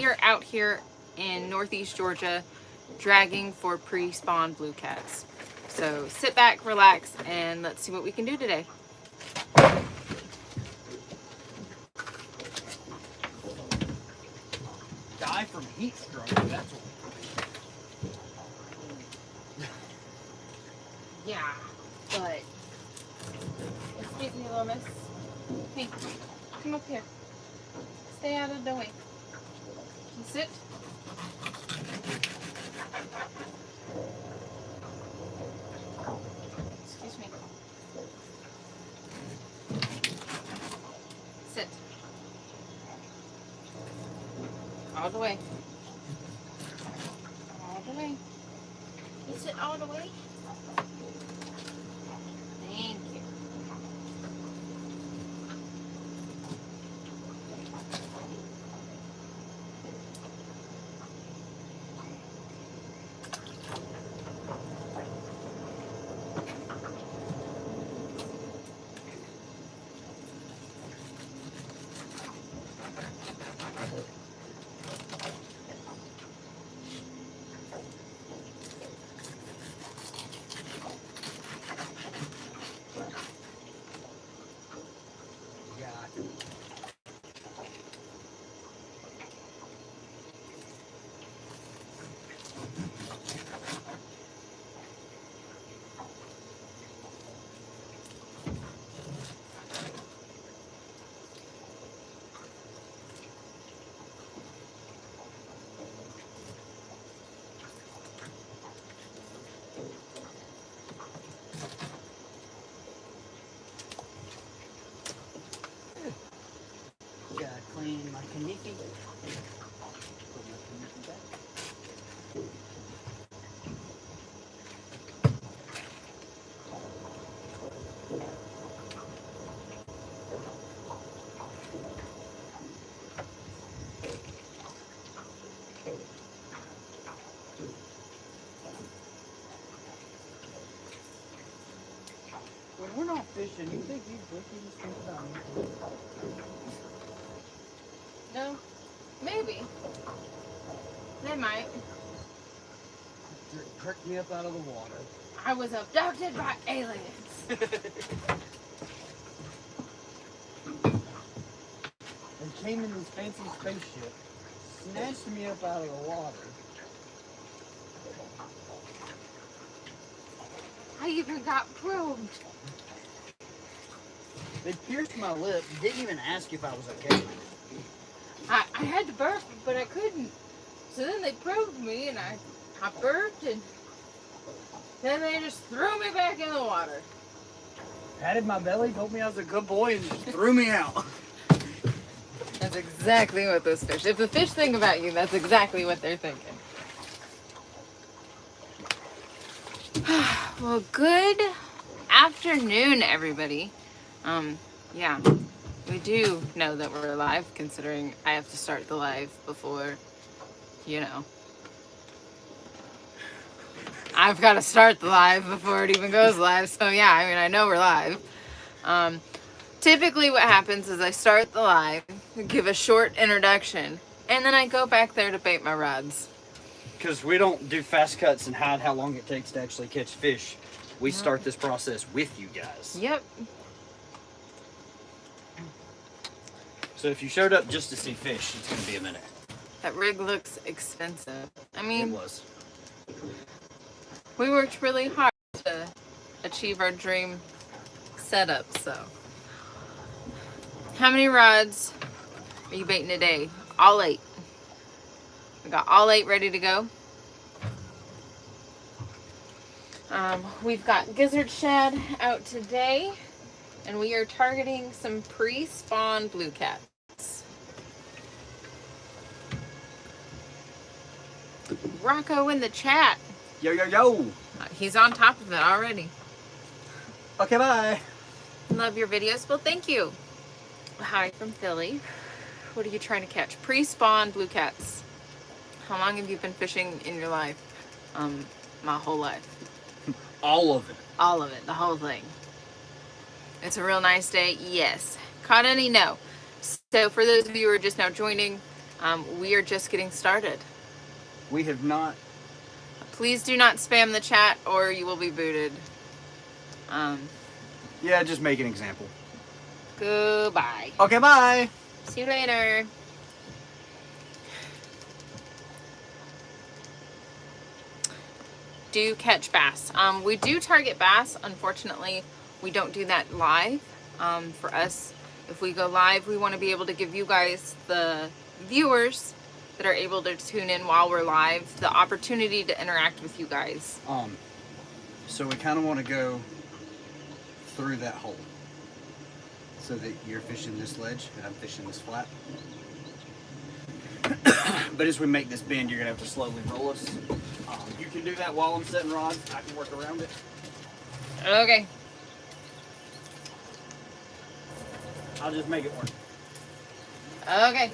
we are out here in Northeast Georgia dragging for pre-spawn blue cats. So sit back, relax, and let's see what we can do today. Die from heat stroke, that's what. Yeah, but excuse me, little miss. Hey, come up here. Stay out of the way. Can you sit? Excuse me. Sit. All the way. All the way. You sit all the way? Thank you. Gotta clean my kaniki. Put my kaniki back. When we're not fishing, you think these bushes think about me? No? Maybe. They might. Pricked me up out of the water. I was abducted by aliens. They came in this fancy spaceship, snatched me up out of the water. I even got probed. They pierced my lip, didn't even ask if I was okay. I had to burp, but I couldn't. So then they probed me, and I burped, and then they just threw me back in the water. Patted my belly, told me I was a good boy, and just threw me out. That's exactly what those fish. If the fish think about you, that's exactly what they're thinking. Well, good afternoon, everybody. Yeah, we do know that we're live, considering I have to start the live before, you know. I've got to start the live before it even goes live, so yeah, I mean, I know we're live. Typically what happens is I start the live, give a short introduction, and then I go back there to bait my rods. Because we don't do fast cuts and hide how long it takes to actually catch fish. We start this process with you guys. Yep. So if you showed up just to see fish, it's going to be a minute. That rig looks expensive. I It mean, was. we worked really hard to achieve our dream setup, so. How many rods are you baiting today? All 8. We got all 8 ready to go. We've got gizzard shad out today, and we are targeting some pre-spawn blue cats. Rocco in the chat. Yo, yo, yo. He's on top of it already. Okay, bye. Love your videos. Well, thank you. Hi from Philly. What are you trying to catch? Pre-spawn blue cats. How long have you been fishing in your life? My whole life. All of it. All of it. The whole thing. It's a real nice day. Yes. Caught any? No. So for those of you who are just now joining, We are just getting started. We have not. Please do not spam the chat or you will be booted. Yeah, just make an example. Goodbye. Okay, bye. See you later. Do catch bass. We do target bass. Unfortunately, we don't do that live. For us, if we go live, we want to be able to give you guys, the viewers that are able to tune in while we're live, the opportunity to interact with you guys. So we kind of want to go through that hole so that you're fishing this ledge and I'm fishing this flat. But as we make this bend, you're gonna have to slowly roll us. You can do that while I'm setting rods. I can work around it. Okay. I'll just make it work. Okay.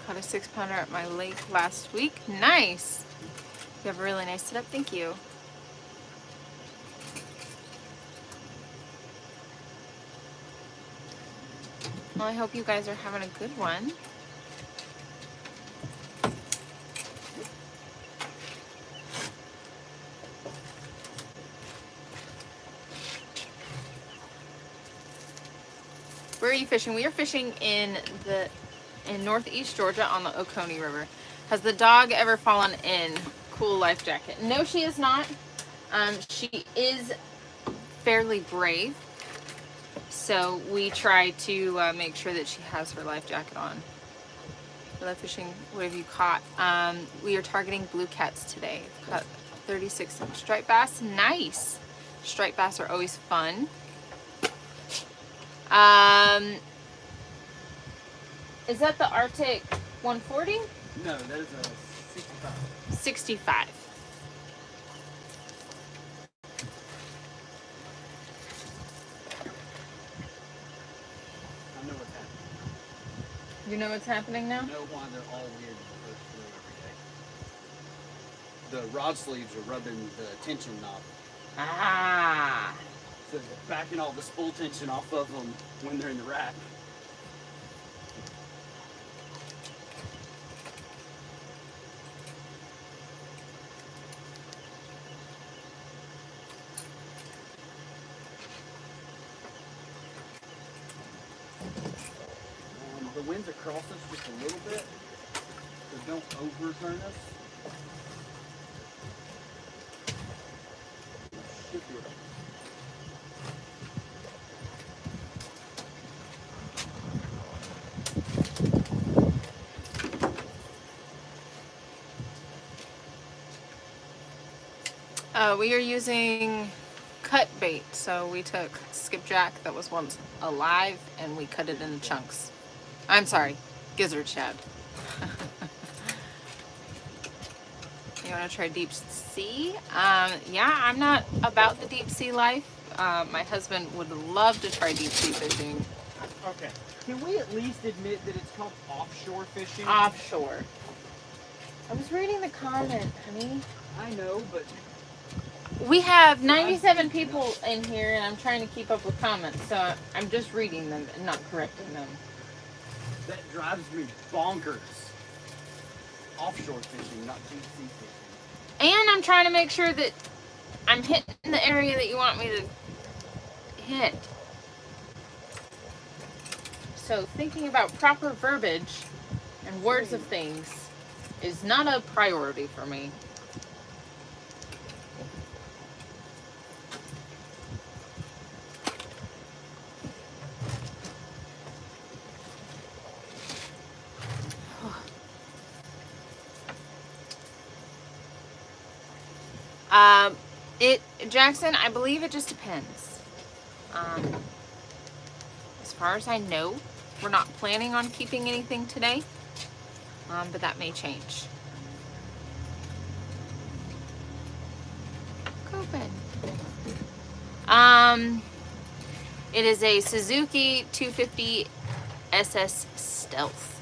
Caught a 6-pounder at my lake last week. Nice. You have a really nice setup. Thank you. Well, I hope you guys are having a good one. Where are you fishing? We are fishing in Northeast Georgia on the Oconee River. Has the dog ever fallen in? Cool life jacket. No, she is not. She is fairly brave. So we try to make sure that she has her life jacket on. I love fishing. What have you caught? We are targeting blue cats today. Caught 36-inch striped bass. Nice. Striped bass are always fun. Is that the Arctic 140? No, that is a 65. 65. I know what's happening. You know what's happening now? I know why they're all weird to push through every day. The rod sleeves are rubbing the tension knob. Ah. So they're backing all the spool tension off of them when they're in the rack. The winds across us just a little bit, so don't overturn us. Should be okay. We are using cut bait. So we took skipjack that was once alive and we cut it into chunks. I'm sorry, gizzard shad. You want to try deep sea? Yeah, I'm not about the deep sea life. My husband would love to try deep sea fishing. Okay. Can we at least admit that it's called offshore fishing? Offshore. I was reading the comment, honey. I know, but We have 97 people in here and I'm trying to keep up with comments, so I'm just reading them and not correcting them. that drives me bonkers. Offshore fishing, not deep sea fishing. And I'm trying to make sure that I'm hitting the area that you want me to hit. So thinking about proper verbiage and words of things is not a priority for me. Jackson, I believe it just depends. As far as I know, we're not planning on keeping anything today, but that may change. Open. It is a Suzuki 250 SS Stealth.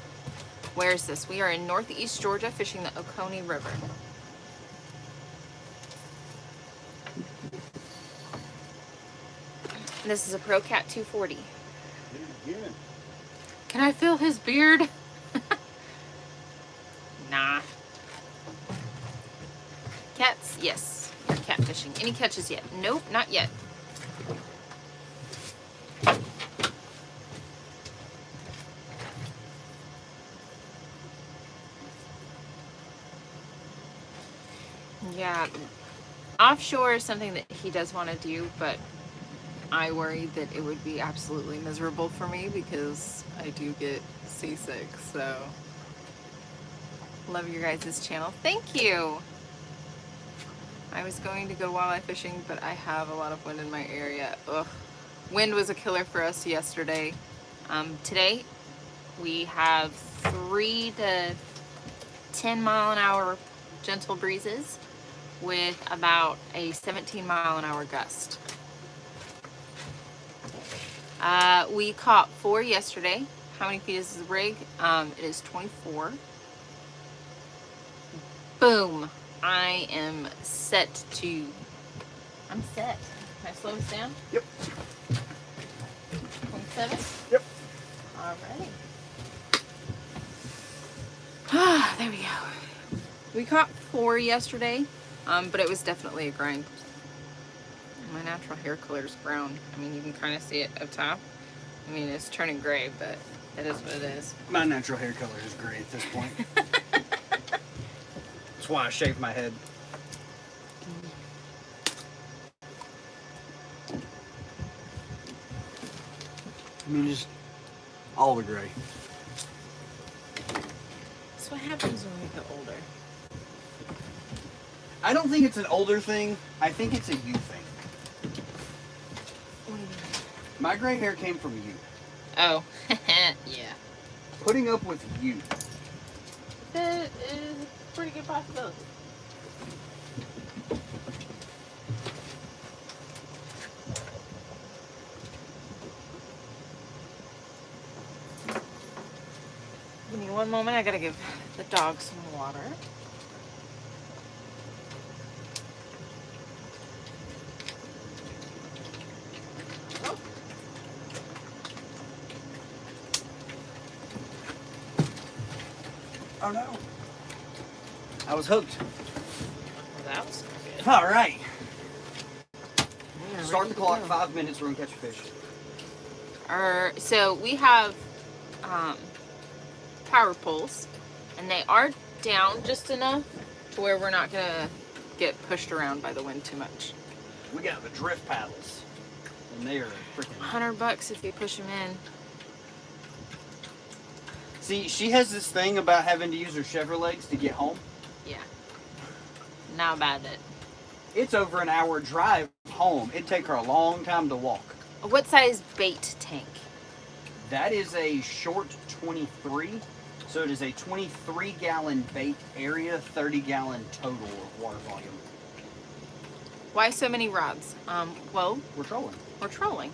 Where is this? We are in Northeast Georgia fishing the Oconee River. This is a Pro Cat 240. Hit it again. Can I feel his beard? Nah. Cats, yes. You're catfishing. Any catches yet? Nope, not yet. Yeah, offshore is something that he does want to do, but I worry that it would be absolutely miserable for me because I do get seasick. So love your guys' channel. Thank you. I was going to go walleye fishing, but I have a lot of wind in my area. Ugh. Wind was a killer for us yesterday. Today we have 3 to 10 mile an hour gentle breezes with about a 17 mile an hour gust. We caught 4 yesterday. How many feet is the rig? It is 24. Boom. I am set to... I'm set. Can I slow this down? Yep. 27? Yep. Alrighty. There we go. We caught 4 yesterday, but it was definitely a grind. My natural hair color is brown. I mean, you can kind of see it up top. I mean, it's turning gray, but it is what it is. My natural hair color is gray at this point. That's why I shaved my head. I mean, just all the gray. That's what happens when we get older. I don't think it's an older thing. I think it's a you thing. What do you mean? My gray hair came from you. Oh, yeah. Putting up with you. That is a pretty good possibility. Give me one moment. I gotta give the dog some water. Oh. Oh no. I was hooked. Well, that was good. All right. Yeah, Start ready the to clock. go. 5 minutes. We're gonna catch a fish. So we have power poles, and they are down just enough to where we're not gonna get pushed around by the wind too much. We got the drift paddles, and they are freaking. $100 if you push them in. See, she has this thing about having to use her chevre legs to get home. Yeah. Not about it. It's over an hour drive home. It'd take her a long time to walk. What size bait tank? That is a short 23. So it is a 23-gallon bait area, 30-gallon total of water volume. Why so many rods? Well, We're trolling. we're trolling.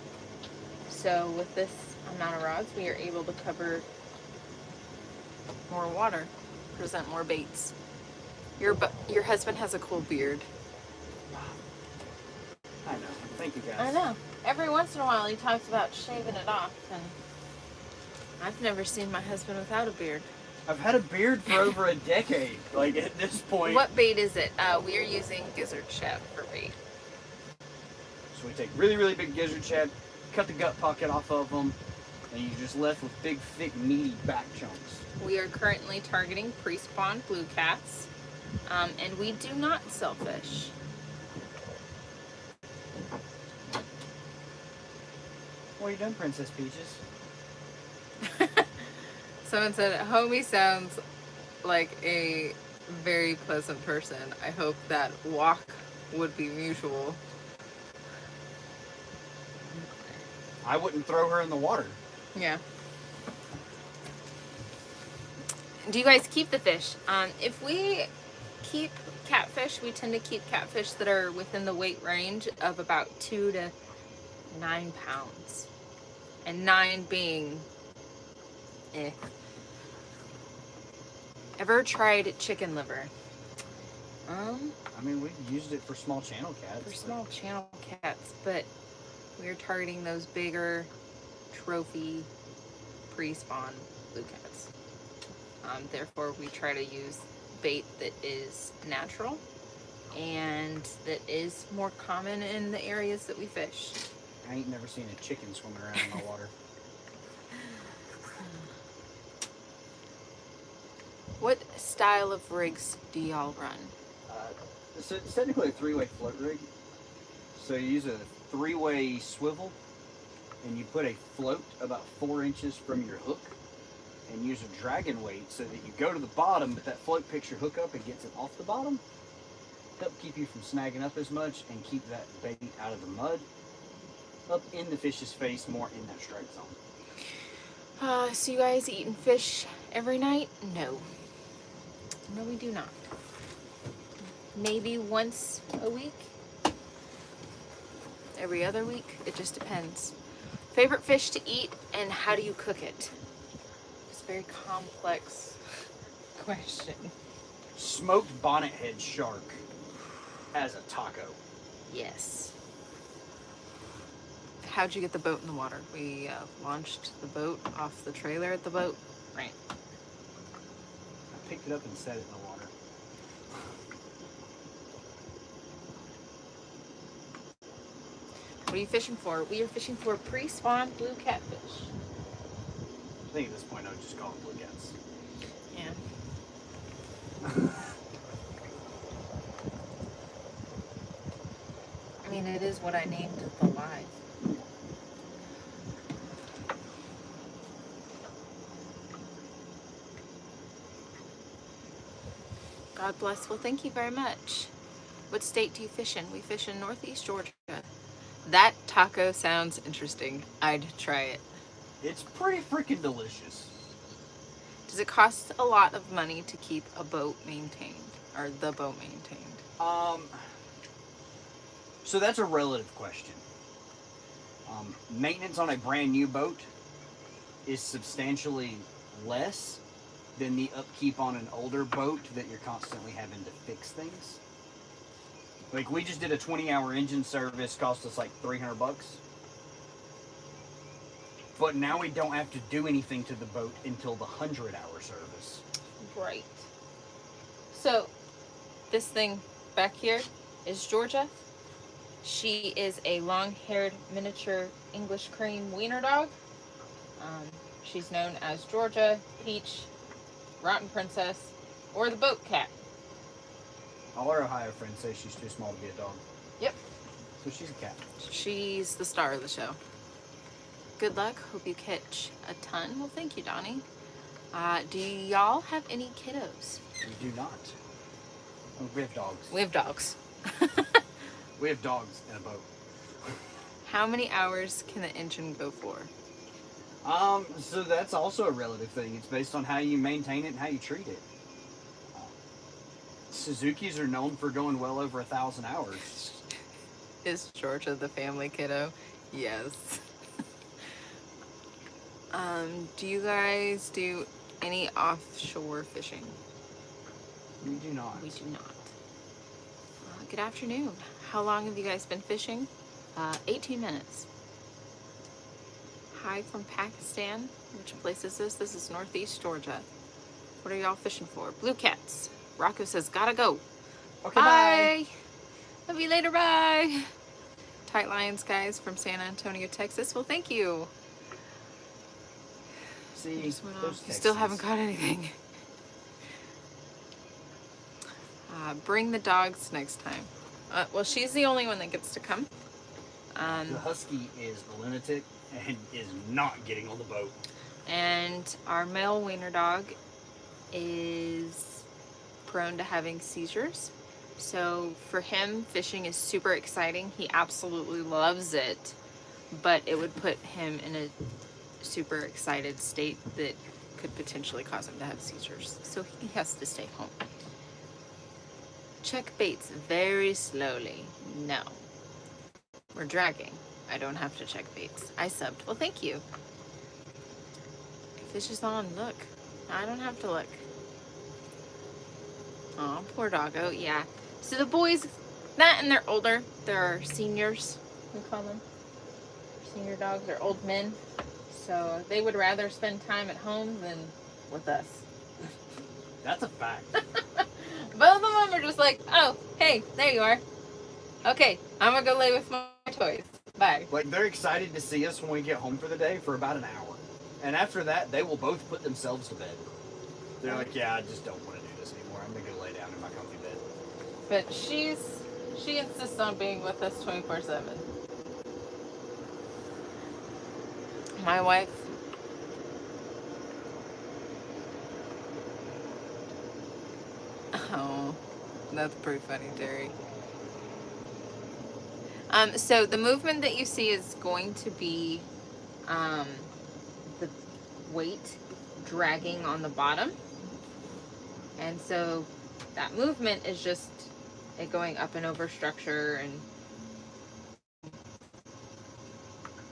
So with this amount of rods, we are able to cover more water, present more baits. Your husband has a cool beard. I know. Thank you, guys. I know. Every once in a while he talks about shaving it off, and I've never seen my husband without a beard. I've had a beard for over a decade. Like, at this point. What bait is it? We are using gizzard shad for bait. So we take really, really big gizzard shad, cut the gut pocket off of them, and you're just left with big, thick, meaty back chunks. We are currently targeting pre-spawn blue cats, and we do not sell fish. What are you doing, Princess Peaches? Someone said, homie sounds like a very pleasant person. I hope that walk would be mutual. I wouldn't throw her in the water. Yeah. Do you guys keep the fish? If we keep catfish, we tend to keep catfish that are within the weight range of about 2 to 9 pounds. And 9 being Ever tried chicken liver? I mean, we've used it for small channel cats. For small channel cats, but we're targeting those bigger trophy pre-spawn blue cats. Therefore, we try to use bait that is natural and that is more common in the areas that we fish. I ain't never seen a chicken swimming around in my water. What style of rigs do y'all run? So it's technically a three-way float rig. So you use a three-way swivel, and you put a float about 4 inches from your hook, and use a dragon weight so that you go to the bottom, but that float picks your hook up and gets it off the bottom. Help keep you from snagging up as much and keep that bait out of the mud, up in the fish's face, more in that strike zone. So you guys eating fish every night? No. No, we do not. Maybe once a week? Every other week? It just depends. Favorite fish to eat and how do you cook it? It's a very complex question. Smoked bonnethead shark as a taco. Yes. How'd you get the boat in the water? We launched the boat off the trailer at the boat. Right. I picked it up and set it in the water. What are you fishing for? We are fishing for pre-spawn blue catfish. I think at this point I would just call them blue cats. Yeah. I mean, it is what I named the live. God bless. Well, thank you very much. What state do you fish in? We fish in Northeast Georgia. That taco sounds interesting. I'd try it. It's pretty freaking delicious. Does it cost a lot of money to keep a boat maintained, or the boat maintained? So that's a relative question. Maintenance on a brand new boat is substantially less than the upkeep on an older boat that you're constantly having to fix things. Like, we just did a 20-hour engine service, cost us like $300. But now we don't have to do anything to the boat until the 100-hour service. Right. So, this thing back here is Georgia. She is a long-haired miniature English cream wiener dog. She's known as Georgia, Peach, Rotten Princess, or the Boat Cat. All our Ohio friends say she's too small to be a dog. Yep. So she's a cat. She's the star of the show. Good luck. Hope you catch a ton. Well, thank you, Donnie. Do y'all have any kiddos? We do not. We have dogs. We have dogs. We have dogs in a boat. How many hours can the engine go for? So that's also a relative thing. It's based on how you maintain it and how you treat it. Suzuki's are known for going well over 1,000 hours. Is Georgia the family kiddo? Yes. Do you guys do any offshore fishing? We do not. We do not. Good afternoon. How long have you guys been fishing? 18 minutes. Hi from Pakistan. Which place is this? This is Northeast Georgia. What are y'all fishing for? Blue cats. Rocco says, gotta go. Okay, bye. Love you later, bye. Tight Lions guys from San Antonio, Texas. Well, thank you. See, Just went off. You still haven't caught anything. Bring the dogs next time. Well, she's the only one that gets to come. The husky is a lunatic and is not getting on the boat. And our male wiener dog is prone to having seizures. So for him, fishing is super exciting. He absolutely loves it, but it would put him in a super excited state that could potentially cause him to have seizures. So he has to stay home. Check baits very slowly. No. We're dragging. I don't have to check baits. I subbed. Well, thank you. Fish is on. Look. I don't have to look. Oh, poor doggo. Yeah. So the boys, that and they're older. They're seniors, we call them. Senior dogs are old men, so they would rather spend time at home than with us. That's a fact. Both of them are just like, oh, hey, there you are. Okay, I'm gonna go lay with my toys. Bye. Like, they're excited to see us when we get home for the day for about an hour. And after that, they will both put themselves to bed. They're like, yeah, I just don't want to do this anymore. I'm gonna go lay down in my comfy bed. But she insists on being with us 24/7. My wife. Oh, that's pretty funny, Terry. So the movement that you see is going to be the weight dragging on the bottom. And so that movement is just it going up and over structure and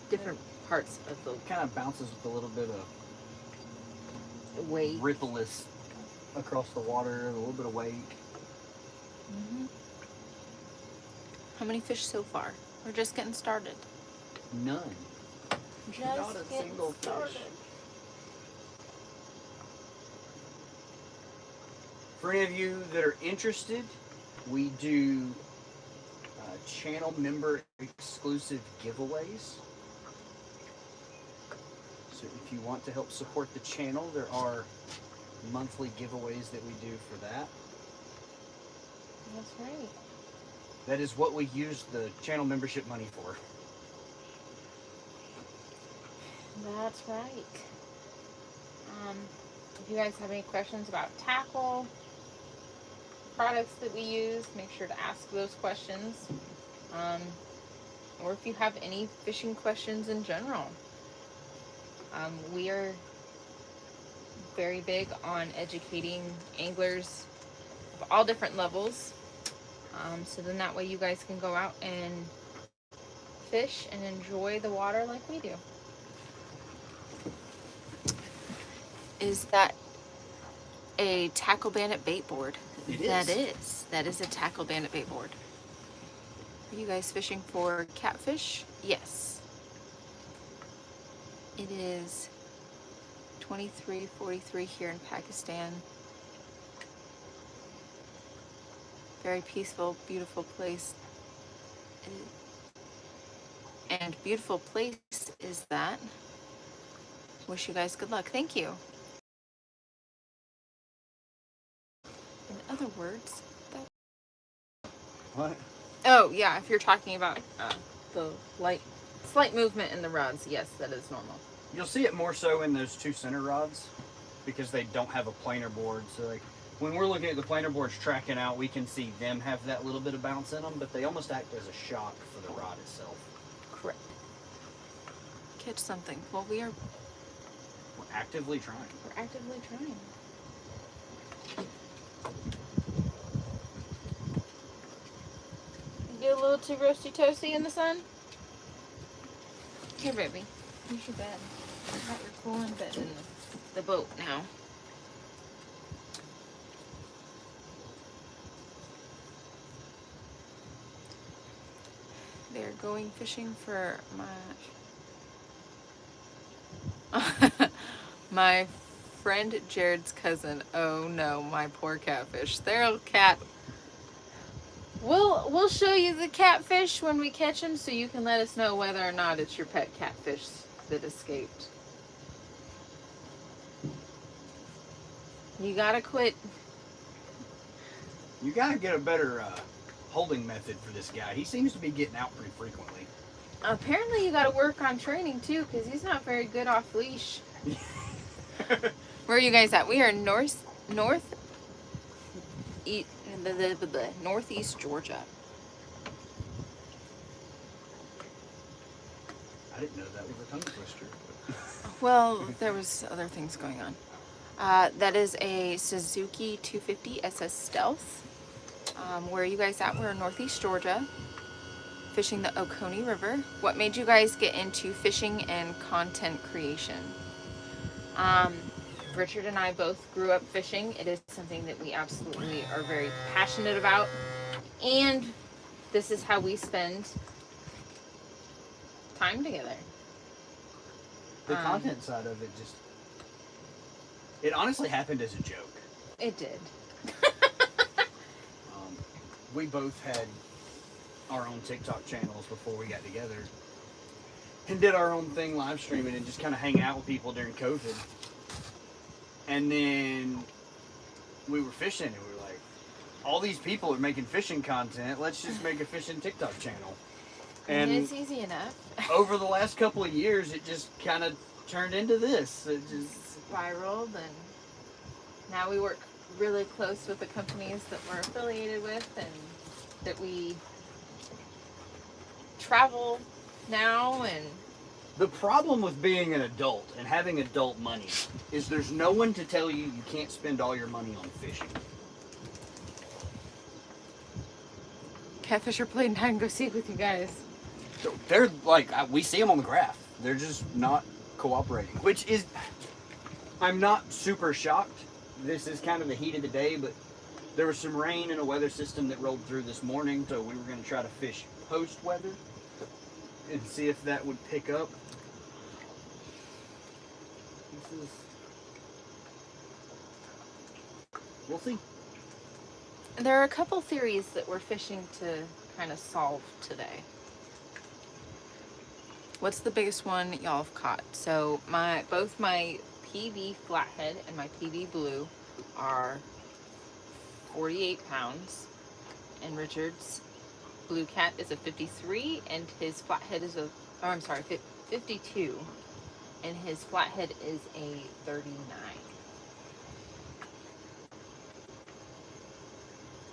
different parts of the Kind of bounces with a little bit of weight. rippleness across the water, a little bit of weight. Mm-hmm. How many fish so far? We're just getting started. None. Just Not a getting single started. fish. For any of you that are interested, we do channel member exclusive giveaways. So if you want to help support the channel, there are monthly giveaways that we do for that. That's right. That is what we use the channel membership money for. That's right. If you guys have any questions about tackle, products that we use, make sure to ask those questions. Or if you have any fishing questions in general. We are very big on educating anglers of all different levels. So then that way you guys can go out and fish and enjoy the water like we do. Is that a Tackle Bandit bait board? It is. That is a Tackle Bandit bait board. Are you guys fishing for catfish? Yes. It is 23:43 here in Pakistan. Very peaceful, beautiful place. And beautiful place is that. Wish you guys good luck. Thank you. In other words, What? oh yeah, if you're talking about the slight movement in the rods, yes, that is normal. You'll see it more so in those two center rods because they don't have a planer board. So like when we're looking at the planer boards tracking out, we can see them have that little bit of bounce in them, but they almost act as a shock for the rod itself. Correct. Catch something. Well, we're actively trying. We're actively trying. Get a little too roasty toasty in the sun? Here, baby. Here's your bed. You got your cooling bed in the boat now. They're going fishing for my friend Jared's cousin. Oh no, my poor catfish. They're a cat. We'll show you the catfish when we catch them, so you can let us know whether or not it's your pet catfish that escaped. You gotta quit. You gotta get a better holding method for this guy. He seems to be getting out pretty frequently. Apparently you gotta work on training too, because he's not very good off leash. Where are you guys at? We are northeast Georgia. I didn't know that was a tongue twister. Well, there was other things going on. That is a Suzuki 250 SS Stealth. Where are you guys at? We're in northeast Georgia, fishing the Oconee River. What made you guys get into fishing and content creation? Richard and I both grew up fishing. It is something that we absolutely are very passionate about. And this is how we spend time together. The content side of it just, it honestly happened as a joke. It did. We both had our own TikTok channels before we got together and did our own thing live streaming and just kind of hanging out with people during COVID. And then we were fishing and we were like, all these people are making fishing content. Let's just make a fishing TikTok channel. And it's easy enough. Over the last couple of years, it just kind of turned into this. It just spiraled, and now we work really close with the companies that we're affiliated with, and that we travel now. And the problem with being an adult and having adult money is there's no one to tell you you can't spend all your money on fishing. Catfish are playing hide and go seek with you guys. So they're like, we see them on the graph. They're just not cooperating, which is, I'm not super shocked. This is kind of the heat of the day, but there was some rain and a weather system that rolled through this morning, so we were going to try to fish post-weather and see if that would pick up. We'll see. There are a couple theories that we're fishing to kind of solve today. What's the biggest one y'all have caught? So both my PV Flathead and my PV Blue are 48 pounds, and Richard's Blue Cat is a 53, and his Flathead is 52, and his Flathead is a 39.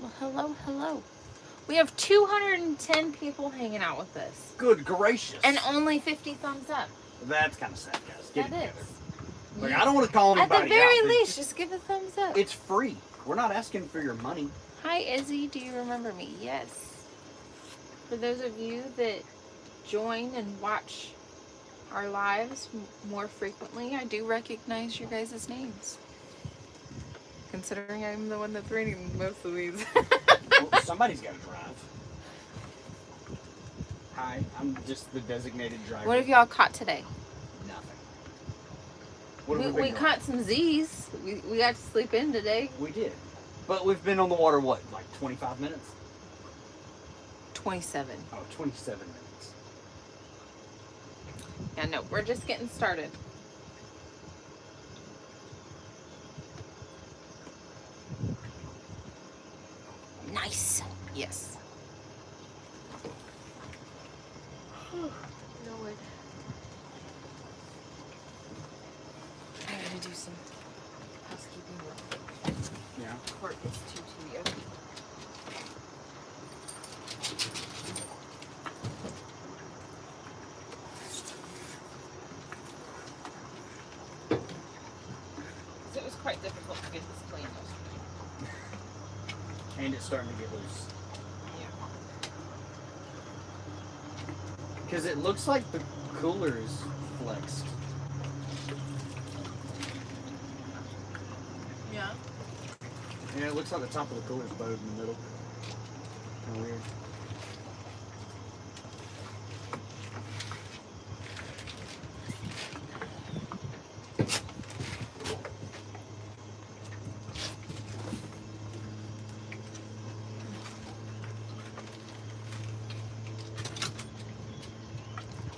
Well, hello. We have 210 people hanging out with us. Good gracious. And only 50 thumbs up. That's kind of sad, guys. Get it together. Like, Yeah. I don't want to call anybody out. At the very least, just give a thumbs up. It's free. We're not asking for your money. Hi, Izzy. Do you remember me? Yes. For those of you that join and watch our lives more frequently, I do recognize your guys' names. Considering I'm the one that's reading most of these. Well, somebody's got to drive. Hi, I'm just the designated driver. What have y'all caught today? Nothing. What have We caught some Z's. We got to sleep in today. We did. But we've been on the water, what, like 25 minutes? 27. Oh, 27 minutes. Yeah, no, we're just getting started. Nice. Yes. Lord. I gotta do some housekeeping work. Yeah. Court gets too yucky. It was quite difficult to get this clean yesterday. And it's starting to get loose. Yeah. Because it looks like the cooler is flexed. Yeah. Yeah, it looks like the top of the cooler is bowed in the middle. Kind of weird.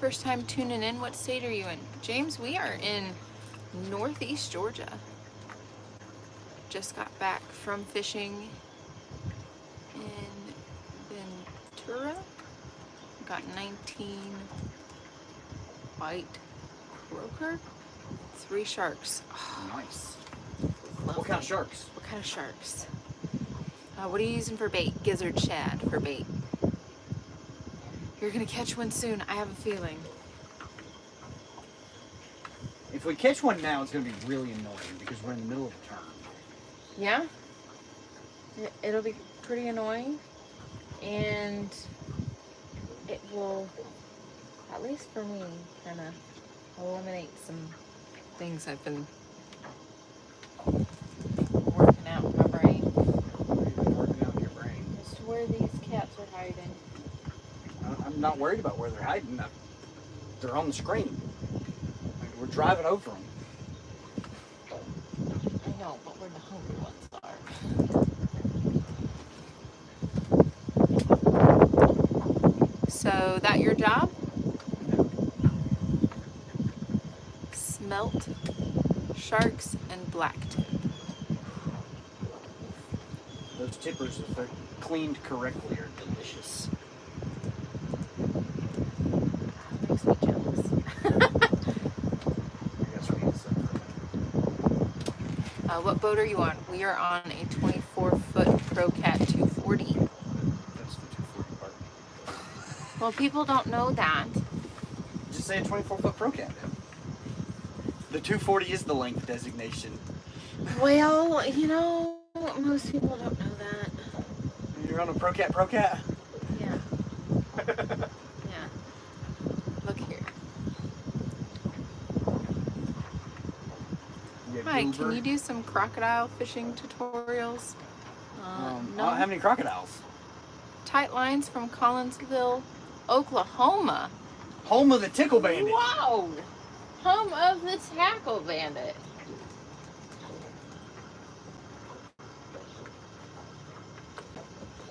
First time tuning in, what state are you in? James, we are in Northeast Georgia. Just got back from fishing in Ventura. Got 19 white croaker, 3 sharks. Oh, Nice. lovely. What kind of sharks? What kind of sharks? What are you using for bait? Gizzard shad for bait. You're gonna catch one soon, I have a feeling. If we catch one now, it's going to be really annoying because we're in the middle of a turn. Yeah? It'll be pretty annoying, and it will, at least for me, kind of eliminate some things I've been working out in my brain. You've been working out your brain. As to where these cats are hiding. I'm not worried about where they're hiding. They're on the screen. Like, driving over them. I know, but where the hungry ones are. So, that your job? Smelt, sharks, and blacktip. Those tippers, if they're cleaned correctly, are delicious. Makes me jealous. What boat are you on? We are on a 24-foot ProCat 240. That's the 240 part. Well, people don't know that. Just say a 24-foot ProCat. The 240 is the length designation. Well, you know, most people don't know that. You're on a ProCat? Yeah. Yeah. Look here. Hi, can you do some crocodile fishing tutorials? No. I don't have any crocodiles. Tight lines from Collinsville, Oklahoma. Home of the Tickle Bandit. Wow! Home of the Tackle Bandit.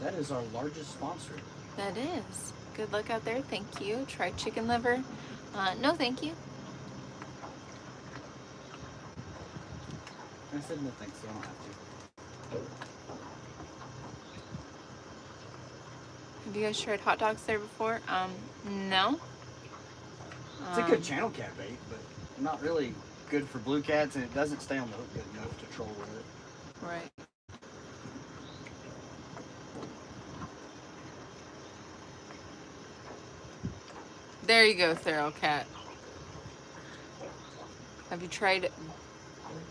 That is our largest sponsor. That is. Good luck out there. Thank you. Try chicken liver. No, thank you. I said no thanks, so I don't have to. Have you guys tried hot dogs there before? No. It's a good channel cat bait, but not really good for blue cats, and it doesn't stay on the hook good enough to troll with it. Right. There you go, Feral Cat. Have you tried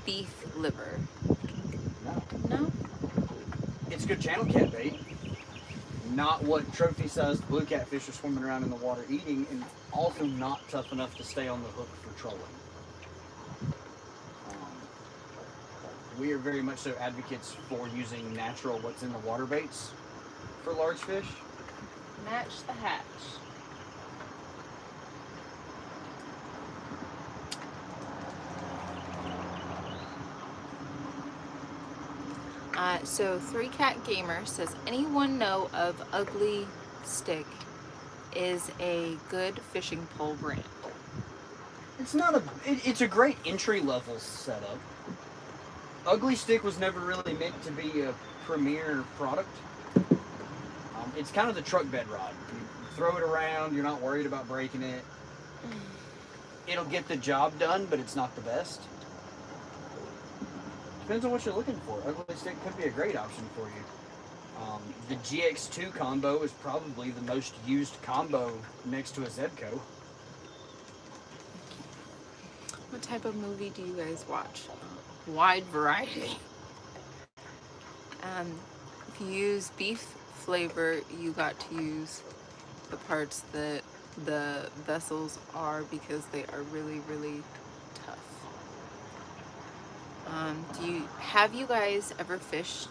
beef liver? No. No? It's good channel cat bait. Not what trophy-sized blue catfish are swimming around in the water eating, and also not tough enough to stay on the hook for trolling. We are very much so advocates for using natural what's in the water baits for large fish. Match the hatch. So 3Cat Gamer says, anyone know of Ugly Stick is a good fishing pole brand? It's not a. It's a great entry level setup. Ugly Stick was never really meant to be a premier product. It's kind of the truck bed rod. You throw it around. You're not worried about breaking it. It'll get the job done, but it's not the best. Depends on what you're looking for. Ugly Stick could be a great option for you. The GX2 combo is probably the most used combo next to a Zebco. What type of movie do you guys watch? Wide variety. If you use beef flavor, you got to use the parts that the vessels are, because they are really, really tough. Have you guys ever fished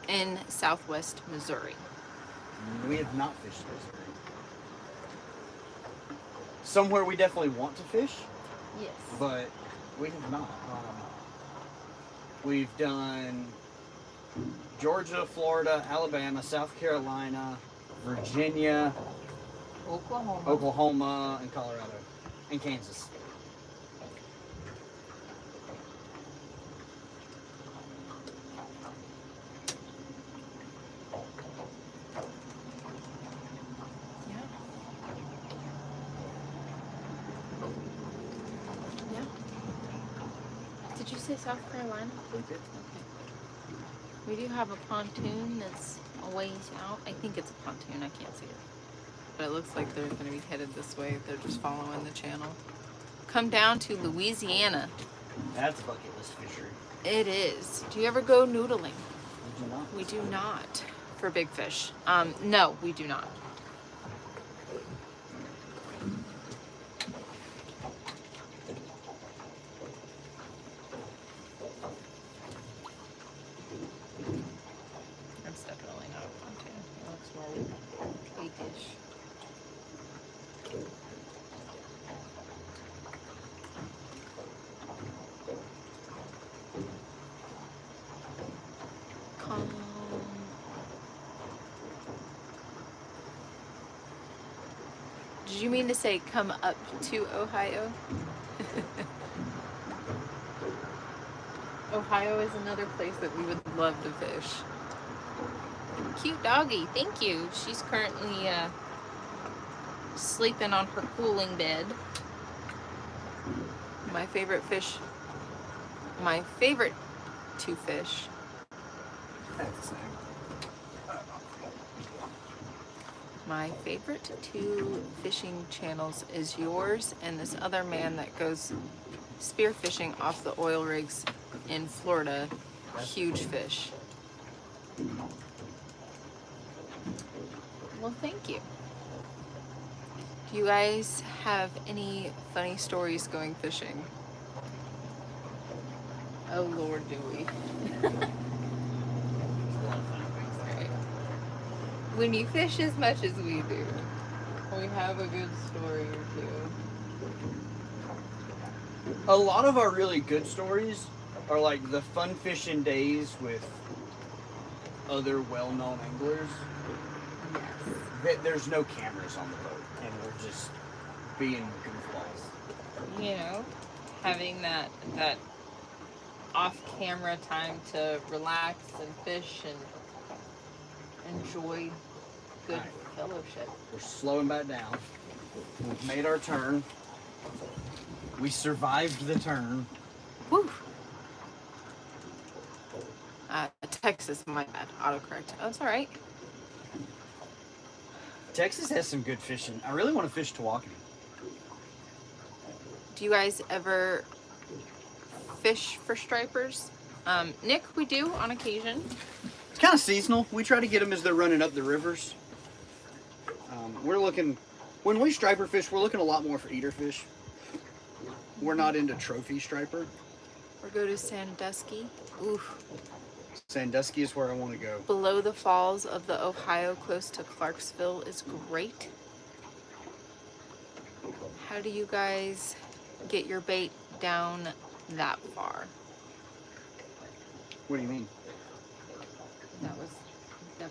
in Southwest Missouri? We have not fished Missouri. Somewhere we definitely want to fish. Yes. But we have not. We've done Georgia, Florida, Alabama, South Carolina, Virginia, Oklahoma, and Colorado, and Kansas. Did you say South Carolina? Okay. We do have a pontoon that's a ways out. I think it's a pontoon. I can't see it. But it looks like they're going to be headed this way. They're just following the channel. Come down to Louisiana. That's a bucket list fishery. It is. Do you ever go noodling? We do not. We do not. For big fish. No, we do not. That's definitely not a pontoon. It looks more weakish. you mean to say come up to Ohio? Ohio is another place that we would love to fish. Cute doggy, thank you. She's currently sleeping on her cooling bed. My favorite fish, my favorite two fish. My favorite two fishing channels is yours and this other man that goes spearfishing off the oil rigs in Florida. Huge fish. Well, thank you. Do you guys have any funny stories going fishing? Oh Lord, do we? Right. When you fish as much as we do, we have a good story or two. A lot of our really good stories are like the fun fishing days with other well-known anglers. Yes. There's no cameras on the boat, and we're just being goofballs. You know, having that off-camera time to relax and fish and enjoy good fellowship. We're slowing back down. We've made our turn. We survived the turn. Woo! Texas, my bad. Autocorrect. Oh, it's all right. Texas has some good fishing. I really want to fish Tawakoni. Do you guys ever fish for stripers? Nick, we do on occasion. It's kind of seasonal. We try to get them as they're running up the rivers. We're looking, when we striper fish, we're looking a lot more for eater fish. We're not into trophy striper. Or go to Sandusky. Oof. Sandusky is where I want to go. Below the falls of the Ohio, close to Clarksville, is great. How do you guys get your bait down that far? What do you mean? That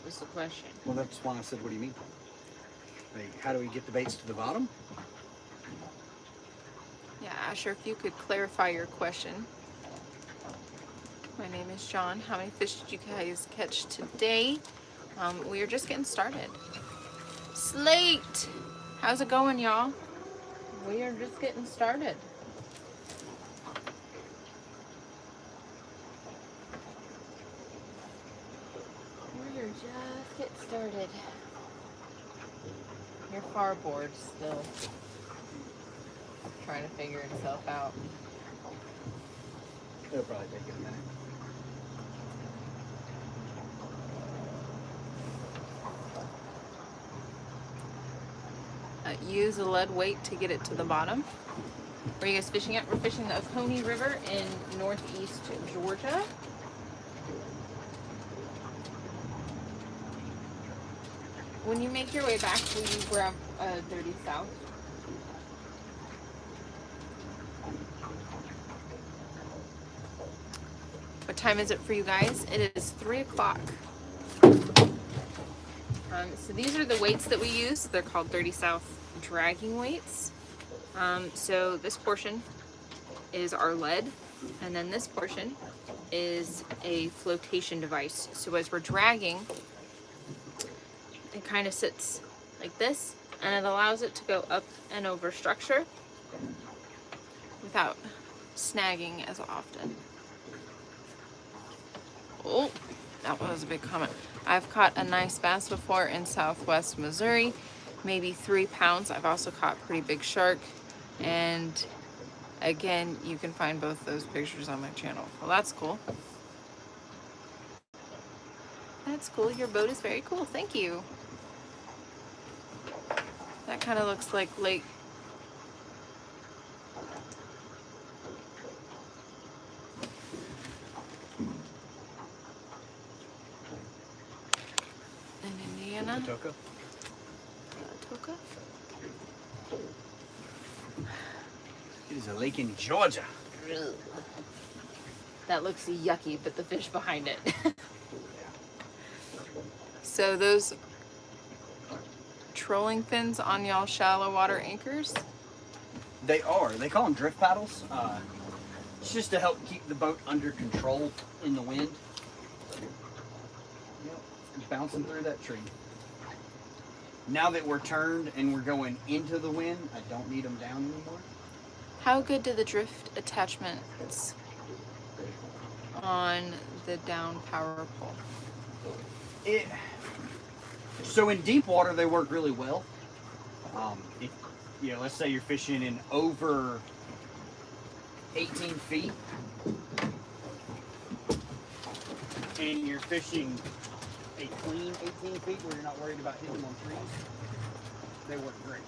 was the question. Well, that's why I said, what do you mean? Like, how do we get the baits to the bottom? Yeah, Asher, if you could clarify your question. My name is John. How many fish did you guys catch today? We are just getting started. Slate! How's it going, y'all? We are just getting started. We are just getting started. Your far board's still trying to figure itself out. It'll probably take it a minute. Use a lead weight to get it to the bottom. Where are you guys fishing at? We're fishing the Oconee River in northeast Georgia. When you make your way back, will you grab a Dirty South? What time is it for you guys? It is 3 o'clock. So these are the weights that we use. They're called Dirty South dragging weights. So this portion is our lead, and then this portion is a flotation device. So as we're dragging, it kind of sits like this, and it allows it to go up and over structure without snagging as often. Oh, that was a big comment. I've caught a nice bass before in southwest Missouri, maybe 3 pounds. I've also caught pretty big shark, and again, you can find both those pictures on my channel. Well, that's cool. That's cool. Your boat is very cool. Thank you. That kind of looks like Lake. In Indiana. Patoka. Patoka. It is a lake in Georgia. That looks yucky, but the fish behind it. So those trolling fins on y'all shallow water anchors? They are. They call them drift paddles. It's just to help keep the boat under control in the wind. Yep, bouncing through that tree. Now that we're turned and we're going into the wind, I don't need them down anymore. How good do the drift attachments on the down power pole? So in deep water, they work really well. If, let's say you're fishing in over 18 feet, and you're fishing a clean 18 feet where you're not worried about hitting on trees, they work great.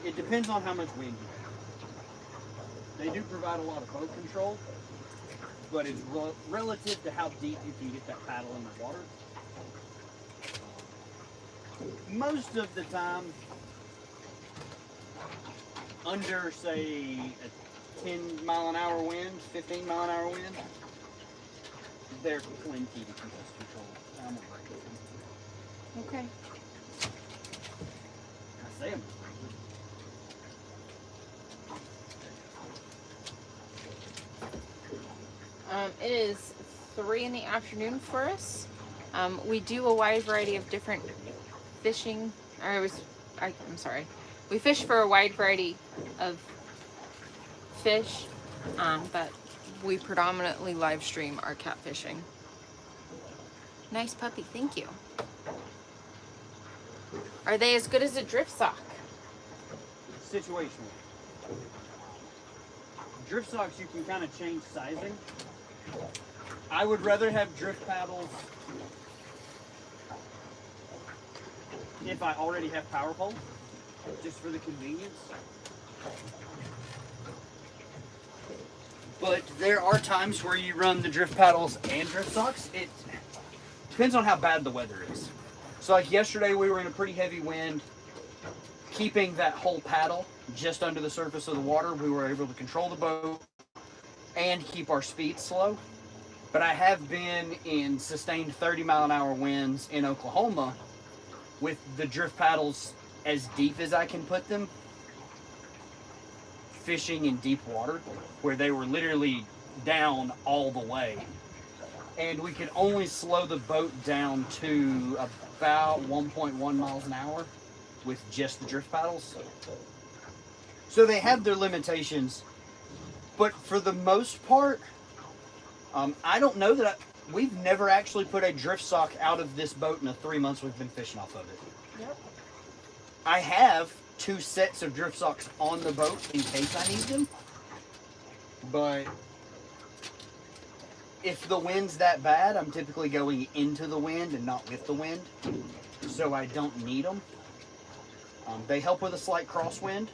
It depends on how much wind you have. They do provide a lot of boat control, but it's relative to how deep you can get that paddle in the water. Most of the time, under, say, a 10-mile-an-hour wind, 15-mile-an-hour wind, they're plenty to keep us controlled. I'm gonna break it. Okay. I say I'm gonna break it. It is 3 in the afternoon for us. We do a wide variety of different fishing, I'm sorry. We fish for a wide variety of fish, but we predominantly live stream our catfishing. Nice puppy, thank you. Are they as good as a drift sock? Situational. Drift socks, you can kind of change sizing. I would rather have drift paddles if I already have power poles, just for the convenience. But there are times where you run the drift paddles and drift socks. It depends on how bad the weather is. So like yesterday we were in a pretty heavy wind. Keeping that whole paddle just under the surface of the water, we were able to control the boat and keep our speed slow. But I have been in sustained 30-mile-an-hour winds in Oklahoma with the drift paddles as deep as I can put them, fishing in deep water where they were literally down all the way. And we could only slow the boat down to about 1.1 miles an hour with just the drift paddles. So they have their limitations, but for the most part, I don't know that we've never actually put a drift sock out of this boat in the 3 months we've been fishing off of it. Yep. I have 2 sets of drift socks on the boat in case I need them, but if the wind's that bad, I'm typically going into the wind and not with the wind, so I don't need them. They help with a slight crosswind,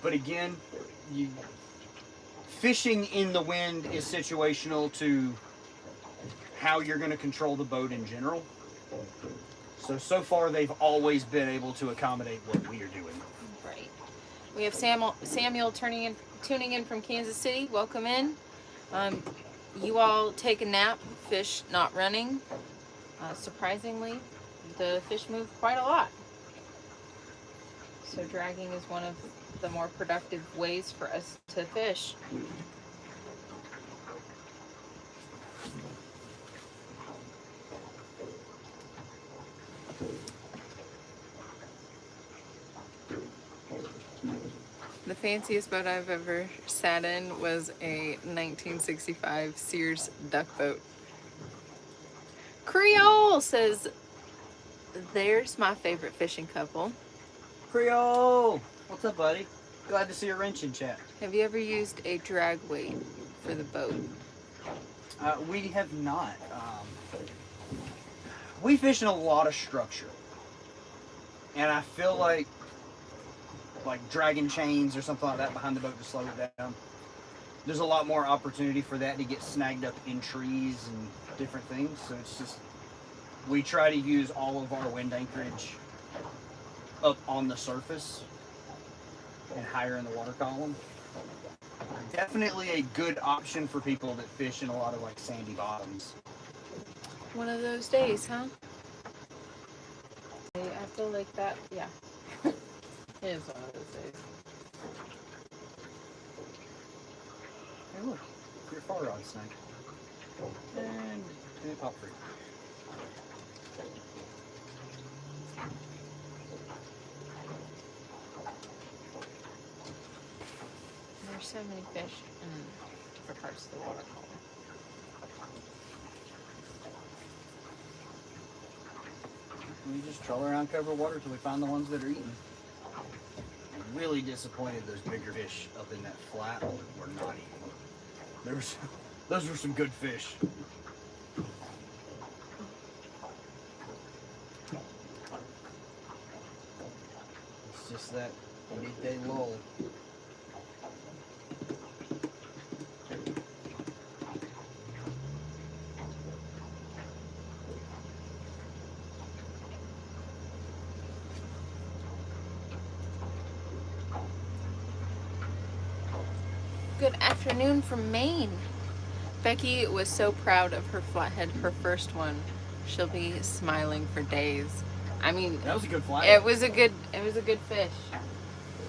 but again, fishing in the wind is situational to how you're going to control the boat in general. So far they've always been able to accommodate what we are doing. Right. We have Samuel tuning in from Kansas City. Welcome in. You all take a nap, fish not running. Surprisingly, the fish move quite a lot. So dragging is one of the more productive ways for us to fish. The fanciest boat I've ever sat in was a 1965 Sears duck boat. Creole says, there's my favorite fishing couple. Creole! What's up, buddy? Glad to see your wrench in chat. Have you ever used a drag weight for the boat? We have not. We fish in a lot of structure. And I feel like dragging chains or something like that behind the boat to slow it down. There's a lot more opportunity for that to get snagged up in trees and different things. So it's just, we try to use all of our wind anchorage up on the surface and higher in the water column. Definitely a good option for people that fish in a lot of like sandy bottoms. One of those days, huh? I feel like that, yeah. It is one of those days. Hey look, your far rod snake. And it popped free. There's so many fish in different parts of the water column. We just troll around cover water till we find the ones that are eating. I'm really disappointed those bigger fish up in that flat were not eating. Those were some good fish. It's just that midday lull. Good afternoon from Maine. Becky was so proud of her flathead, her first one. She'll be smiling for days. I mean, That was a good flathead. it was a good fish.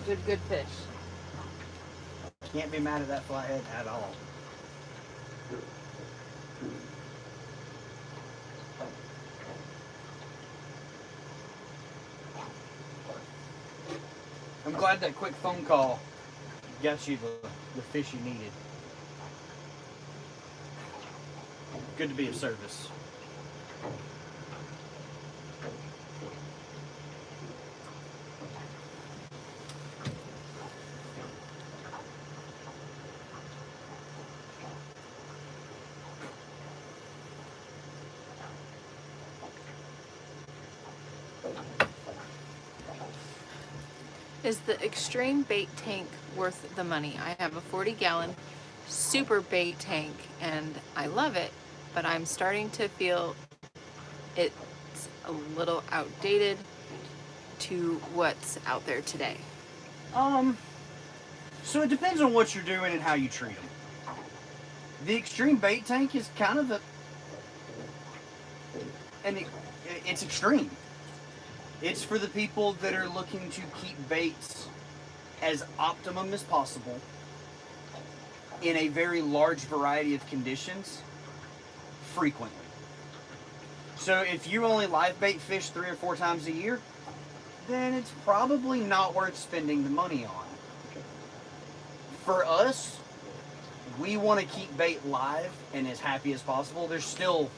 Good fish. Can't be mad at that flathead at all. I'm glad that quick phone call got you the fish you needed. Good to be of service. Is the extreme bait tank worth the money? I have a 40-gallon super bait tank and I love it, but I'm starting to feel it's a little outdated to what's out there today. So it depends on what you're doing and how you treat them. The extreme bait tank is kind of it's extreme. It's for the people that are looking to keep baits as optimum as possible in a very large variety of conditions frequently. So if you only live bait fish 3 or 4 times a year, then it's probably not worth spending the money on. For us, we want to keep bait live and as happy as possible. There's still,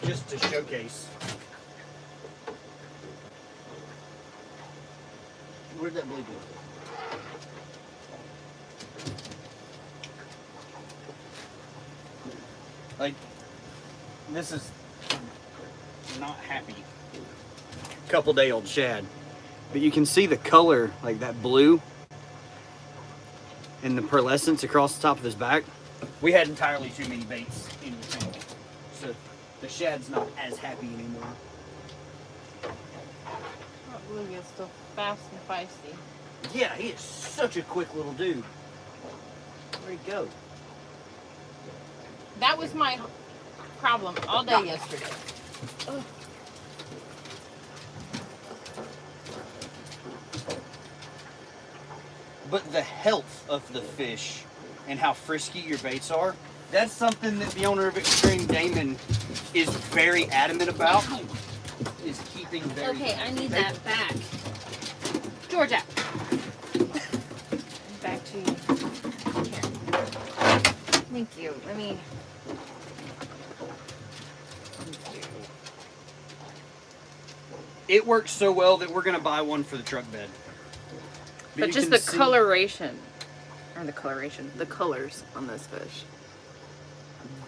just to showcase. Where'd that blade go? Like, this is not happy. Couple day old shad. But you can see the color, like that blue and the pearlescence across the top of his back. We had entirely too many baits in the tank. So the shad's not as happy anymore. Oh, Bluey is still fast and feisty. Yeah, he is such a quick little dude. Where'd he go? That was my problem all day yesterday. Ugh. But the health of the fish and how frisky your baits are, that's something that the owner of Extreme Damon is very adamant about. Is keeping very Okay, I need that back. Georgia. Back to you. Here. Thank you. Let me. Thank you. It works so well that we're gonna buy one for the truck bed. But you just can the see- coloration, or the colors on this fish.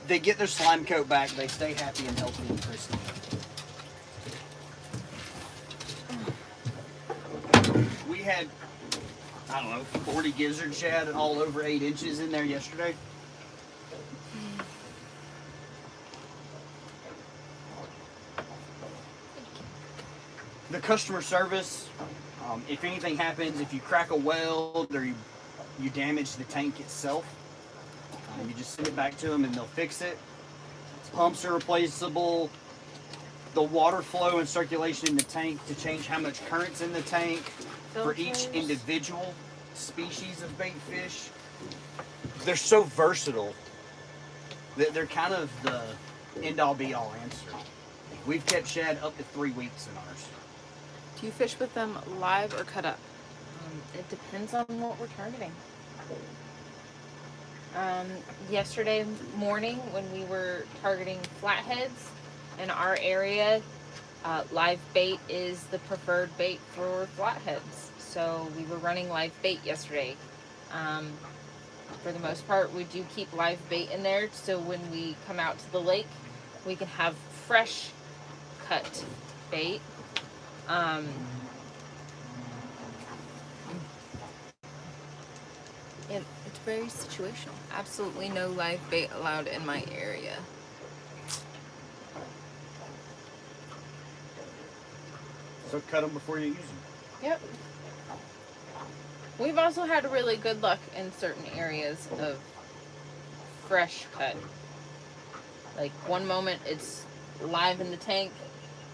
They get their slime coat back. They stay happy and healthy and pristine. We had, I don't know, 40 gizzard shad all over 8 inches in there yesterday. The customer service If anything happens, if you crack a weld or you damage the tank itself, you just send it back to them and they'll fix it. Pumps are replaceable. The water flow and circulation in the tank to change how much current's in the tank for each individual species of bait fish. They're so versatile. They're kind of the end-all be-all answer. We've kept shad up to 3 weeks in ours. Do you fish with them live or cut up? It depends on what we're targeting. Yesterday morning when we were targeting flatheads in our area, live bait is the preferred bait for flatheads. So we were running live bait yesterday. For the most part, we do keep live bait in there, so when we come out to the lake, we can have fresh cut bait. It's very situational. Absolutely no live bait allowed in my area. So cut them before you use them. Yep. We've also had really good luck in certain areas of fresh cut. Like one moment it's live in the tank,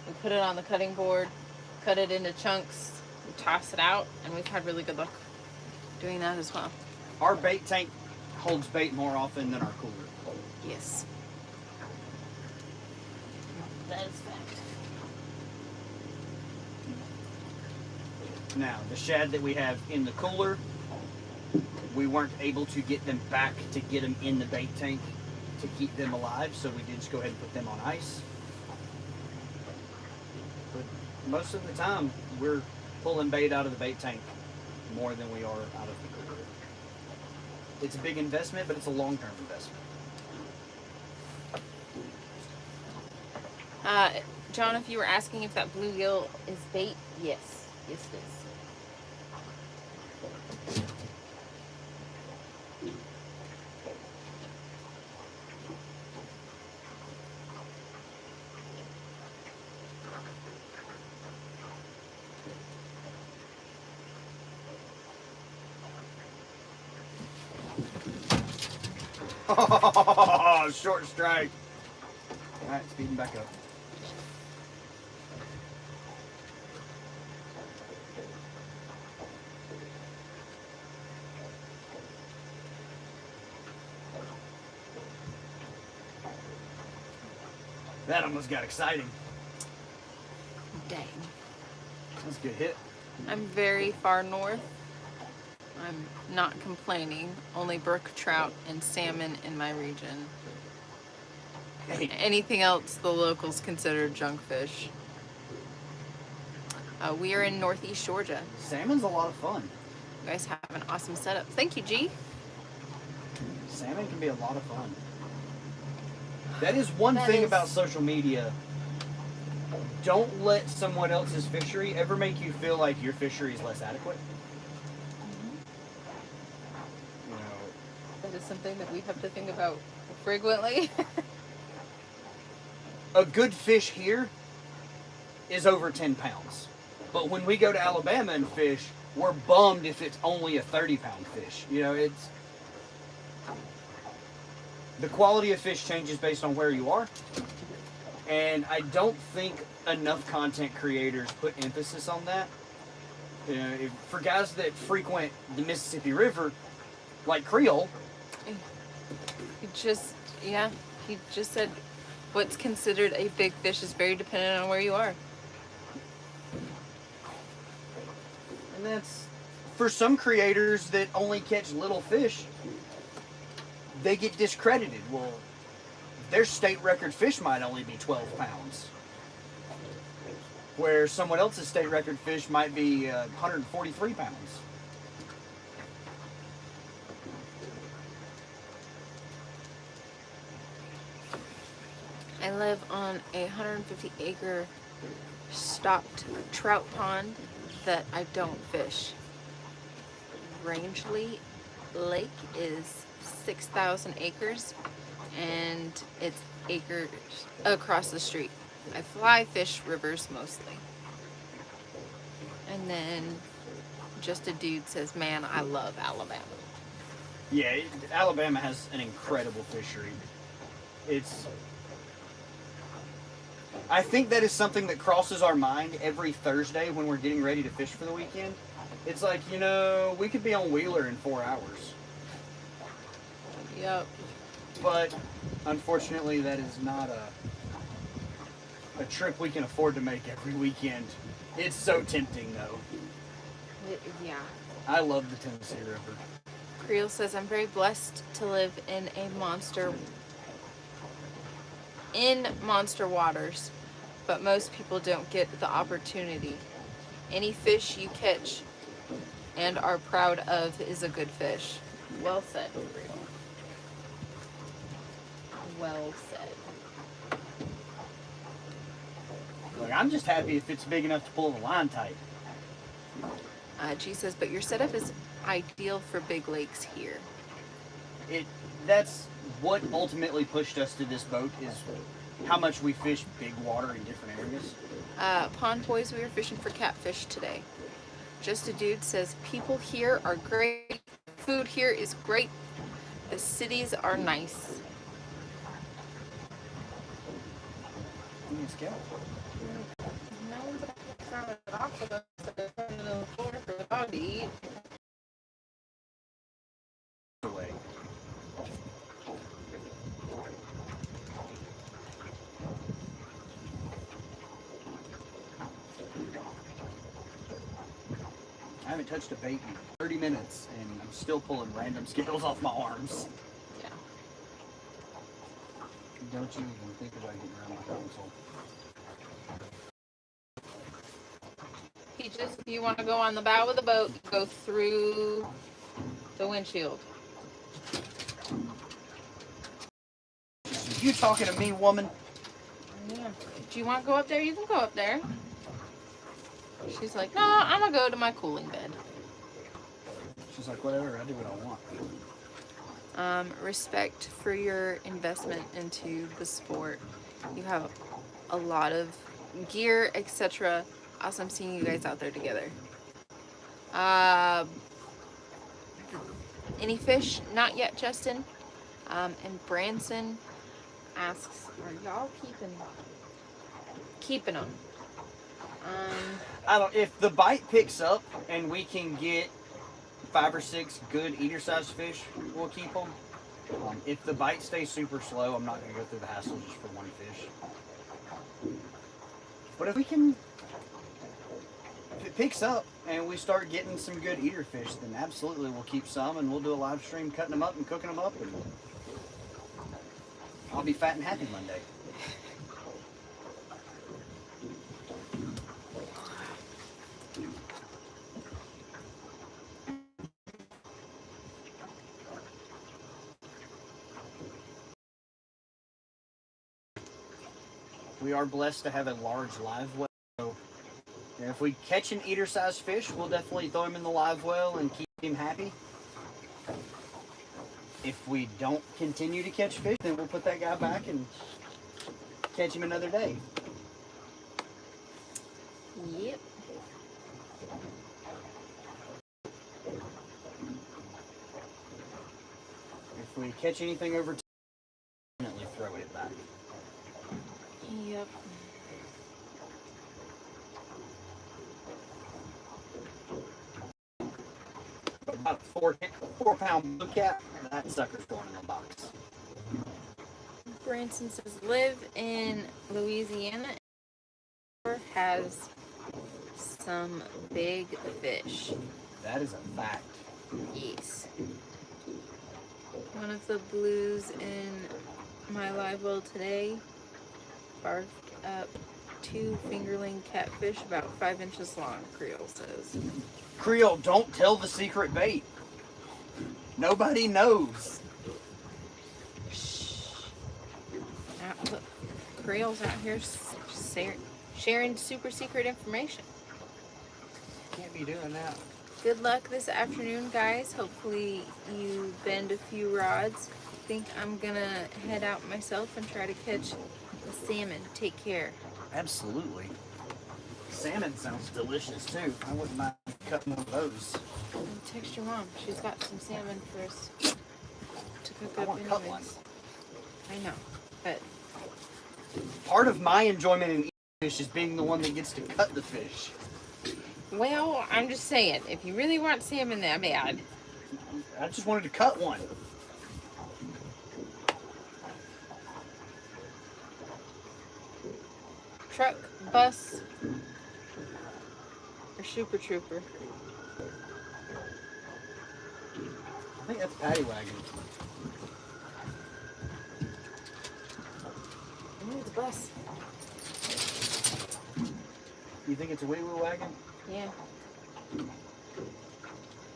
we put it on the cutting board, cut it into chunks, we toss it out, and we've had really good luck doing that as well. Our bait tank holds bait more often than our cooler. Yes. That is fact. Now, the shad that we have in the cooler, we weren't able to get them back to get them in the bait tank to keep them alive, so we did just go ahead and put them on ice. But most of the time, we're pulling bait out of the bait tank more than we are out of the cooler. It's a big investment, but it's a long-term investment. John, if you were asking if that bluegill is bait, yes. Yes, it is. Oh, short strike. All right, speeding back up. That almost got exciting. Dang. That's a good hit. I'm very far north. I'm not complaining. Only brook trout and salmon in my region. Hey. Anything else the locals consider junk fish. We are in northeast Georgia. Salmon's a lot of fun. You guys have an awesome setup. Thank you, G. Salmon can be a lot of fun. That is one thing about social media. Don't let someone else's fishery ever make you feel like your fishery is less adequate. You know, That is something that we have to think about frequently. a good fish here is over 10 pounds. But when we go to Alabama and fish, we're bummed if it's only a 30-pound fish. You know, it's... The quality of fish changes based on where you are. And I don't think enough content creators put emphasis on that. You know, for guys that frequent the Mississippi River, like Creole. He just said what's considered a big fish is very dependent on where you are. And that's, for some creators that only catch little fish, they get discredited. Well, their state record fish might only be 12 pounds. Where someone else's state record fish might be 143 pounds. I live on a 150-acre stocked trout pond that I don't fish. Rangeley Lake is 6,000 acres, and it's acres across the street. I fly fish rivers mostly. And then just a dude says, man, I love Alabama. Yeah, Alabama has an incredible fishery. I think that is something that crosses our mind every Thursday when we're getting ready to fish for the weekend. It's like, we could be on Wheeler in 4 hours. Yep. But unfortunately, that is not a trip we can afford to make every weekend. It's so tempting, though. Yeah. I love the Tennessee River. Creel says, I'm very blessed to live in monster waters, but most people don't get the opportunity. Any fish you catch and are proud of is a good fish. Well said, Creel. Well said. Like, I'm just happy if it's big enough to pull the line tight. G says, but your setup is ideal for big lakes here. That's what ultimately pushed us to this boat, is how much we fish big water in different areas. Pond Boys, we were fishing for catfish today. Just a dude says, people here are great. Food here is great. The cities are nice. Let's go. No, but it's not an octopus that they're putting it on the floor for the dog to eat. Away. I haven't touched a bait in 30 minutes, and I'm still pulling random scales off my arms. Yeah. Don't you even think about getting around my console. Peaches, if you want to go on the bow of the boat, go through the windshield. You talking to me, woman? Yeah. Do you want to go up there? You can go up there. She's like, no, I'm going to go to my cooling bed. She's like, whatever, I do what I want. Respect for your investment into the sport. You have a lot of gear, etc. Awesome seeing you guys out there together. Any fish? Not yet, Justin. And Branson asks, are y'all keeping them? If the bite picks up and we can get 5 or 6 good eater-sized fish, we'll keep them. If the bite stays super slow, I'm not going to go through the hassle just for one fish. But if it picks up and we start getting some good eater fish, then absolutely we'll keep some, and we'll do a live stream cutting them up and cooking them up, and I'll be fat and happy Monday. We are blessed to have a large live well. So if we catch an eater-sized fish, we'll definitely throw him in the live well and keep him happy. If we don't continue to catch fish, then we'll put that guy back and catch him another day. Yep. If we catch anything over time, definitely throw it back. Yep. About a 4-pound blue cat, that sucker's going in the box. Branson says, live in Louisiana and has some big fish. That is a fact. Yes. One of the blues in my live well today barked up 2 fingerling catfish about 5 inches long, Creel says. Creel, don't tell the secret bait. Nobody knows. Shh. Look, Creel's out here sharing super secret information. Can't be doing that. Good luck this afternoon, guys. Hopefully you bend a few rods. I think I'm gonna head out myself and try to catch a salmon. Take care. Absolutely. Salmon sounds delicious too. I wouldn't mind cutting one of those. Text your mom. She's got some salmon for us to cook I up want to cut one. anyways. I know, but Part of my enjoyment in eating fish is being the one that gets to cut the fish. well, I'm just saying, if you really want salmon that bad, I just wanted to cut one. truck, bus, or super trooper. I think that's paddy wagon. Ooh, it's a bus. You think it's a wee-woo wagon? Yeah.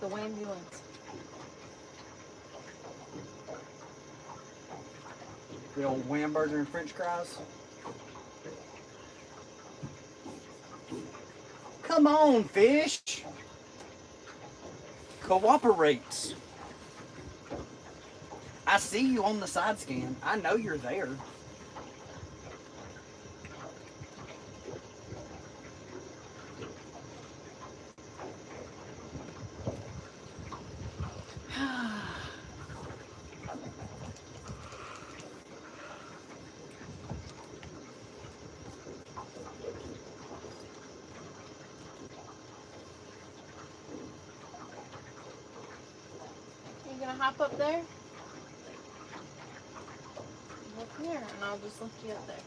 The ambulance. The old wham burger and french fries? Come on, fish! Cooperates. I see you on the side scan. I know you're there. You gonna hop up there? Up here, and I'll just lift you up there.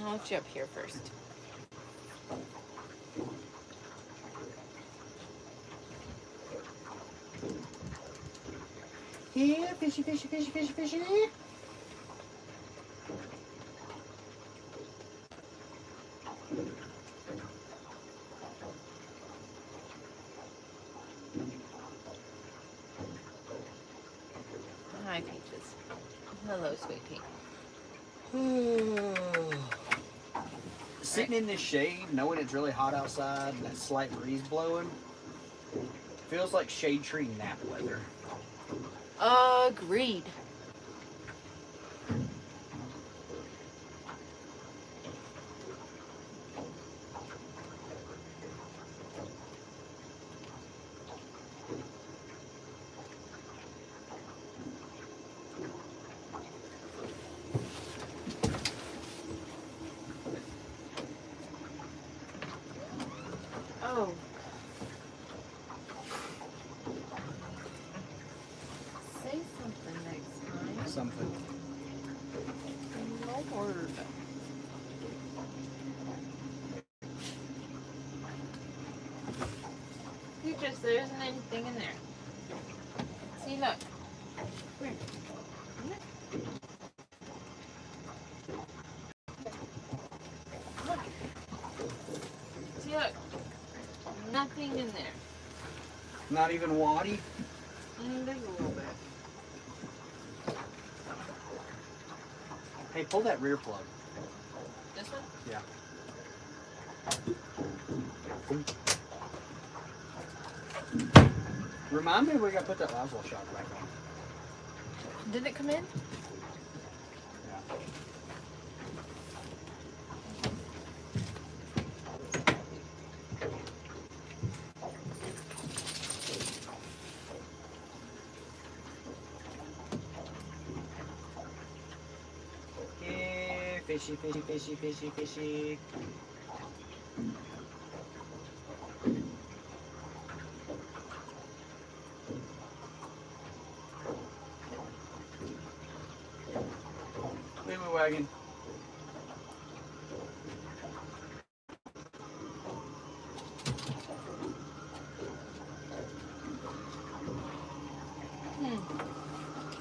I'll lift you up here first. Yeah, fishy, fishy, fishy, fishy, fishy. Hi, Peaches. Hello, sweet pea. Sitting in this shade, knowing it's really hot outside and that slight breeze blowing, feels like shade tree nap weather. Agreed. Oh. Say something next time. Something. Lord. Peaches, there isn't anything in there. See, look. Come here. Look. See, look. Nothing in there. Not even waddy. There's a little bit. Hey, pull that rear plug. This one? Yeah. Remind me we gotta put that Laswell shock back on. Did it come in? Yeah. Yeah, fishy, fishy, fishy, fishy, fishy. Wee-woo wagon.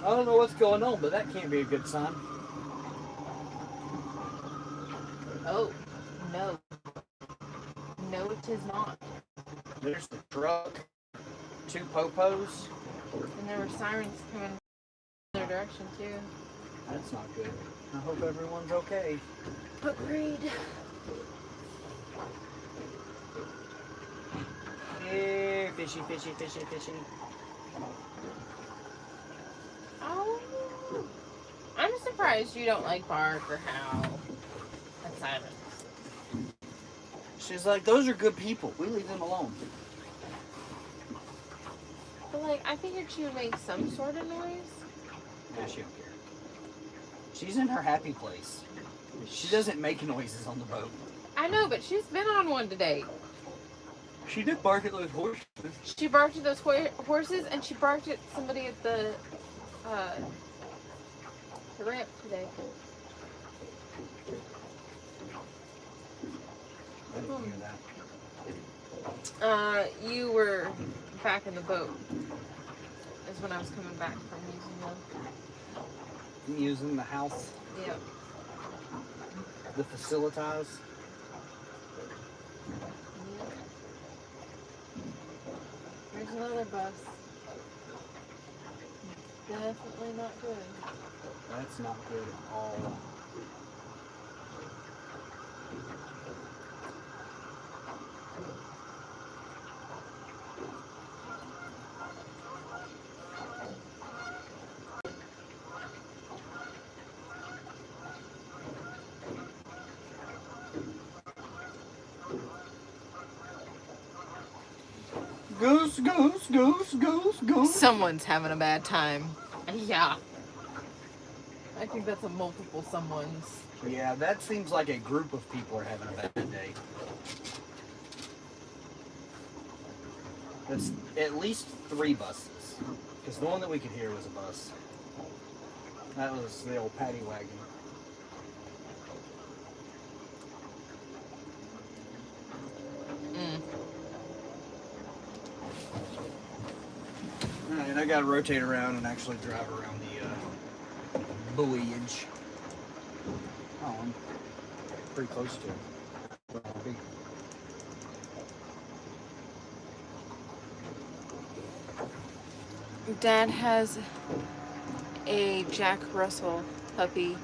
I don't know what's going on, but that can't be a good sign. Oh, no. No, it is not. There's the truck, 2 popos. And there were sirens coming in their direction, too. That's not good. I hope everyone's okay. Agreed. Yeah, fishy, fishy, fishy, fishy. Oh. I'm surprised you don't like bark or howl. silence. She's like, those are good people. We leave them alone. But like, I figured she would make some sort of noise. Yeah, she don't care. She's in her happy place. She doesn't make noises on the boat. I know, but she's been on one today. She did bark at those horses. She barked at those horses, and she barked at somebody at the ramp today. I didn't hear that. You were back in the boat. Is when I was coming back from using Using the house, the. Yep. the facilities. There's another bus. Definitely not good. That's not good at all. Goose, goose, goose, goose, goose. Someone's having a bad time. Yeah. I think that's a multiple someone's. Yeah, that seems like a group of people are having a bad day. That's at least 3 buses. Because the one that we could hear was a bus. That was the old paddy wagon. Alright, I gotta rotate around and actually drive around the buoyage. Oh, I'm pretty close to it. Big. Dad has a Jack Russell puppy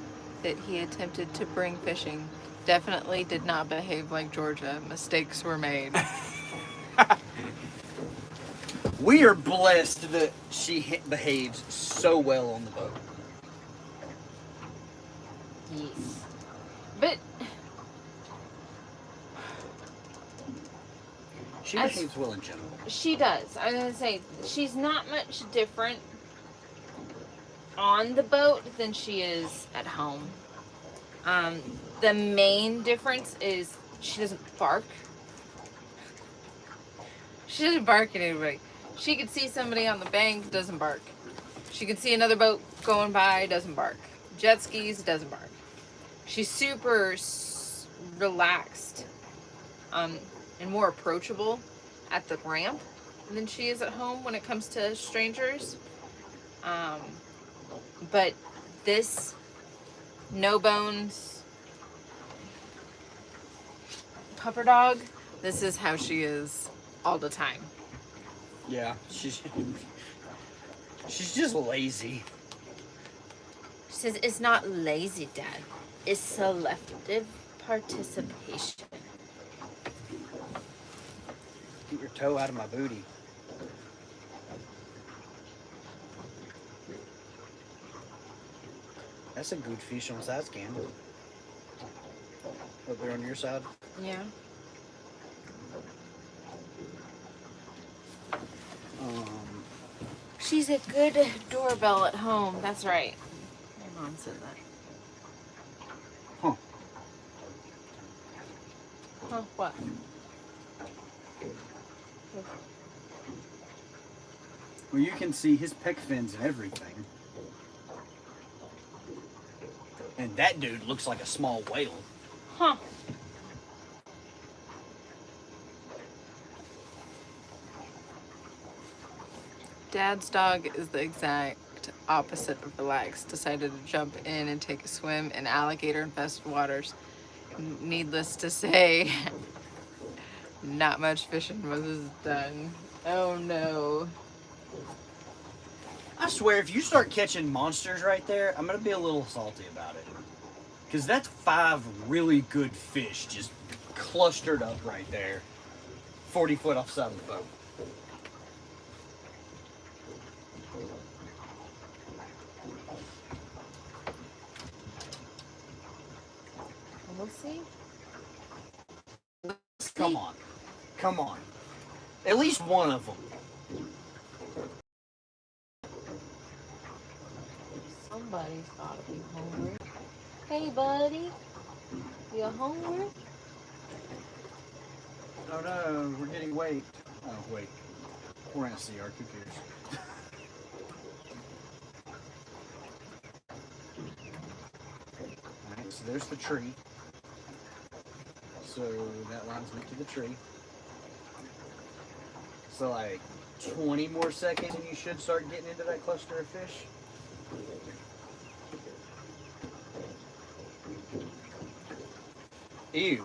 that he attempted to bring fishing. Definitely did not behave like Georgia. Mistakes were made. We are blessed that she behaves so well on the boat. Yes. But She behaves well in general. she does. I was going to say, she's not much different on the boat than she is at home. The main difference is she doesn't bark. She doesn't bark at anybody. She could see somebody on the bank, doesn't bark. She could see another boat going by, doesn't bark. Jet skis, doesn't bark. She's super relaxed and more approachable at the ramp than she is at home when it comes to strangers. But this no bones pupper dog, this is how she is all the time. Yeah, she's just lazy. She says it's not lazy, Dad. It's selective participation. Get your toe out of my booty. That's a good fish on side scan. Up there on your side. Yeah. She's a good doorbell at home. That's right. My mom said that. Huh. Huh, what? Well, you can see his pec fins and everything. And that dude looks like a small whale. Huh. Dad's dog is the exact opposite of relaxed. Decided to jump in and take a swim in alligator-infested waters. Needless to say, not much fishing was done. Oh no. I swear, if you start catching monsters right there, I'm going to be a little salty about it. Because that's 5 really good fish just clustered up right there. 40 foot offside of the boat. We'll see. Come on. Come on. At least one of them. Somebody's gotta be hungry. Hey, buddy. You hungry? Oh no, we're getting weight. Oh, wait. We're in a CR, who cares? Alright, so there's the tree. So that lines me to the tree. So like 20 more seconds and you should start getting into that cluster of fish. Ew.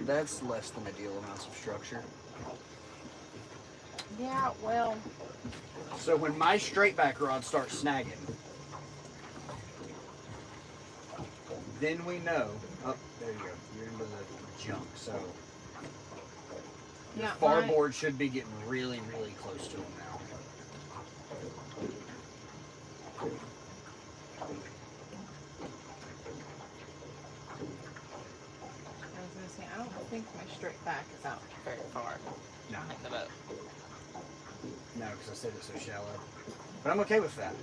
That's less than ideal amounts of structure. Yeah, well. So when my straight back rod starts snagging, then we know. Oh, there you go. You're into the junk. So your farboard should be getting really, really close to him now. I was gonna say, I don't think my straight back is out very far. No. Behind the boat. No, because I said it's so shallow. But I'm okay with that.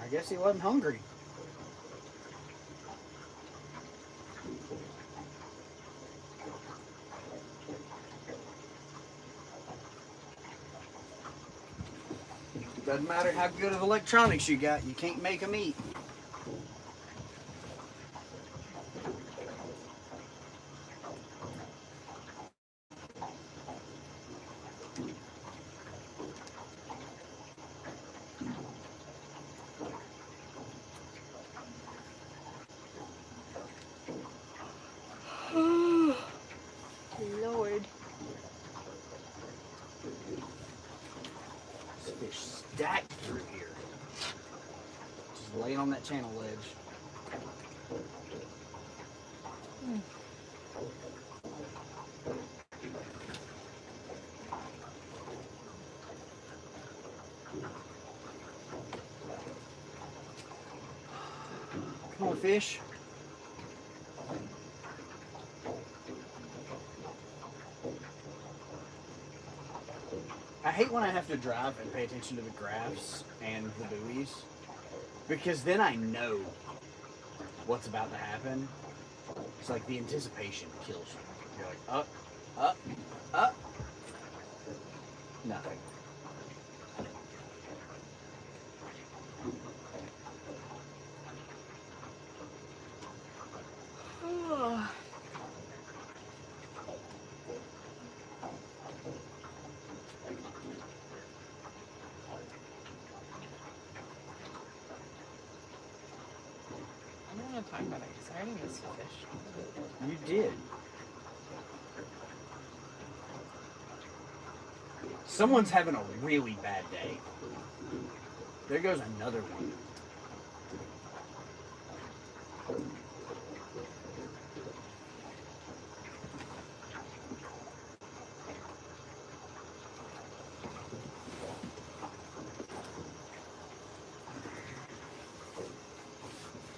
I guess he wasn't hungry. Doesn't matter how good of electronics you got, you can't make them eat. Lord. This fish stacked through here. Just laying on that channel ledge. Come on, fish. I hate when I have to drive and pay attention to the graphs and the buoys, because then I know what's about to happen. It's like the anticipation kills you. You're like, up, up, up. Nothing. I don't want to talk about it because I already missed a fish. You did. Someone's having a really bad day. There goes another one.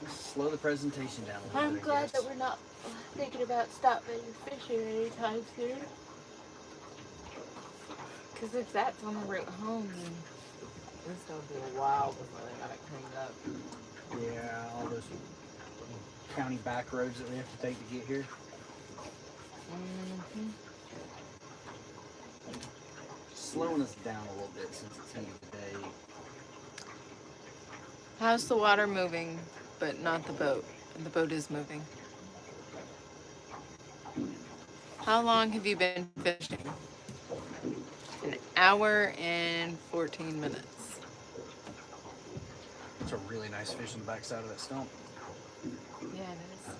Slow the presentation down a little bit. I'm glad that we're not thinking about stopping fishing anytime soon. Because if that's on the route home, then it's going to be a while before they got it cleaned up. Yeah, all those county back roads that we have to take to get here. Mm-hmm. Slowing us down a little bit since it's heat of the day. How's the water moving, but not the boat? And the boat is moving. How long have you been fishing? An hour and 14 minutes. It's a really nice fish on the backside of that stump. Yeah, it is.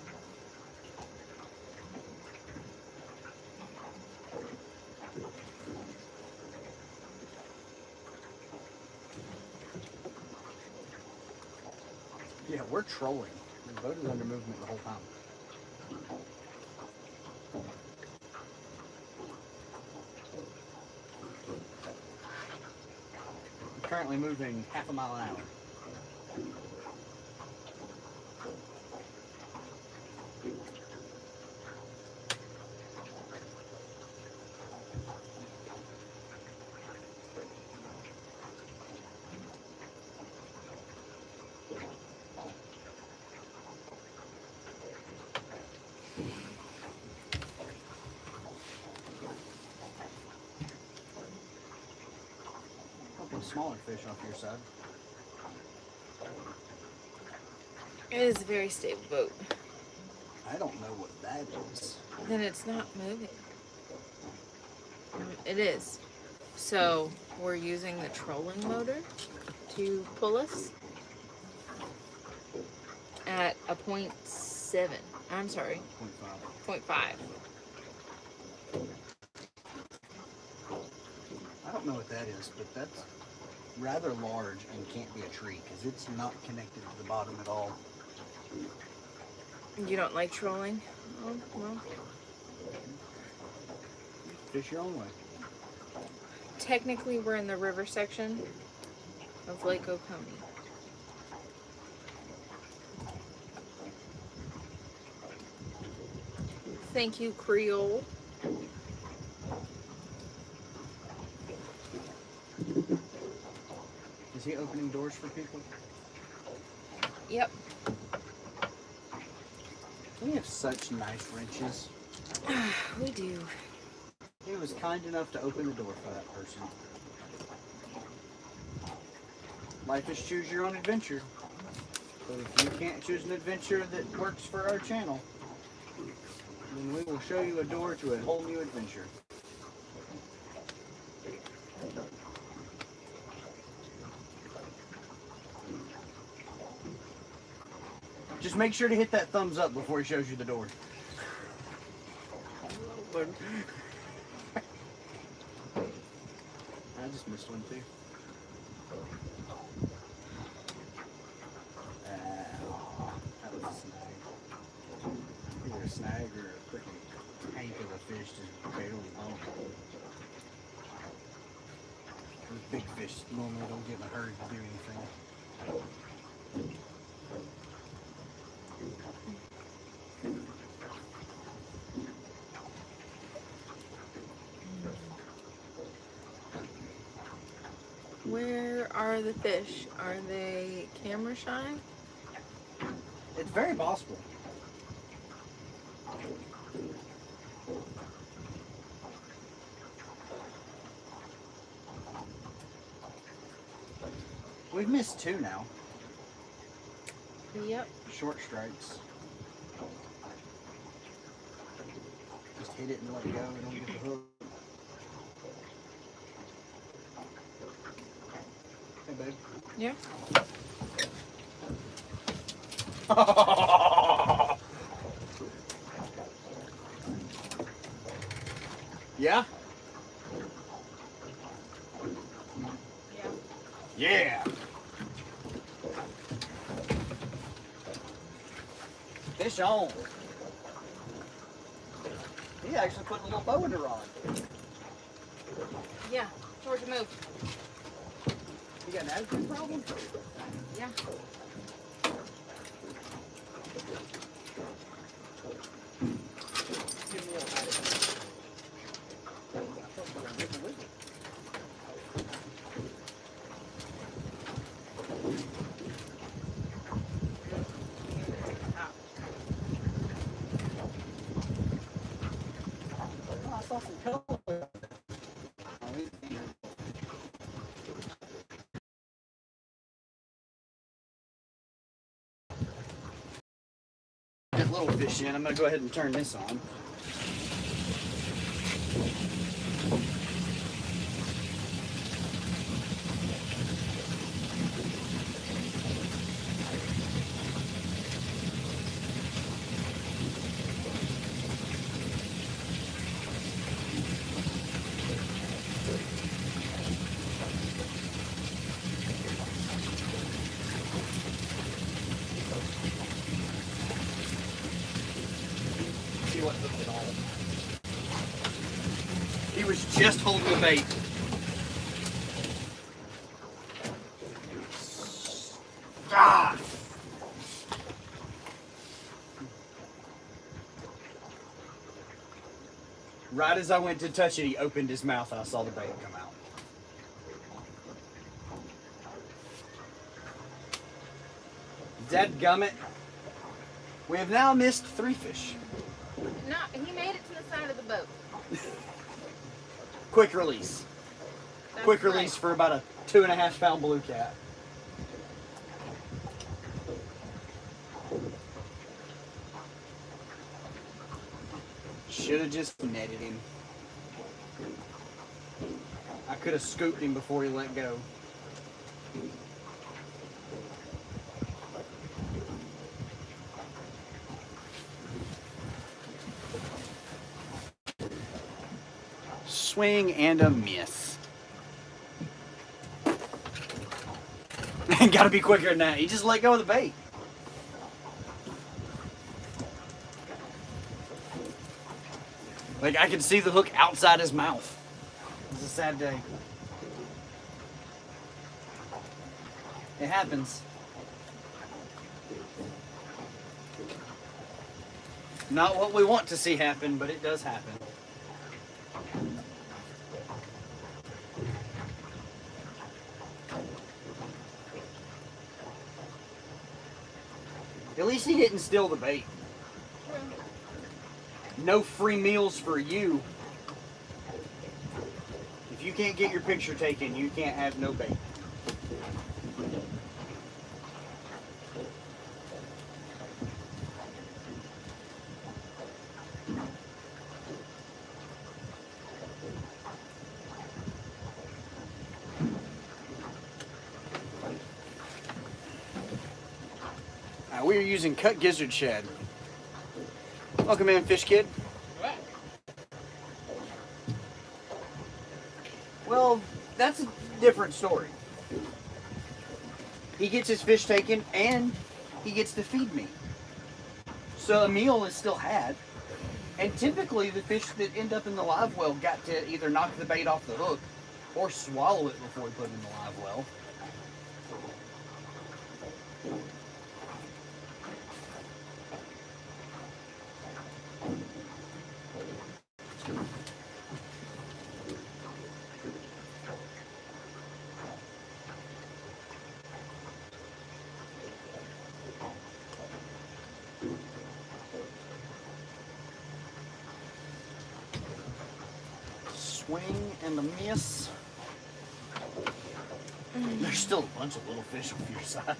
Yeah, we're trolling. The boat is under movement the whole time. currently moving half a mile an hour. Smaller fish off your side. It is a very stable boat. I don't know what that is. Then it's not moving. It is. So we're using the trolling motor to pull us at a 0.7. I'm sorry. 0.5. I don't know what that is, but that's rather large and can't be a tree because it's not connected to the bottom at all. You don't like trolling? Oh, well. Fish your own way. Technically, we're in the river section of Lake Oconee. Thank you, Creole. Is he opening doors for people? Yep. We have such nice wrenches. We do. He was kind enough to open the door for that person. Life is choose your own adventure. So if you can't choose an adventure that works for our channel, then we will show you a door to a whole new adventure. Just make sure to hit that thumbs up before he shows you the door. I just missed one too. That was a snag. Either a snag or a freaking tank of a fish just barely bumped. Those big fish normally don't get in a hurry to do anything. Where are the fish? Are they camera shy? It's very possible. We've missed two now. Yep. Short strikes. Just hit it and let it go. We don't get the hook. Hey, babe. Yeah. Yeah? Yeah. Yeah! Fish on. He actually put a little bow in the rod. Yeah. Georgia, move. You got an attitude problem? Yeah. Give me a little attitude. I thought you were gonna get the wiggle. Oh, I saw some color. Get little fish in. I'm gonna go ahead and turn this on. See what hooked it on. He was just holding the bait. Right as I went to touch it, he opened his mouth. I saw the bait come out. Dadgummit. We have now missed 3 fish. No, he made it to the side of the boat. Quick release. That's Quick right. release for about a 2.5 pound blue cat. Should have just netted him. I could have scooped him before he let go. Swing and a miss. Gotta be quicker than that. He just let go of the bait. Like, I can see the hook outside his mouth. It's a sad day. It happens. Not what we want to see happen, but it does happen. At least he didn't steal the bait. No free meals for you. If you can't get your picture taken, you can't have no bait. We are using cut gizzard shad. Welcome in, Fish Kid. Well, that's a different story. He gets his fish taken and he gets to feed me. So a meal is still had. And typically the fish that end up in the live well got to either knock the bait off the hook or swallow it before we put it in the live well. Swing and a miss. There's still a bunch of little fish on your side.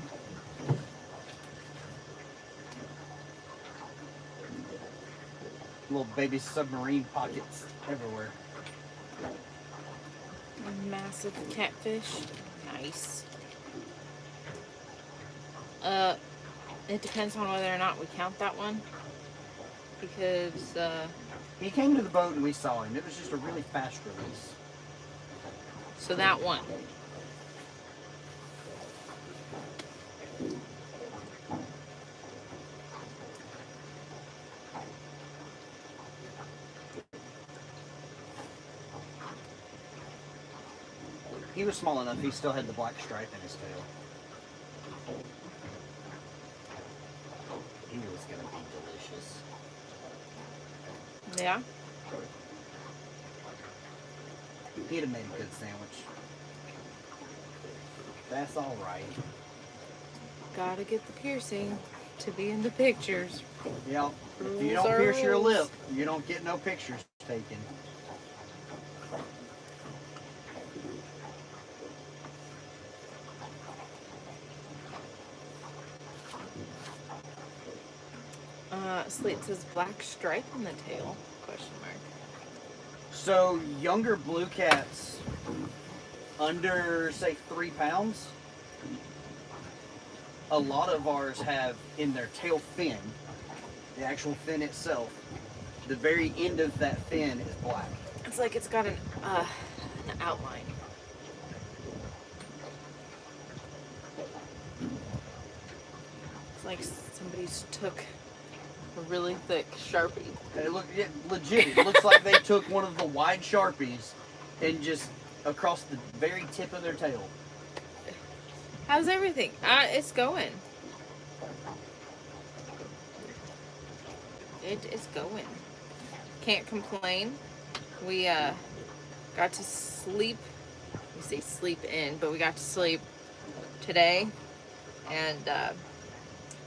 Little baby submarine pockets everywhere. A massive catfish. Nice. It depends on whether or not we count that one. Because, He came to the boat and we saw him. It was just a really fast release. so that one. He was small enough, he still had the black stripe in his tail. He was going to be delicious. Yeah. He'd have made a good sandwich. That's alright. Gotta get the piercing to be in the pictures. Yeah, if you Rules don't are pierce your rules. lip, you don't get no pictures taken. Slate says black stripe in the tail? Question mark. So, younger blue cats, under, say, 3 pounds, a lot of ours have in their tail fin, the actual fin itself, the very end of that fin is black. It's like it's got an outline. It's like somebody's took a really thick Sharpie. Yeah, legit, it looks like they took one of the wide Sharpies and just across the very tip of their tail. How's everything? It's going. It is going. Can't complain. We got to sleep. We say sleep in, but we got to sleep today and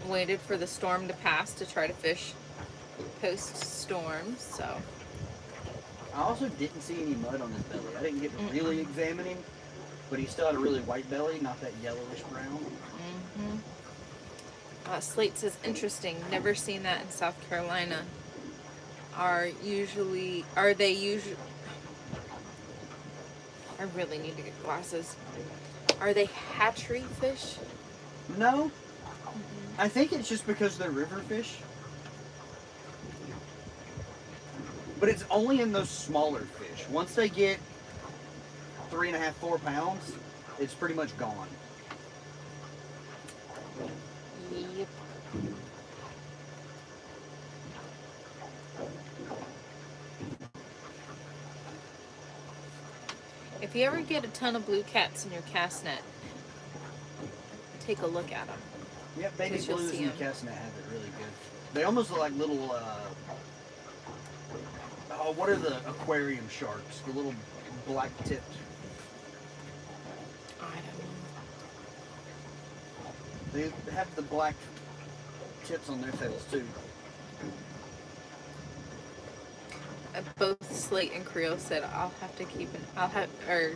waited for the storm to pass to try to fish post-storm. So I also didn't see any mud on his belly. I didn't get to really examine him, but he still had a really white belly, not that yellowish brown. Slate says, interesting. Never seen that in South Carolina. Are they usually? I really need to get glasses. Are they hatchery fish? No, I think it's just because they're river fish. But it's only in those smaller fish. Once they get 3.5, 4 pounds, it's pretty much gone. Yep. If you ever get a ton of blue cats in your cast net, take a look at them. Yep, baby blues in the cast net have it really good. They almost look like little, what are the aquarium sharks? The little black tipped. I don't know. They have the black tips on their tails too. Both Slate and Creole said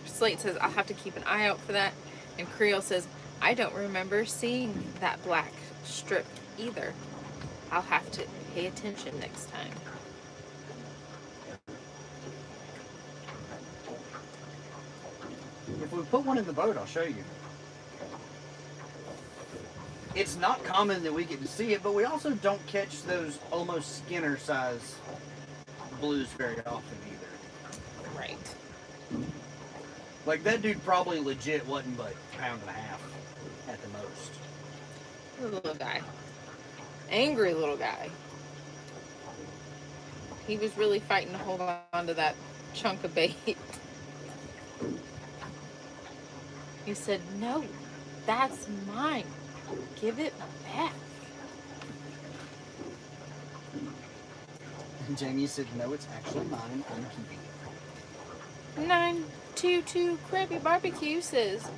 Slate says I'll have to keep an eye out for that, and Creole says I don't remember seeing that black strip either. I'll have to pay attention next time. If we put one in the boat, I'll show you. It's not common that we get to see it, but we also don't catch those almost Skinner size blues very often either. Right. Like that dude probably legit wasn't but a pound and a half at the most. Little guy. Angry little guy. He was really fighting to hold on to that chunk of bait. He said, no, that's mine. Give it back. And Jamie said, no, it's actually mine. I'm keeping it. 922 Krabby Barbecue says,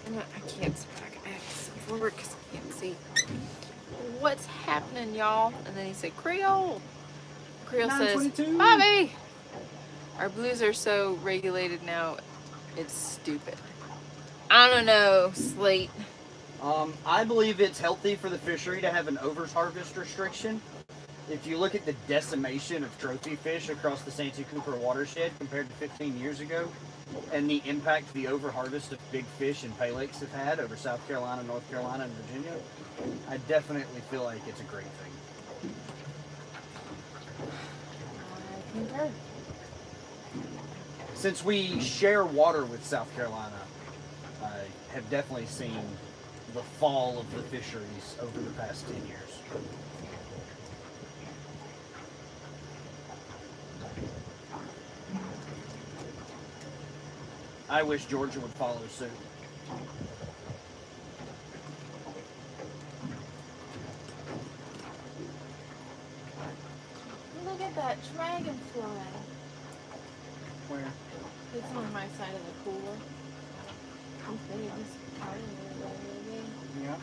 I can't see back. I have to sit forward because I can't see. What's happening, y'all? And then he said, Creole. Creole says, Bobby! Our blues are so regulated now, it's stupid. I don't know, Slate. I believe it's healthy for the fishery to have an over-harvest restriction. If you look at the decimation of trophy fish across the Santee Cooper watershed compared to 15 years ago, and the impact the over-harvest of big fish and pay lakes have had over South Carolina, North Carolina, and Virginia, I definitely feel like it's a great thing. I concur. Since we share water with South Carolina, I have definitely seen the fall of the fisheries over the past 10 years. I wish Georgia would follow suit. Look at that dragonfly. Where? It's on my side of the cooler. Yeah.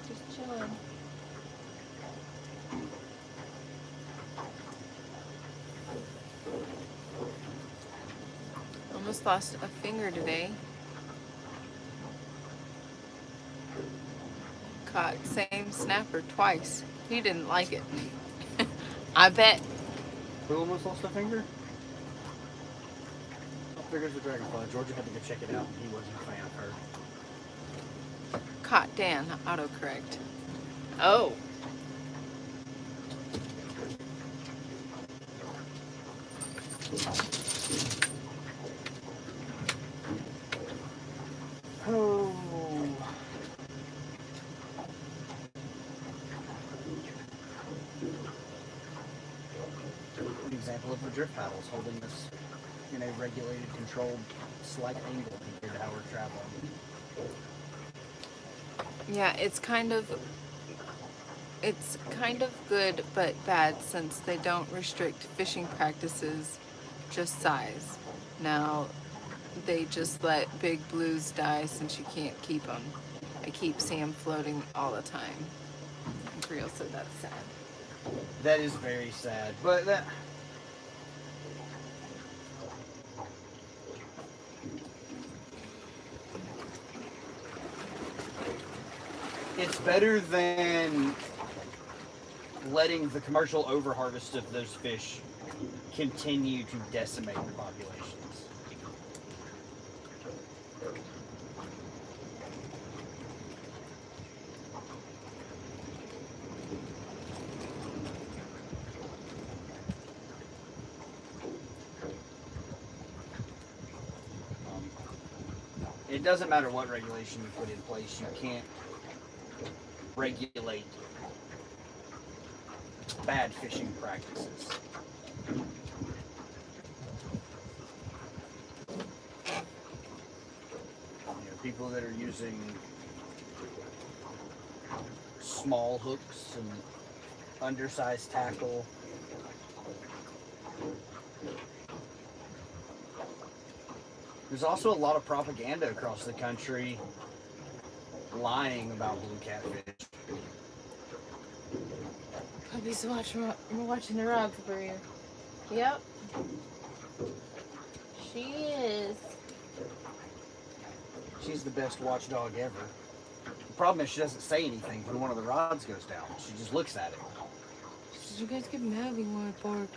Just chilling. Almost lost a finger today. Caught same snapper twice. He didn't like it. I bet. Who almost lost a finger? Fingers the dragonfly. Georgia had to go check it out. He wasn't a fan of her. Caught Dan, autocorrect. Oh. Oh. An example of the drift paddles holding us in a regulated, controlled, slight angle compared to how we're traveling. Yeah, it's kind of it's kind of good but bad since they don't restrict fishing practices, just size. Now, they just let big blues die since you can't keep them. I keep seeing them floating all the time. And Creel said that's sad. That is very sad, but that... It's better than letting the commercial overharvest of those fish continue to decimate the populations. It doesn't matter what regulation you put in place, you can't regulate bad fishing practices. People that are using small hooks and undersized tackle. There's also a lot of propaganda across the country lying about blue catfish. Puppy's watching the rods for you. Yep. She is. She's the best watchdog ever. The problem is she doesn't say anything when one of the rods goes down. She just looks at it. Did you guys get mad when you want to bark?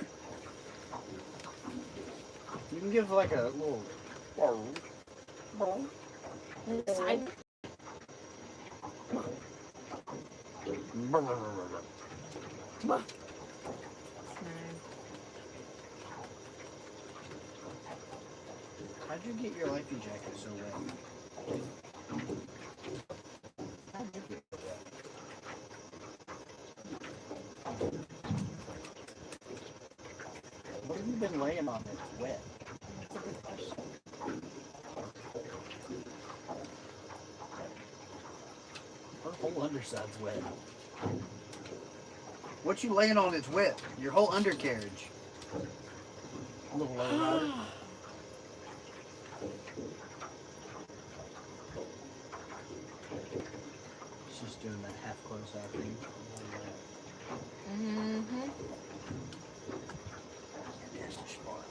You can give like a little... Side. How'd you get your lifey jacket so wet? How'd you get so wet? What have you been laying on that's wet? That's a good question. Her whole underside's wet. What you laying on that's wet? Your whole undercarriage. A little low rider. She's doing that half closed eye thing. Mm-hmm. Yes, the spot.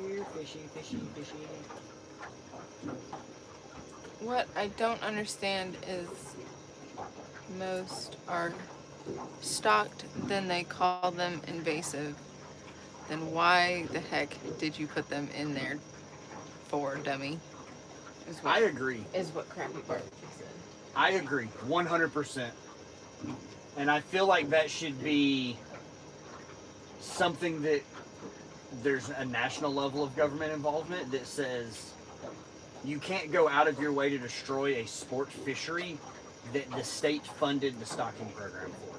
Here, fishy, fishy, fishy. What I don't understand is most are stocked, then they call them invasive. Then why the heck did you put them in there for, dummy? I agree. Is what Crappy Barbecue said. I agree, 100%. And I feel like that should be something that there's a national level of government involvement that says you can't go out of your way to destroy a sport fishery that the state funded the stocking program for.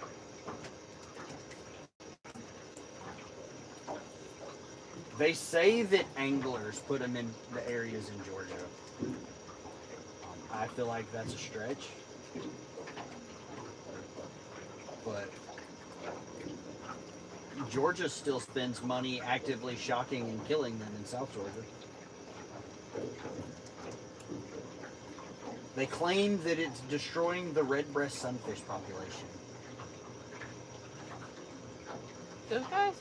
They say that anglers put them in the areas in Georgia. I feel like that's a stretch. But Georgia still spends money actively shocking and killing them in South Georgia. They claim that it's destroying the red breast sunfish population. Those guys?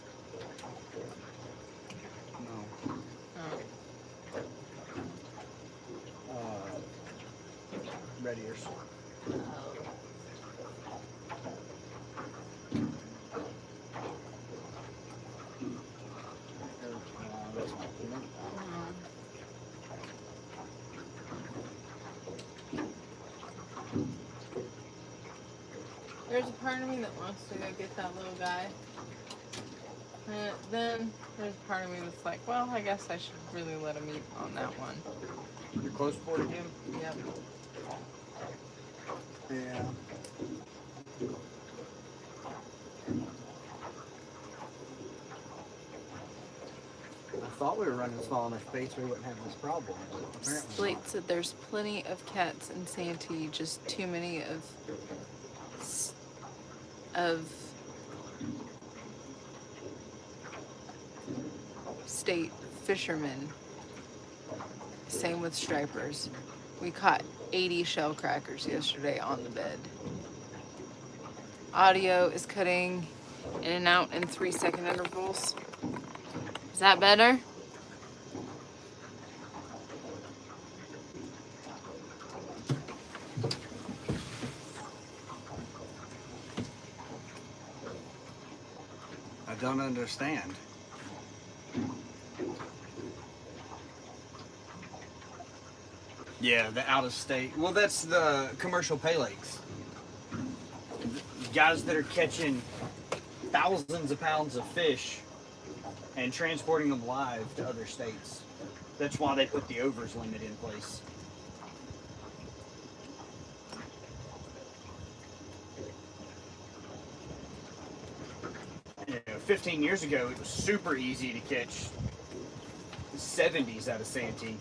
No. Oh. Red ears. There's a part of me that wants to go get that little guy. And then there's a part of me that's like, well, I guess I should really let him eat on that one. You're close boarding him? Yep. Yeah. I thought we were running small enough baits we wouldn't have this problem. But apparently Slate not. said there's plenty of cats in Santee, just too many of state fishermen. Same with stripers. We caught 80 shell crackers yesterday on the bed. Audio is cutting in and out in 3-second intervals. Is that better? I don't understand. Yeah, the out of state. Well, that's the commercial pay lakes. Guys that are catching thousands of pounds of fish and transporting them live to other states. That's why they put the overs limit in place. You know, 15 years ago, it was super easy to catch 70s out of Santee.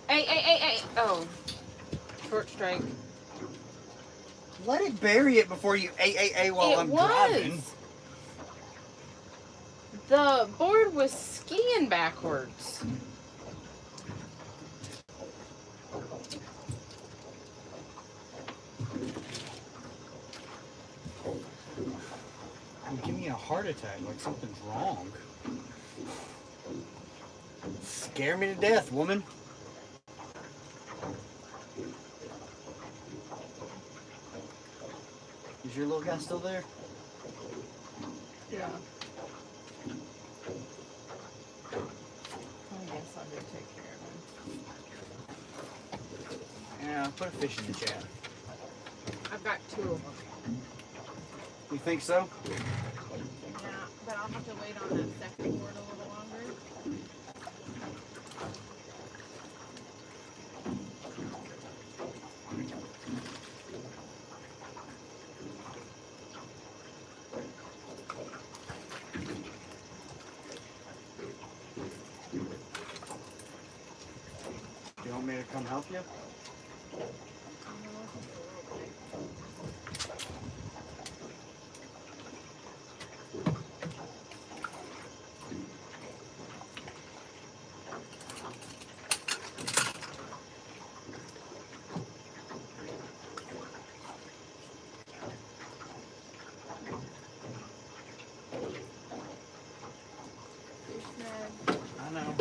Hey. Oh. Short strike. Let it bury it before you while I'm driving. The board was skiing backwards. Give me a heart attack, like something's wrong. Scare me to death, woman. Is your little guy still there? Yeah. I guess I'll go take care of him. Yeah, put a fish in the chat. I've got 2 of them. You think so? Yeah, but I'll have to wait on that second board a little longer. You want me to come help you? I know.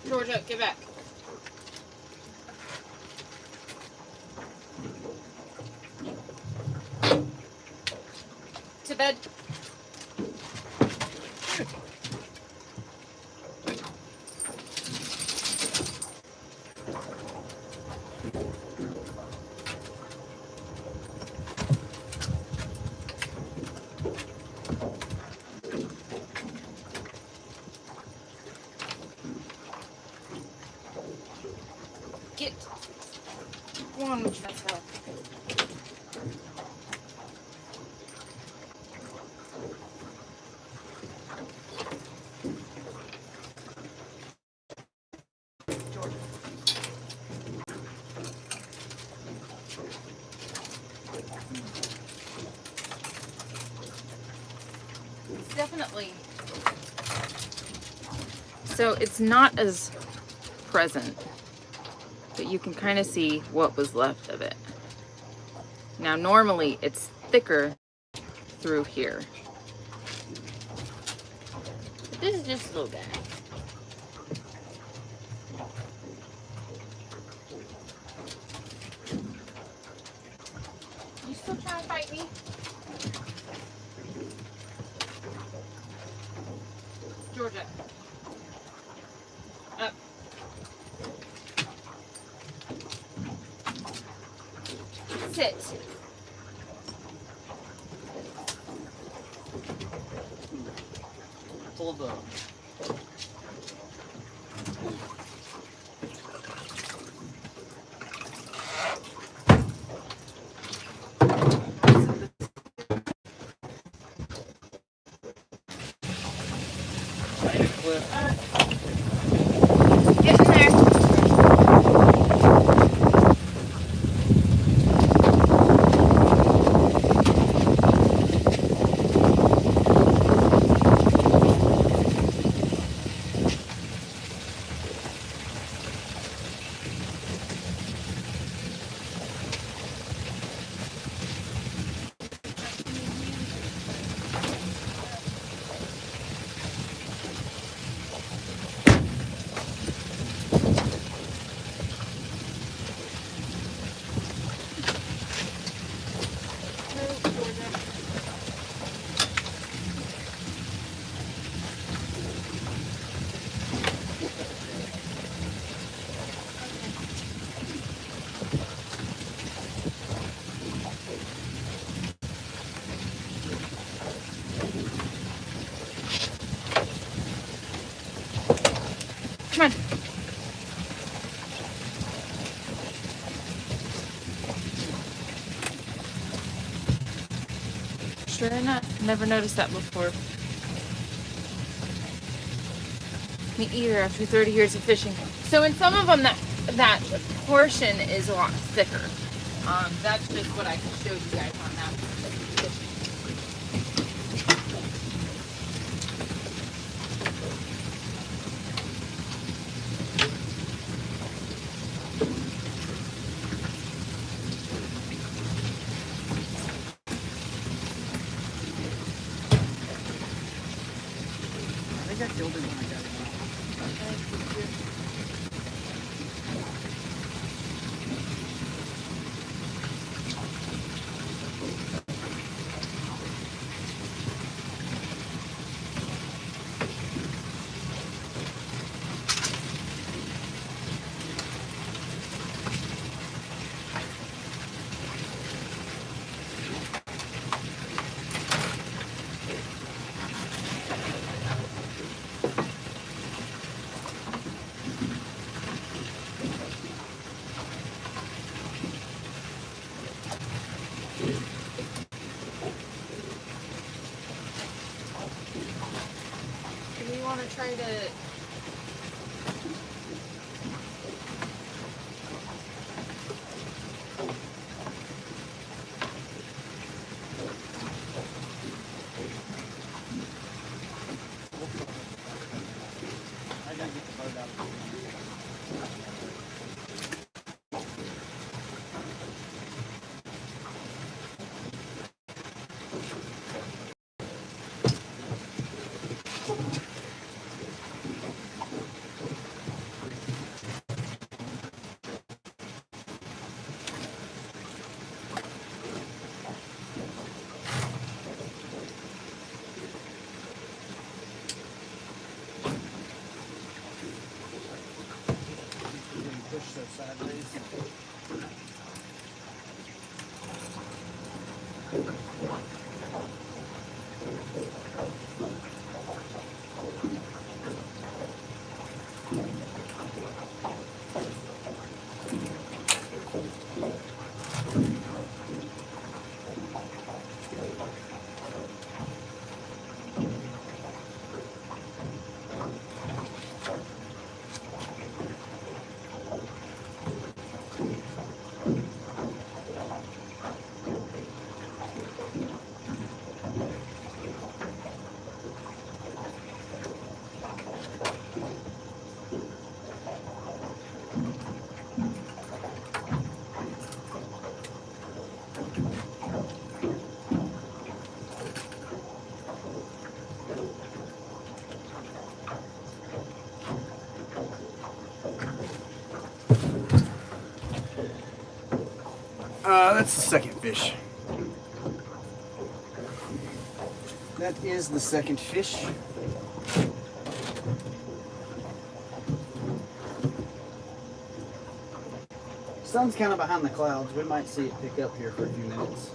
Georgia, get back. To bed. Get one. That's how. It's definitely. So it's not as present, but you can kind of see what was left of it. Now normally it's thicker through here. But this is just a little guy. You still trying to fight me? Georgia. Up. Sit. Pull the. Get in there. Come on. Sure enough. Never noticed that before. Me either after 30 years of fishing. So in some of them that portion is a lot thicker. That's just what I can show you guys on that. I think I killed it when I got it out. Do we want to try to... I gotta get the boat out of here. Push so sideways. That's the second fish. That is the second fish. Sun's kind of behind the clouds. We might see it pick up here for a few minutes.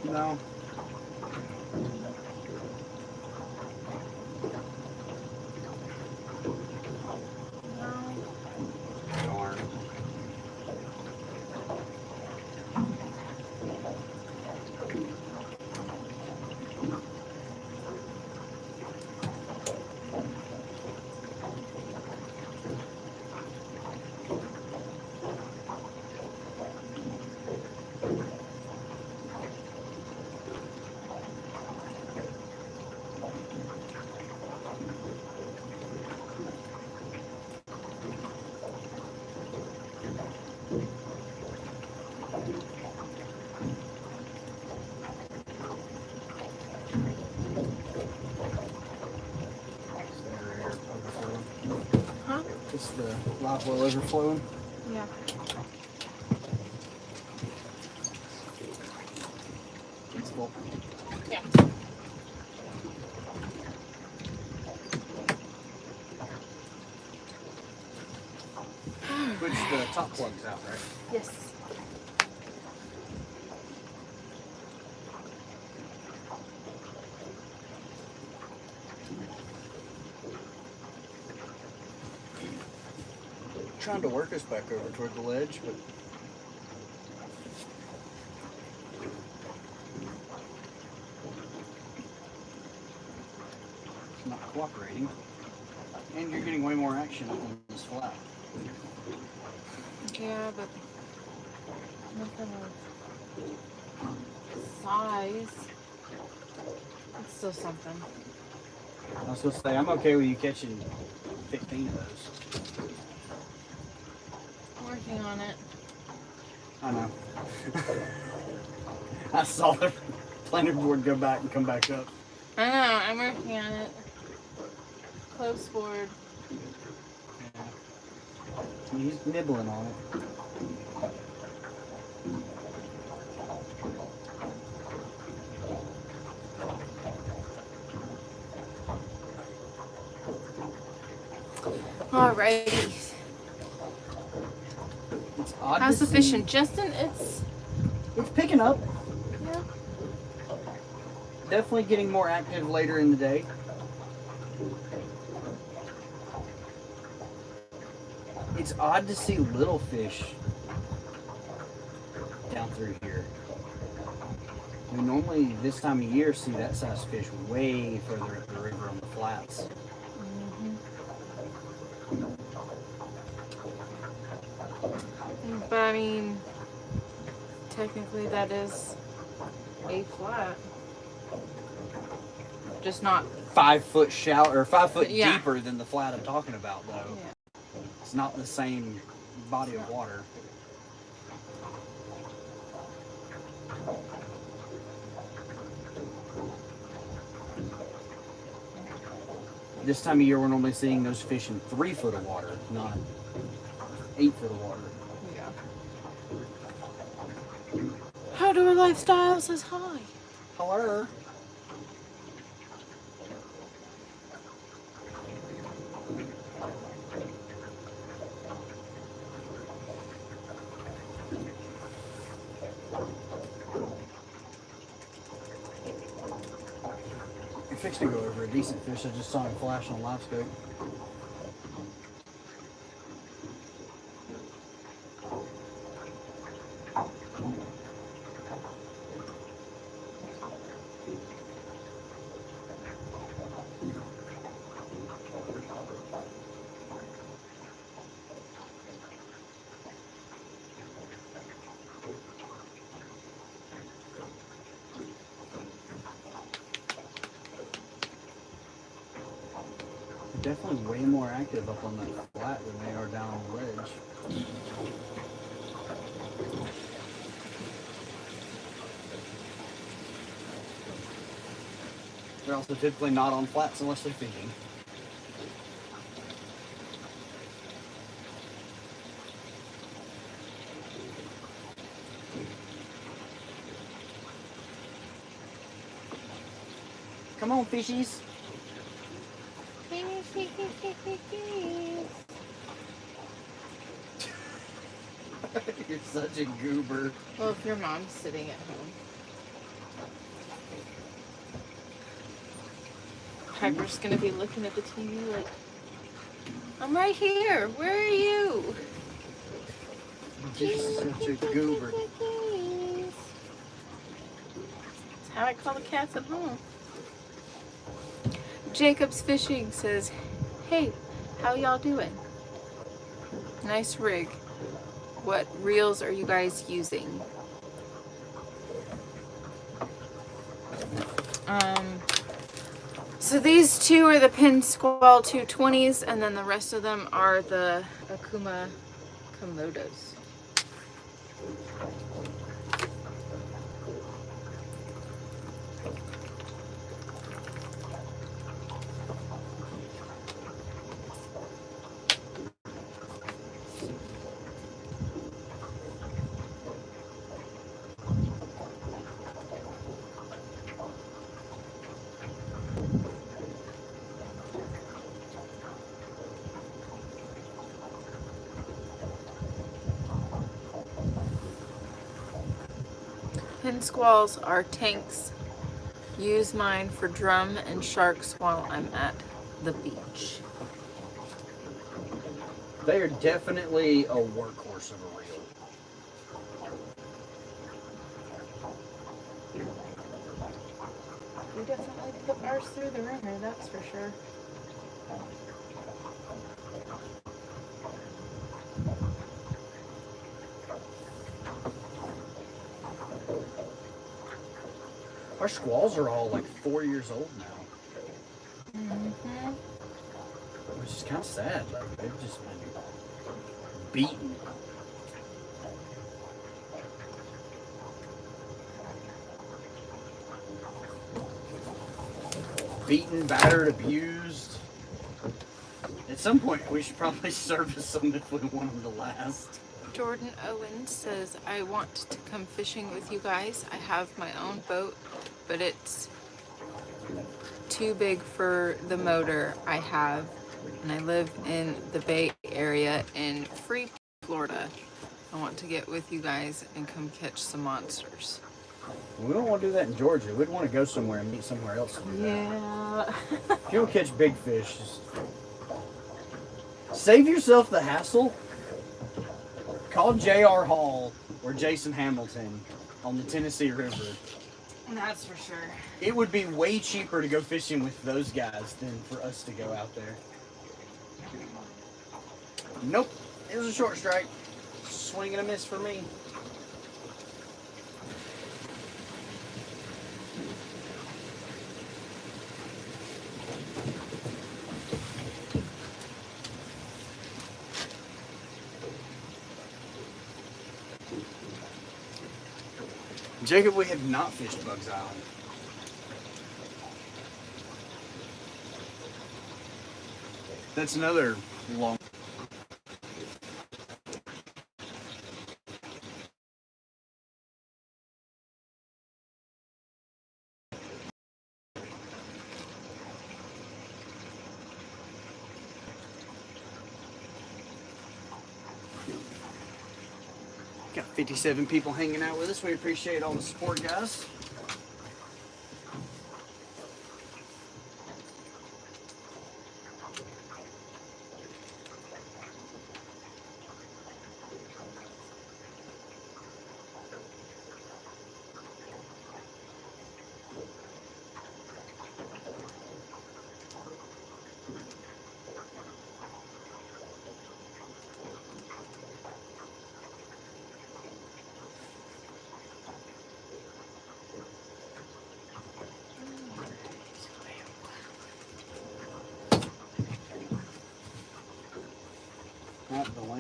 No. Darn. Huh? It's the live well overflowing. Yeah. It's full. Yeah. Which the top plug's out, right? Yes. Trying to work us back over toward the ledge, but it's not cooperating. And you're getting way more action up on this flat. Yeah, but nothing of size. It's still something. I was going to say, I'm okay with you catching 15 of those. Working on it. I know. I saw the planer board go back and come back up. I know, I'm working on it. Close board. Yeah. He's nibbling on it. Alrighty. It's odd. How's to the see- fishing? Justin, it's picking up. yeah. Definitely getting more active later in the day. It's odd to see little fish down through here. We normally this time of year see that size fish way further up the river on the flats. But I mean, technically that is a flat. Just not 5 foot shallow or 5 foot Yeah. deeper than the flat I'm talking about, though. yeah. It's not the same body of water. This time of year, we're normally seeing those fish in 3 foot of water, not 8 foot of water. Yeah. Outdoor lifestyle says hi. Hello. You're fixing to go over a decent fish. I just saw him flash on live scope. definitely way more active up on that flat than they are down on the ledge. They're also typically not on flats unless they're feeding. Come on, fishies. You're such a goober. Well, if your mom's sitting at home. Piper's gonna be looking at the TV like, I'm right here. Where are you? You're such a goober. That's how I call the cats at home. Jacob's Fishing says, hey, how y'all doing? Nice rig. What reels are you guys using? So these two are the Pin Squall 220s, and then the rest of them are the Akuma Komodos. Pin Squalls are tanks. Use mine for drum and sharks while I'm at the beach. They are definitely a workhorse of a reel. We definitely put ours through the ringer, that's for sure. Our squalls are all like 4 years old now. Mm-hmm. Which is kind of sad. Like, they've just been beaten. Beaten, battered, abused. At some point, we should probably service them if we want them to last. Jordan Owens says, I want to come fishing with you guys. I have my own boat, but it's too big for the motor I have, and I live in the Bay Area in Free, Florida. I want to get with you guys and come catch some monsters. We don't want to do that in Georgia. We'd want to go somewhere and meet somewhere else to do that. Yeah. If you don't catch big fish, just save yourself the hassle. Call J.R. Hall or Jason Hamilton on the Tennessee River. That's for sure. It would be way cheaper to go fishing with those guys than for us to go out there. Nope. It was a short strike. Swing and a miss for me. Jacob, we have not fished Bugs Island. That's another long. Got 57 people hanging out with us. We appreciate all the support, guys.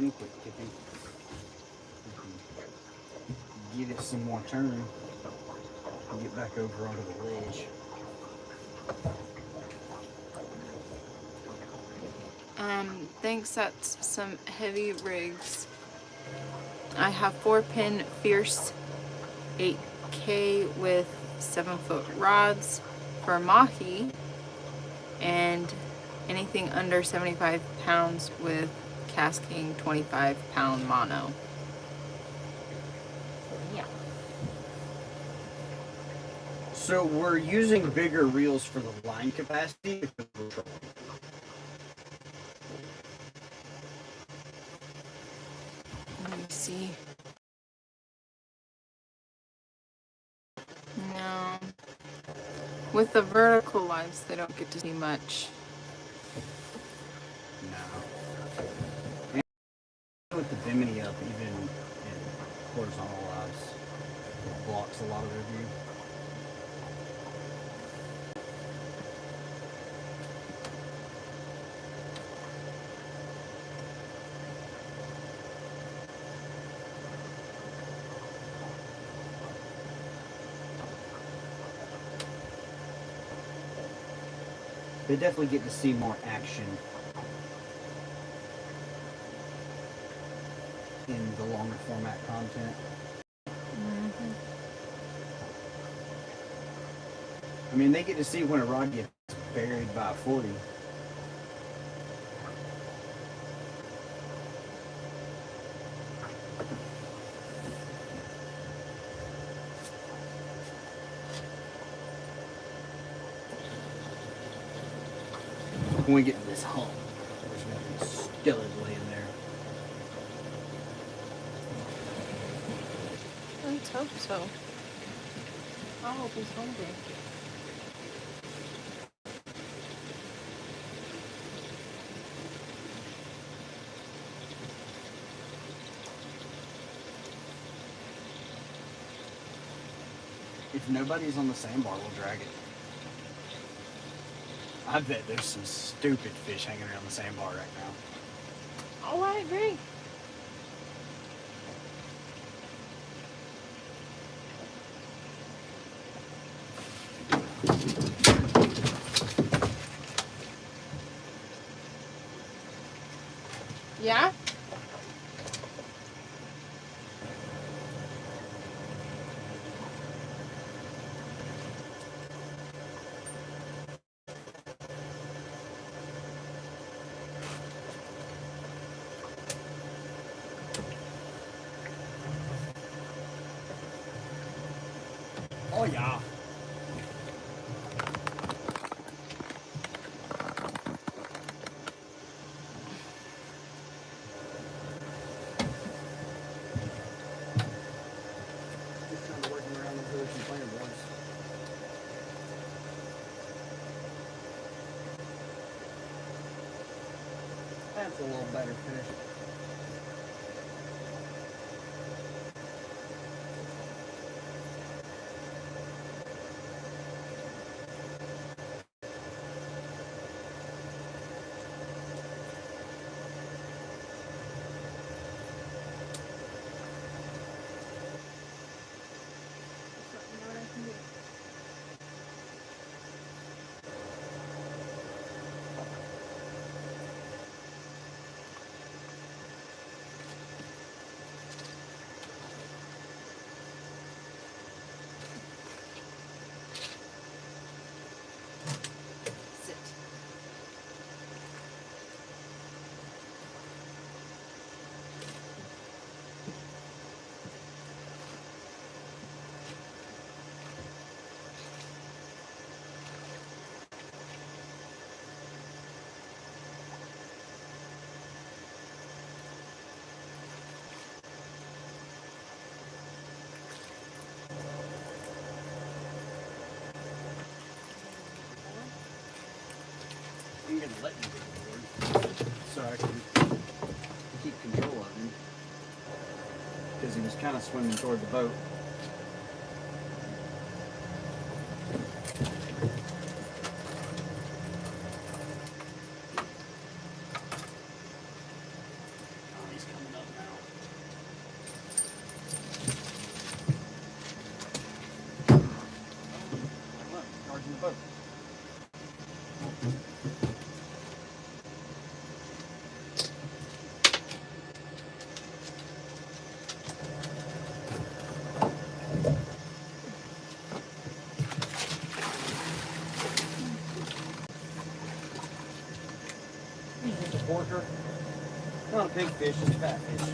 turn, quit kicking. Give it some more turn. And get back over onto the ledge. Thanks, that's some heavy rigs. I have 4-pin Fierce 8K with 7-foot rods for mahi, and anything under 75 pounds with casking 25-pound mono. Yeah. So we're using bigger reels for the line capacity because we're trolling. Let me see. No. With the vertical lives, they don't get to see much. No. And with the bimini up, even in horizontal lives, it blocks a lot of their view. They definitely get to see more action in the longer format content. I mean, they get to see when a rod gets buried by a 40. When we get to this hump, there's going to be a skillet laying there. Let's hope so. I hope he's hungry. If nobody's on the sandbar, we'll drag it. I bet there's some stupid fish hanging around the sandbar right now. Oh, I agree. Yeah? Oh yeah. Just trying to work around the village and playing boards. That's a little better fish. Sit. I'm gonna let you get the board so I can keep control of him because he was kind of swimming toward the boat. Oh, he's coming big fish, it's a catfish.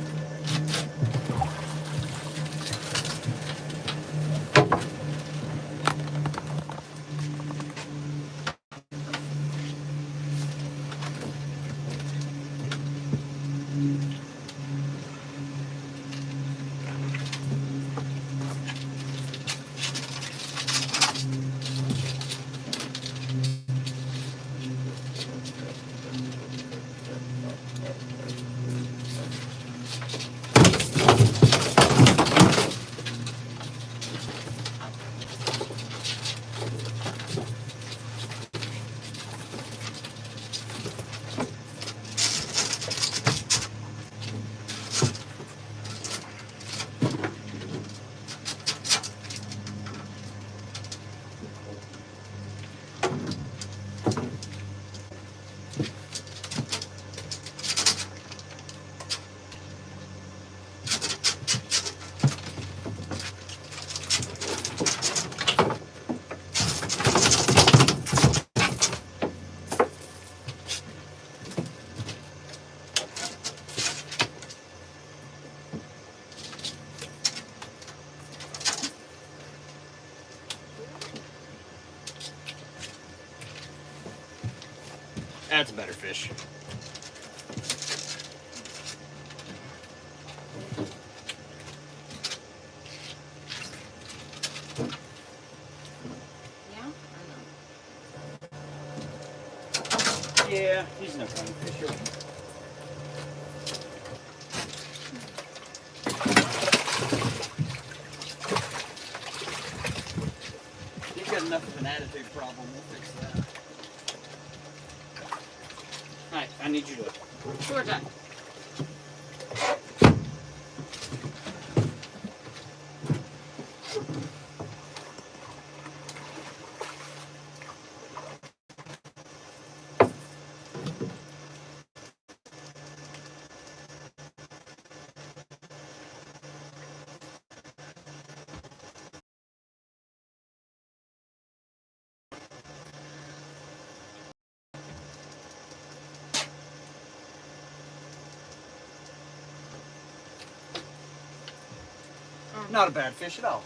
That's a better fish. Yeah? Or no? Yeah, he's no kind of fish. He's got enough of an attitude problem. We'll fix that. Alright, I need you to. Short time. Not a bad fish at all.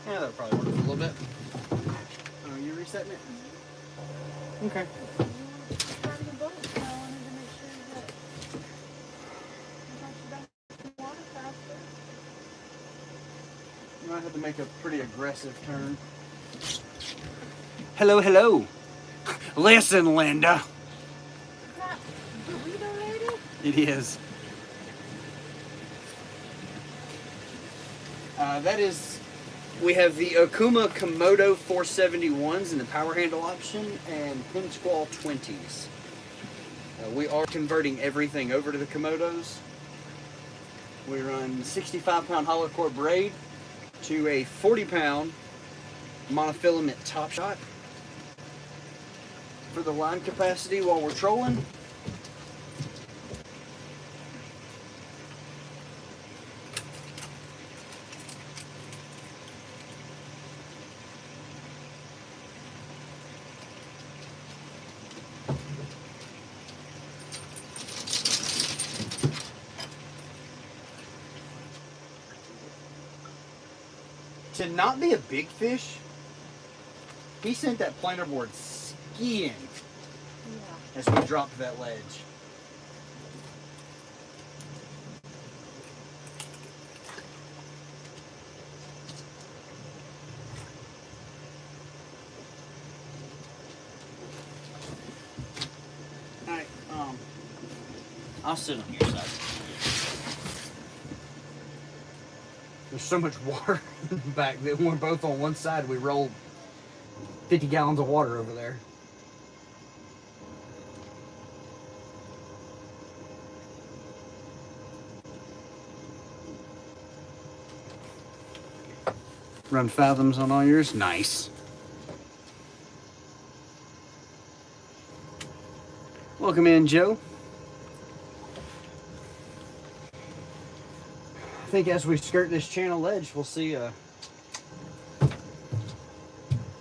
Yeah, that'll probably work a little bit. Oh, you resetting it? Okay. Starting the boat, so I wanted to make sure that once you're done with the water faster. You might have to make a pretty aggressive turn. Hello, hello. Listen, Linda. Is that burrito lady? It is. That is, we have the Okuma Komodo 471s in the power handle option and Pin Squall 20s. We are converting everything over to the Komodos. We run 65-pound hollow core braid to a 40-pound monofilament top shot. For the line capacity while we're trolling, to not be a big fish, he sent that planer board skiing Yeah. as we dropped that ledge. Alright, I'll sit on your side. There's so much water back that we're both on one side. We rolled 50 gallons of water over there. Run fathoms on all yours? Nice. Welcome in, Joe. I think as we skirt this channel ledge, we'll see a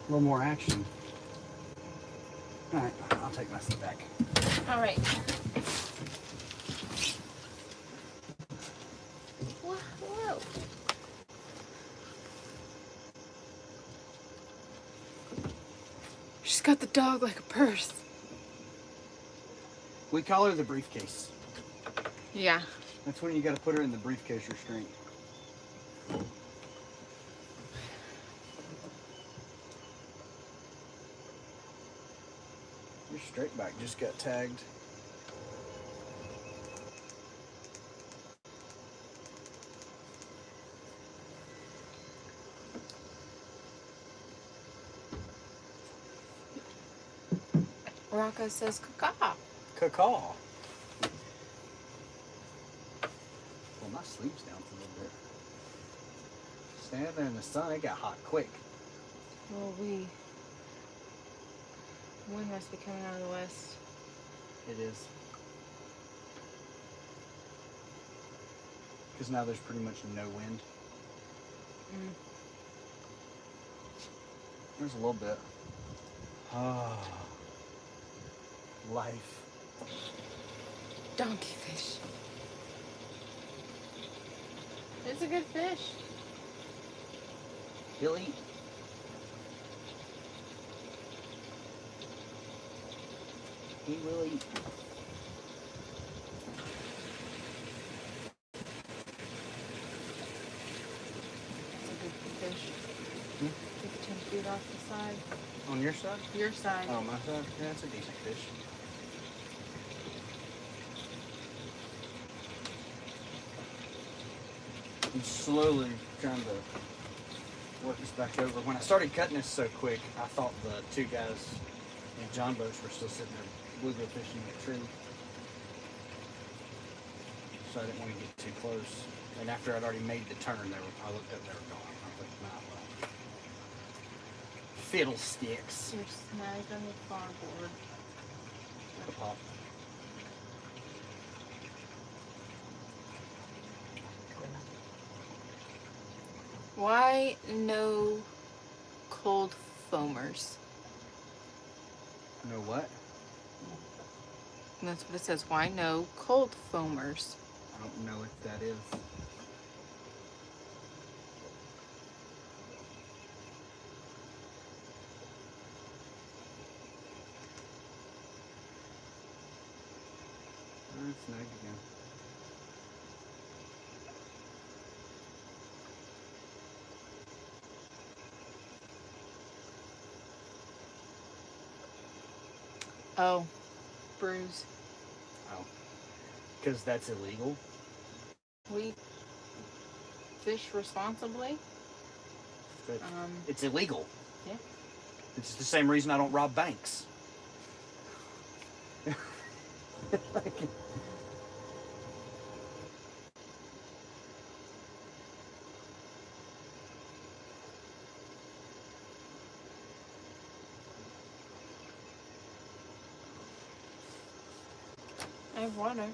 little more action. All right, I'll take my seat back. All right. Whoa, whoa. She's got the dog like a purse. We call her the briefcase. Yeah. That's when you got to put her in the briefcase restraint. Your straight back just got tagged. Rocco says caca. Cacaw. Well, my sleeve's down a little bit. Standing there in the sun, it got hot quick. Well, wind must be coming out of the west. It is. Because now there's pretty much no wind. There's a little bit. Ah, life. Donkey fish. It's a good fish. He'll eat. He will eat. It's a good fish. Hmm? 15 feet off the side. On your side? Your side. Oh, my side? Yeah, it's a decent fish. I'm slowly trying to work this back over. When I started cutting this so quick, I thought the two guys in John boats were still sitting there bluegill fishing the tree. So I didn't want to get too close. And after I'd already made the turn, I looked up, they were gone. I was like, nah, well. Fiddlesticks. You're snagged on the farboard. The pop. Why no cold foamers? You know what? And that's what it says. Why no cold foamers? I don't know what that is. It's snagged again. Oh, bruise. Oh. Because that's illegal? We fish responsibly. But it's illegal. Yeah. It's the same reason I don't rob banks. I have water.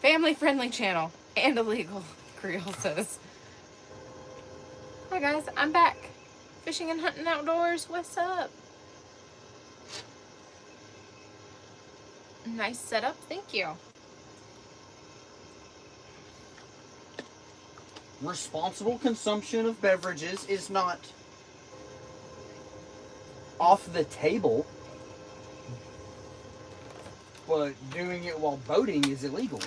Family-friendly channel and illegal, Creole says. Hi guys, I'm back. Fishing and hunting outdoors. What's up? Nice setup. Thank you. Responsible consumption of beverages is not off the table, but doing it while boating is illegal.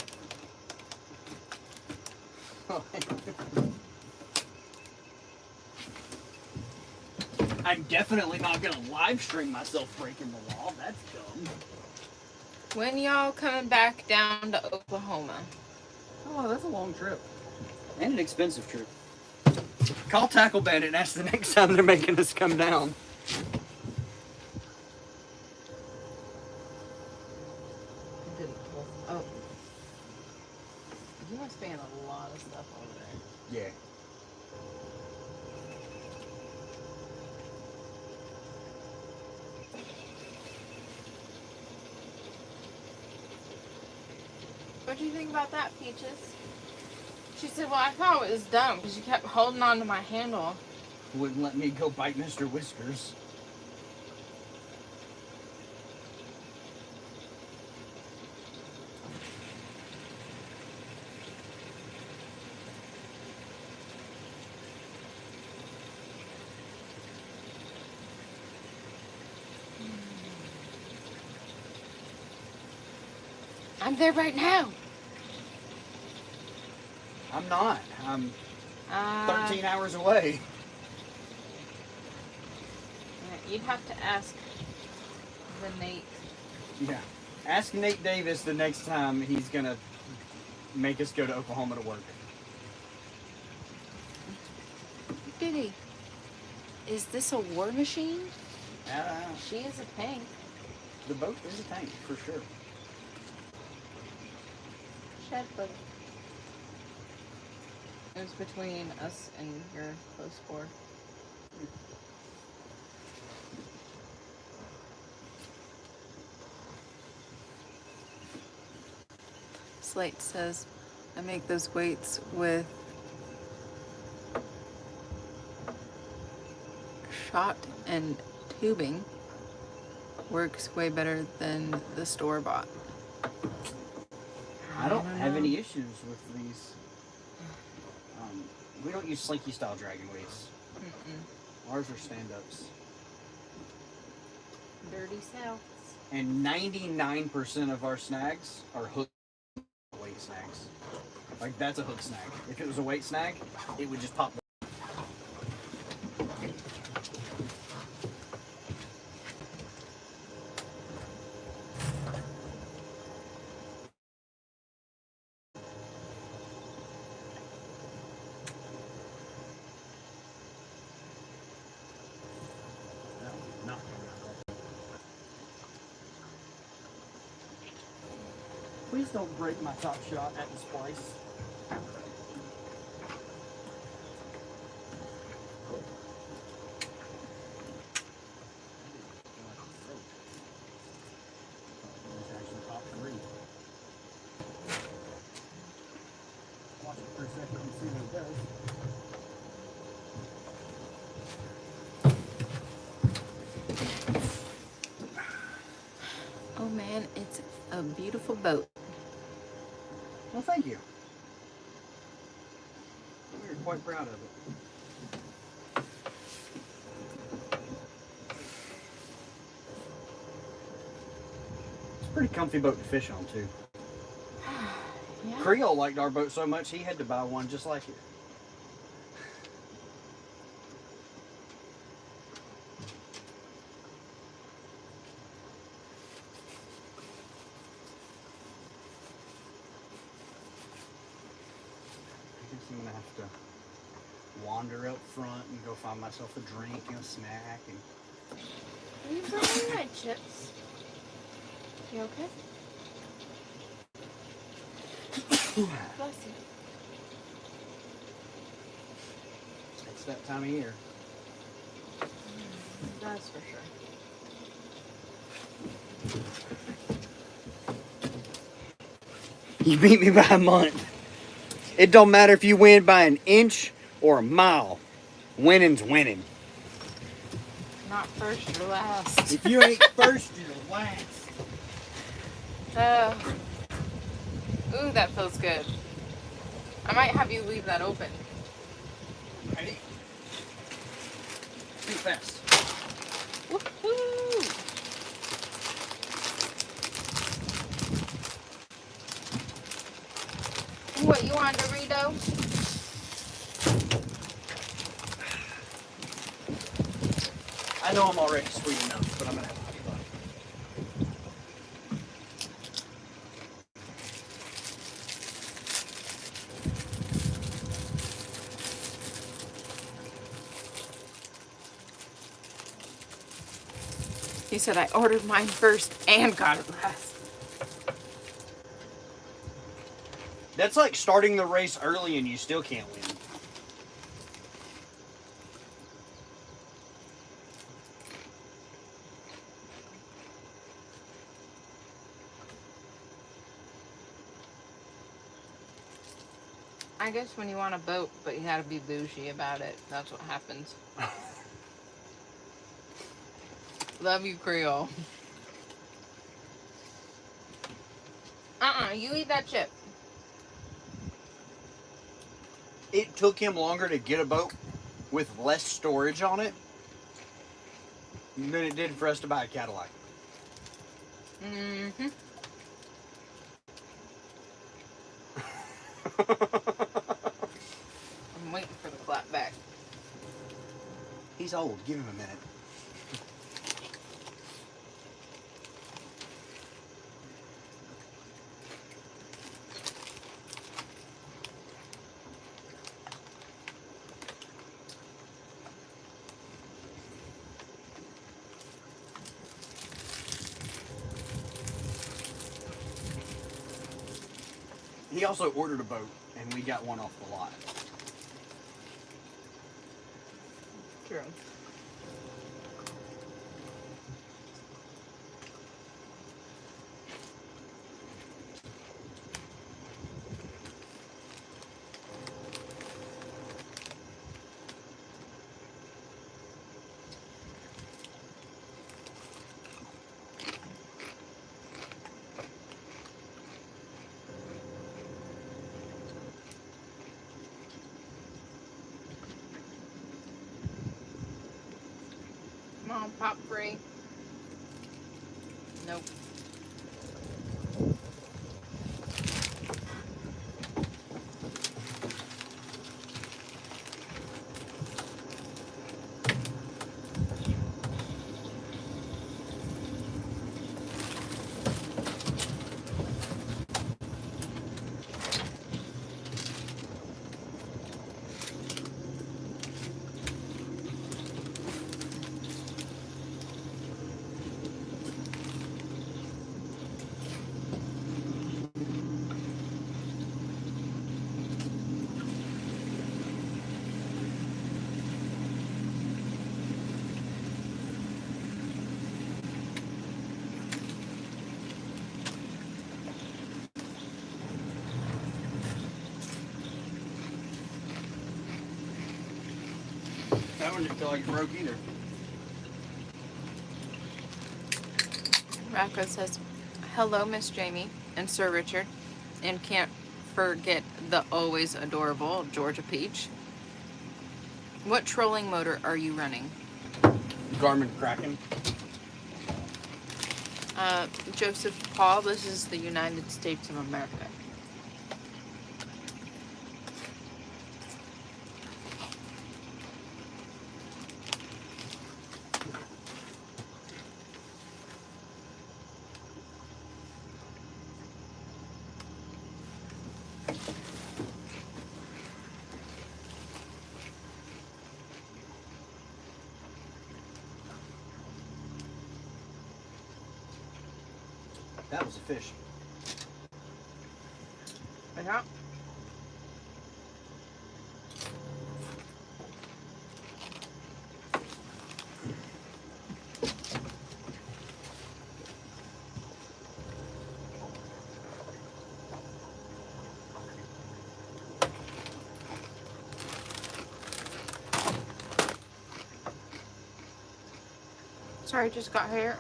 I'm definitely not gonna live stream myself breaking the law. That's dumb. When y'all coming back down to Oklahoma? Oh, that's a long trip. And an expensive trip. Call Tackle Bandit and ask the next time they're making us come down. It didn't pull. Oh. You must be in a lot of stuff over there. Yeah. What do you think about that, Peaches? She said, well, I thought it was dumb because you kept holding on to my handle. Wouldn't let me go bite Mr. Whiskers. I'm there right now. I'm not. I'm 13 hours away. You'd have to ask the Nate. Yeah. Ask Nate Davis the next time he's going to make us go to Oklahoma to work. Diddy, is this a war machine? Uh, She is a tank. the boat is a tank, for sure. Shed foot. It was between us and your close four. Slate says, I make those weights with shot and tubing. Works way better than the store-bought. I don't have any issues with these. We don't use slinky style dragon weights. Ours are stand-ups. Dirty South. And 99% of our snags are hook weight snags. Like, that's a hook snag. If it was a weight snag, it would just pop. Please don't break my top shot at this place. Watch it for a second and see what it does. Oh man, it's a beautiful boat. Well, thank you. We're quite proud of it. It's a pretty comfy boat to fish on, too. Yeah. Creole liked our boat so much, he had to buy one just like it. I'm gonna have to wander up front and go find myself a drink and a snack. And Are you bringing my chips? You okay? Bless you. it's that time of year. That's for sure. You beat me by a month. It don't matter if you win by an inch or a mile. Winning's winning. Not first or last. If you ain't first, you're last. Ooh, that feels good. I might have you leave that open. Ready? Too fast. Woohoo! What, you want Dorito? I know I'm already sweet enough, but I'm gonna have honey bun. He said, I ordered mine first and got it last. That's like starting the race early and you still can't win. I guess when you want a boat, but you gotta be bougie about it, that's what happens. Love you, Creole. You eat that chip. It took him longer to get a boat with less storage on it than it did for us to buy a Cadillac. Mm-hmm. I'm waiting for the clap back. He's old. Give him a minute. He also ordered a boat, and we got one off the lot. True. Come on, pop free. Nope. That one didn't feel like it broke either. Rocco says, hello, Miss Jamie and Sir Richard. And can't forget the always adorable Georgia Peach. What trolling motor are you running? Garmin Kraken. Joseph Paul, this is the United States of America. That was a fish. Yeah. Sorry, just got here.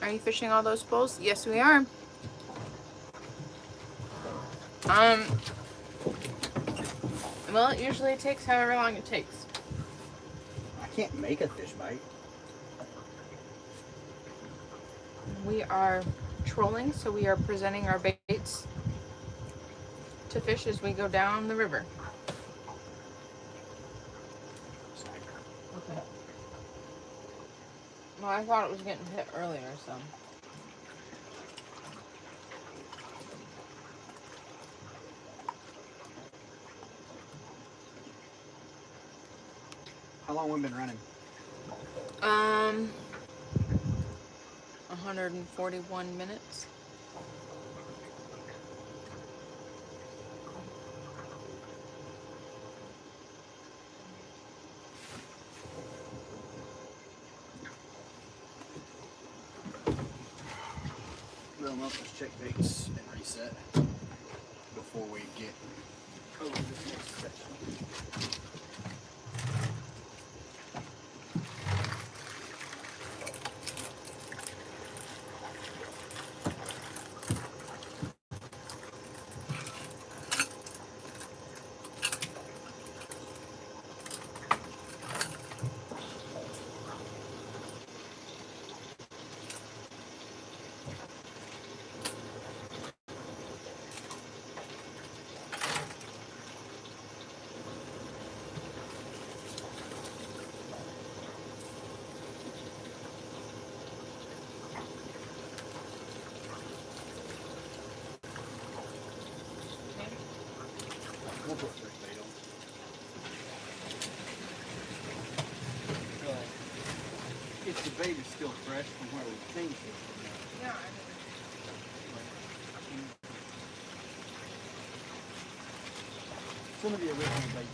Are you fishing all those pulls? Yes, we are. Well, it usually takes however long it takes. I can't make a fish bite. We are trolling, so we are presenting our baits to fish as we go down the river. Okay. Well, I thought it was getting hit earlier, so. How long have we been running? 141 minutes. Well, let's check dates and reset before we get over this next section. We'll put first bait on. If the bait is still fresh from where we think it is. Yeah, Some of the original baits.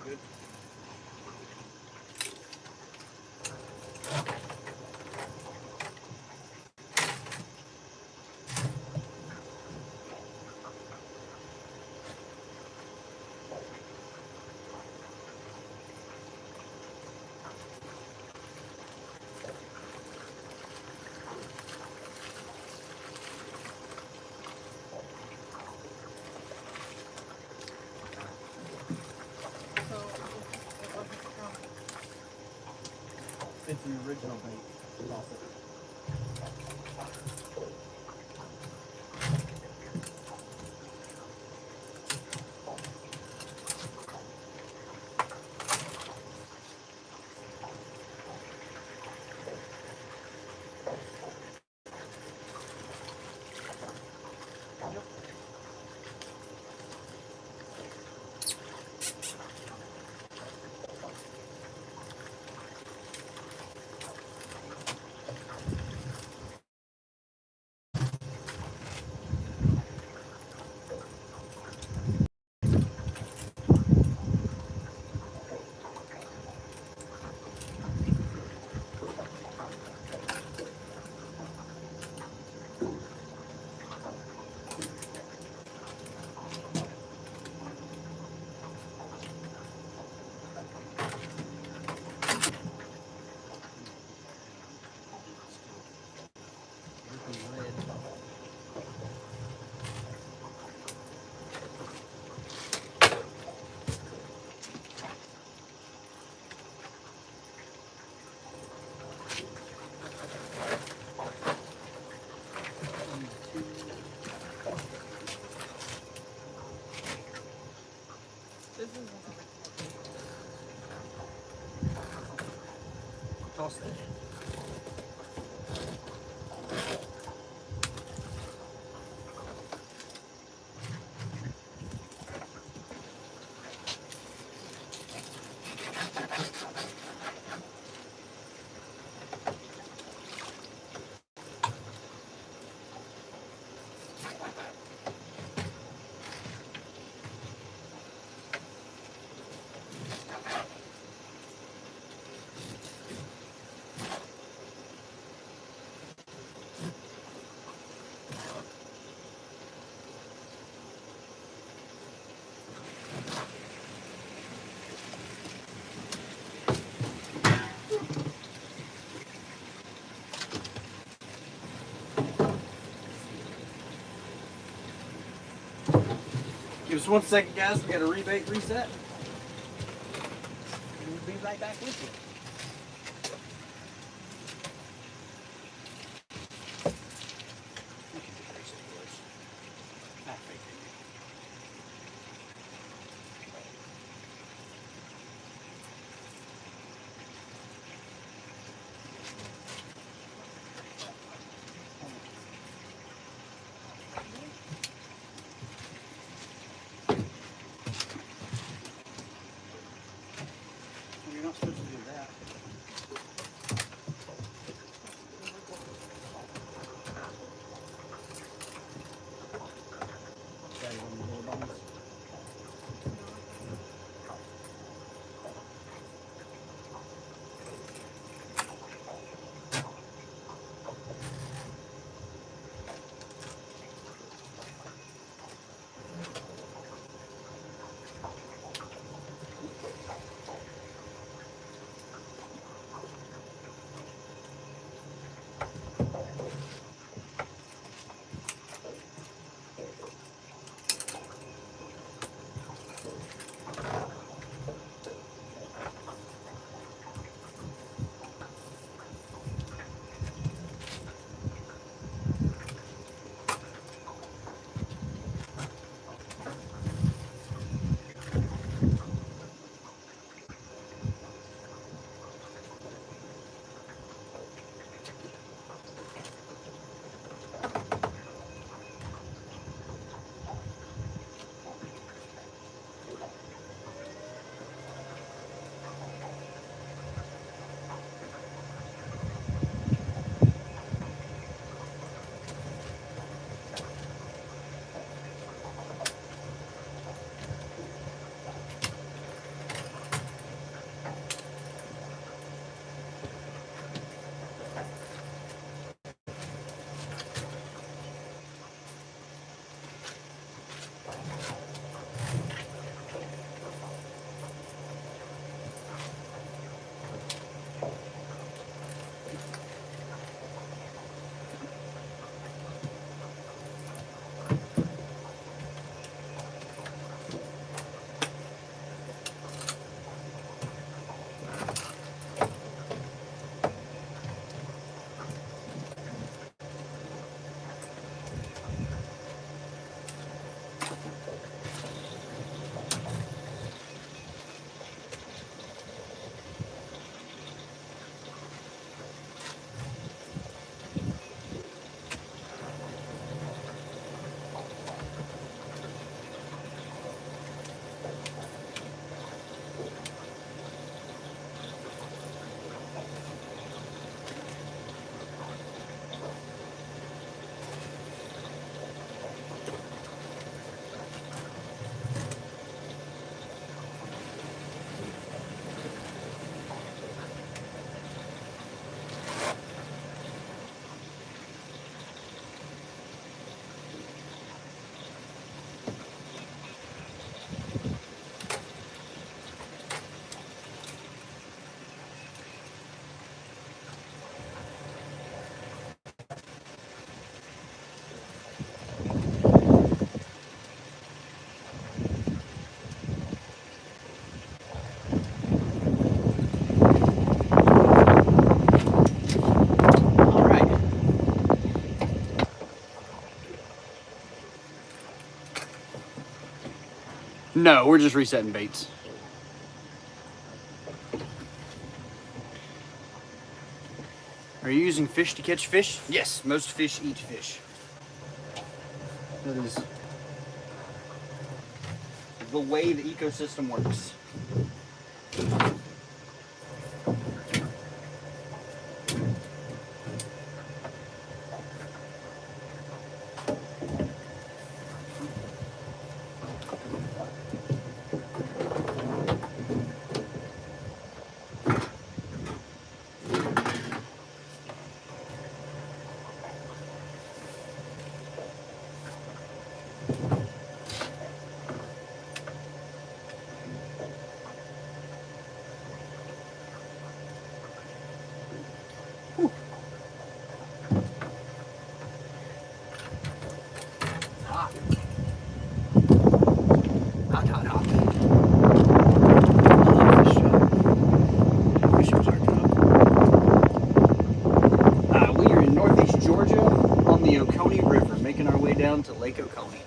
Good. It's the original bait. Toss it. Toss that. Give us 1 second, guys. We got a rebait reset. We'll be right back with you. No, we're just resetting baits. Are you using fish to catch fish? Yes, most fish eat fish. That is the way the ecosystem works. Hot. Hot, hot, hot. I love this job. Wish it was our job. We are in northeast Georgia on the Oconee River, making our way down to Lake Oconee.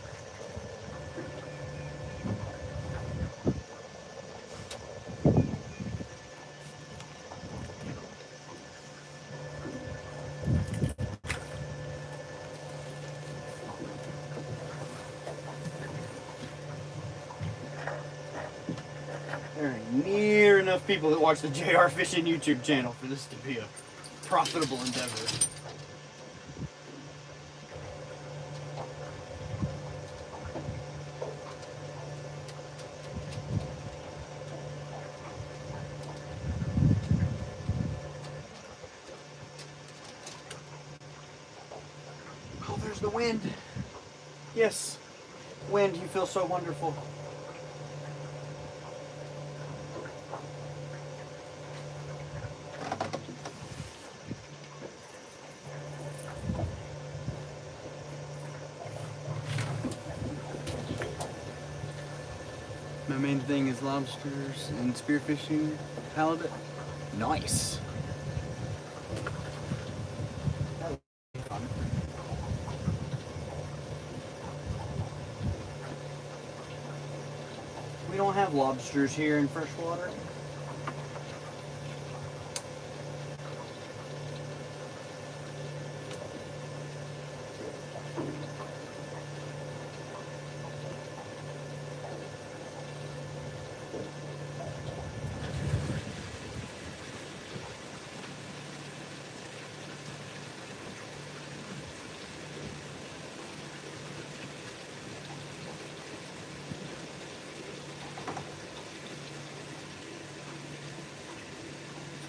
There ain't near enough people that watch the JayRFishing YouTube channel for this to be a profitable endeavor. Oh, there's the wind. Yes, wind, you feel so wonderful. My main thing is lobsters and spearfishing, halibut. Nice. That'll be fun. We don't have lobsters here in freshwater.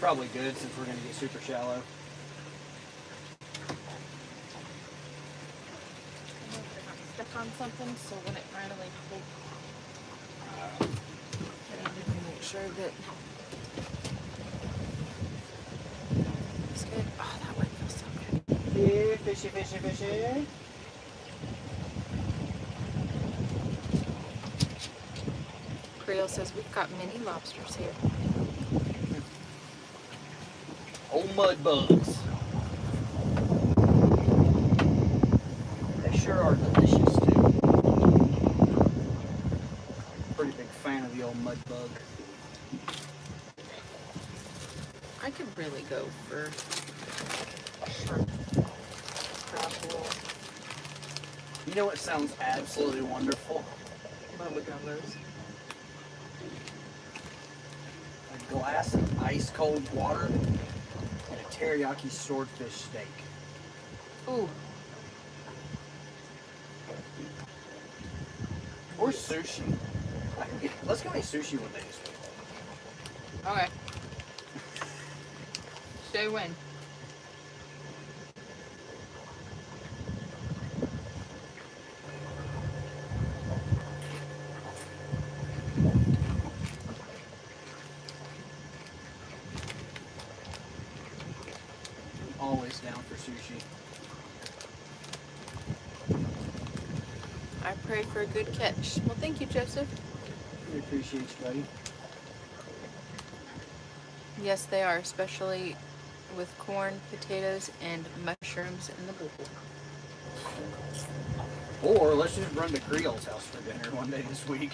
Probably good since we're going to get super shallow. Stuck on something, so when it finally pulls, I need to make sure that it's good. Oh, that one feels so good. Yeah, fishy, fishy, fishy. Creole says we've got many lobsters here. Old mud bugs. They sure are delicious too. Pretty big fan of the old mud bug. I could really go for shrimp crab bowl. You know what sounds absolutely wonderful? Bubba gummers. A glass of ice cold water and a teriyaki swordfish steak. Ooh. Or sushi. Let's go eat sushi one day this week. Okay. Stay when? Always down for sushi. I pray for a good catch. Well, thank you, Joseph. We appreciate you, buddy. Yes, they are, especially with corn, potatoes, and mushrooms in the bowl. Or let's just run to Creole's house for dinner one day this week.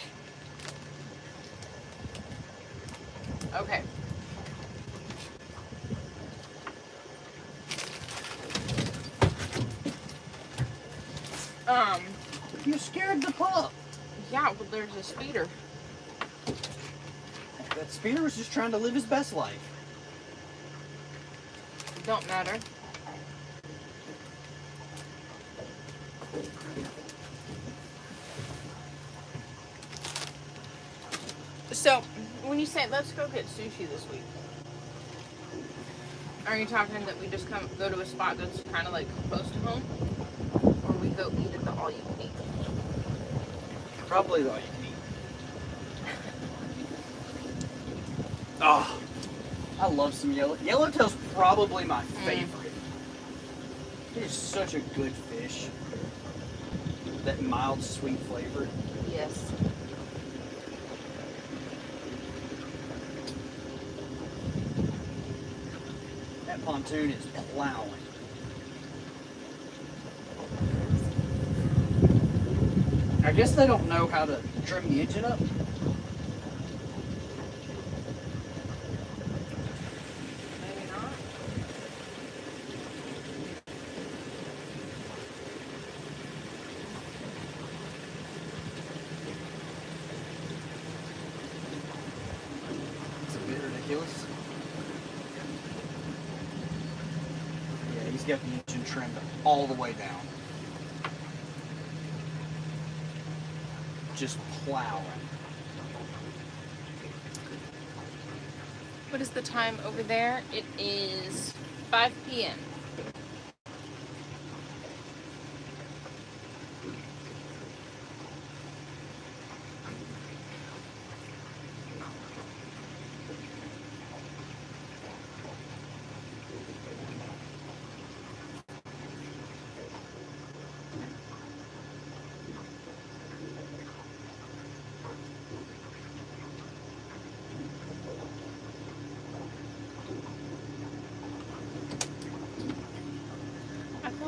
Okay. You scared the pup. Yeah, well, there's a speeder. That speeder was just trying to live his best life. Don't matter. So, when you say let's go get sushi this week, are you talking that we just go to a spot that's kind of like close to home, or we go eat at the all you can eat? Probably all you can eat. Oh, I love some yellow. Yellowtail's probably my favorite. It is such a good fish. That mild, sweet flavor. Yes. That pontoon is plowing. I guess they don't know how to trim the engine up. Maybe not. It's a bit ridiculous. Yeah, he's got the engine trimmed all the way down. Just plowing. What is the time over there? It is 5 p.m.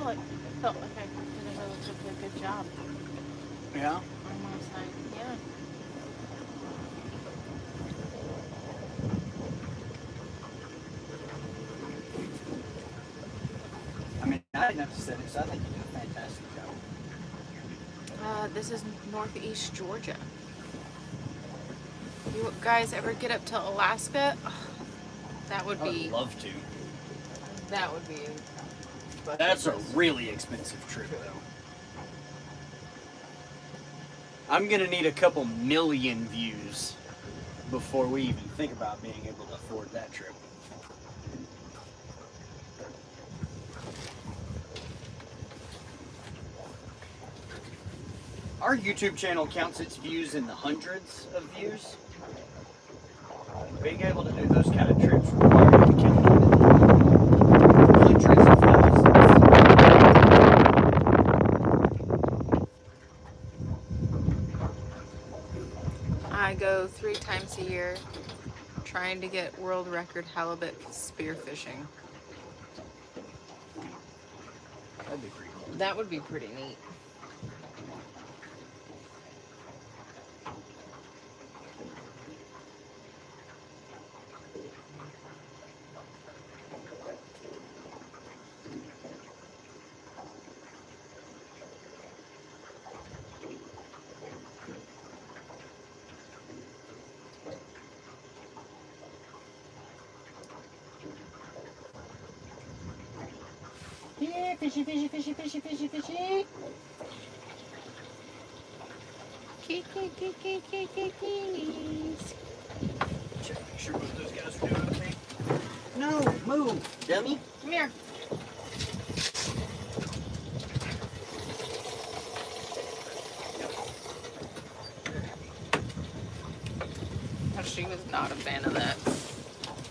I felt like I did a relatively good job Yeah? on my side. Yeah. I mean, I didn't have to say this. I think you did a fantastic job. This is northeast Georgia. You guys ever get up to Alaska? Oh, that would I be. would love to. That would be. That's a really expensive trip, though. I'm gonna need a couple million views before we even think about being able to afford that trip. Our YouTube channel counts its views in the hundreds of views. Being able to do those kind of trips requires you to count them in hundreds of thousands. I go 3 times a year trying to get world record halibut spearfishing. That'd be pretty cool. That would be pretty neat. Yeah, fishy, fishy, fishy, fishy, fishy, fishy. Keys. Check, make sure both those guys are doing okay. No, move, dummy. Come here. She was not a fan of that.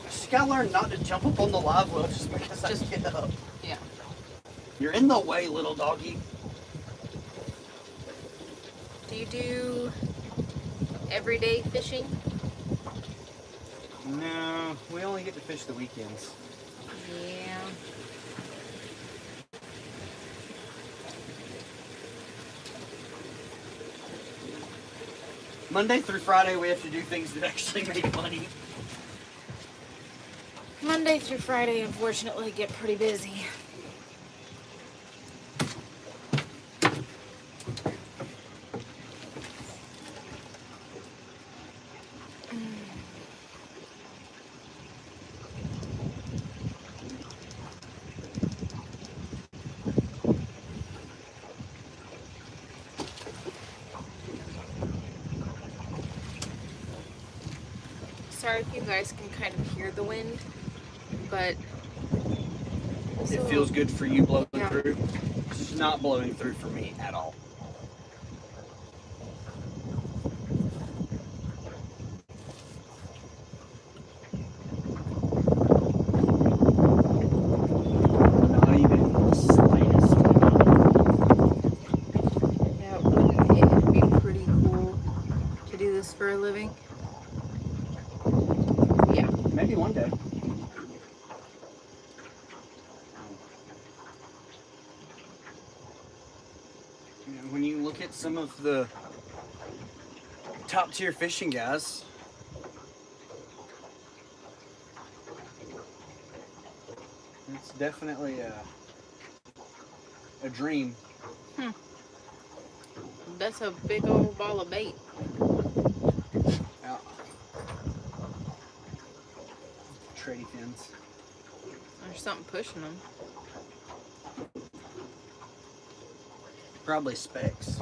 Just gotta learn not to jump up on the live well just because I get up. Yeah. You're in the way, little doggy. Do you do everyday fishing? No, we only get to fish the weekends. Yeah. Monday through Friday, we have to do things that actually make money. Monday through Friday, unfortunately, get pretty busy. Sorry if you guys can kind of hear the wind, but It feels good for you blowing Yeah. through. It's just not blowing through for me at all. Not even the slightest amount. yeah, wouldn't it be pretty cool to do this for a living? Yeah. Maybe one day. You know, when you look at some of the top tier fishing guys, it's definitely a dream. That's a big old ball of bait. Out. Tradie fins. There's something pushing them. Probably specks.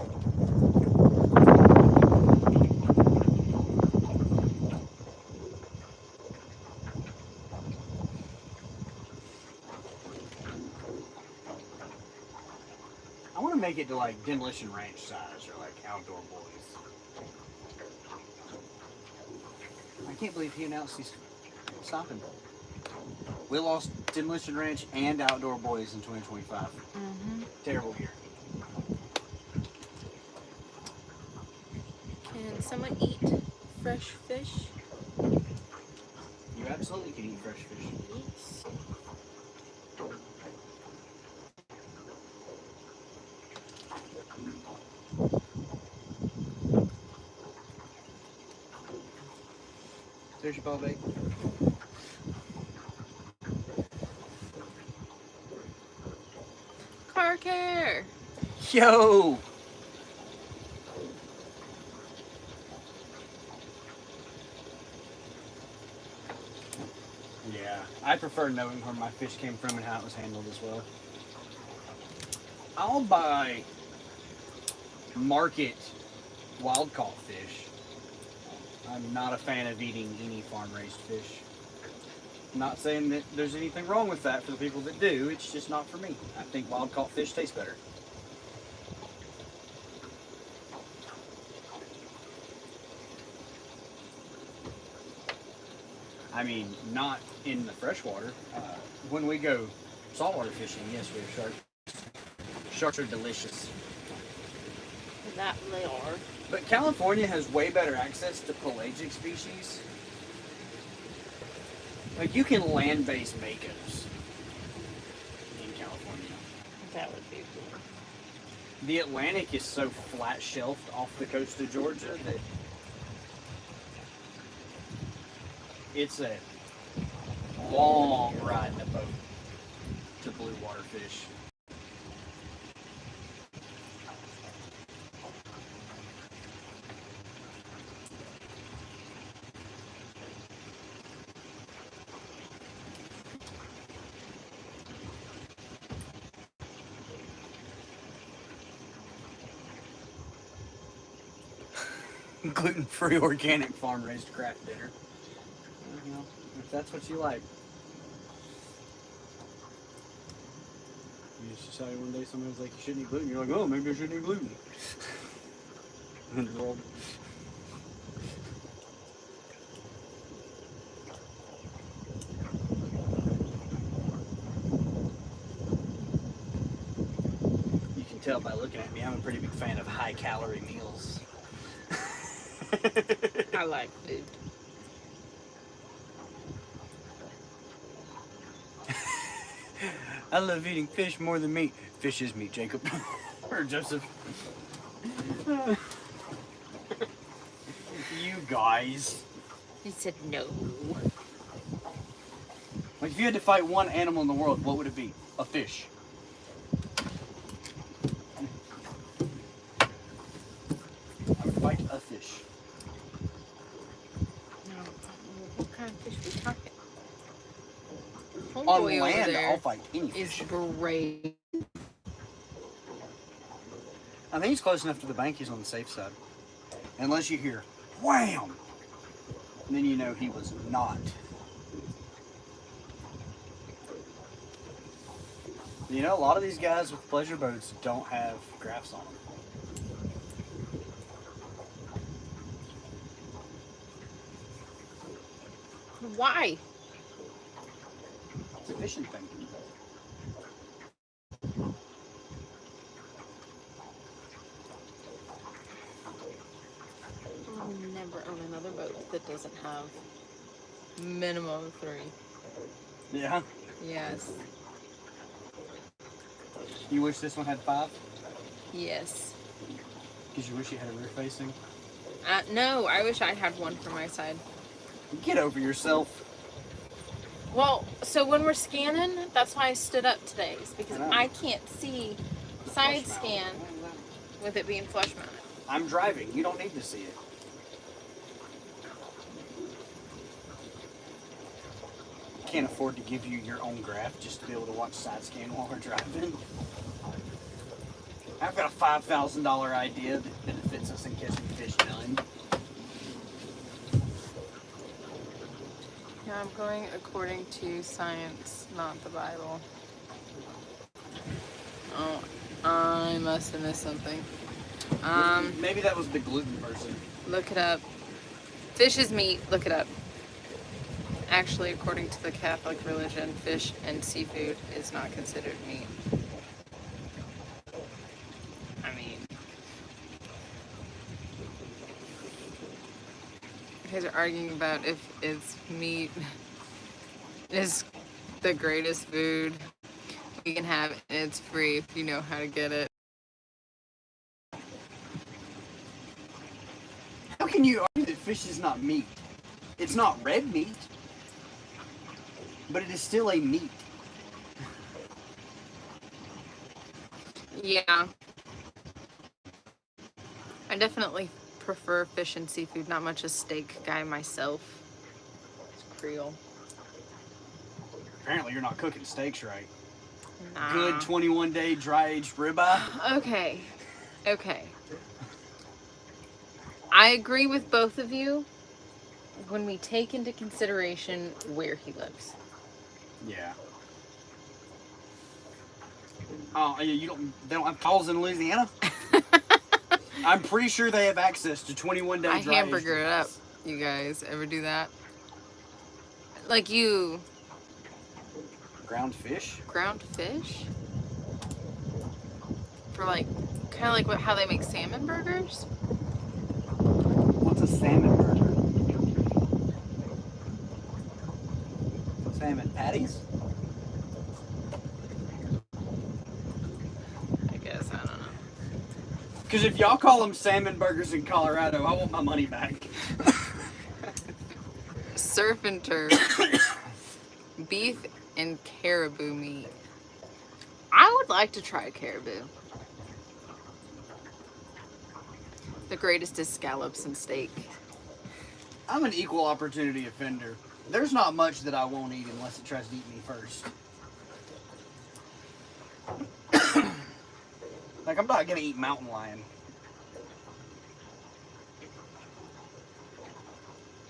I want to make it to like Demolition Ranch size or like Outdoor Boys. I can't believe he announced he's stopping. We lost Demolition Ranch and Outdoor Boys in 2025. Mm-hmm. Terrible year. Can someone eat fresh fish? You absolutely can eat fresh fish. Yes. There's your ball bait. Car care. Yo! Yeah, I prefer knowing where my fish came from and how it was handled as well. I'll buy market wild caught fish. I'm not a fan of eating any farm raised fish. I'm not saying that there's anything wrong with that for the people that do, it's just not for me. I think wild caught fish tastes better. I mean, not in the freshwater. When we go saltwater fishing, yes, we have sharks. Sharks are delicious. That they are. But California has way better access to pelagic species. Like, you can land-based makos in California. That would be cool. The Atlantic is so flat-shelved off the coast of Georgia that it's a long ride in a boat to blue water fish. Gluten-free, organic, farm-raised craft dinner. You know, if that's what you like. You just decide one day somebody's like, you shouldn't eat gluten. You're like, oh, maybe I shouldn't eat gluten. And the world. You can tell by looking at me, I'm a pretty big fan of high-calorie meals. I like food. I love eating fish more than meat. Fish is meat, Jacob. Or Joseph. You guys. He said no. Like if you had to fight one animal in the world, what would it be? A fish. I would fight a fish. No, what kind of fish are we talking? On Homeboy over land, there I'll fight any is fish. great. I think he's close enough to the bank. He's on the safe side. Unless you hear wham, then you know he was not. You know, a lot of these guys with pleasure boats don't have graphs on them. Why? It's a fishing thing. I'll never own another boat that doesn't have minimum of 3. Yeah. Yes. You wish this one had 5? Yes. Because you wish you had a rear facing? No, I wish I had one for my side. Get over yourself. Well, so when we're scanning, that's why I stood up today, is because I know. I can't see side Flush scan mount. with it being flush mounted. I'm driving. You don't need to see it. Can't afford to give you your own graph just to be able to watch side scan while we're driving. I've got a $5,000 idea that benefits us in catching fish done. Yeah, I'm going according to science, not the Bible. Oh, I must have missed something. Maybe that was the gluten person. Look it up. Fish is meat. Look it up. Actually, according to the Catholic religion, fish and seafood is not considered meat. I mean, you guys are arguing about if it's meat is the greatest food we can have, and it's free if you know how to get it. How can you argue that fish is not meat? It's not red meat, but it is still a meat. Yeah. I definitely prefer fish and seafood, not much a steak guy myself. It's Creole. Apparently you're not cooking steaks right. Nah. Good 21-day dry-aged ribeye. Okay. Okay. I agree with both of you when we take into consideration where he lives. Yeah. Oh, they don't have cows in Louisiana? I'm pretty sure they have access to 21-day I dry-aged hamburger it up. ribeyes. You guys ever do that? Like you Ground fish? ground fish? For like, kind of like how they make salmon burgers? What's a salmon burger? Salmon patties? I guess, I don't know. Because if y'all call them salmon burgers in Colorado, I want my money back. Surf and turf. Beef and caribou meat. I would like to try caribou. The greatest is scallops and steak. I'm an equal opportunity offender. There's not much that I won't eat unless it tries to eat me first. Like, I'm not gonna eat mountain lion.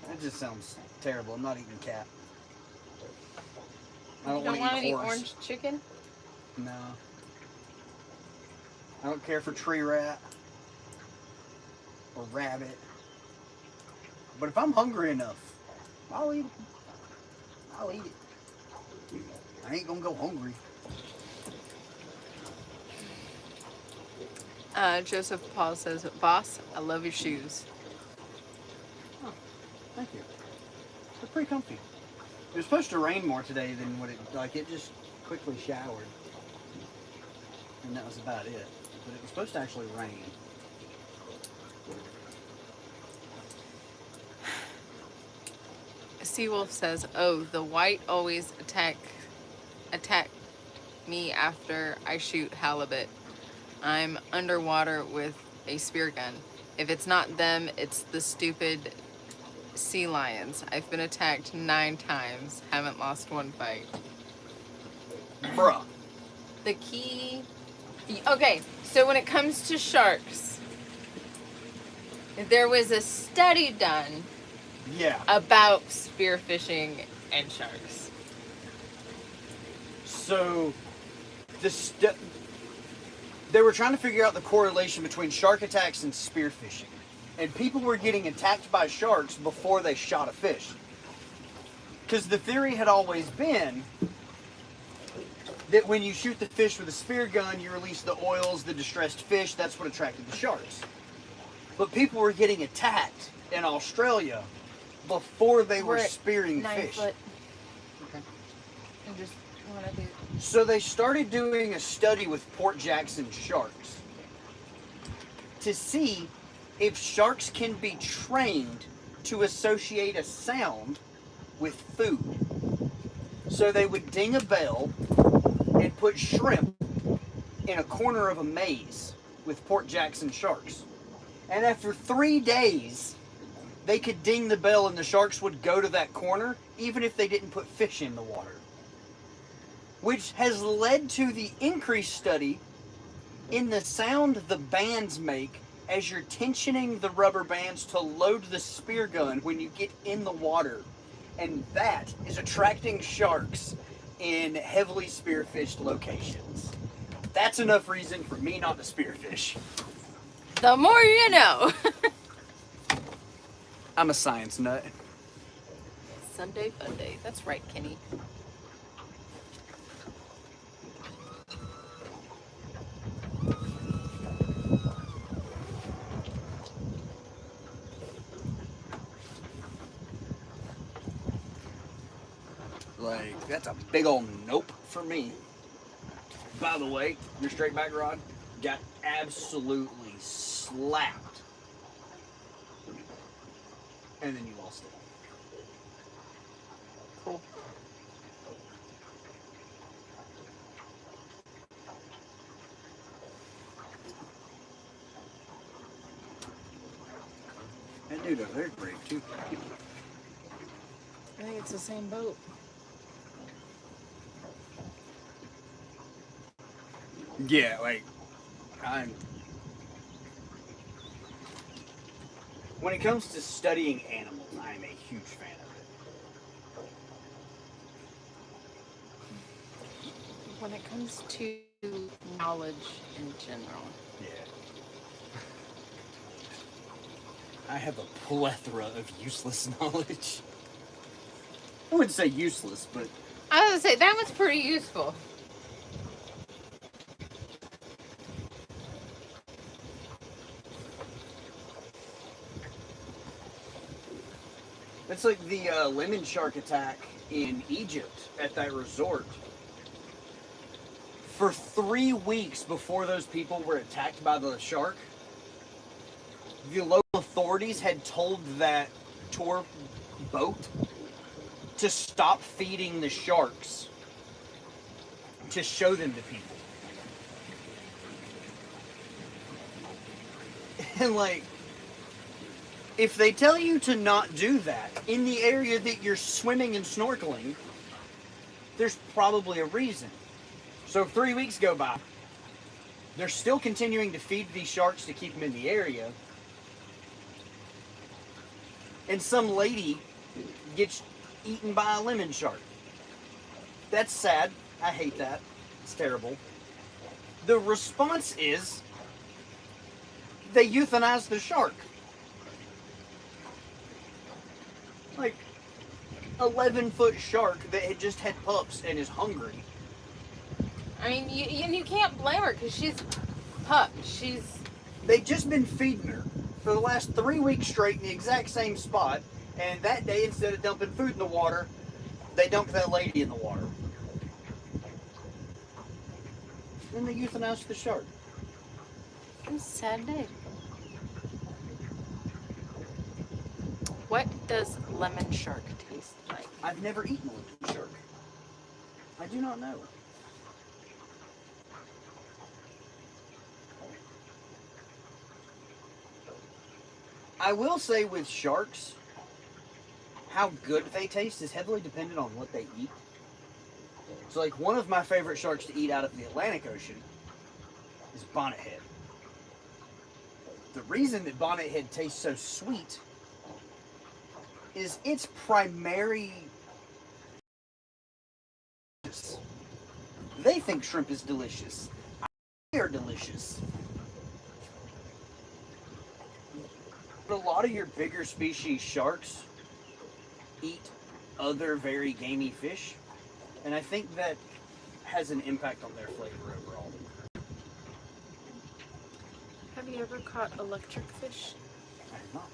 That just sounds terrible. I'm not eating cat. I You don't don't want want to any eat horse. orange chicken? No. I don't care for tree rat or rabbit. But if I'm hungry enough, I'll eat it. I'll eat it. I ain't gonna go hungry. Joseph Paul says, "Boss, I love your shoes." Oh, thank you. They're pretty comfy. It was supposed to rain more today than what it just quickly showered. And that was about it. But it was supposed to actually rain. Seawolf says, "Oh, the white always attack me after I shoot halibut. I'm underwater with a spear gun. If it's not them, it's the stupid sea lions. I've been attacked 9 times. Haven't lost one fight." Bruh. The key... Okay, so when it comes to sharks, there was a study done Yeah. about spearfishing and sharks. So, they were trying to figure out the correlation between shark attacks and spearfishing. And people were getting attacked by sharks before they shot a fish. Because the theory had always been that when you shoot the fish with a spear gun, you release the oils, the distressed fish, that's what attracted the sharks. But people were getting attacked in Australia before they were spearing 9 fish. foot. Okay. I just want to do... So they started doing a study with Port Jackson sharks to see if sharks can be trained to associate a sound with food. So they would ding a bell and put shrimp in a corner of a maze with Port Jackson sharks. And after 3 days, they could ding the bell and the sharks would go to that corner even if they didn't put fish in the water. Which has led to the increased study in the sound the bands make as you're tensioning the rubber bands to load the spear gun when you get in the water. And that is attracting sharks in heavily spearfished locations. That's enough reason for me not to spearfish. The more you know. I'm a science nut. Sunday fun day. That's right, Kenny. Like, that's a big old nope for me. By the way, your straight back rod got absolutely slapped. And then you lost it. Cool. That dude over there is brave too. I think it's the same boat. Yeah, like, when it comes to studying animals, I am a huge fan of it. When it comes to knowledge in general. Yeah. I have a plethora of useless knowledge. I wouldn't say useless, but... I was gonna say, that was pretty useful. It's like the lemon shark attack in Egypt at that resort. For 3 weeks before those people were attacked by the shark, the local authorities had told that tour boat to stop feeding the sharks to show them to people. And like, if they tell you to not do that in the area that you're swimming and snorkeling, there's probably a reason. So 3 weeks go by. They're still continuing to feed these sharks to keep them in the area. And some lady gets eaten by a lemon shark. That's sad. I hate that. It's terrible. The response is they euthanized the shark. Like 11-foot shark that had just had pups and is hungry. I mean, you can't blame her because she's pup. They've just been feeding her for the last 3 weeks straight in the exact same spot, and that day, instead of dumping food in the water, they dumped that lady in the water. Then they euthanized the shark. It was a sad day. What does lemon shark taste like? I've never eaten a lemon shark. I do not know. I will say with sharks, how good they taste is heavily dependent on what they eat. So like one of my favorite sharks to eat out of the Atlantic Ocean is bonnethead. The reason that bonnethead tastes so sweet is its primary. They think shrimp is delicious. They are delicious. But a lot of your bigger species sharks eat other very gamey fish, and I think that has an impact on their flavor overall. Have you ever caught electric fish? I have not.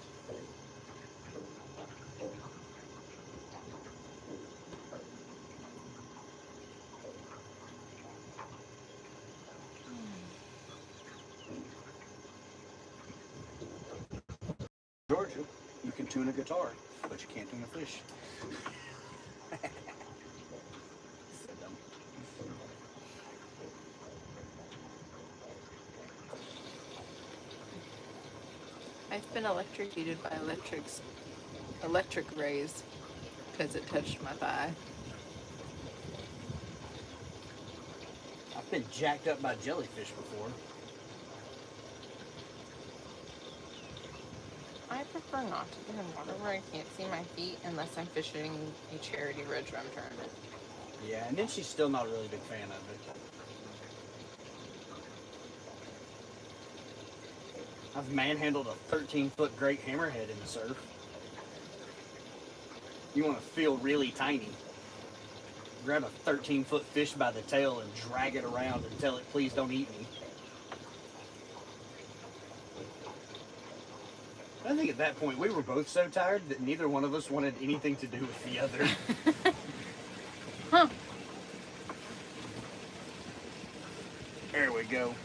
Georgia, you can tune a guitar, but you can't tune a fish. So dumb. I've been electrocuted by electric rays because it touched my thigh. I've been jacked up by jellyfish before. I prefer not to be in water where I can't see my feet unless I'm fishing a charity red drum tournament. Yeah, and then she's still not a really big fan of it. I've manhandled a 13-foot great hammerhead in the surf. You want to feel really tiny. Grab a 13-foot fish by the tail and drag it around and tell it, please don't eat me. I think at that point we were both so tired that neither one of us wanted anything to do with the other. Huh. There we go.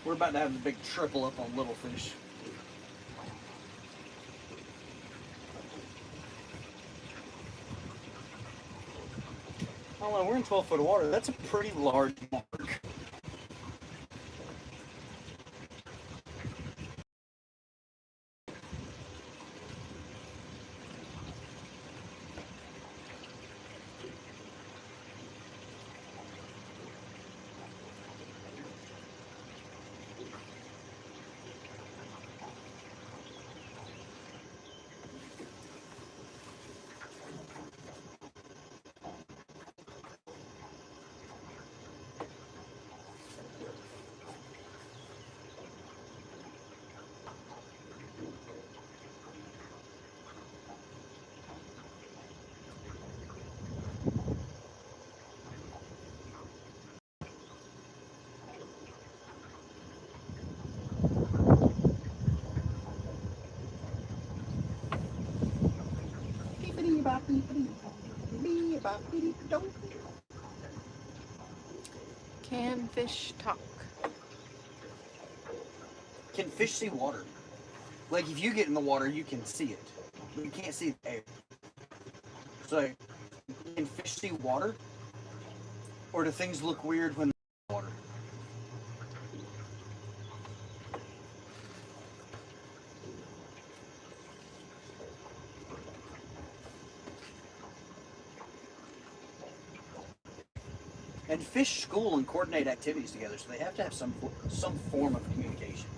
We're about to have the big triple up on little fish. Oh, we're in 12 foot of water. That's a pretty large mark. Can fish talk? Can fish see water? Like if you get in the water, you can see it, but you can't see the air. So, can fish see water? Or do things look weird when they're in water? And fish school and coordinate activities together, so they have to have some form of communication.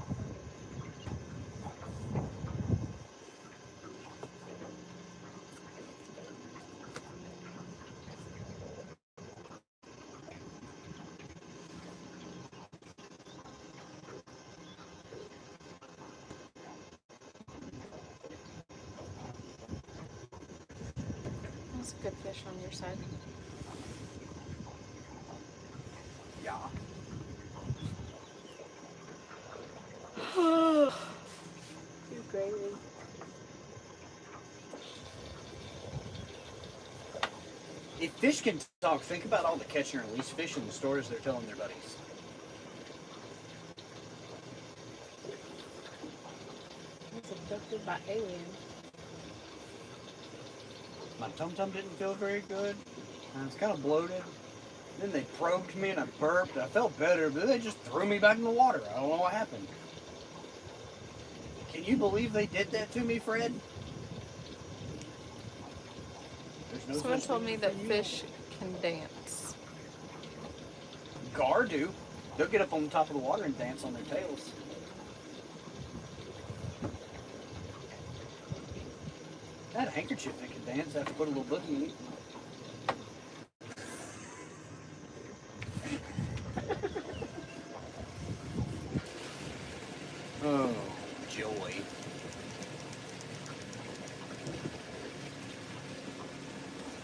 That's a good fish on your side. Yeah. You're gravy. If fish can talk, think about all the catch and release fish in the stories they're telling their buddies. abducted by aliens. My tum-tum didn't feel very good. I was kind of bloated. Then they probed me and I burped. I felt better, but then they just threw me back in the water. I don't know what happened. Can you believe they did that to me, Fred? There's no Someone such told thing me as that free will. fish can dance. Gar do. They'll get up on the top of the water and dance on their tails. I had a handkerchief that could dance. I have to put a little boogie in it. Oh, joy.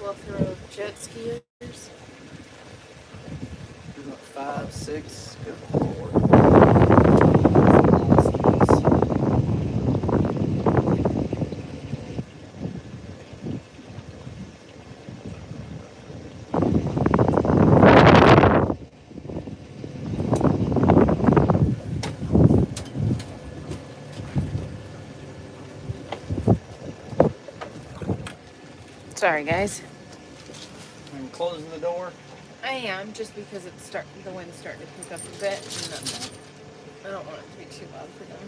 We'll throw jet skiers. There's about 5, 6, good lord. Sorry, guys. I'm closing the door. I am, just because the wind's starting to pick up a bit, and I don't want it to be too loud for them.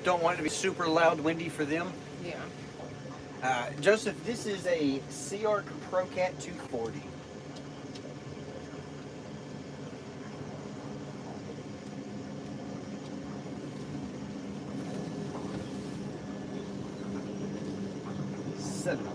Don't want it to be super loud, windy for them. Yeah. Joseph, this is a Sea-Ark ProCat 240. Seven.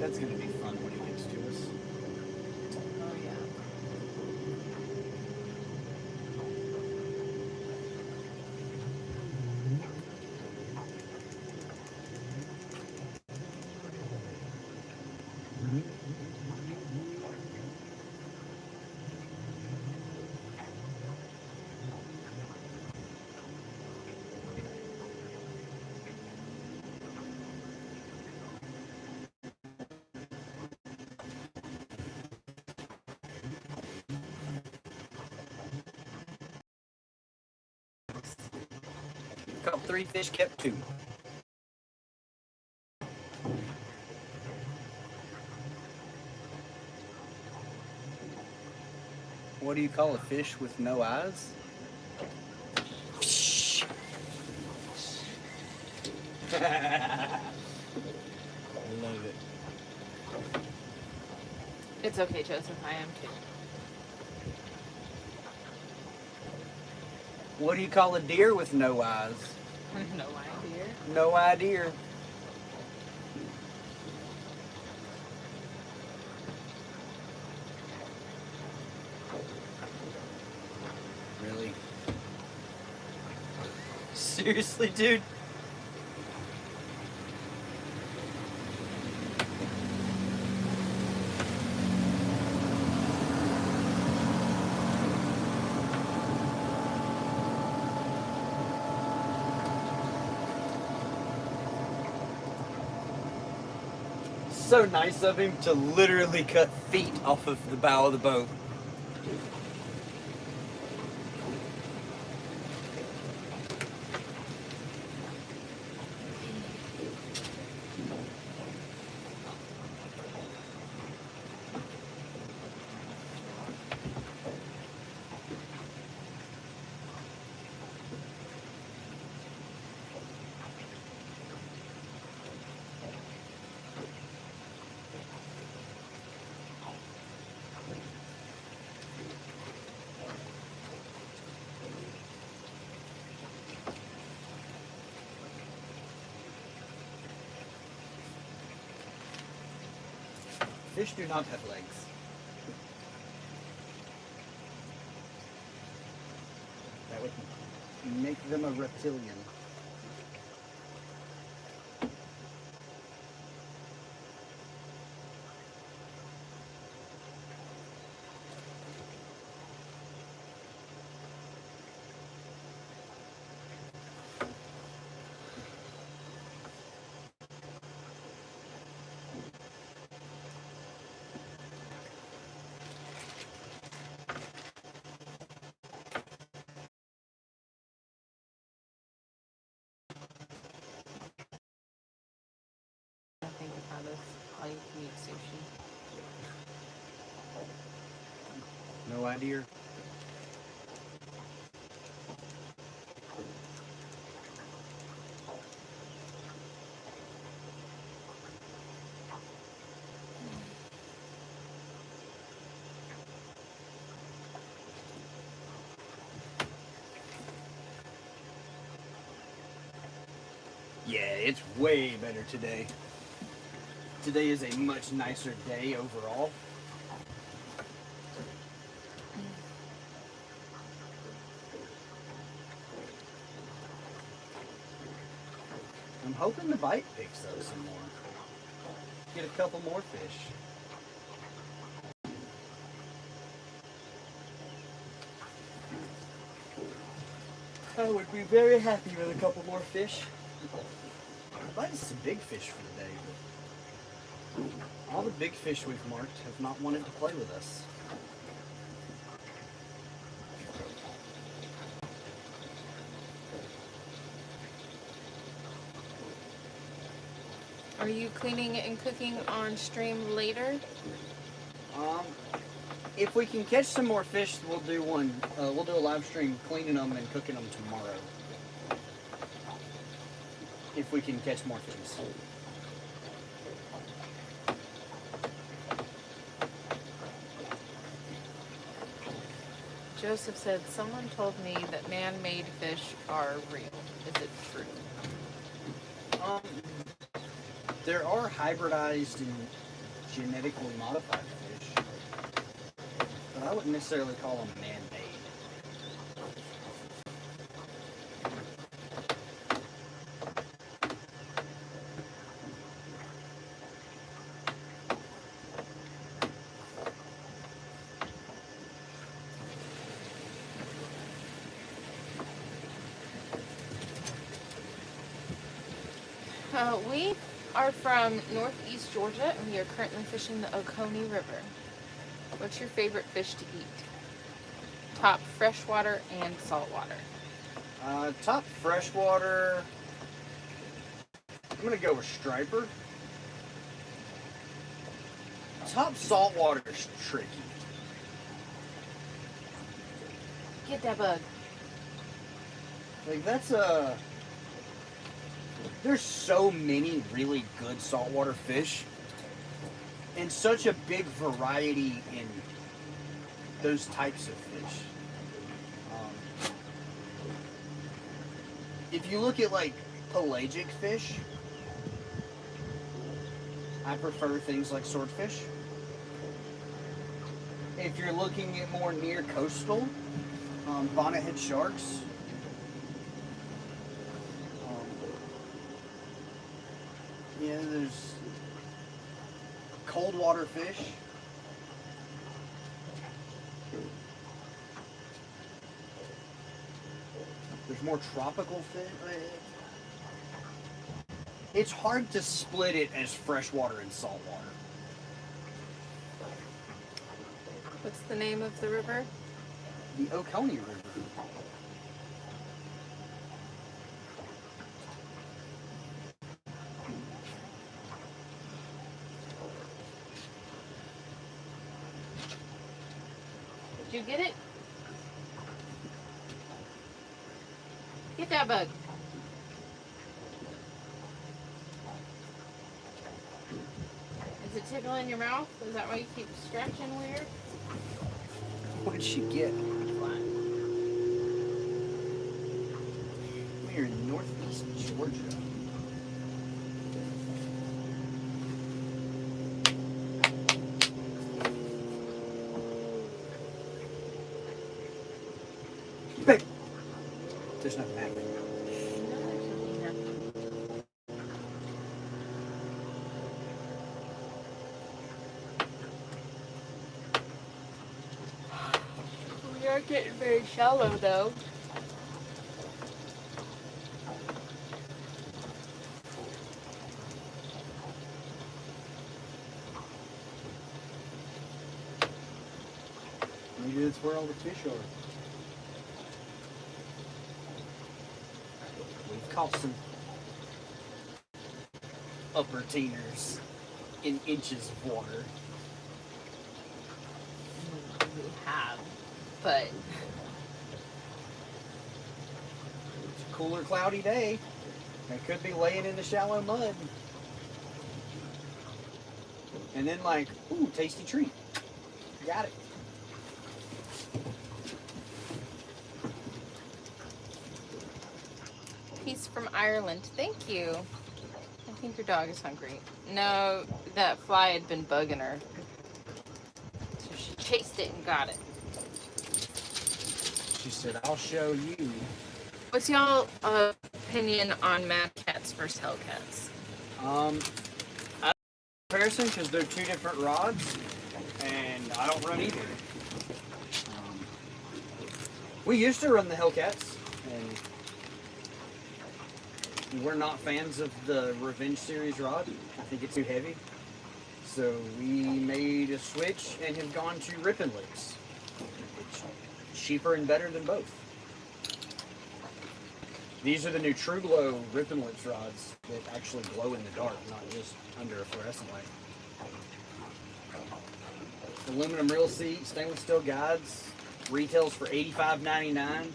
That's going to be fun when he gets to us. Oh, yeah. Caught 3 fish, kept 2. What do you call a fish with no eyes? I love it. It's okay, Joseph. I am too. What do you call a deer with no eyes? No idea. No idea. Really? Seriously, dude? So nice of him to literally cut feet off of the bow of the boat. Fish do not have legs. That would make them a reptilian. I think about this all you can eat sushi. No idea. Yeah, it's way better today. Today is a much nicer day overall. I'm hoping the bite picks up some more. Get a couple more fish. I would be very happy with a couple more fish. But it's a big fish for the day. But all the big fish we've marked have not wanted to play with us. Are you cleaning and cooking on stream later? If we can catch some more fish, we'll do one. We'll do a live stream cleaning them and cooking them tomorrow. If we can catch more fish. Joseph said, someone told me that man-made fish are real. Is it true? There are hybridized and genetically modified fish, but I wouldn't necessarily call them man-made. We are from northeast Georgia, and we are currently fishing the Oconee River. What's your favorite fish to eat? Top freshwater and saltwater. Top freshwater, I'm going to go with striper. Top saltwater is tricky. Get that bug. Like, that's a... There's so many really good saltwater fish, and such a big variety in those types of fish. If you look at like pelagic fish, I prefer things like swordfish. If you're looking at more near coastal, bonnethead sharks. Yeah, there's cold water fish. There's more tropical fish. It's hard to split it as freshwater and saltwater. What's the name of the river? The Oconee River. Did you get it? Get that bug. Is it tickling your mouth? Is that why you keep scratching weird? What'd she get? We're in northeast Georgia. Babe, There's nothing happening. We are getting very shallow though. Maybe that's where all the fish are. We've caught some upper teeners in inches of water. We have, but It's a cooler, cloudy day. They could be laying in the shallow mud. And then like, ooh, tasty treat. Got it. piece from Ireland. Thank you. I think your dog is hungry. No, that fly had been bugging her. So she chased it and got it. She said, I'll show you. What's y'all opinion on Mad Cats versus Hellcats? I comparison because they're two different rods, and I don't run either. We used to run the Hellcats, and we're not fans of the Revenge Series rod. I think it's too heavy. So we made a switch and have gone to Rippin' Licks. It's cheaper and better than both. These are the new True Glow Rippin' Licks rods that actually glow in the dark, not just under a fluorescent light. Aluminum reel seat, stainless steel guides, retails for $85.99.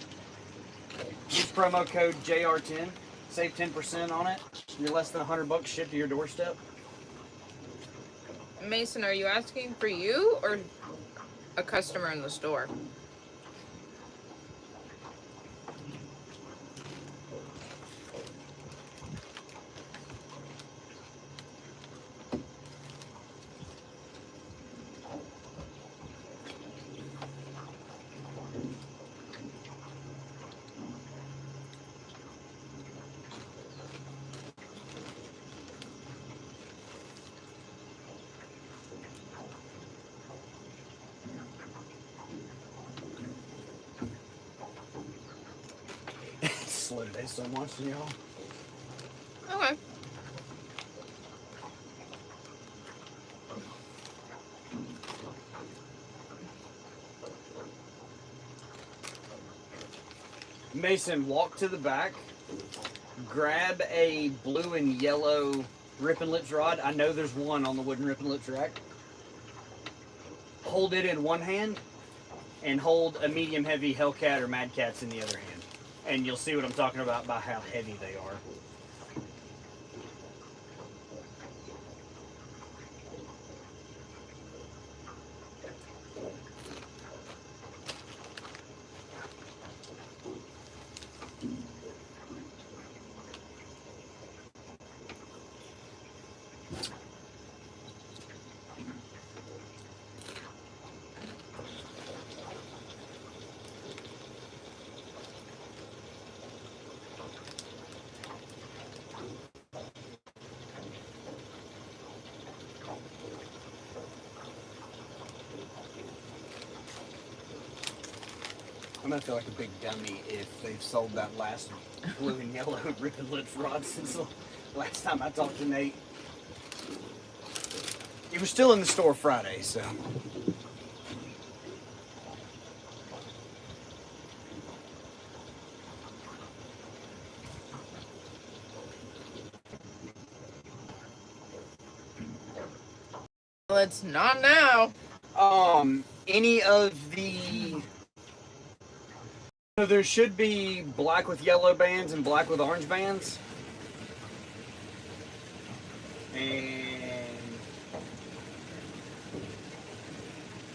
Use promo code JR10, save 10% on it. You're less than $100 shipped to your doorstep. Mason, are you asking for you or a customer in the store? Slow today so much, y'all. Okay. Mason, walk to the back, grab a blue and yellow Rippin' Lips rod. I know there's one on the wooden Rippin' Lips rack. Hold it in one hand and hold a medium heavy Hellcat or Mad Cats in the other hand. And you'll see what I'm talking about by how heavy they are. I'm gonna feel like a big dummy if they've sold that last blue and yellow Rippin' Lips rod since the last time I talked to Nate. It was still in the store Friday, so. Let's not now. Any of the... So there should be black with yellow bands and black with orange bands. And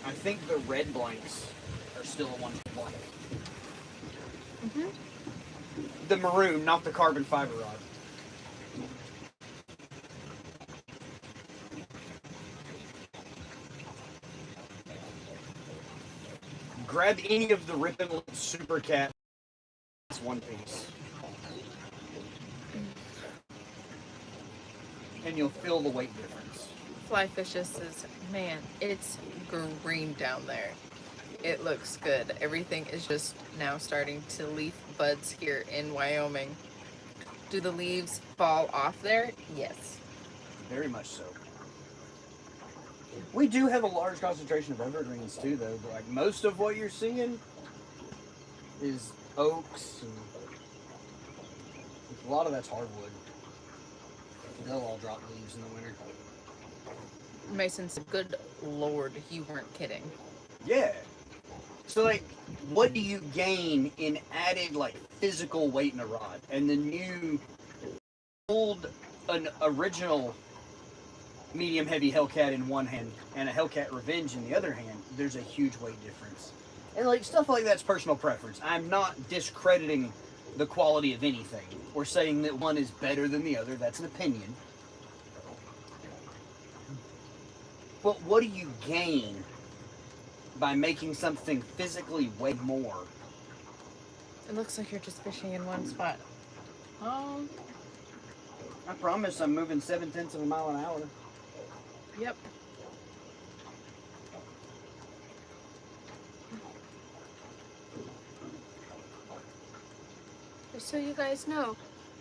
I think the red blanks are still a 1 blank. Mm-hmm. The maroon, not the carbon fiber rod. Grab any of the Rippin' Lips Super Cat one piece. And you'll feel the weight difference. Fly Fishes says, man, it's green down there. It looks good. Everything is just now starting to leaf buds here in Wyoming. Do the leaves fall off there? Yes. Very much so. We do have a large concentration of evergreens too, though. Like most of what you're seeing is oaks, and a lot of that's hardwood. They'll all drop leaves in the winter. Mason said, good Lord, you weren't kidding. Yeah. So like, what do you gain in added like physical weight in a rod? And then you hold an original medium heavy Hellcat in one hand and a Hellcat Revenge in the other hand. There's a huge weight difference. And like stuff like that's personal preference. I'm not discrediting the quality of anything or saying that one is better than the other. That's an opinion. But what do you gain by making something physically weigh more? It looks like you're just fishing in one spot. Oh, I promise I'm moving 0.7 of a mile an hour. yep. Just so you guys know,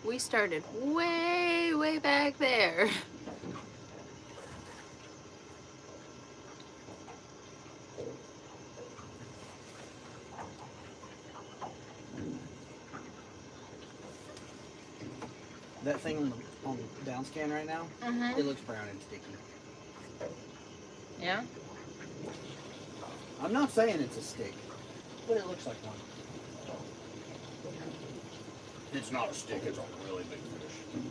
we started way, way back there. That thing on the down scan right now, Mm-hmm. it looks brown and sticky. Yeah? I'm not saying it's a stick, but it looks like one. It's not a stick, it's a really big fish.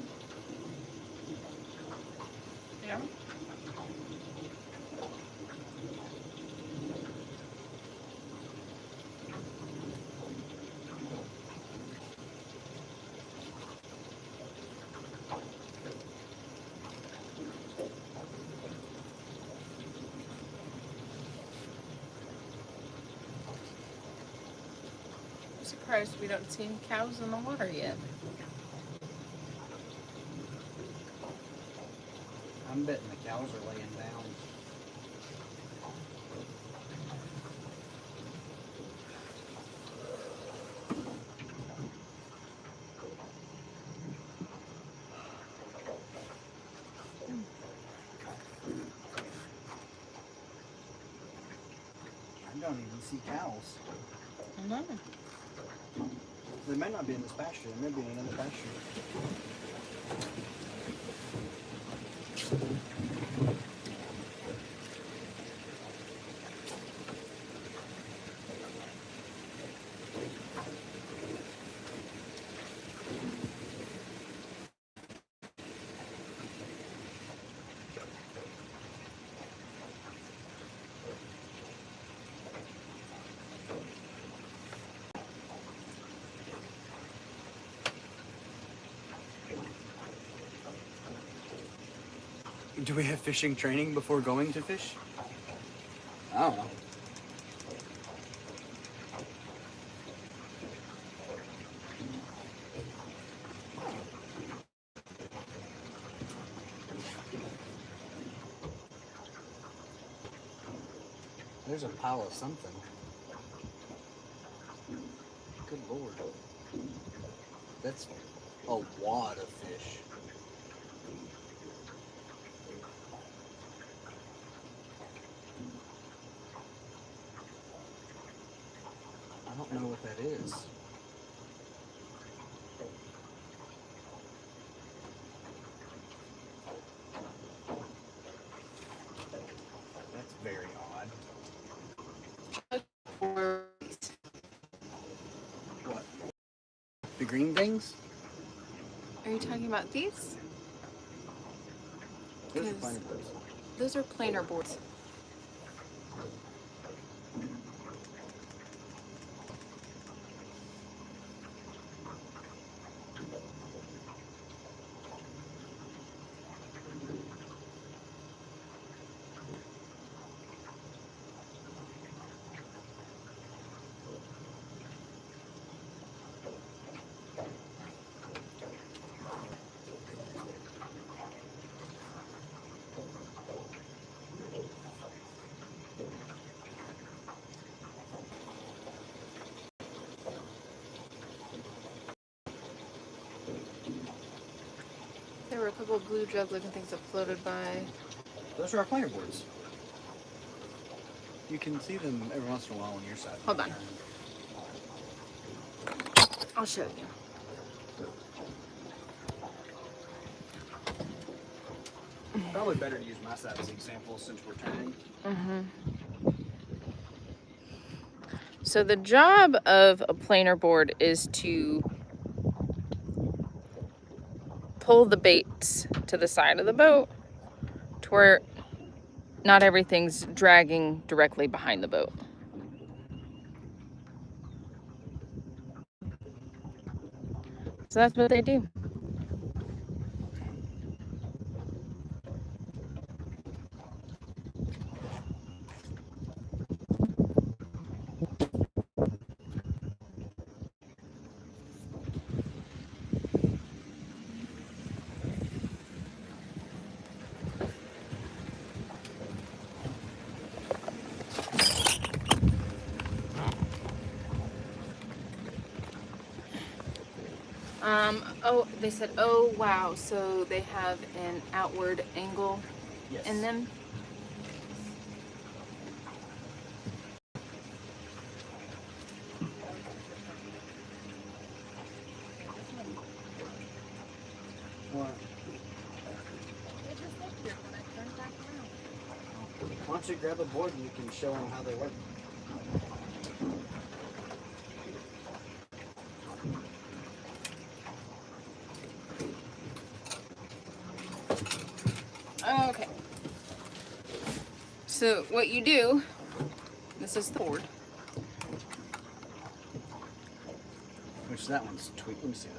Yeah. I'm surprised we don't see any cows in the water yet. I'm betting the cows are laying down. I don't even see cows. I know. They may not be in this pasture, they may be in another pasture. Do we have fishing training before going to fish? I don't know. There's a pile of something. Good Lord. That's a wad of fish. I don't know what that is. That's very odd. What? The green things? Are you talking about these? Those are Because- planer birds. Those are planer boards. were a couple of blue jug-looking things that floated by. Those are our planer boards. You can see them every once in a while on your side. Hold on. I'll show you. Probably better to use my side as an example since we're turning. So the job of a planer board is to pull the baits to the side of the boat to where not everything's dragging directly behind the boat. So that's what they do. Oh, they said, oh, wow. So they have an outward angle Yes. in them. What? Why don't you grab a board and you can show them how they work? Okay. So what you do, this is the board. Which that one's tweaked. Let me see that.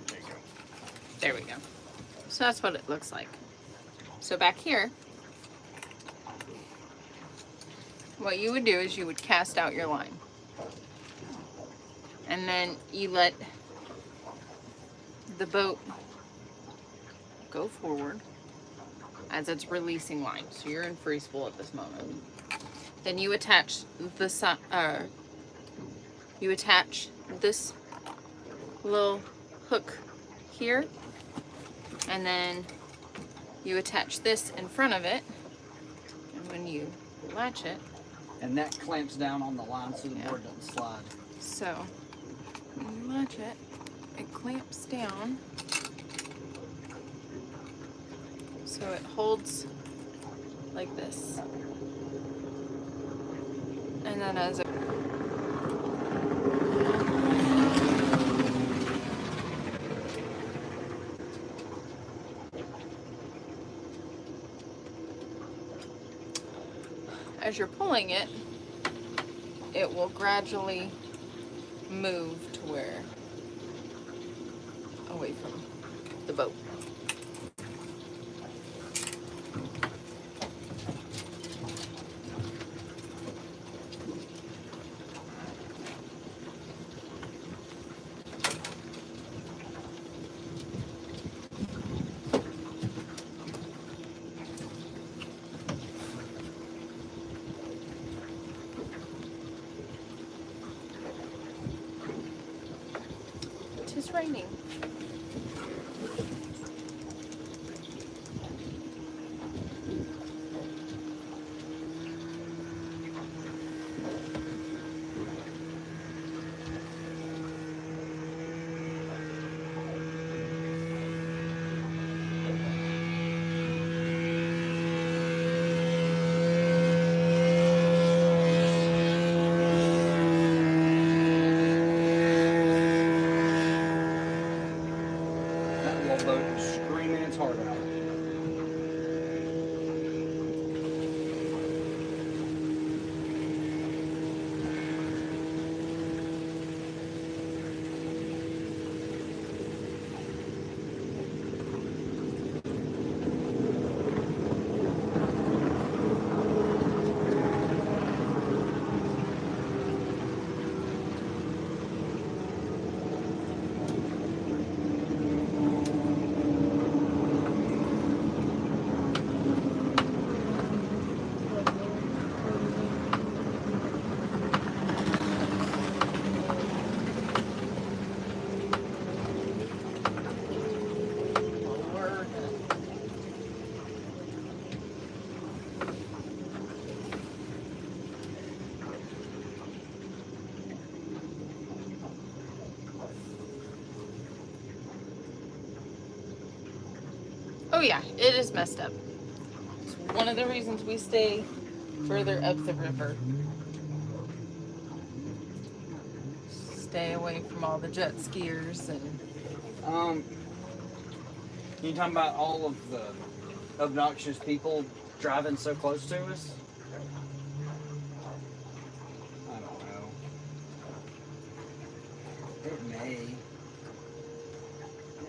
There you go. There we go. So that's what it looks like. So back here, what you would do is you would cast out your line. And then you let the boat go forward as it's releasing line. So you're in free spool at this moment. Then you attach the you attach this little hook here, and then you attach this in front of it, and when you latch it, And that clamps down on the line so the Yeah. board doesn't slide. so when you latch it, it clamps down so it holds like this, and then as it as you're pulling it, it will gradually move to where away from the boat. It is raining. yeah, it is messed up. It's one of the reasons we stay further up the river. Stay away from all the jet skiers and You talking about all of the obnoxious people driving so close to us? I don't know. It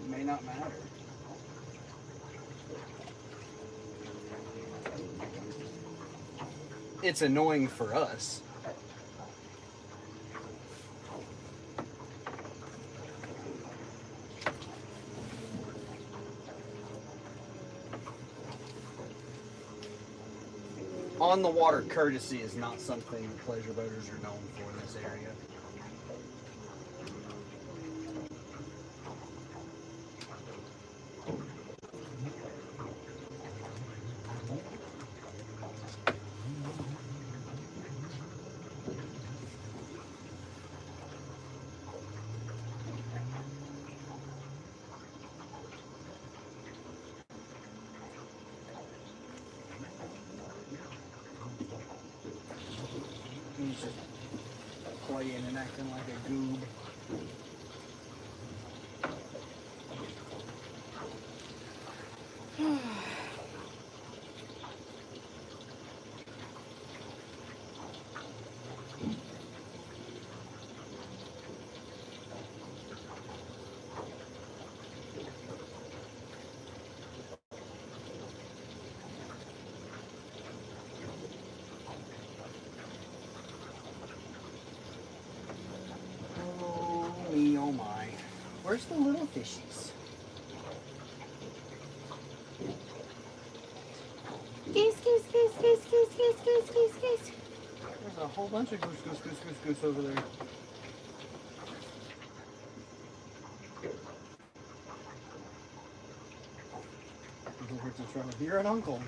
may not matter. It's annoying for us. On the water courtesy is not something that pleasure boaters are known for in this area. He's just playing and acting like a goob. Oh my. Where's the little fishies? geese, geese, geese, geese, geese, geese, geese, geese, geese. There's a whole bunch of goose over there. You're an uncle.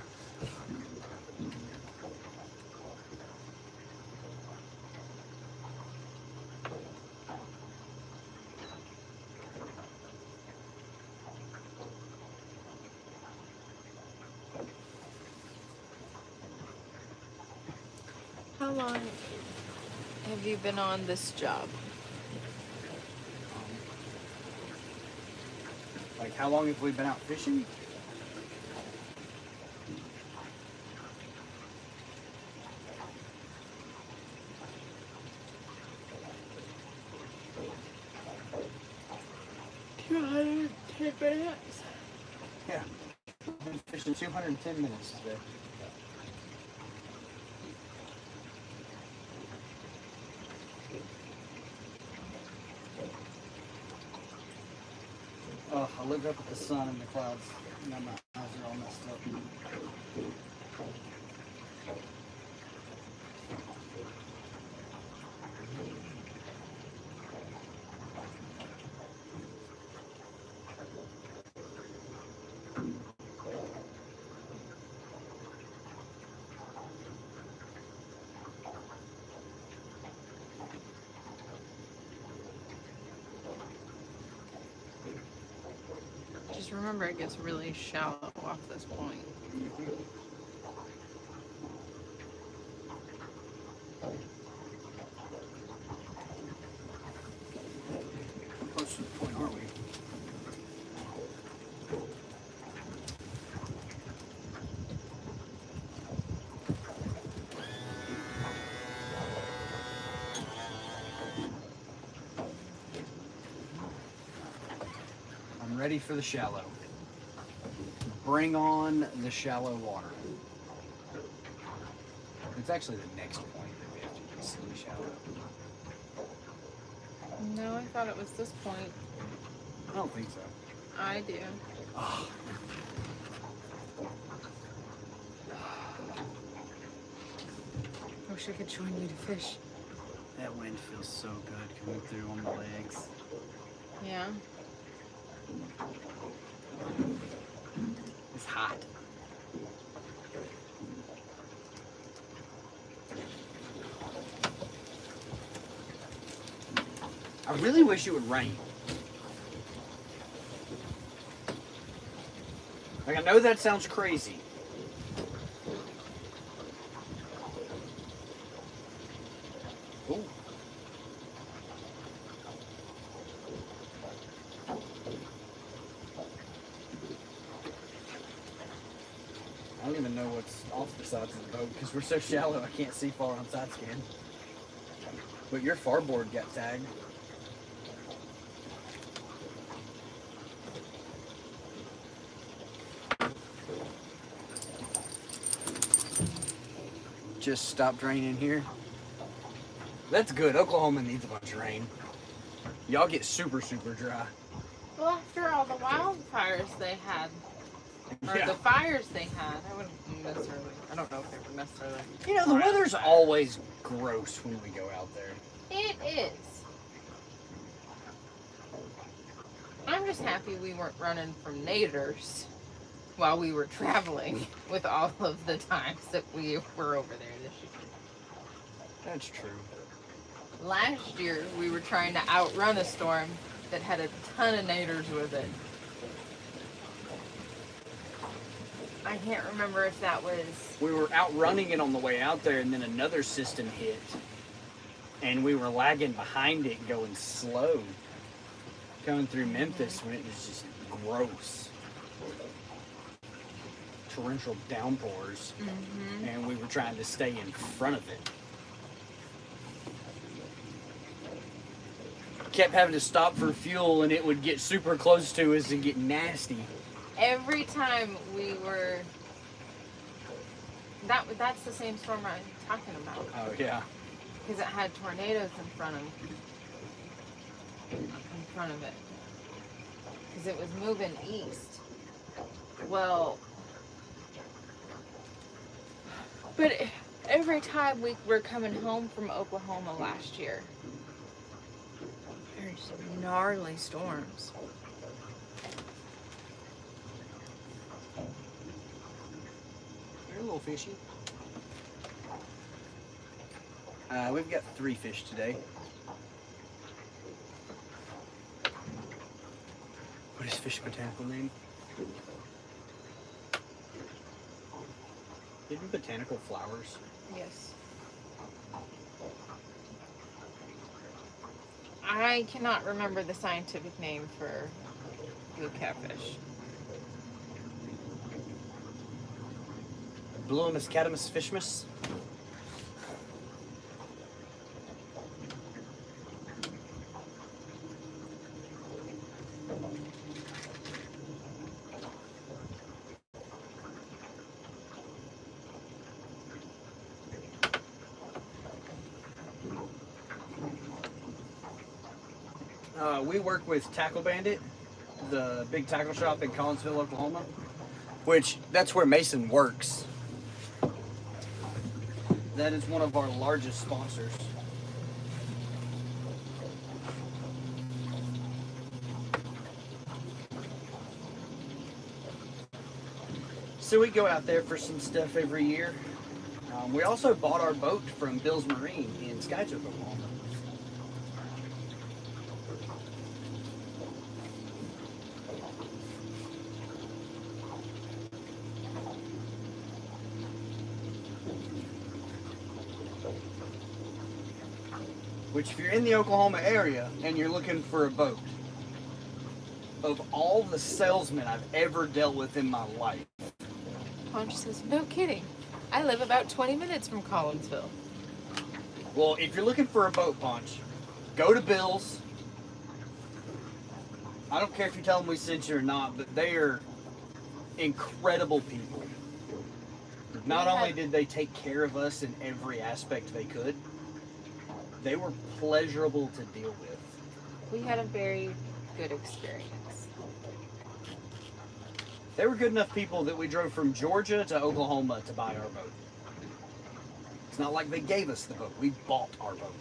How long have you been on this job? Like, how long have we been out fishing? Minutes. Yeah. I've been fishing 210 minutes today. Oh, I look up at the sun and the clouds. Now my eyes are all messed up. Just remember, it gets really shallow off this point. Close to the point, aren't we? I'm ready for the shallow. Bring on the shallow water. It's actually the next point that we have to get silly shallow. No, I thought it was this point. I don't think so. I do. Oh. I wish I could join you to fish. That wind feels so good coming through on the legs. Yeah. It's hot. I really wish it would rain. Like, I know that sounds crazy. Ooh. I don't even know what's off the sides of the boat because we're so shallow I can't see far on side scan. But your farboard got tagged. Just stopped raining here. That's good. Oklahoma needs a bunch of rain. Y'all get super, super dry. Well, after all the wildfires they had, or Yeah. the fires they had, I wouldn't necessarily, I don't know if they were necessarily. You know, the weather's always gross when we go out there. It is. I'm just happy we weren't running from naders while we were traveling with all of the times that we were over there this year. That's true. Last year, we were trying to outrun a storm that had a ton of naders with it. I can't remember if that was... We were outrunning it on the way out there, and then another system hit. And we were lagging behind it, going slow. Coming through Memphis when it was just gross. Torrential downpours. And we were trying to stay in front of it. Kept having to stop for fuel, and it would get super close to us and get nasty. Every time we were... That's the same storm I'm talking about. Oh, yeah. Because it had tornadoes in front of it. Because it was moving east. Well, but every time we were coming home from Oklahoma last year, there's gnarly storms. They're a little fishy. We've got 3 fish today. What is fish botanical name? Hidden botanical flowers. Yes. I cannot remember the scientific name for blue catfish. Bluemus catamus fishmus. We work with Tackle Bandit, the big tackle shop in Collinsville, Oklahoma, which that's where Mason works. That is one of our largest sponsors. So we go out there for some stuff every year. We also bought our boat from Bill's Marine in Skytook, Oklahoma. Which, if you're in the Oklahoma area and you're looking for a boat, of all the salesmen I've ever dealt with in my life. Ponch says, no kidding. I live about 20 minutes from Collinsville. Well, if you're looking for a boat, Ponch, go to Bill's. I don't care if you tell them we sent you or not, but they are incredible people. Not only did they take care of us in every aspect they could, they were pleasurable to deal with. We had a very good experience. They were good enough people that we drove from Georgia to Oklahoma to buy our boat. It's not like they gave us the boat. We bought our boat.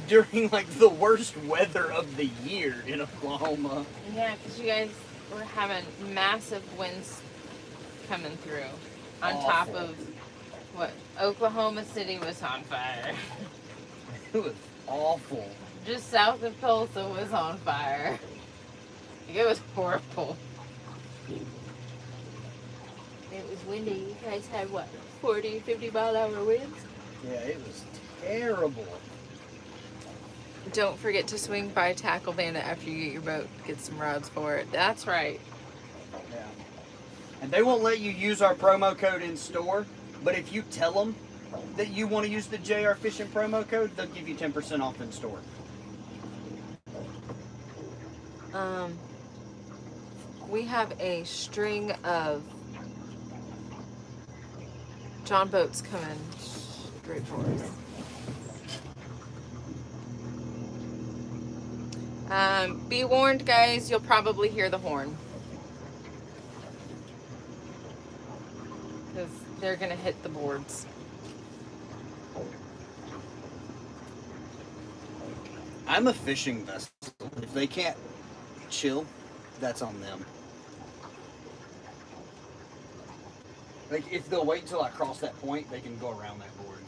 During like the worst weather of the year in Oklahoma. Yeah, because you guys were having massive winds coming through. On top of what? Oklahoma City was on fire. It was awful. just south of Tulsa was on fire. It was horrible. It was windy. You guys had what, 40, 50-mile-an-hour winds? Yeah, it was terrible. Don't forget to swing by Tackle Bandit after you get your boat. Get some rods for it. That's right. Yeah. And they won't let you use our promo code in store, but if you tell them that you want to use the JayRFishing promo code, they'll give you 10% off in store. We have a string of John boats coming straight for us. Be warned, guys, you'll probably hear the horn. Because they're going to hit the boards. I'm a fishing vessel. If they can't chill, that's on them. Like, if they'll wait until I cross that point, they can go around that board.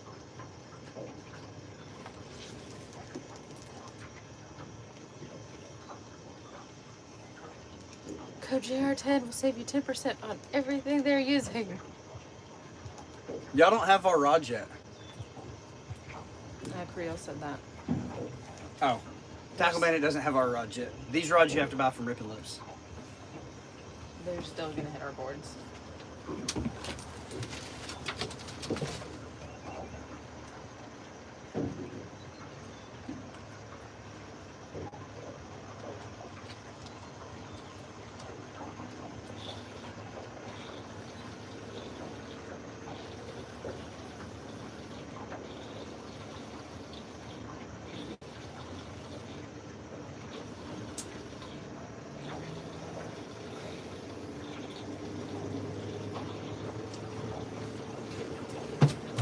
Code JR10 will save you 10% on everything they're using. Y'all don't have our rods yet. Creel said that. Oh. Tackle Bandit doesn't have our rods yet. These rods you have to buy from Rippin' Lips. They're still going to hit our boards.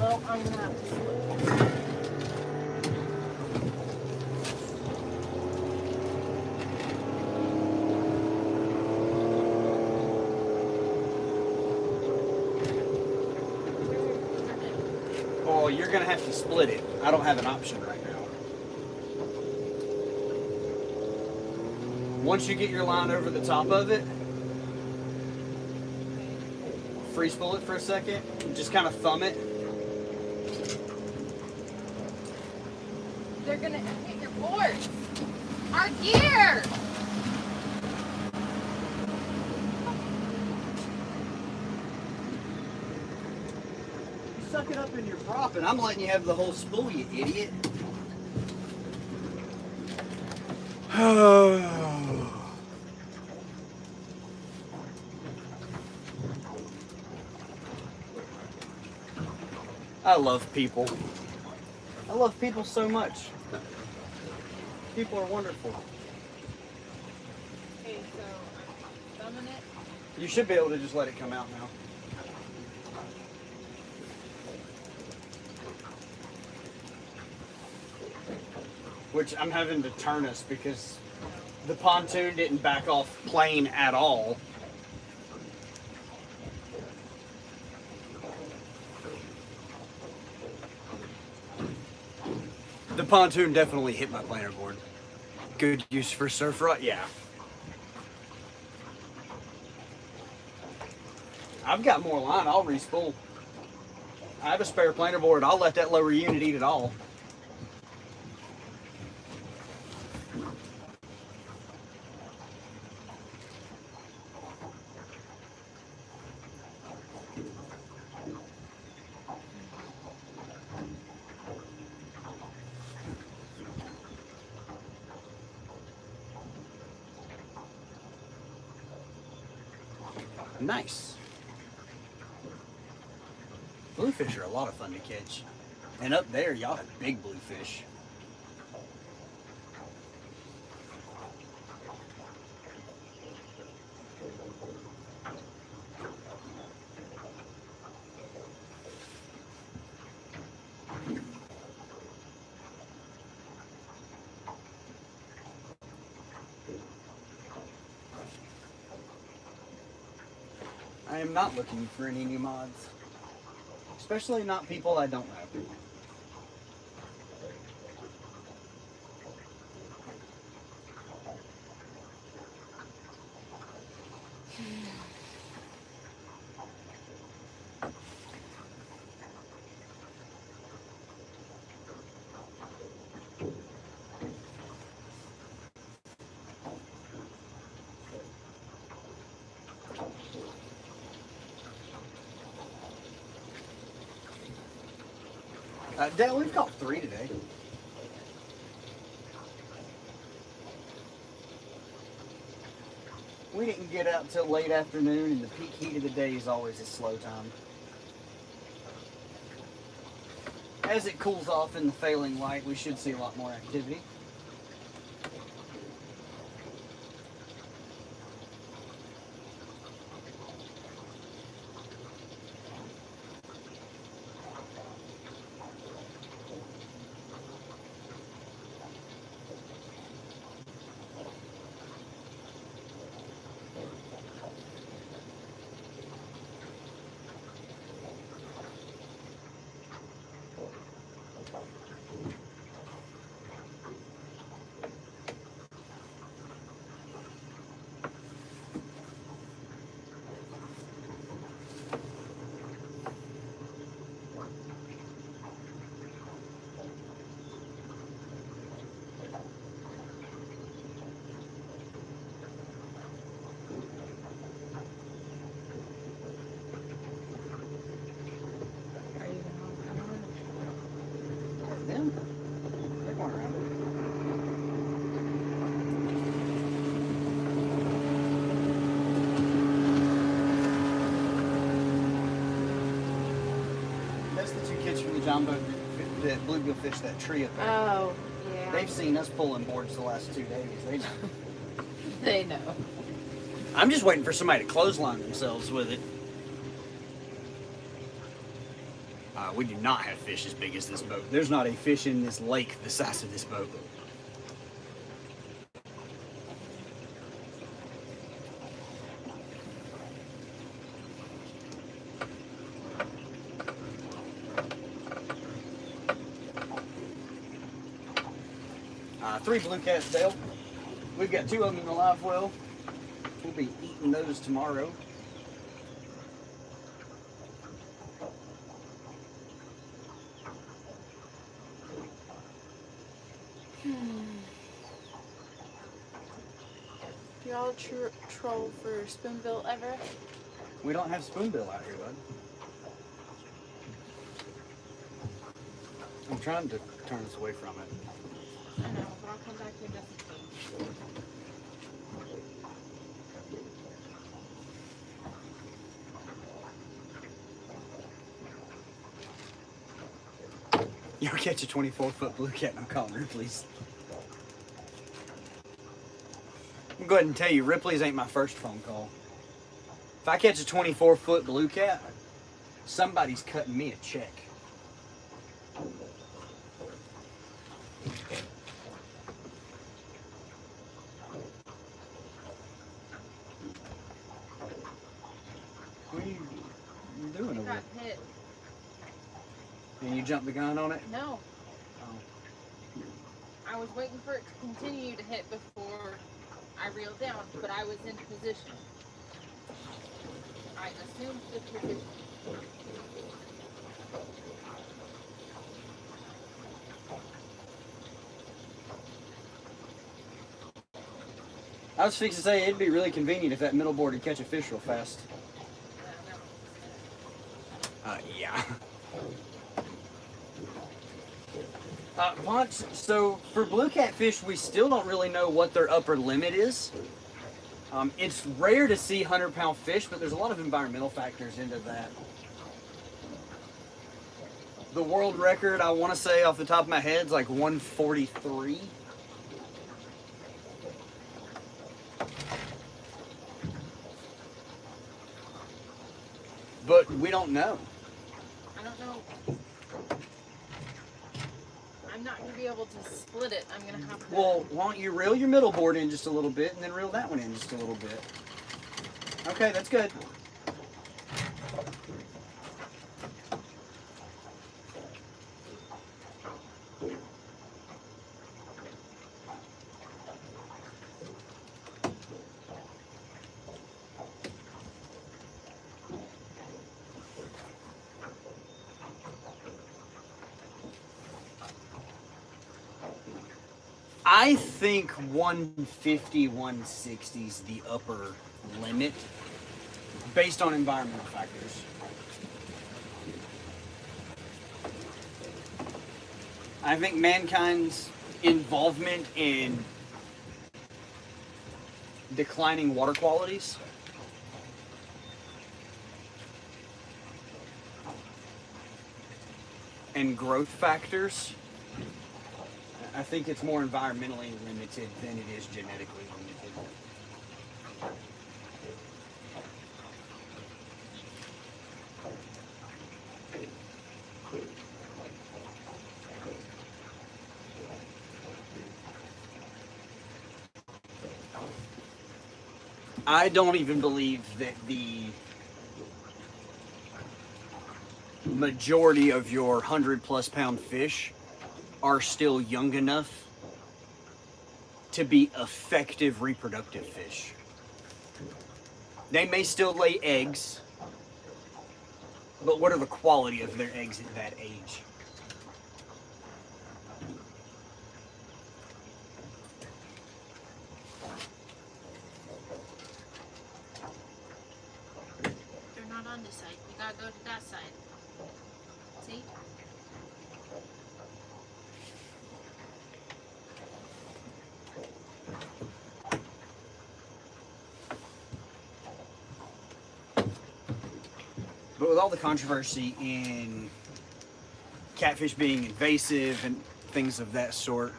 Well, I'm gonna have to split. Oh, you're gonna have to split it. I don't have an option right now. Once you get your line over the top of it, free spool it for a second, and just kind of thumb it. They're gonna hit your boards. Our gear! Suck it up in your prop, and I'm letting you have the whole spool, you idiot. I love people. I love people so much. People are wonderful. Okay, so I'm thumbing it. You should be able to just let it come out now. Which I'm having to turn us because the pontoon didn't back off plane at all. The pontoon definitely hit my planer board. Good use for surf rod, yeah. I've got more line, I'll re-spool. I have a spare planer board, I'll let that lower unit eat it all. Nice. Bluefish are a lot of fun to catch. And up there, y'all have big bluefish. I am not looking for any new mods. Especially not people I don't know. Dad, we've caught 3 today. We didn't get out till late afternoon, and the peak heat of the day is always a slow time. As it cools off in the failing light, we should see a lot more activity. Them? They're going around it. That's the 2 kids from the John boat that bluegill fished that tree up there. Oh, yeah. They've seen us pulling boards the last 2 days. They know. They know. I'm just waiting for somebody to clothesline themselves with it. We do not have fish as big as this boat. There's not a fish in this lake the size of this boat. Three blue cats, Dale. We've got 2 of them in the live well. We'll be eating those tomorrow. Do y'all troll for spoonbill ever? We don't have spoonbill out here, bud. I'm trying to turn us away from it. I know, but I'll come back here just in case. You'll catch a 24-foot blue cat and I'm calling Ripley's. I'm go ahead and tell you, Ripley's ain't my first phone call. If I catch a 24-foot blue cat, somebody's cutting me a check. What are you doing over there? Got hit. And you jumped the gun on it? No. Oh. I was waiting for it to continue to hit before I reeled down, but I was in position. I assumed the position. I was fixing to say it'd be really convenient if that middle board would catch a fish real fast. Yeah. Ponch, so for blue catfish, we still don't really know what their upper limit is. It's rare to see 100-pound fish, but there's a lot of environmental factors into that. The world record, I want to say off the top of my head, is like 143. But we don't know. I don't know. I'm not going to be able to split it. I'm going to have to... Well, why don't you reel your middle board in just a little bit and then reel that one in just a little bit. Okay, that's good. I think 150, 160 is the upper limit based on environmental factors. I think mankind's involvement in declining water qualities and growth factors, I think it's more environmentally limited than it is genetically limited. I don't even believe that the majority of your 100+ pound fish are still young enough to be effective reproductive fish. They may still lay eggs, but what are the quality of their eggs at that age? They're not on this side. You gotta go to that side. See? But with all the controversy in catfish being invasive and things of that sort,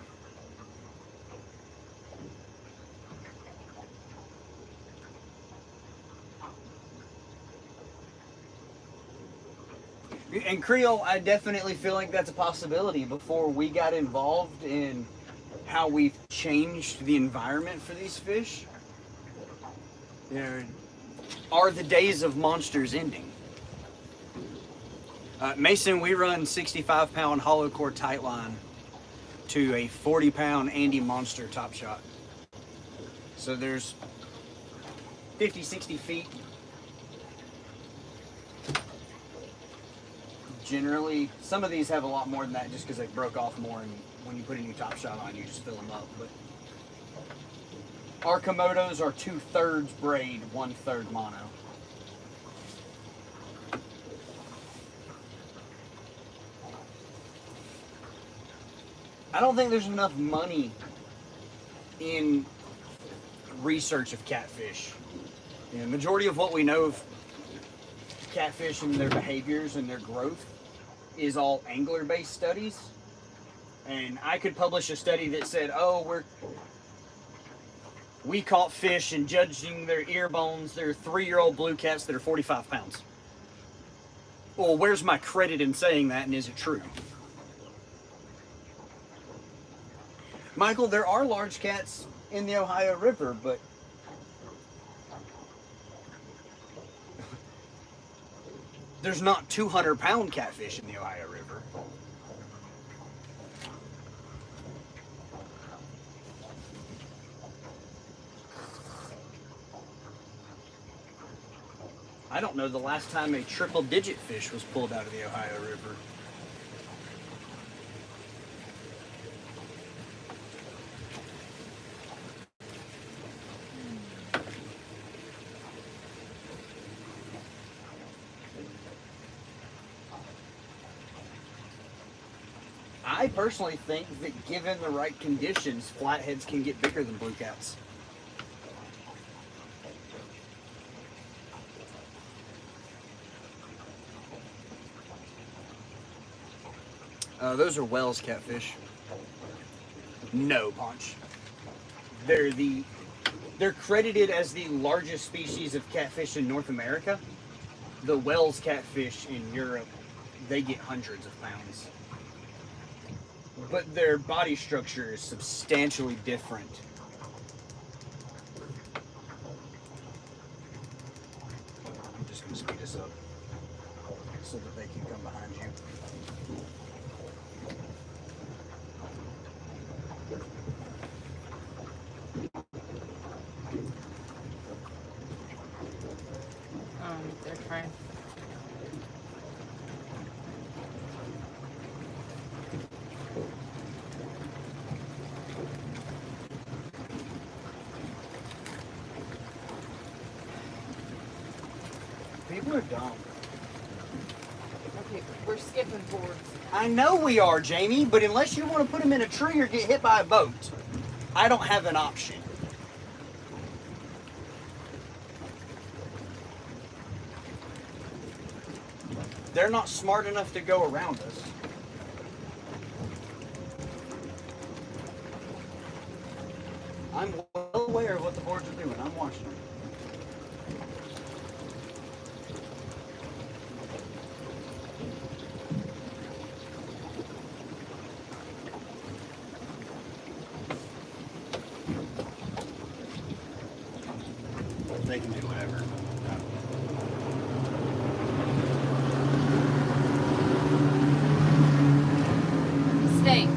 and Creole, I definitely feel like that's a possibility. Before we got involved in how we've changed the environment for these fish, you know, are the days of monsters ending? Mason, we run 65-pound hollow core tight line to a 40-pound Andy Monster top shot. So there's 50, 60 feet. Generally, some of these have a lot more than that just because they broke off more, and when you put a new top shot on, you just fill them up. But our Komodos are 2/3 braid, 1/3 mono. I don't think there's enough money in research of catfish. You know, the majority of what we know of catfish and their behaviors and their growth is all angler-based studies. And I could publish a study that said, oh, we caught fish and judging their ear bones, they're 3-year-old blue cats that are 45 pounds. Well, where's my credit in saying that, and is it true? Michael, there are large cats in the Ohio River, but there's not 200-pound catfish in the Ohio River. I don't know the last time a triple-digit fish was pulled out of the Ohio River. I personally think that given the right conditions, flatheads can get bigger than blue cats. Those are Wells catfish. No, Ponch. They're credited as the largest species of catfish in North America. The Wells catfish in Europe, they get hundreds of pounds. But their body structure is substantially different. I'm just going to speed this up so that they can come behind you. They're trying. People are dumb. Okay, we're skipping boards. I know we are, Jamie, but unless you want to put them in a tree or get hit by a boat, I don't have an option. They're not smart enough to go around us. I'm well aware of what the boards are doing. I'm watching them. They can do whatever. Stay.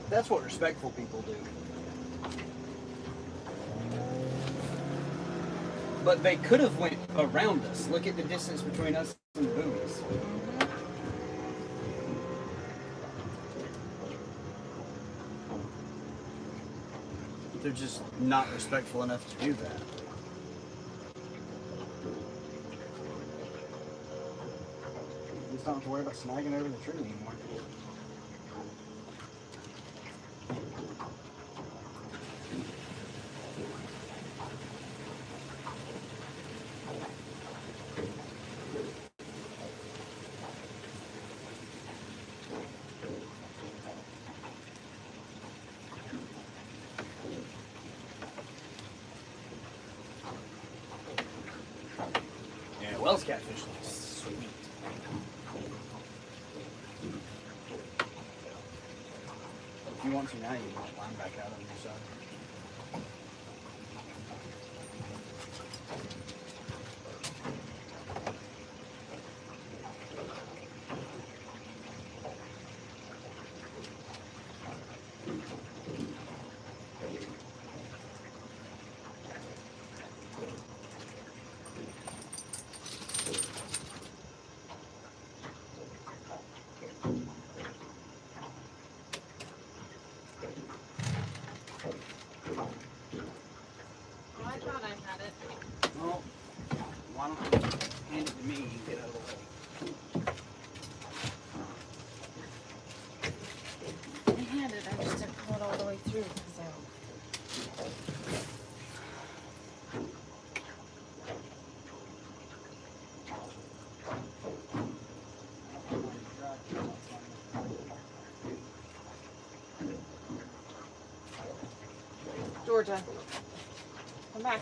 That's what respectful people do. But they could have went around us. Look at the distance between us and the buoys. They're just not respectful enough to do that. You just don't have to worry about snagging over the tree anymore. Yeah, Wells catfish looks sweet. If you want to now, you can line back out on your side. Oh, I thought I had it. Well, why don't you hand it to me and get out of the way? I had it, I just didn't pull it all the way through. So. Georgia, come back.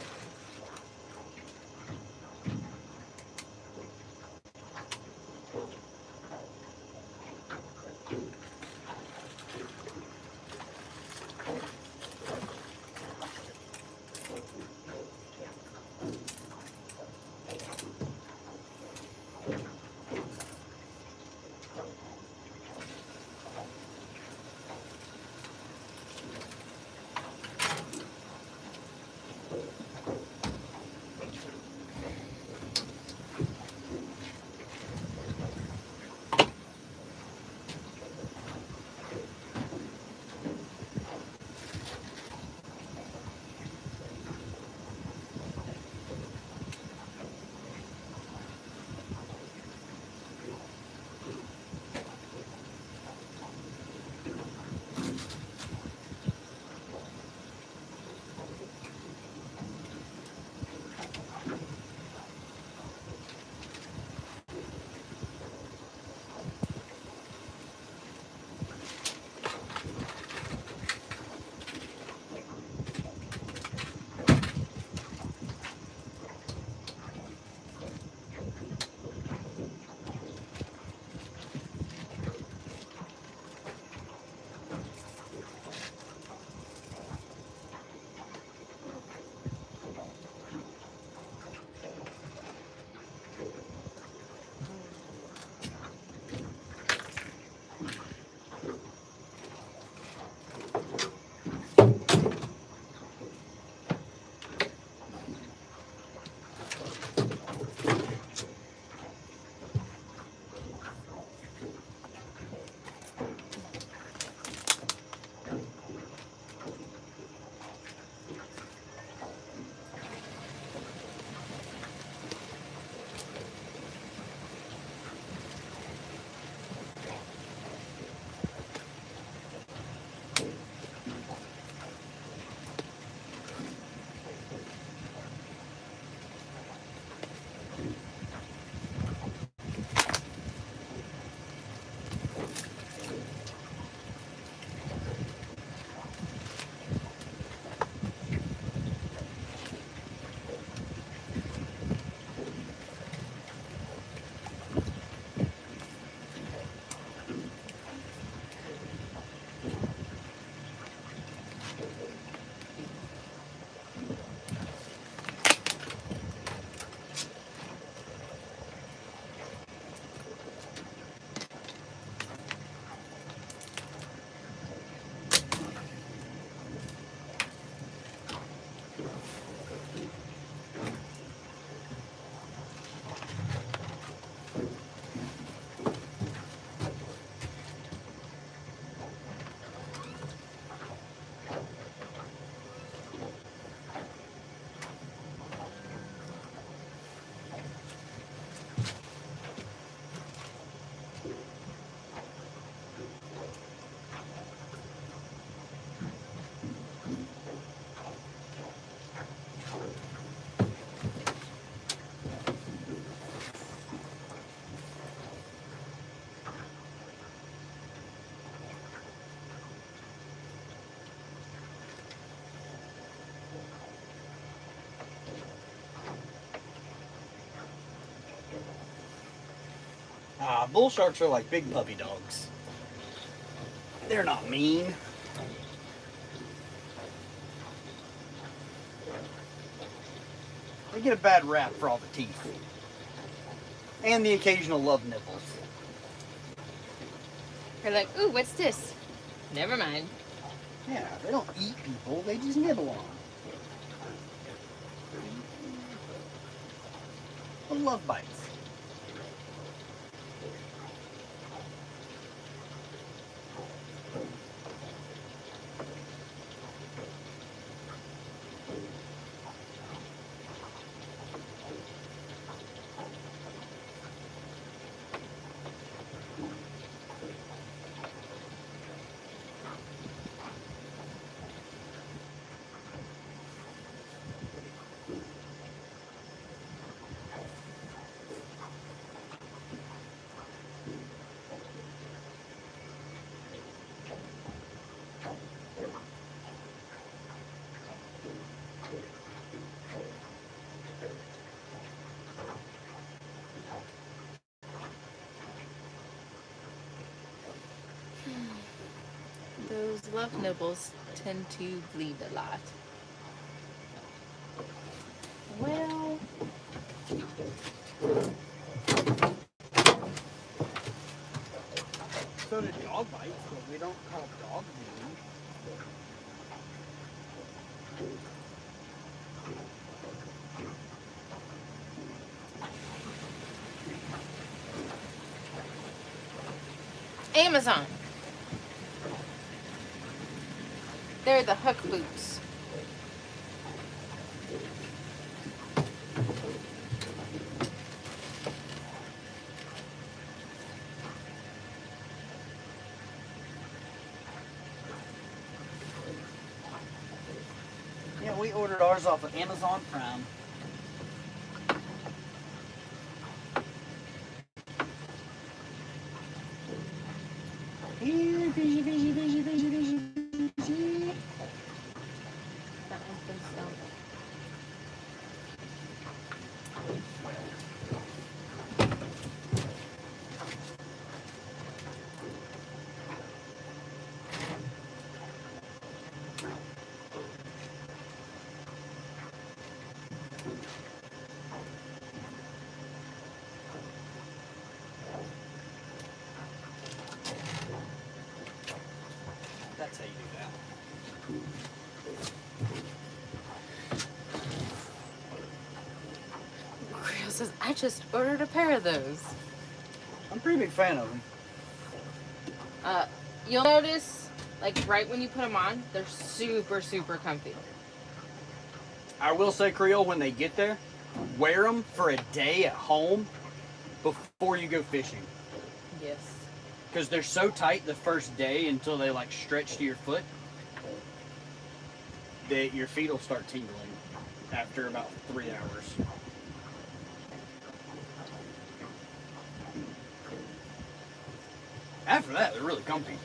Nah, bull sharks are like big puppy dogs. They're not mean. They get a bad rap for all the teeth. And the occasional love nipples. You're like, ooh, what's this? Never mind. Yeah, they don't eat people, they just nibble on them. Love bites. Those love nibbles tend to bleed a lot. Well, So do dog bites, but we don't call dog meat. Amazon. They're the hook boots. Yeah, we ordered ours off of Amazon Prime. Here, fishy, fishy, fishy, fishy, fishy, fishy. That one's been stumped. That's how you do that. Creel says, I just ordered a pair of those. I'm a pretty big fan of them. You'll notice, like right when you put them on, they're super, super comfy. I will say, Creole, when they get there, wear them for a day at home before you go fishing. Yes. Because they're so tight the first day until they like stretch to your foot that your feet will start tingling after about 3 hours. After that, they're really comfy.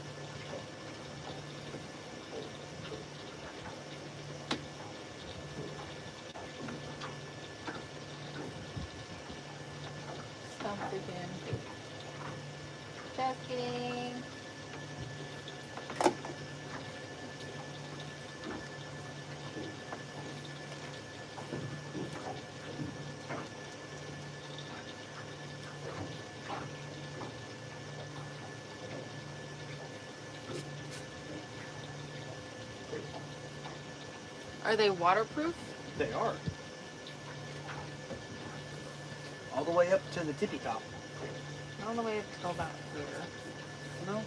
Stumped again. Just kidding. Are they waterproof? They are. All the way up to the tippy top. All the way up till about here. No.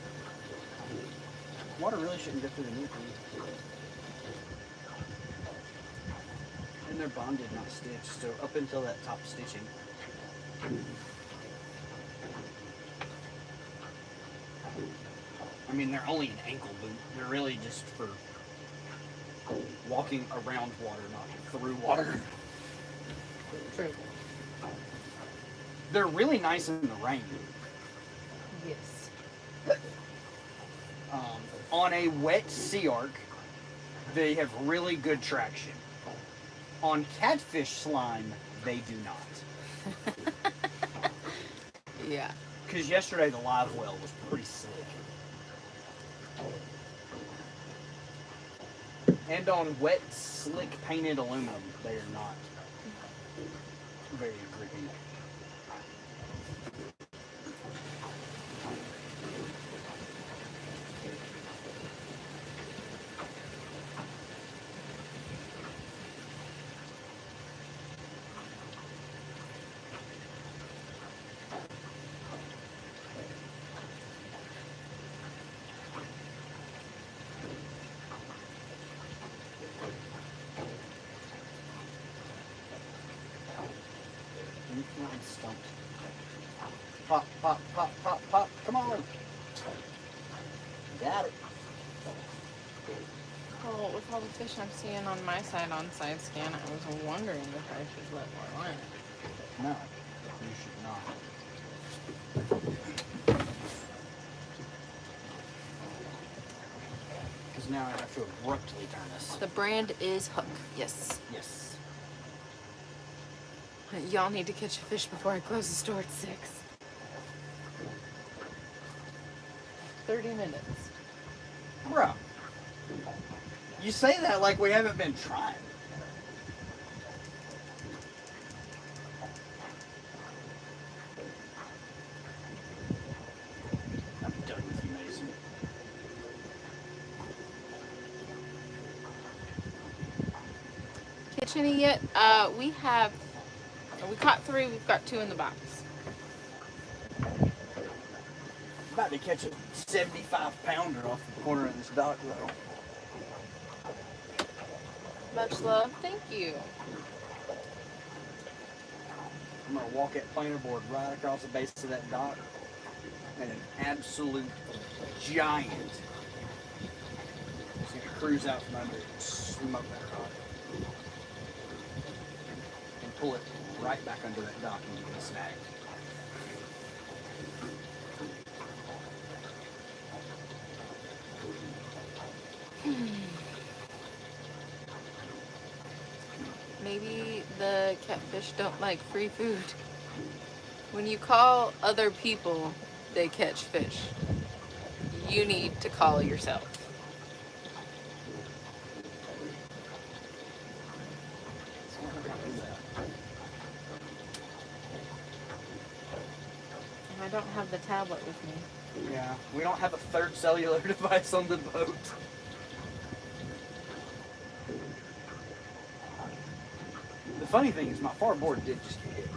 Water really shouldn't go through the knee. And they're bonded, not stitched, so up until that top stitching. I mean, they're only an ankle boot. They're really just for walking around water, not through water. True. They're really nice in the rain. Yes. On a wet sea arc, they have really good traction. On catfish slime, they do not. Yeah. Because yesterday the live well was pretty slick. And on wet, slick painted aluminum, they are not very grippy. Stumped. Pop, pop, pop, pop, pop. Come on. Got it. Well, with all the fish I'm seeing on my side on side scan, I was wondering if I should let more line. No, you should not. Because now I have to abruptly turn this. The brand is Hook. Yes. Yes. Y'all need to catch a fish before I close the store at 6. 30 minutes. Bro, you say that like we haven't been trying. I'm done with you, Mason. Catch any yet? We caught 3. We've got 2 in the box. About to catch a 75-pounder off the corner of this dock, though. Much love. Thank you. I'm gonna walk that planer board right across the base of that dock, and an absolute giant is gonna cruise out from under it and smoke that rock, and pull it right back under that dock and get it snagged. Maybe the catfish don't like free food. When you call other people, they catch fish. You need to call yourself. And I don't have the tablet with me. Yeah, we don't have a third cellular device on the boat. The funny thing is my far board did just get hit. It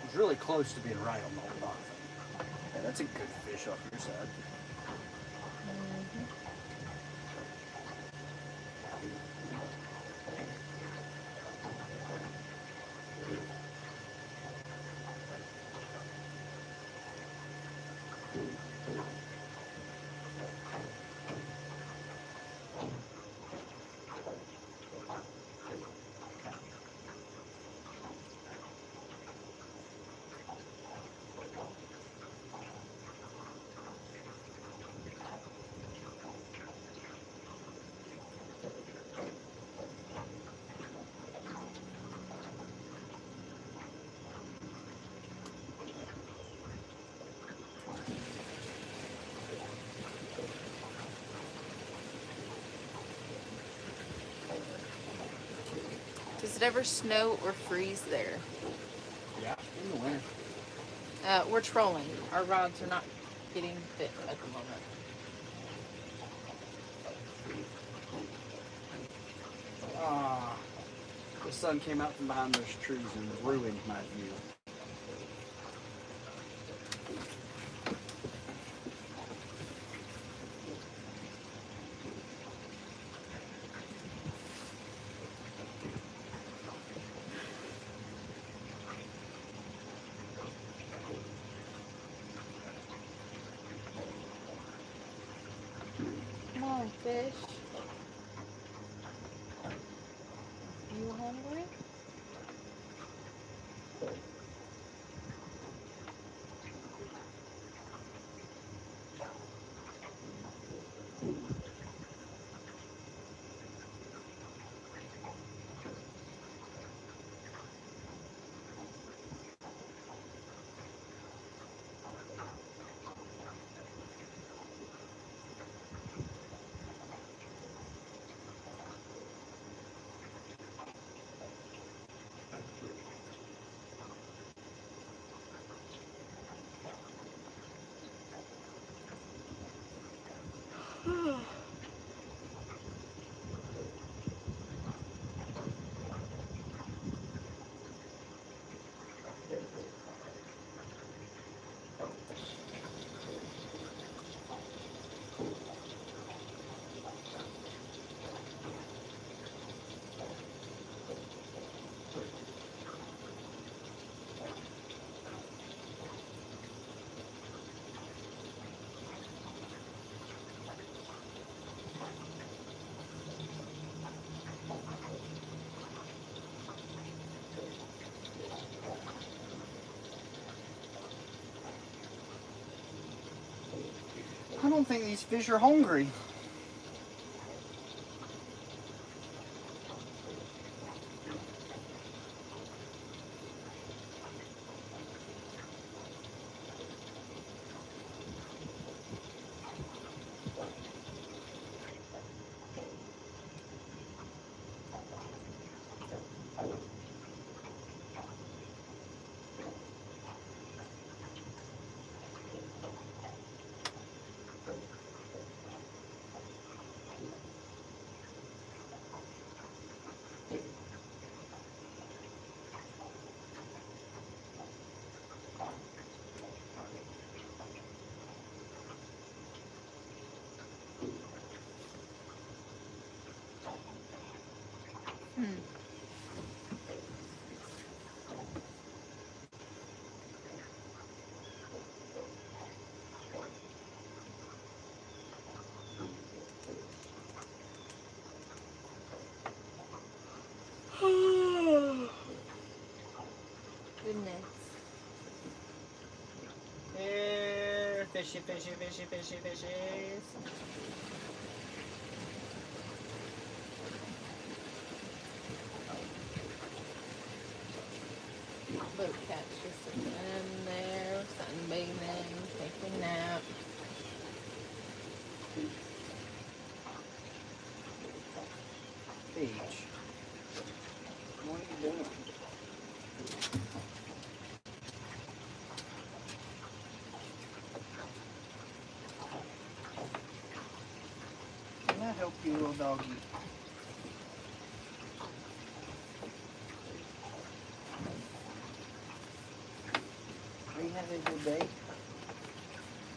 was really close to being right on the whole dock thing. Yeah, that's a good fish off your side. Does it ever snow or freeze there? Yeah, in the winter. We're trolling. Our rods are not getting fit at the moment. The sun came out from behind those trees and ruined my view. Come on, fish. You hungry? I don't think these fish are hungry. Goodness. Here, fishy, fishy, fishy, fishy, fishies. Boat cat's just sitting in there, sunbathing, taking a nap. Peach. What are you doing? Can I help you, little doggy? Are you having a good day?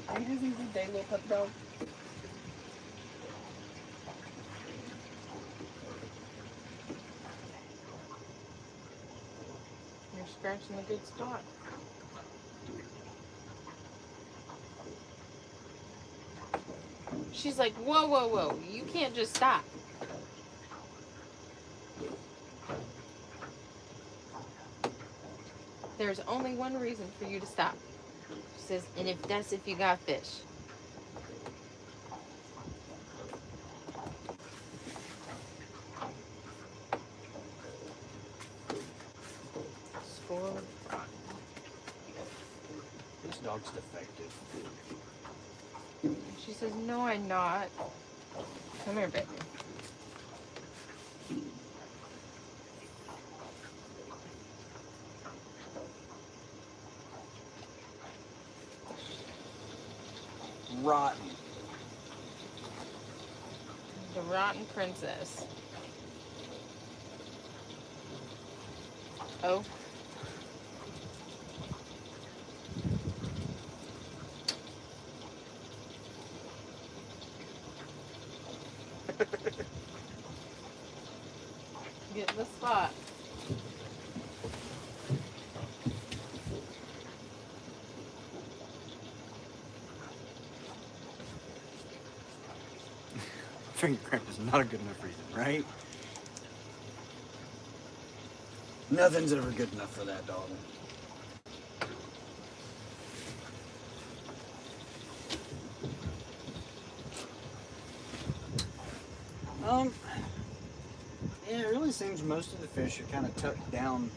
Are you having a good day, little pup dog? You're scratching a good spot. She's like, whoa, whoa, whoa. You can't just stop. There's only one reason for you to stop. She says, and if that's if you got fish. Squirrel rotten. This dog's defective. She says, no, I'm not. Come here, baby. Rotten. The rotten princess. Oh. Get in the spot. Finger cramp is not a good enough reason, right? Nothing's ever good enough for that dog. Yeah, it really seems most of the fish are kind of tucked down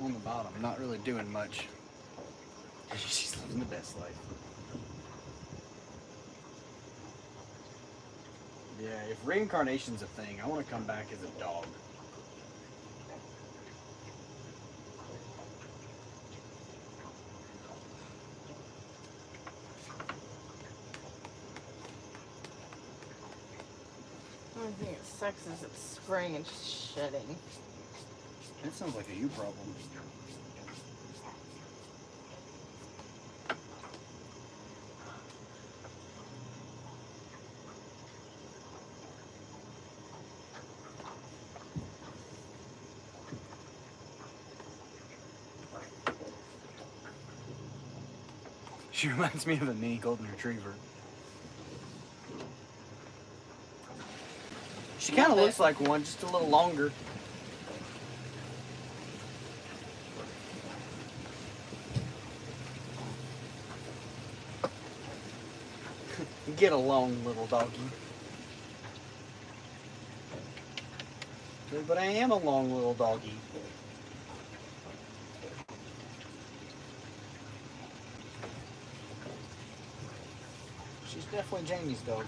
on the bottom, not really doing much. She's living the best life. Yeah, if reincarnation's a thing, I want to come back as a dog. The only thing that sucks is it's spraying and shedding. That sounds like a you problem. She reminds me of a mini golden retriever. She kind of looks like one, just a little longer. Get along, little doggy. But I am a long little doggy. She's definitely Jamie's dog.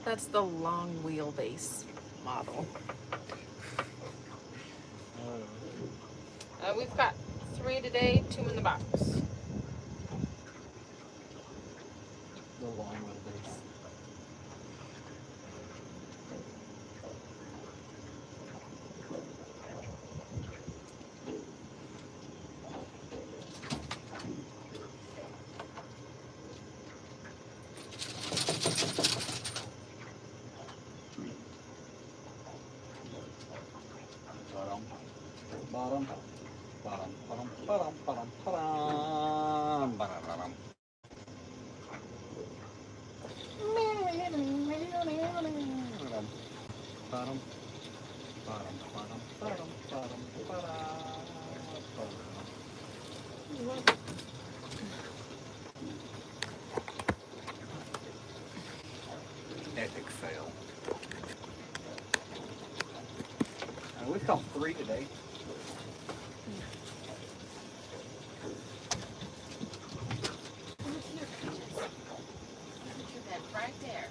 That's the long wheelbase model. We've got 3 today, 2 in the box. The long wheelbase. Bottom, bottom, bottom, bottom, bottom, bottom, bottom, bottom. Bottom, bottom, bottom, bottom, bottom, bottom. Epic fail. We've caught 3 today. Right there.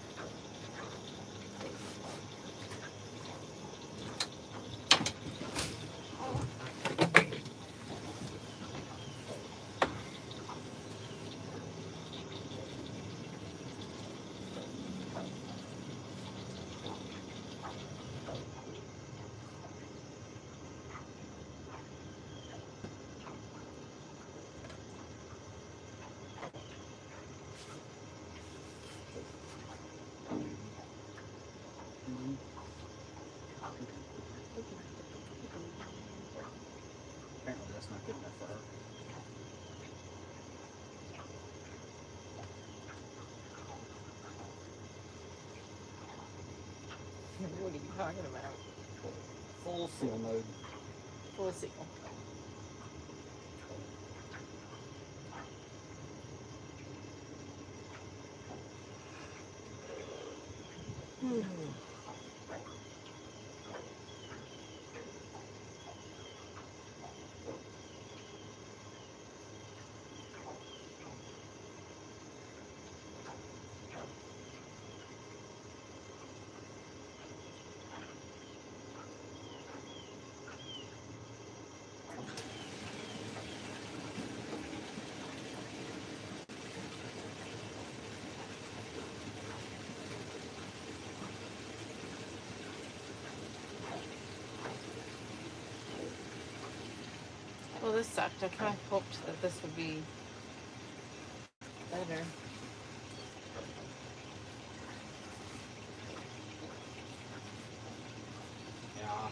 Apparently that's not good enough for her. What are you talking about? Full seal mode. Full seal. Well, this sucked. I kind of hoped that this would be better. Yeah.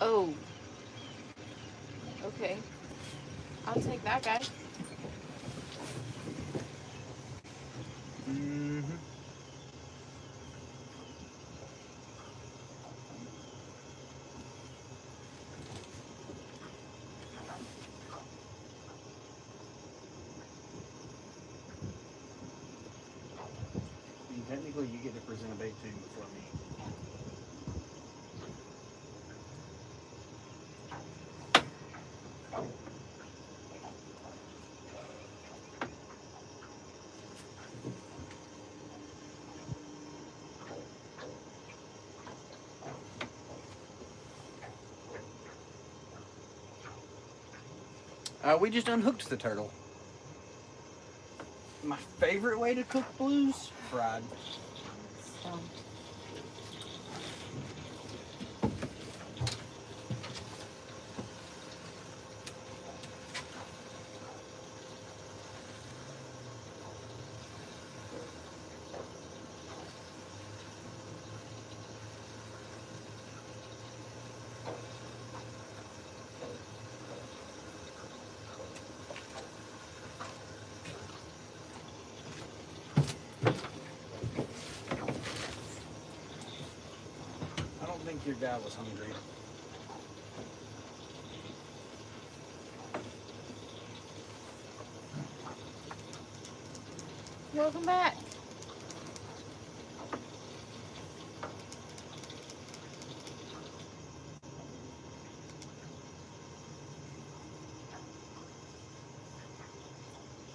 Oh. Okay. I'll take that guy. Mm-hmm. And technically you get to present a bait to him before me. We just unhooked the turtle. My favorite way to cook blues? Fried. So, Your dad was hungry. Welcome back.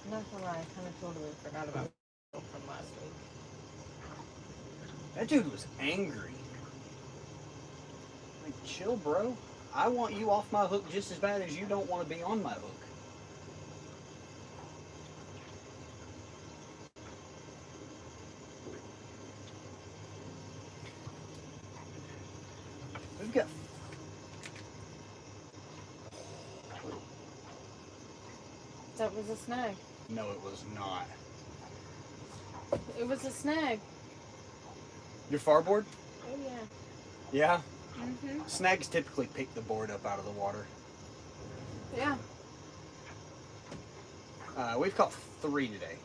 Not gonna lie, I kind of totally forgot about Phil from last week. That dude was angry. Like, chill, bro. I want you off my hook just as bad as you don't want to be on my hook. We've got... That was a snag. No, it was not. It was a snag. Your farboard? Oh yeah. Yeah. Mm-hmm. Snags typically pick the board up out of the water. Yeah. We've caught 3 today.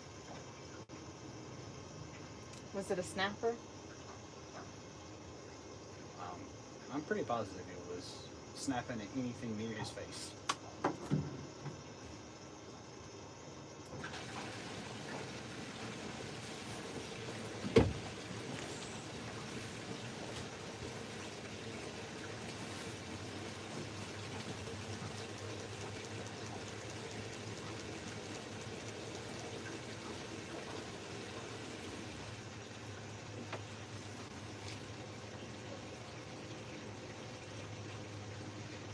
Was it a snapper? I'm pretty positive it was snapping at anything near his face.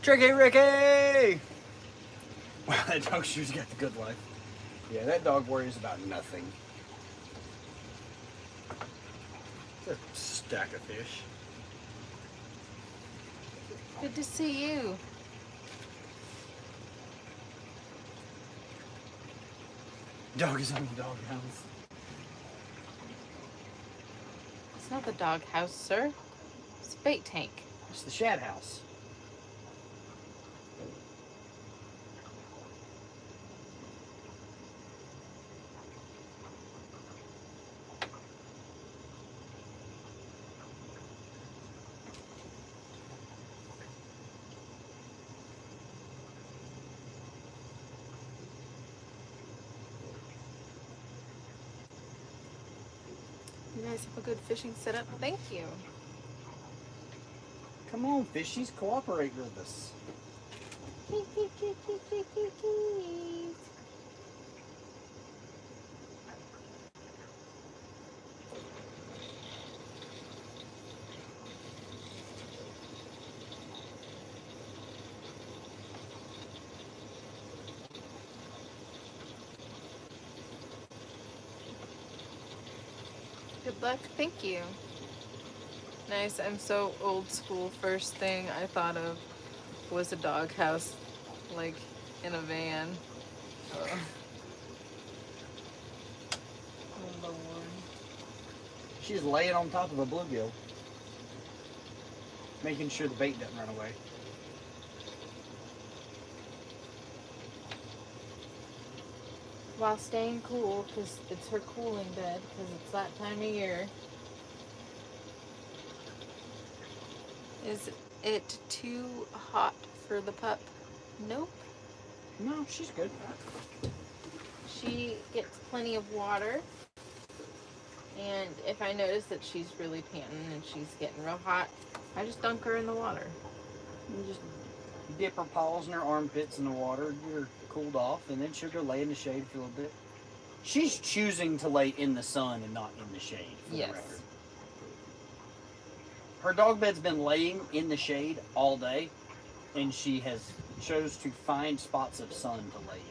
Tricky Ricky! Wow, that dog sure's got the good life. Yeah, that dog worries about nothing. It's a stack of fish. Good to see you. Dog is on the doghouse. It's not the dog house, sir. It's a bait tank. It's the shad house. You guys have a good fishing setup. Thank you. Come on, fishies, cooperate with us. Good luck. Thank you. Nice. I'm so old school. First thing I thought of was a doghouse, like in a van. Oh Lord. She's laying on top of a bluegill, making sure the bait doesn't run away. While staying cool, because it's her cooling bed, because it's that time of year. Is it too hot for the pup? Nope. No, she's good. She gets plenty of water. And if I notice that she's really panting and she's getting real hot, I just dunk her in the water. You just dip her paws and her armpits in the water, get her cooled off, and then she'll go lay in the shade for a little bit. She's choosing to lay in the sun and not in the shade, for the record. Her dog bed's been laying in the shade all day, and she has chose to find spots of sun to lay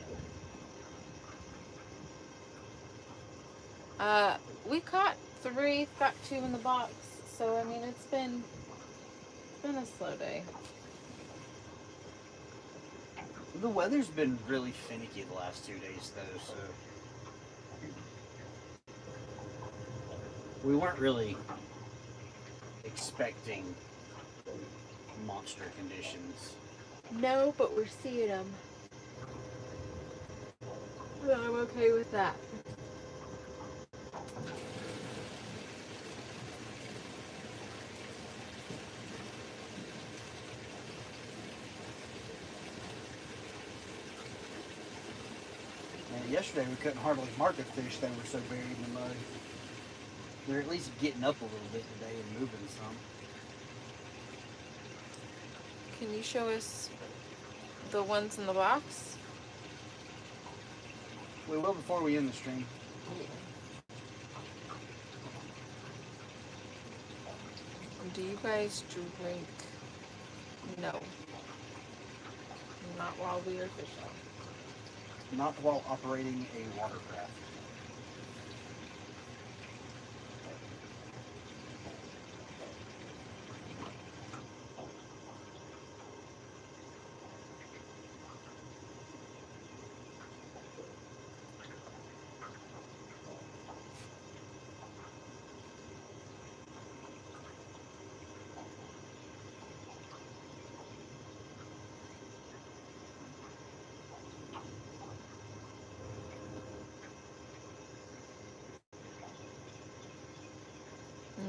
in. We caught 3, got 2 in the box, so I mean it's been a slow day. The weather's been really finicky the last 2 days, though, so we weren't really expecting monster conditions. No, but we're seeing them. I'm okay with that. Yesterday we couldn't hardly mark a fish. They were so buried in the mud. They're at least getting up a little bit today and moving some. Can you show us the ones in the box? We will before we end the stream. Do you guys drink? No. Not while we are fishing. Not while operating a watercraft.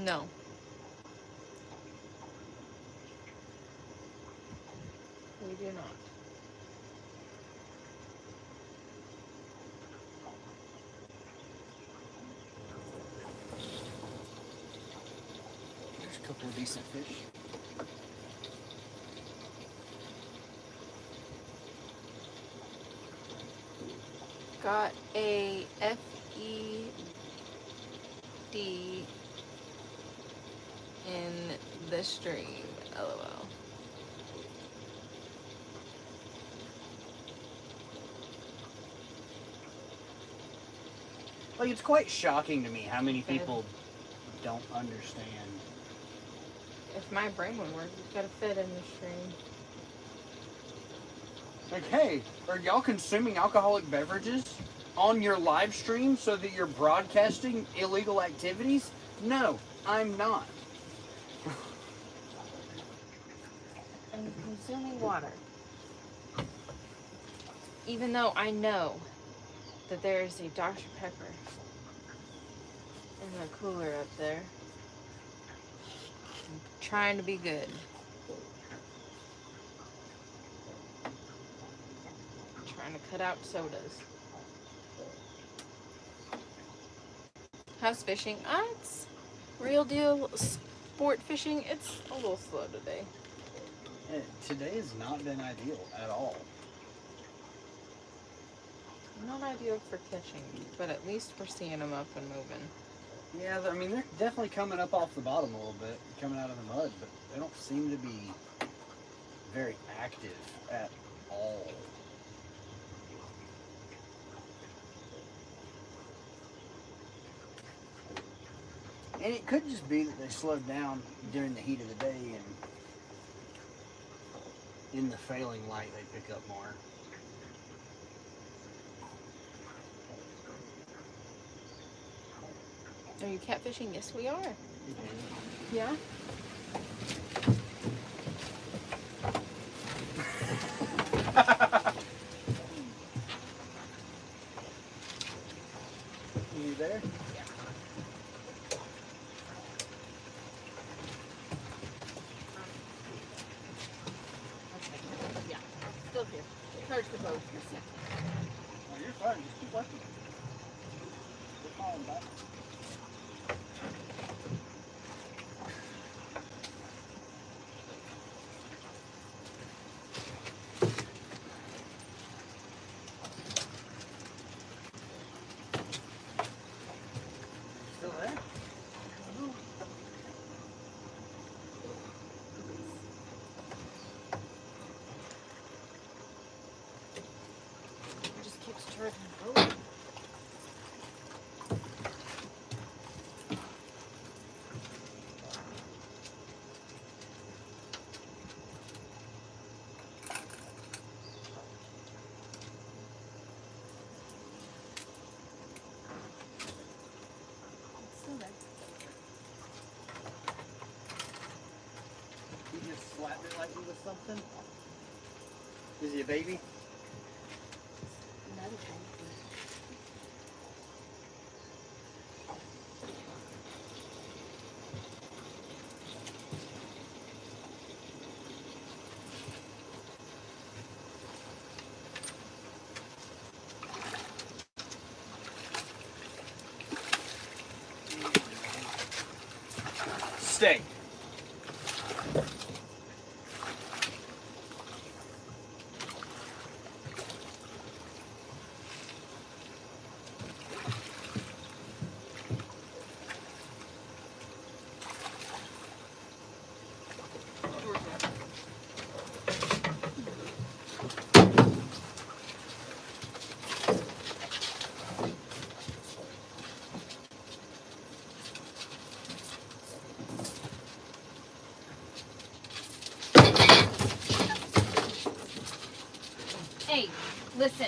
No. We do not. There's a couple of decent fish. Got a FED in the stream. LOL. Like, it's quite shocking to me how many people don't understand. If my brain would work, you've got a fit in the stream. Like, hey, are y'all consuming alcoholic beverages on your live stream so that you're broadcasting illegal activities? No, I'm not. I'm consuming water. Even though I know that there is a Dr. Pepper in the cooler up there. I'm trying to be good. I'm trying to cut out sodas. How's fishing? It's real deal sport fishing. It's a little slow today. Today has not been ideal at all. Not ideal for catching, but at least we're seeing them up and moving. Yeah, I mean, they're definitely coming up off the bottom a little bit, coming out of the mud, but they don't seem to be very active at all. And it could just be that they slowed down during the heat of the day, and in the failing light they pick up more. Are you catfishing? Yes, we are. Yeah? You there? Yeah. Okay. Yeah. Still here. Charge the boat for a second. Oh, you're fine. Just keep looking. We're calling back. Still there? It just keeps charging the boat. He just slapped it like he was something? Is he a baby? Another thing. Stay. Hey, listen.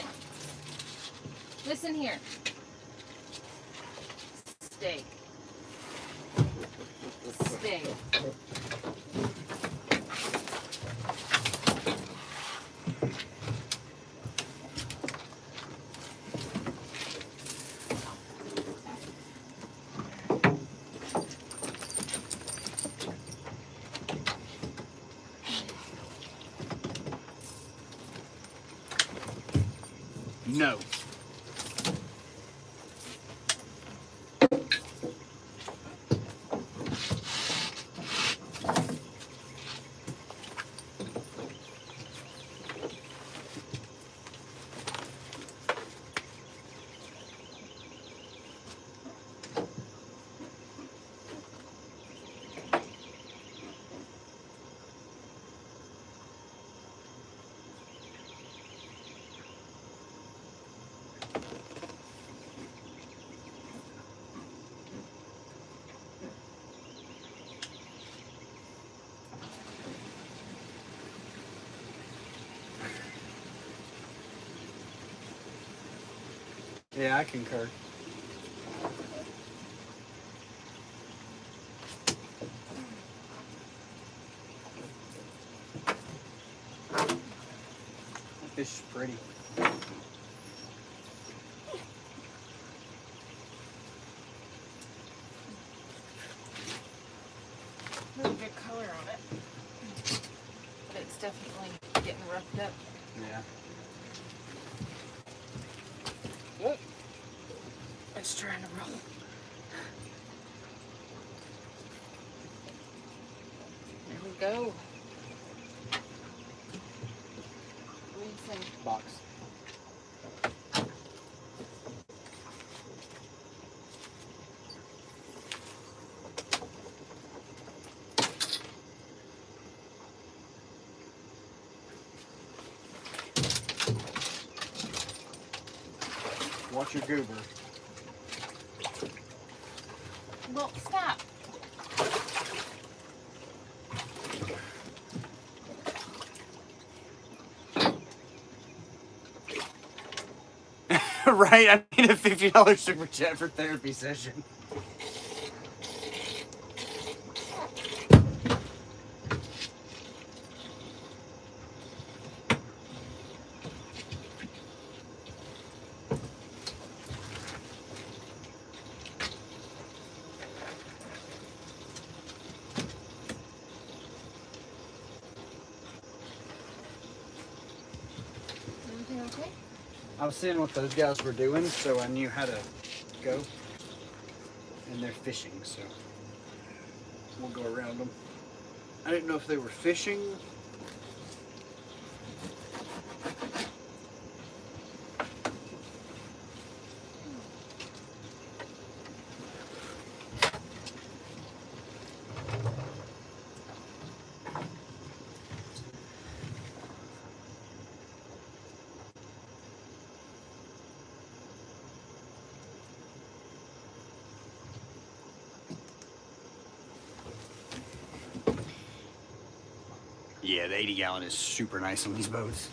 Listen here. Stay. Stay. No. Yeah, I concur. That fish is pretty. Really good color on it. But it's definitely getting roughed up. Yeah. Whoa. It's trying to roll. There we go. What do you think? Box. Watch your goober. Well, stop. Right? I need a $50 super chat for therapy session. Everything okay? I was seeing what those guys were doing, so I knew how to go. And they're fishing, so we'll go around them. I didn't know if they were fishing. Yeah, the 80 gallon is super nice on these boats.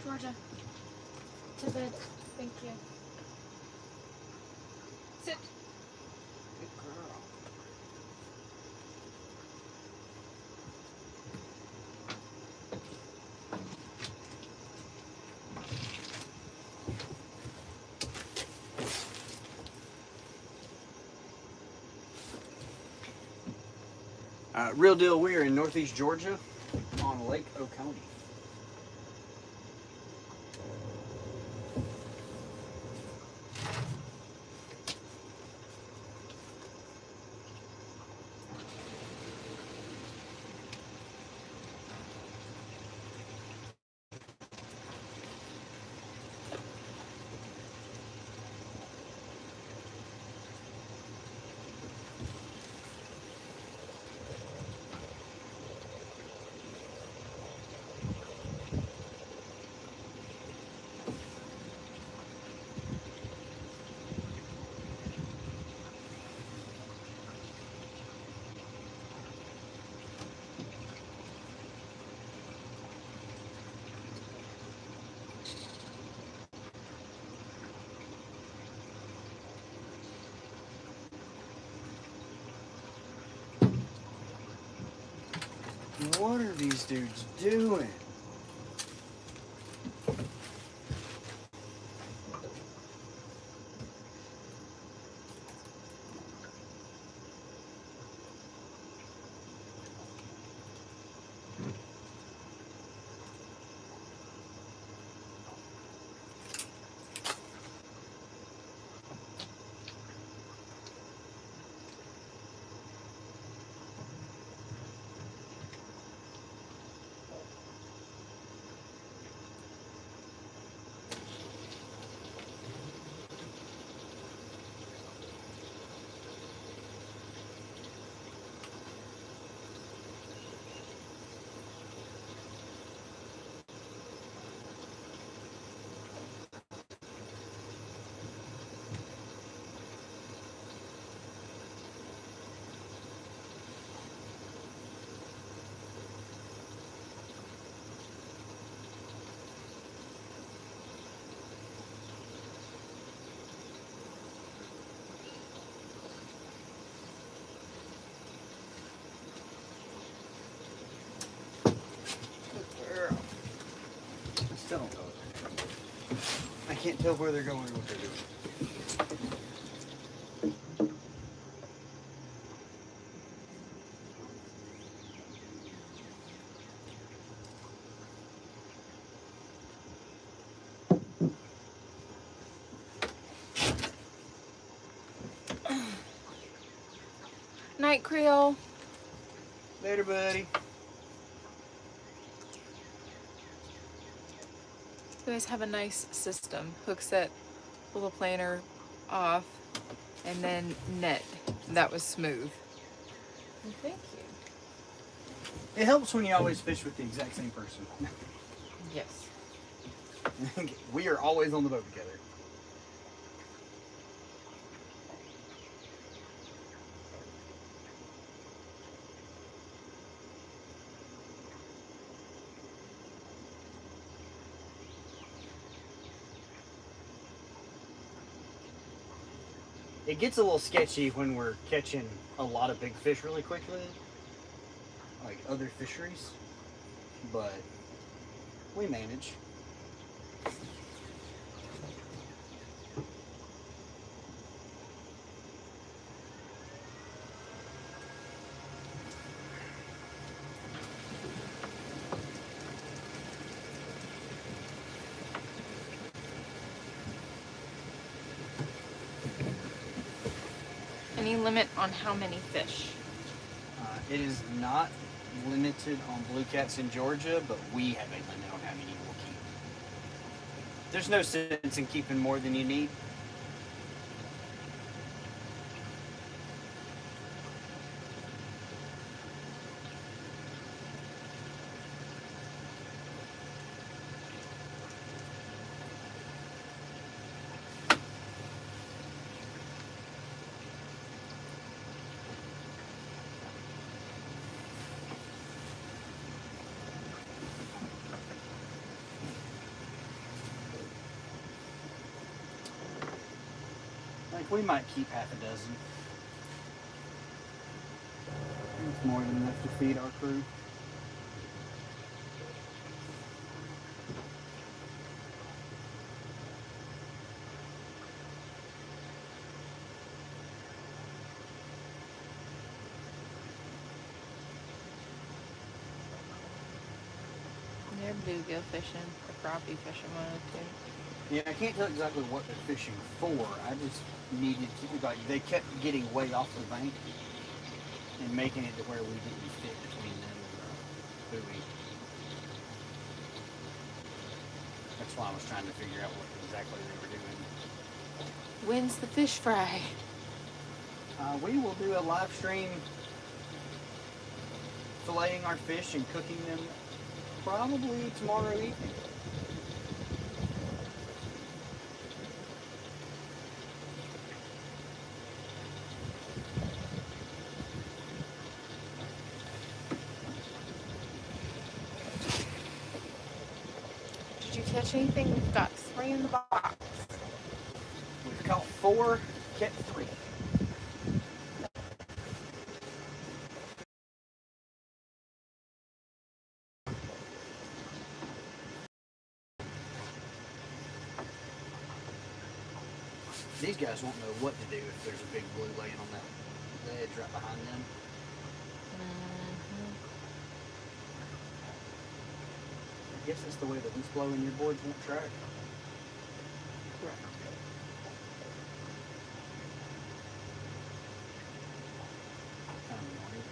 Georgia, to bed. Thank you. Sit. Good girl. Real deal, we are in northeast Georgia on Lake Oconee. What are these dudes doing? Still don't know what they're doing. I can't tell where they're going or what they're doing. Night, Creole. Later, buddy. You guys have a nice system. Hook set, little planer off, and then net. That was smooth. Well, thank you. It helps when you always fish with the exact same person. Yes. We are always on the boat together. It gets a little sketchy when we're catching a lot of big fish really quickly, like other fisheries, but we manage. Any limit on how many fish? It is not limited on blue cats in Georgia, but we have a limit on how many we'll keep. There's no sense in keeping more than you need. Like, we might keep half a dozen. It's more than enough to feed our crew. bluegill fishing or crappie fishing, one of the two. Yeah, I can't tell exactly what they're fishing for. I just needed to, like, they kept getting way off the bank and making it to where we didn't fit between them and the buoy. That's why I was trying to figure out what exactly they were doing. When's the fish fry? We will do a live stream filleting our fish and cooking them probably tomorrow evening. Did you catch anything? We've got 3 in the box. We've caught 4, kept 3. These guys won't know what to do if there's a big blue laying on that ledge right behind them. I guess that's the way the wind's blowing, your boards won't track. Correct. Kind of annoying.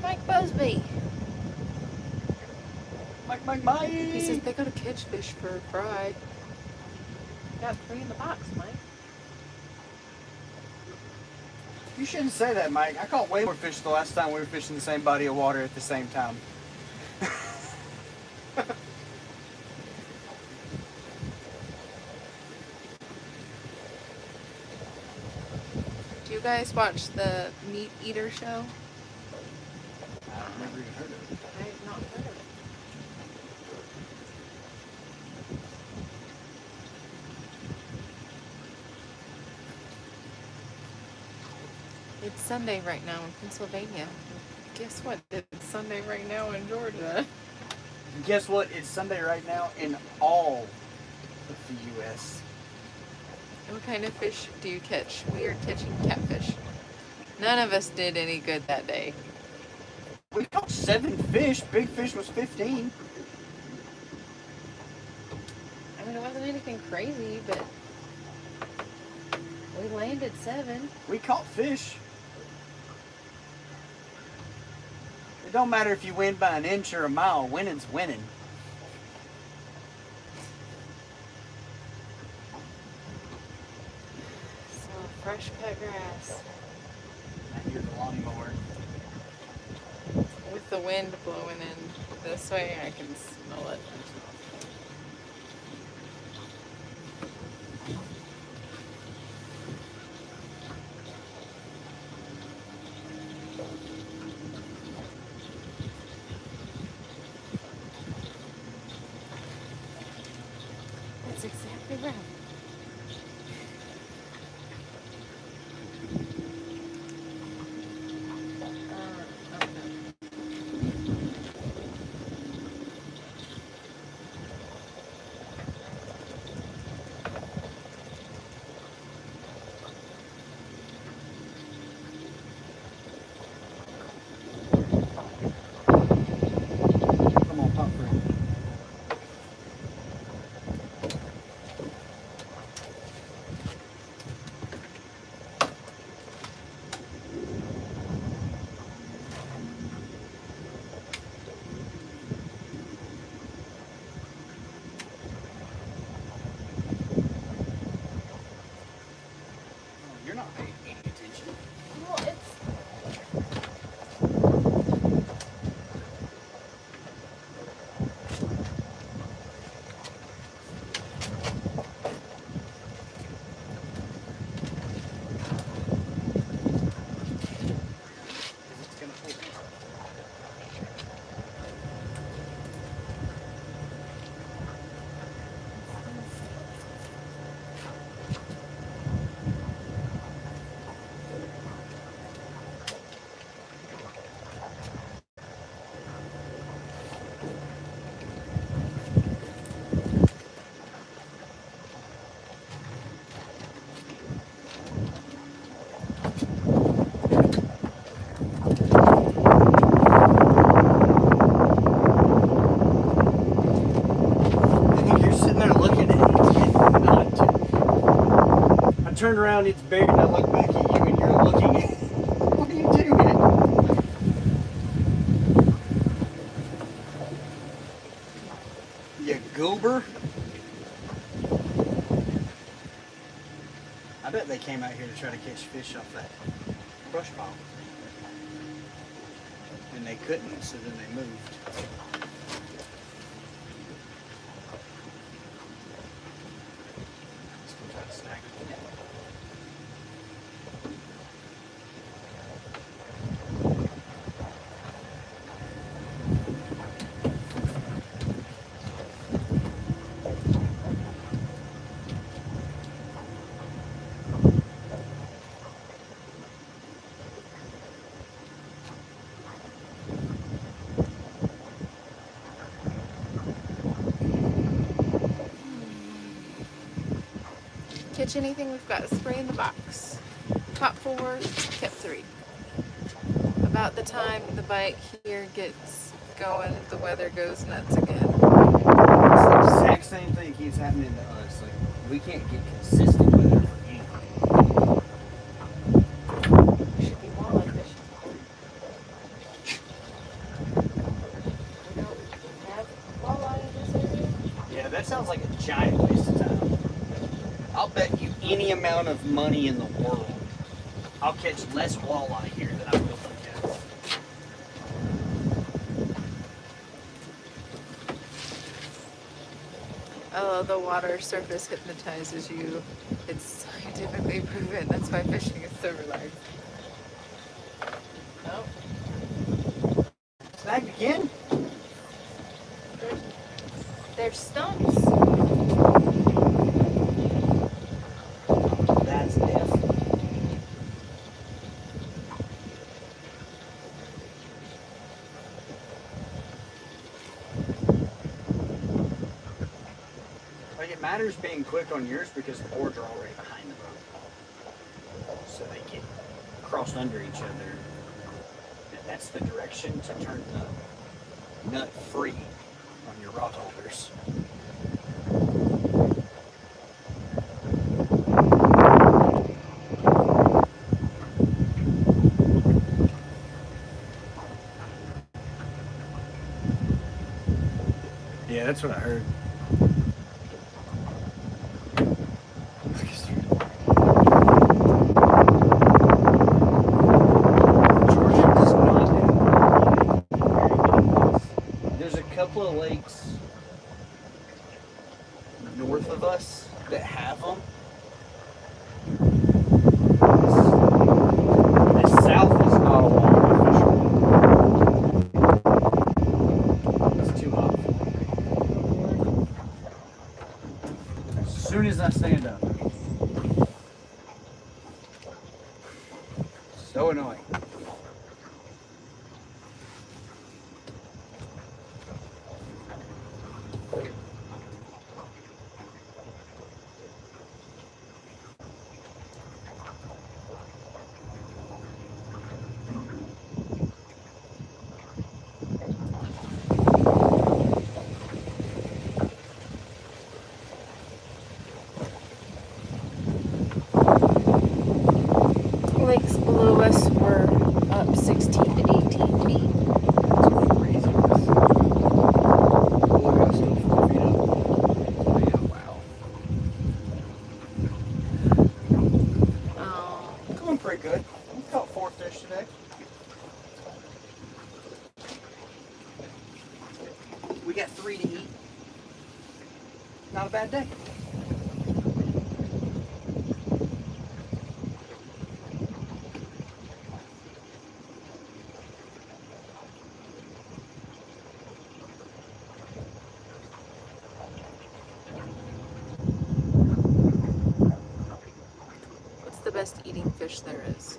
Mike Busby. Mike! He says they gotta catch fish for a fry. Got 3 in the box, Mike. You shouldn't say that, Mike. I caught way more fish the last time we were fishing the same body of water at the same time. Do you guys watch the Meat Eater show? I've never even heard of it. I have not heard of it. It's Sunday right now in Pennsylvania. Guess what? It's Sunday right now in Georgia. Guess what? It's Sunday right now in all of the U.S. What kind of fish do you catch? We are catching catfish. None of us did any good that day. We caught 7 fish. Big fish was 15. I mean, it wasn't anything crazy, but we landed 7. We caught fish. It don't matter if you win by an inch or a mile. Winning's winning. So, fresh cut grass. I hear the lawnmower. With the wind blowing in this way, I can smell it. That's exactly right. Come on, pop free. turn around, it's buried, and I look back at you, and you're looking at what are you doing? You goober. I bet they came out here to try to catch fish off that brush pile. And they couldn't, so then they moved. Let's go try to snag it. Catch anything, we've got a spray in the box. Caught 4, kept 3. About the time the bite here gets going, the weather goes nuts again. It's the exact same thing keeps happening to us. Like, we can't get consistent weather for anything. Should be walleye fishing. We don't have walleye in this area. Yeah, that sounds like a giant waste of time. I'll bet you any amount of money in the world I'll catch less walleye here than I will from Catfish. Oh, the water surface hypnotizes you. It's scientifically proven. That's why fishing is so relaxed. Oh, Snagged again? there's stumps. That's death. Like, it matters being quick on yours because the boards are already behind the boat. So they get crossed under each other. And that's the direction to turn the nut free on your rod holders. Yeah, that's what I heard. Georgia does not have very many lakes. There's a couple of lakes north of us that have them. The south is not a waterway fishery. It's too hot for me. As soon as I stand up. So annoying. Lakes below us were up 16 to 18 feet. That's crazy. Oh, we got still 4 feet up. Yeah, wow. Oh, Going pretty good. We caught 4 fish today. We got 3 to eat. Not a bad day. what's the best eating fish there is?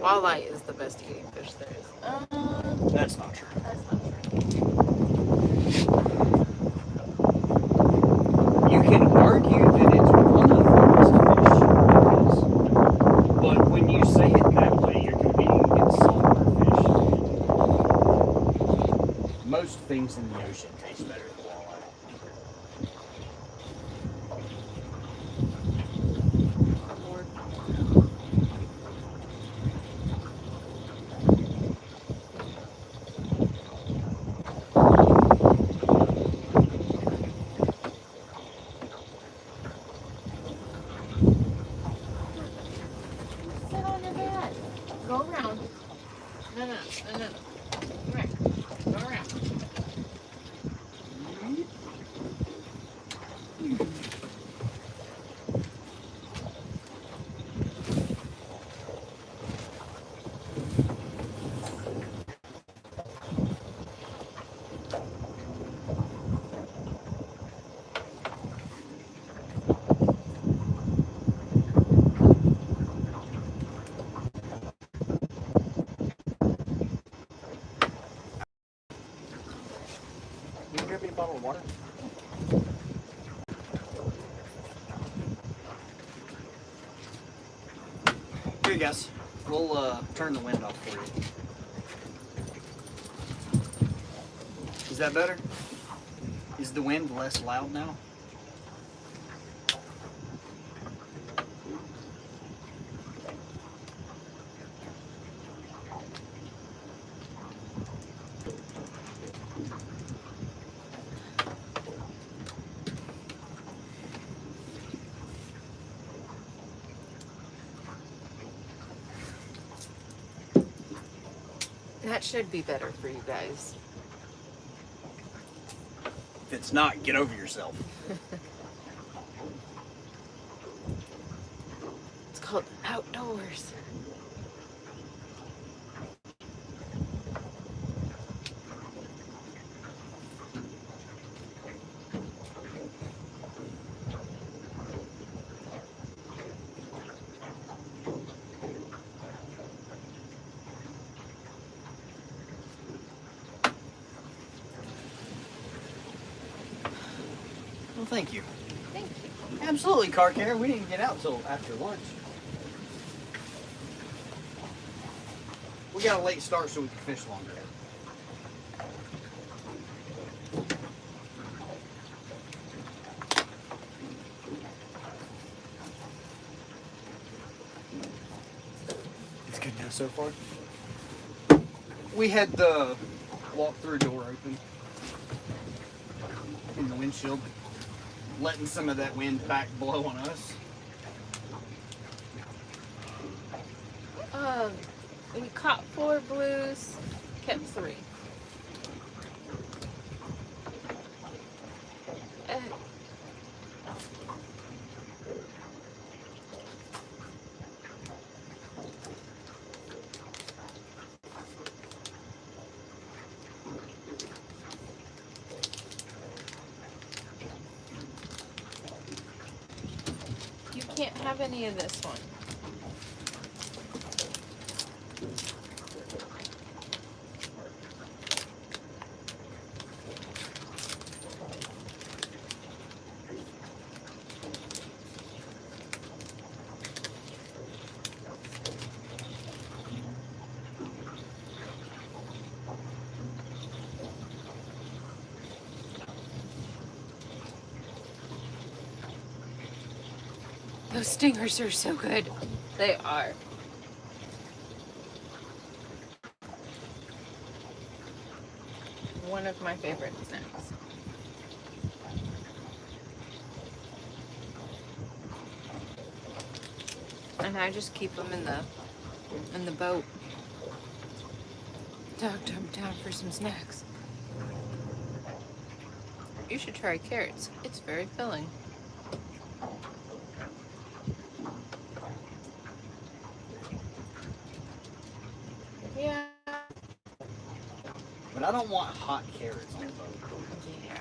Walleye is the best eating fish there is. That's not true. That's not true. You can argue that it's one of the best fish there is. But when you say it in that way, you're competing against saltwater fish. Most things in the ocean taste better than walleye. you grab me a bottle of water? Here you guys. We'll turn the wind off for you. Is that better? Is the wind less loud now? That should be better for you guys. If it's not, get over yourself. It's called outdoors. Well, thank you. Thank you. Absolutely, car care. We didn't get out till after lunch. We got a late start so we can fish longer. It's good now so far. We had the walk-through door open in the windshield, letting some of that wind back blow on us. We caught 4 blues, kept 3. You can't have any of this one. Those stingers are so good. They are. One of my favorite snacks. And I just keep them in the boat. Dog them down for some snacks. You should try carrots. It's very filling. Yeah. But I don't want hot carrots on the boat. Yeah.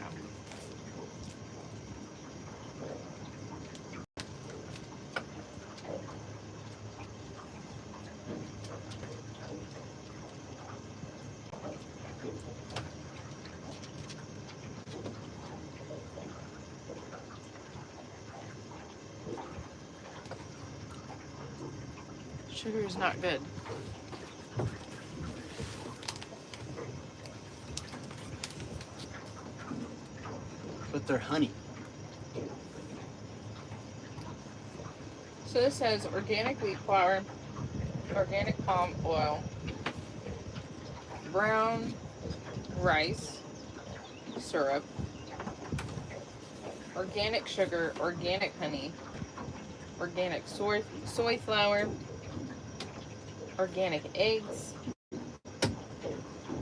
Sugar is not good. But they're honey. So this says organic wheat flour, organic palm oil, brown rice syrup, organic sugar, organic honey, organic soy flour, organic eggs,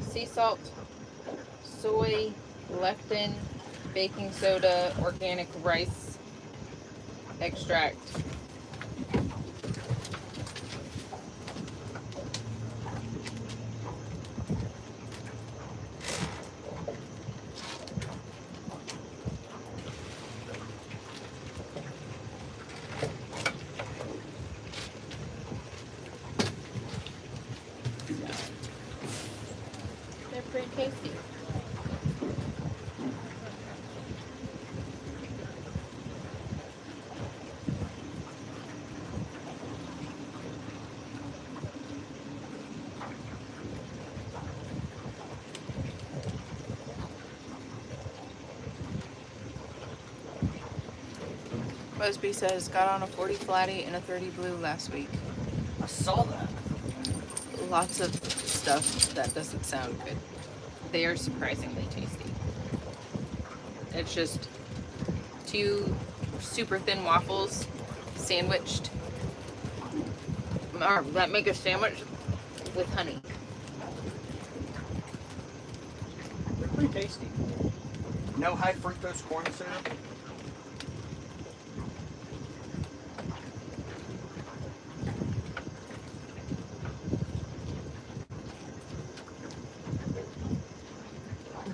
sea salt, soy, lectin, baking soda, organic rice extract. They're pretty tasty. Mosby says, got on a 40 flatty and a 30 blue last week. I saw that. Lots of stuff that doesn't sound good. They are surprisingly tasty. It's just 2 super thin waffles sandwiched, or that make a sandwich with honey. They're pretty tasty. No high fructose corn syrup.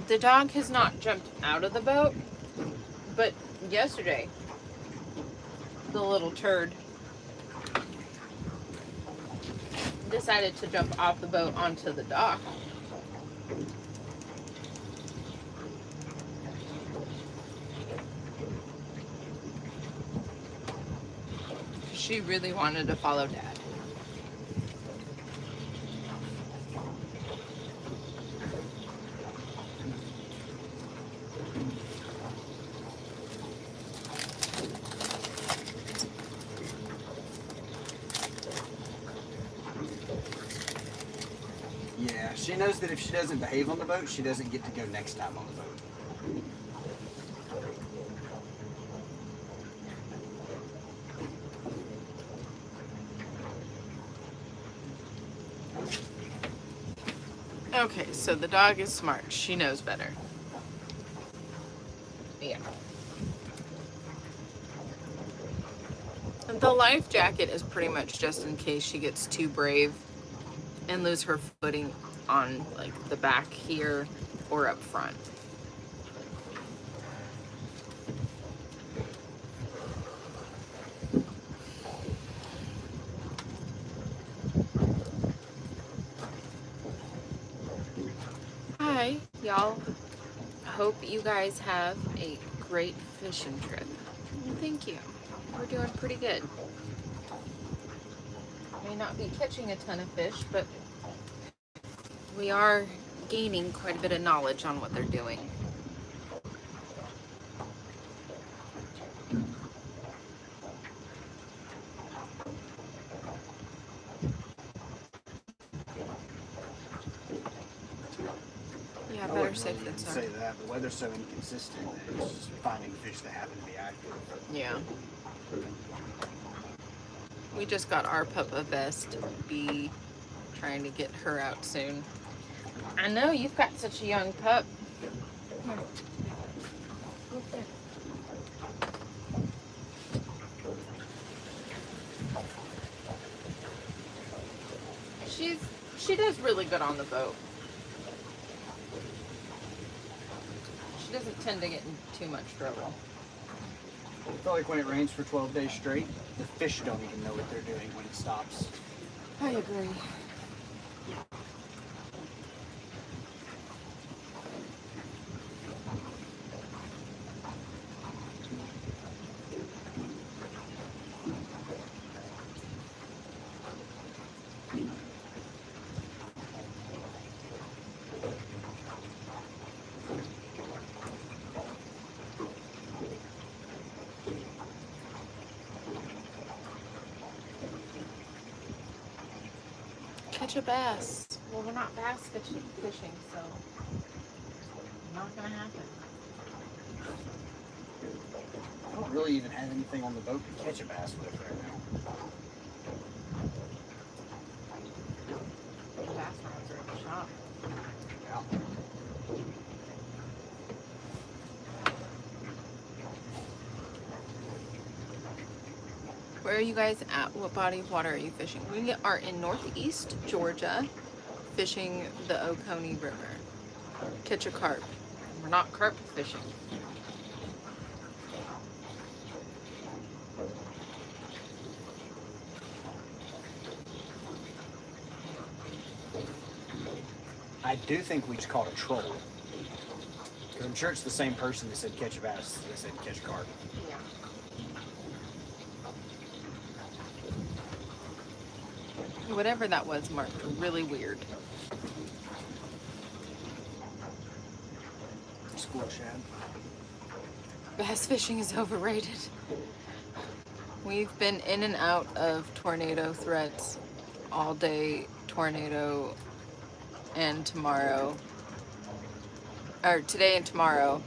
The dog has not jumped out of the boat, but yesterday, the little turd decided to jump off the boat onto the dock. She really wanted to follow Dad. Yeah, she knows that if she doesn't behave on the boat, she doesn't get to go next time on the boat. Okay, so the dog is smart. She knows better. Yeah. The life jacket is pretty much just in case she gets too brave and lose her footing on like the back here or up front. Hi, y'all. Hope you guys have a great fishing trip. Thank you. We're doing pretty good. May not be catching a ton of fish, but we are gaining quite a bit of knowledge on what they're doing. Yeah, I better wouldn't safe really than even sorry. say that. The weather's so inconsistent that it's just finding fish that happen to be active. Yeah. We just got our pup a vest. Be trying to get her out soon. I know you've got such a young pup. Here. Go up there. She does really good on the boat. She doesn't tend to get in too much trouble. I feel like when it rains for 12 days straight, the fish don't even know what they're doing when it stops. I agree. Catch a bass. Well, we're not bass fishing, so not gonna happen. I don't really even have anything on the boat to catch a bass with right now. Bass rods are in the shop. Yeah. Where are you guys at? What body of water are you fishing? We are in northeast Georgia, fishing the Oconee River. Catch a carp. We're not carp fishing. I do think we just caught a troll. Because I'm sure it's the same person that said catch a bass that said catch a carp. Yeah. Whatever that was marked really weird. School shad. Bass fishing is overrated. We've been in and out of tornado threats all day. Tornado and tomorrow, or today and tomorrow,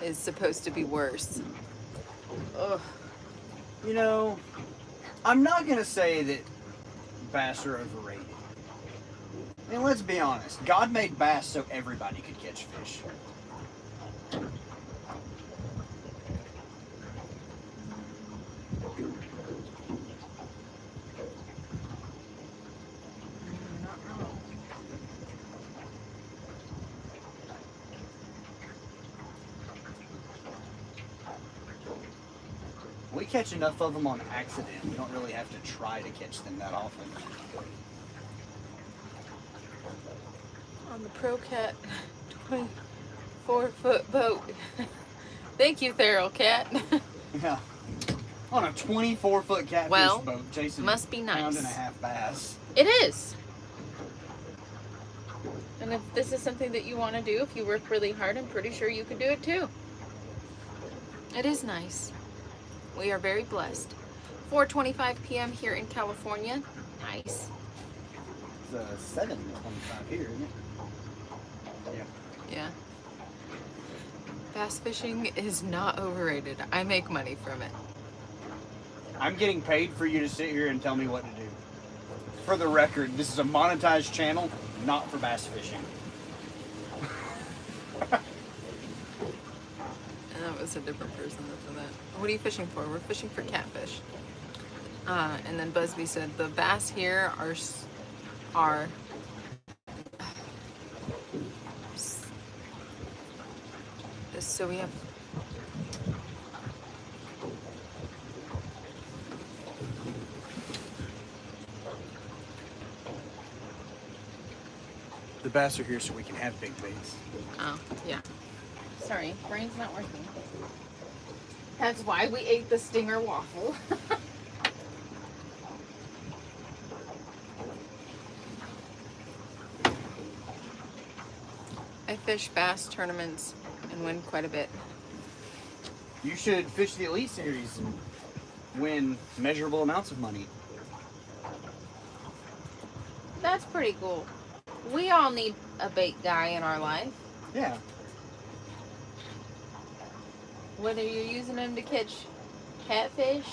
is supposed to be worse. Ugh. You know, I'm not gonna say that bass are overrated. I mean, let's be honest. God made bass so everybody could catch fish. Not wrong. We catch enough of them on accident. We don't really have to try to catch them that often. On the ProCat 24-foot boat. Thank you, Feral Cat. Yeah. On a 24-foot catfish Well, boat chasing must be nice. pound and a half bass. It is. And if this is something that you want to do, if you work really hard, I'm pretty sure you could do it too. It is nice. We are very blessed. 4:25 p.m. here in California. Nice. It's 7:25 here, isn't it? Yeah. Yeah. Bass fishing is not overrated. I make money from it. I'm getting paid for you to sit here and tell me what to do. For the record, this is a monetized channel, not for bass fishing. And that was a different person that did that. What are you fishing for? We're fishing for catfish. And then Busby said the bass here are so we have The bass are here so we can have big baits. oh yeah. Sorry, brain's not working. That's why we ate the stinger waffle. I fish bass tournaments and win quite a bit. You should fish the Elite Series and win measurable amounts of money. That's pretty cool. We all need a bait guy in our life. Yeah. Whether you're using him to catch catfish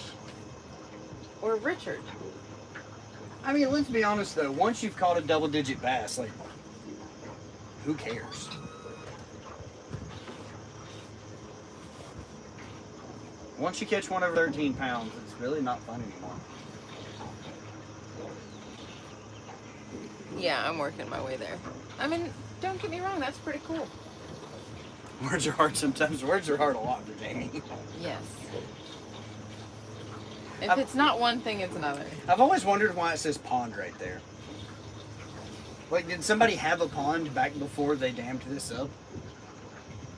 or Richard. I mean, let's be honest though, once you've caught a double-digit bass, like, who cares? Once you catch one over 13 pounds, it's really not fun anymore. Yeah, I'm working my way there. I mean, don't get me wrong, that's pretty cool. Words are hard sometimes. Words are hard a lot for Jamie. Yes. If it's not one thing, it's another. I've always wondered why it says pond right there. Like, did somebody have a pond back before they dammed this up?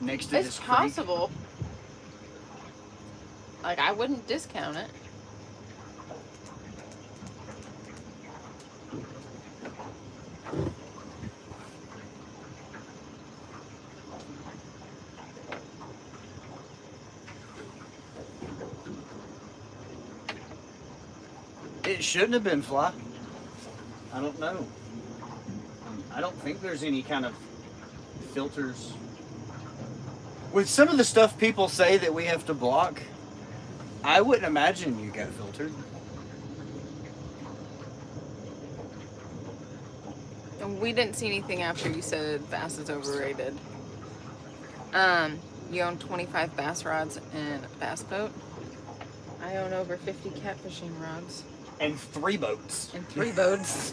Next to this It's creek? possible. Like, I wouldn't discount it. It shouldn't have been fly. I don't know. I don't think there's any kind of filters. With some of the stuff people say that we have to block, I wouldn't imagine you got filtered. And we didn't see anything after you said bass is overrated. You own 25 bass rods and a bass boat. I own over 50 catfishing rods. And 3 boats. And 3 boats.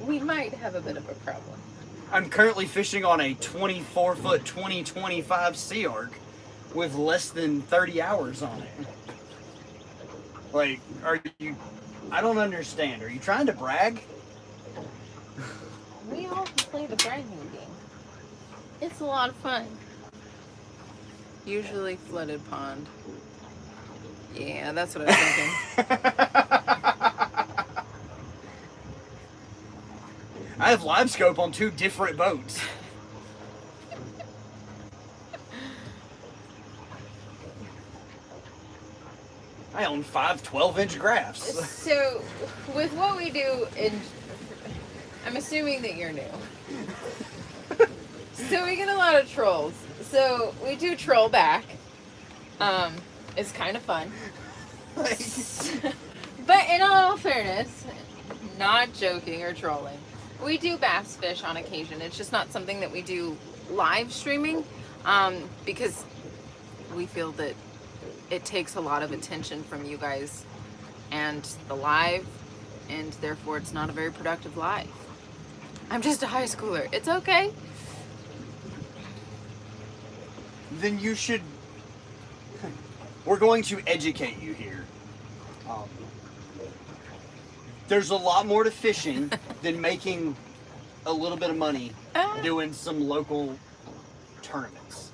We might have a bit of a problem. I'm currently fishing on a 24-foot 2025 Sea Arc with less than 30 hours on it. Like, are you... I don't understand. Are you trying to brag? We all can play the bragging game. It's a lot of fun. Usually flooded pond. Yeah, that's what I was thinking. I have live scope on 2 different boats. I own 5 12-inch graphs. So, with what we do, I'm assuming that you're new. So we get a lot of trolls. So we do troll back. It's kind of fun. But in all fairness, not joking or trolling, we do bass fish on occasion. It's just not something that we do live streaming, because we feel that it takes a lot of attention from you guys and the live, and therefore it's not a very productive live. I'm just a high schooler. It's okay. Then you should... We're going to educate you here. There's a lot more to fishing than making a little bit of money doing some local tournaments.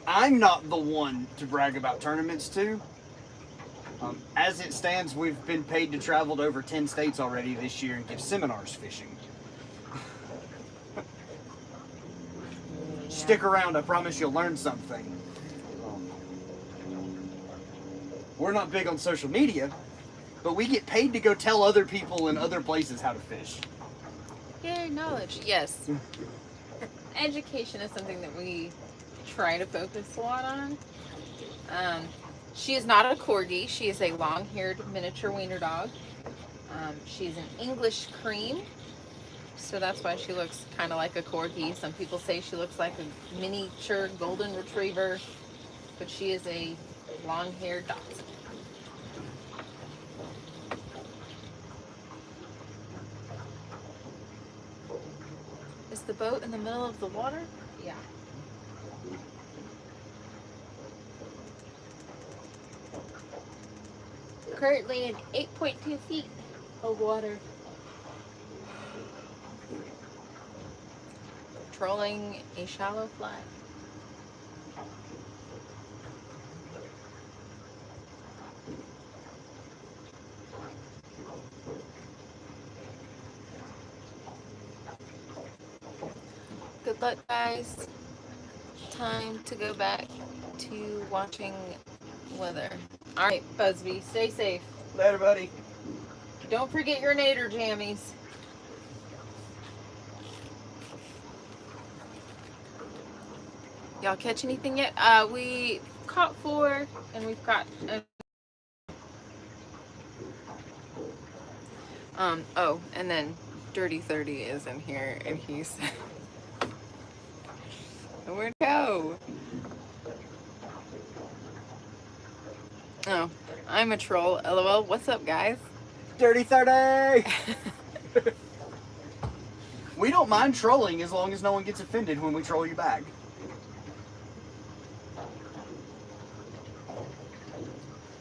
I'm not the one to brag about tournaments to. As it stands, we've been paid to travel to over 10 states already this year and give seminars fishing. Stick around, I promise you'll learn something. We're not big on social media, but we get paid to go tell other people in other places how to fish. Yay, knowledge. Yes. Education is something that we try to focus a lot on. She is not a corgi. She is a long-haired miniature wiener dog. She's an English cream, so that's why she looks kind of like a corgi. Some people say she looks like a miniature golden retriever, but she is a long-haired dachshund. Is the boat in the middle of the water? Yeah. Currently in 8.2 feet of water. Trolling a shallow flat. Good luck, guys. Time to go back to watching weather. All right, Busby, stay safe. Later, buddy. Don't forget your nader jammies. Y'all catch anything yet? We caught 4, and we've got oh, and then Dirty 30 is in here, and he's where'd he go? Oh, I'm a troll. LOL. What's up, guys? Dirty 30! We don't mind trolling as long as no one gets offended when we troll you back.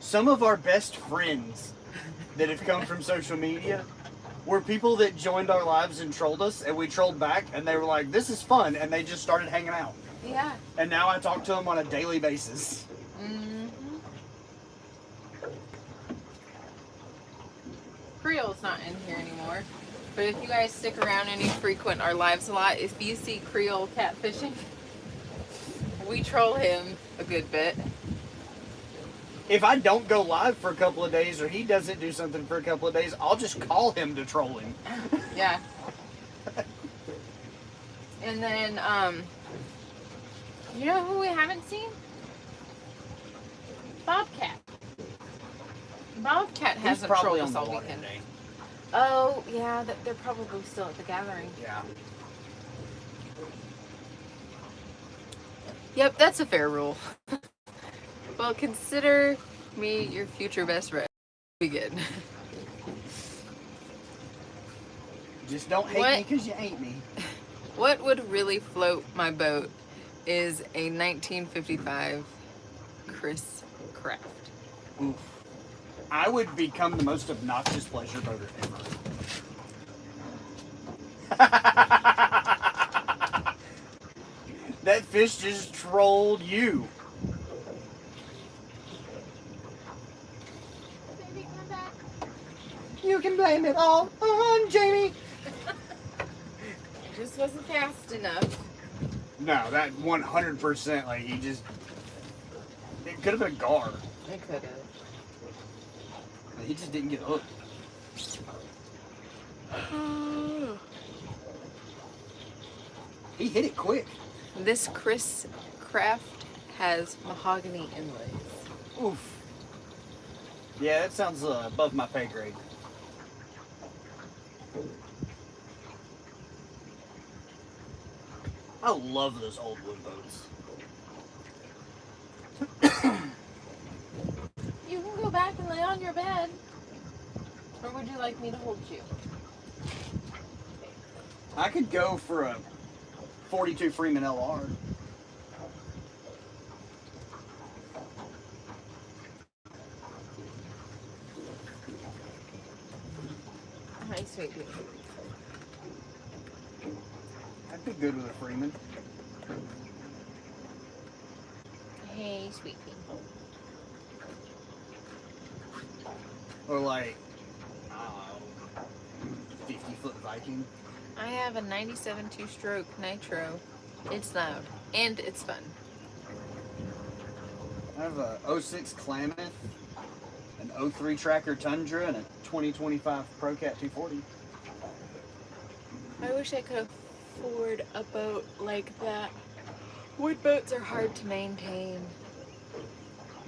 Some of our best friends that have come from social media were people that joined our lives and trolled us, and we trolled back, and they were like, this is fun, and they just started hanging out. Yeah. And now I talk to them on a daily basis. Creole's not in here anymore, but if you guys stick around and you frequent our lives a lot, if you see Creole catfishing, we troll him a good bit. If I don't go live for a couple of days or he doesn't do something for a couple of days, I'll just call him to troll him. Yeah. And then, you know who we haven't seen? Bobcat. Bobcat hasn't trolled us all weekend. Today. Oh, yeah, they're probably still at the gathering. Yeah. Yep, that's a fair rule. Well, consider me your future best friend. Begin. Just don't hate me because you ain't me. What would really float my boat is a 1955 Chris Craft. Oof. I would become the most obnoxious pleasure boater ever. That fish just trolled you. Baby, come back. You can blame it all on Jamie. It just wasn't fast enough. No, that 100%, like, he just... Could have been a gar. I could have. He just didn't get hooked. He hit it quick. This Chris Craft has mahogany inlays. Oof. Yeah, that sounds above my pay grade. I love those old wood boats. You can go back and lay on your bed. Or would you like me to hold you? I could go for a 42 Freeman LR. Hi, sweetie. I'd be good with a Freeman. Hey, sweetie. Or like, 50-foot Viking. I have a 97 two-stroke Nitro. It's loud. And it's fun. I have a 06 Klamath, an 03 Tracker Tundra, and a 2025 Pro Cat 240. I wish I could afford a boat like that. Wood boats are hard to maintain.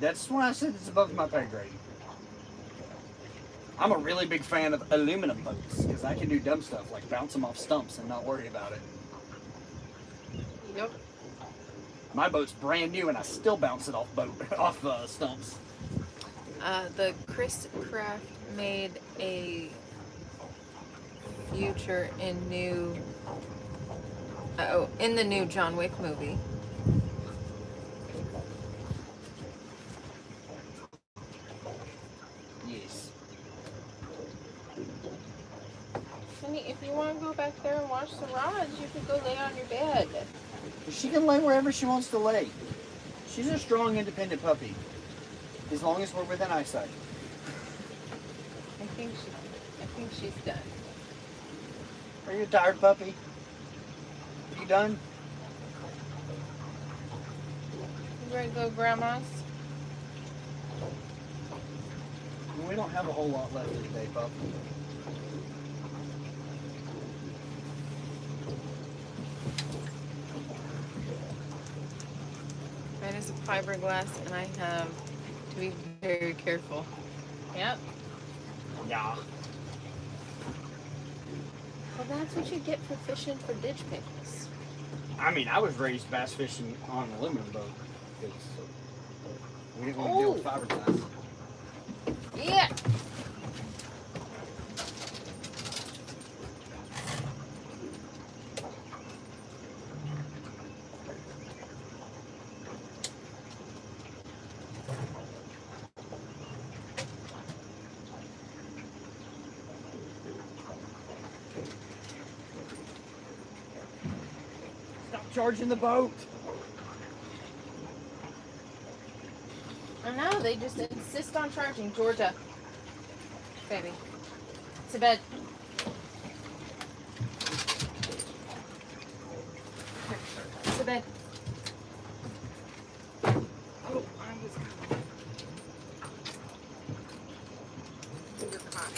That's why I said it's above my pay grade. I'm a really big fan of aluminum boats because I can do dumb stuff like bounce them off stumps and not worry about it. Yep. My boat's brand new and I still bounce it off stumps. The Chris Craft made a feature in the new John Wick movie. Yes. Honey, if you want to go back there and watch the rods, you could go lay on your bed. She can lay wherever she wants to lay. She's a strong, independent puppy. As long as we're within eyesight. I think she's done. Are you a tired puppy? Are you done? You ready to go, Grandma's? We don't have a whole lot left today, pup. Mine is a fiberglass, and I have to be very careful. Yep. Yeah. Well, that's what you get for fishing for ditch pickles. I mean, I was raised bass fishing on an aluminum boat because we didn't want to deal with fiberglass. Yeah. Stop charging the boat. I know, they just insist on charging. Georgia. Baby. To bed. To bed. Oh, I was coming. You're caught.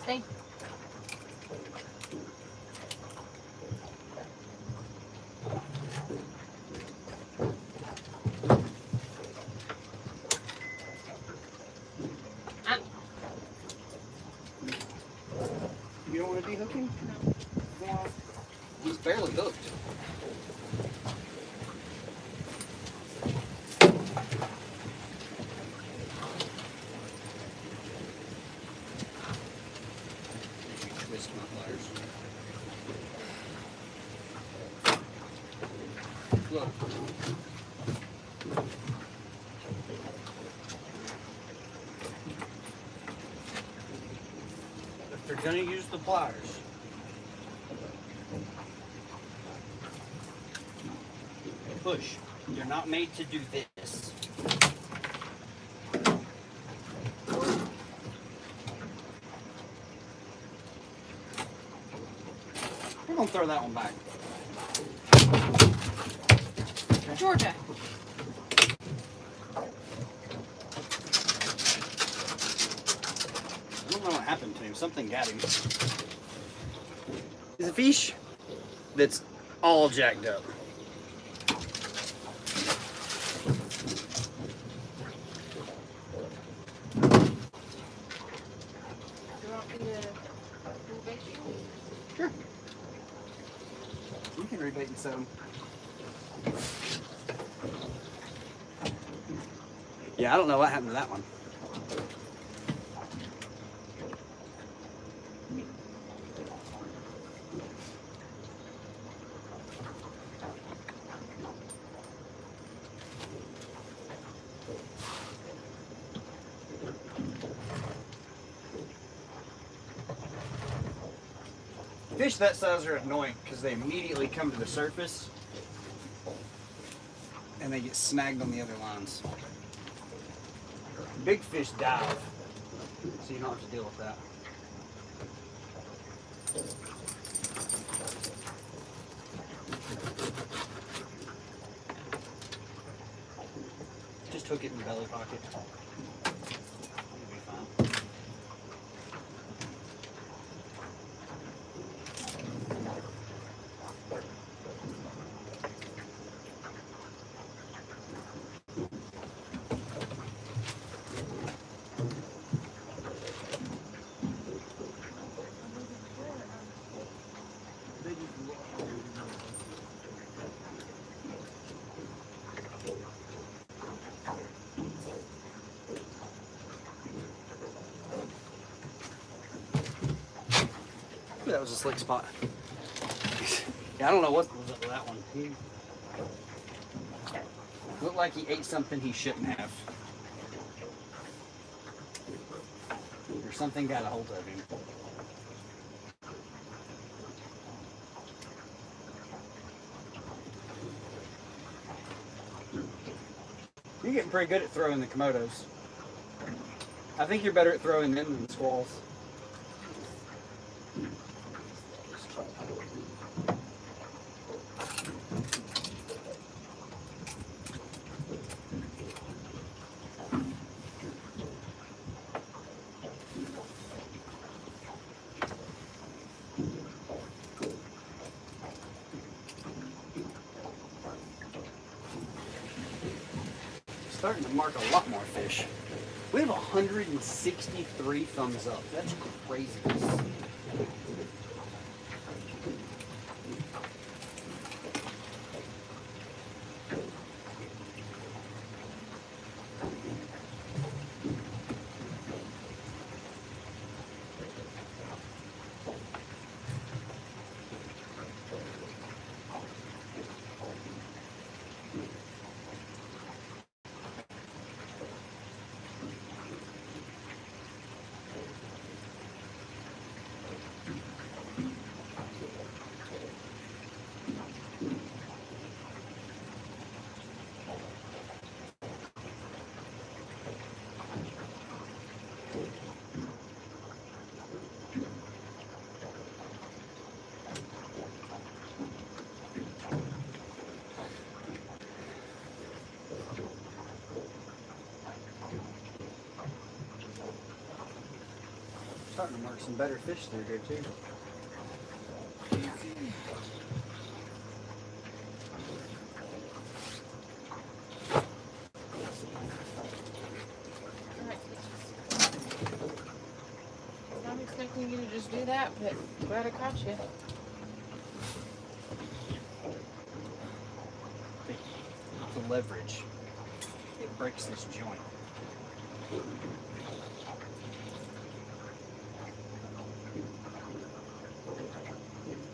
Thank you. You don't want to dehook him? No. Well, he's barely hooked. Twist my pliers. Look. If they're gonna use the pliers, push. They're not made to do this. We're gonna throw that one back. Georgia. I don't know what happened to him. Something got him. It's a fish that's all jacked up. You want me to rebait you? Sure. You can rebait and set them. Yeah, I don't know what happened to that one. Fish that size are annoying because they immediately come to the surface and they get snagged on the other lines. Big fish dive, so you don't have to deal with that. Just hook it in the belly pocket. You'll be fine. That was a slick spot. Yeah, I don't know what was up with that one. He looked like he ate something he shouldn't have. Or something got a hold of him. You're getting pretty good at throwing the Komodos. I think you're better at throwing them than the squalls. Starting to mark a lot more fish. We have 163 thumbs up. That's craziness. Starting to mark some better fish through here too. I'm expecting you to just do that, but glad I caught you. The leverage, it breaks this joint.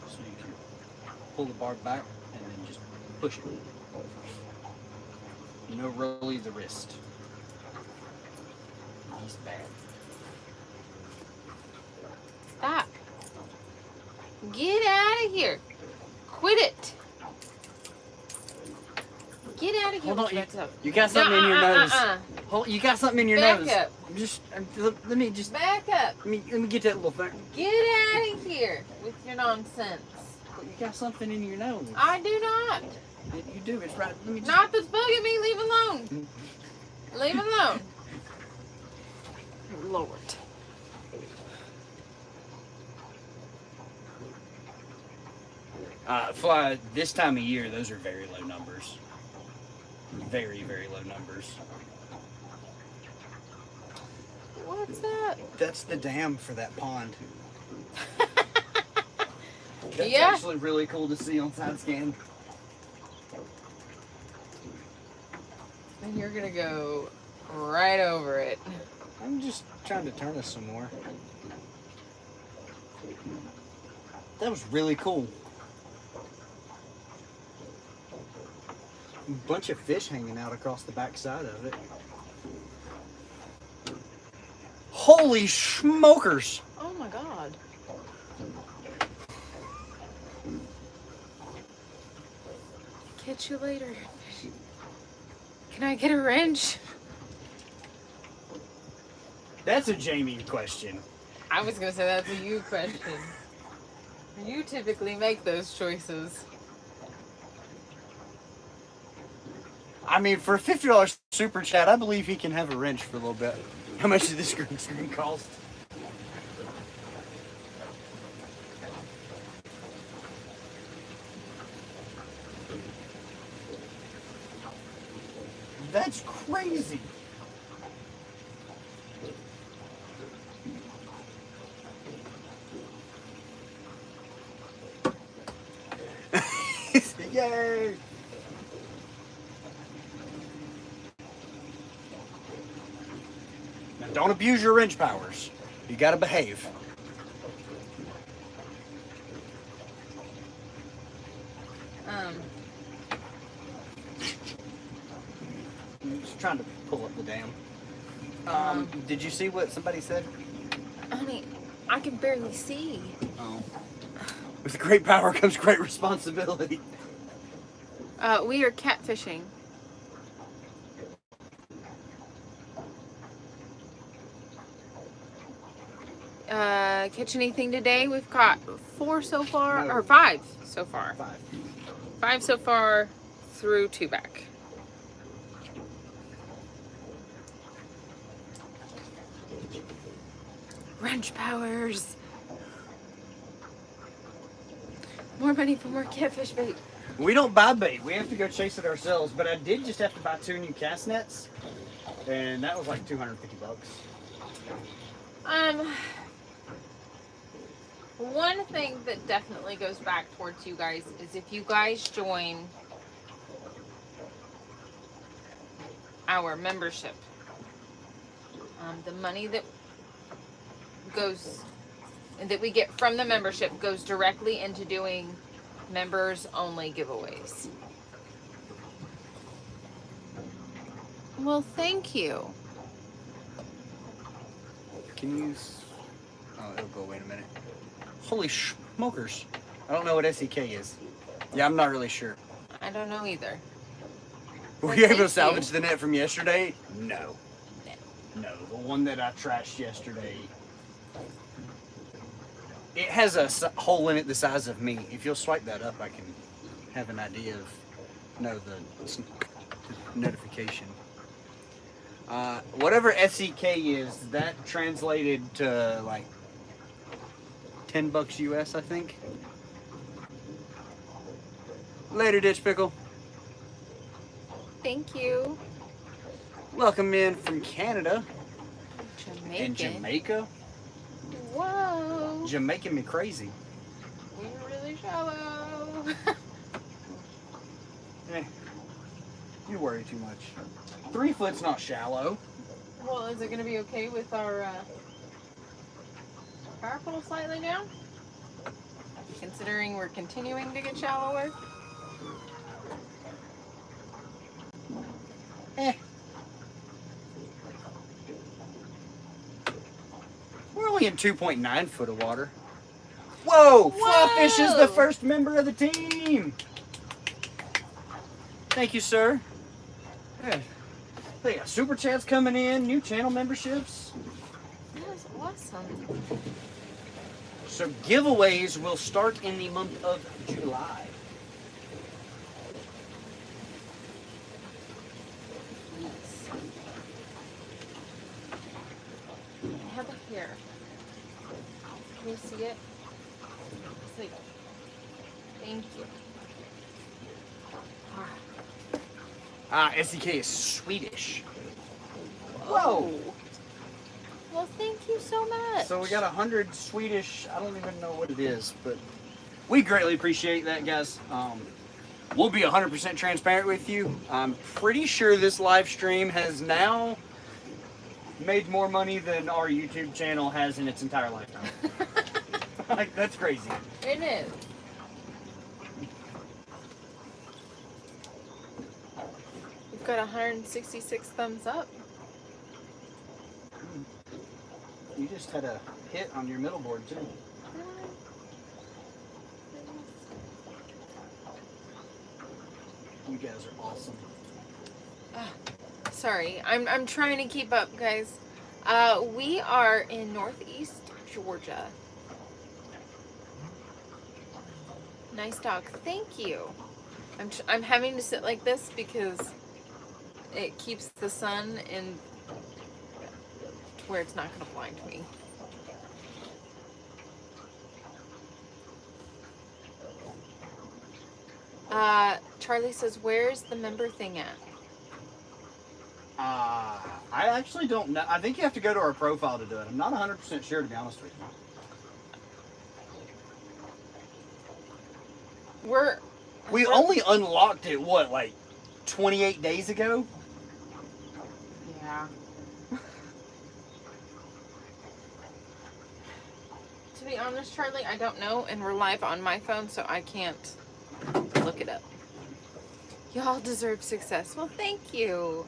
So you can pull the barb back and then just push it. No rolly the wrist. He's bad. Stop. Get out of here. Quit it. Get out of here. Hold on, with that stuff. you got something in your nose. Hold, you got something in your Back nose. up. Let me just Back up. let me get that little thing. Get out of here with your nonsense. You got something in your nose. I do not. You do. It's right. Let me just. Not that's bugging me. Leave alone. Leave alone. Lord. Fly, this time of year, those are very low numbers. Very, very low numbers. What's that? That's the dam for that pond. That's Yeah. actually really cool to see on side scan. And you're gonna go right over it. I'm just trying to turn us some more. That was really cool. Bunch of fish hanging out across the back side of it. Holy smokers! Oh my god. Catch you later. Can I get a wrench? That's a Jamie question. I was gonna say that's a you question. You typically make those choices. I mean, for a $50 super chat, I believe he can have a wrench for a little bit. How much did this green screen cost? That's crazy. Yay! Now don't abuse your wrench powers. You gotta behave. I'm just trying to pull up the dam. Did you see what somebody said? Honey, I can barely see. Oh. With great power comes great responsibility. We are catfishing. Catch anything today? We've caught 4 so far, No. or 5 so far. 5. 5 so far, through 2 back. Wrench powers. More money for more catfish bait. We don't buy bait. We have to go chase it ourselves. But I did just have to buy 2 new cast nets, and that was like $250. One thing that definitely goes back towards you guys is if you guys join our membership, the money that we get from the membership goes directly into doing members only giveaways. Well, thank you. Can you... Oh, it'll go away in a minute. Holy smokers. I don't know what SEK is. Yeah, I'm not really sure. I don't know either. Were you able to Thank salvage you. the net from yesterday? No. No, the one that I trashed yesterday. It has a hole in it the size of me. If you'll swipe that up, I can have an idea of the notification. Whatever SEK is, that translated to like $10 US, I think. Later, Ditch Pickle. Thank you. Welcome in from Canada Jamaican. and Jamaica. Whoa. Jamaican me crazy. We're really shallow. You worry too much. 3 foot's not shallow. Well, is it going to be okay with our power pole slightly down? Considering we're continuing to get shallower? We're only in 2.9 foot of water. Whoa! Flathead is the first member of the team! Thank you, sir. Yeah. They got super chats coming in, new channel memberships. That's awesome. So giveaways will start in the month of July. I have it here. Can you see it? See. Thank you. SEK is Swedish. Whoa. Well, thank you so much. So we got 100 Swedish, I don't even know what it is, but we greatly appreciate that, guys. We'll be 100% transparent with you. I'm pretty sure this live stream has now made more money than our YouTube channel has in its entire lifetime. Like, that's crazy. It is. We've got 166 thumbs up. You just had a hit on your middle board, too. You guys are awesome. Sorry, I'm trying to keep up, guys. We are in Northeast Georgia. Nice dog. Thank you. I'm having to sit like this because it keeps the sun in to where it's not going to blind me. Charlie says, "Where's the member thing at?" I actually don't know. I think you have to go to our profile to do it. I'm not 100% sure, to be honest with you. We only unlocked it, what, like 28 days ago? Yeah. To be honest, Charlie, I don't know, and we're live on my phone, so I can't look it up. Y'all deserve success. Well, thank you.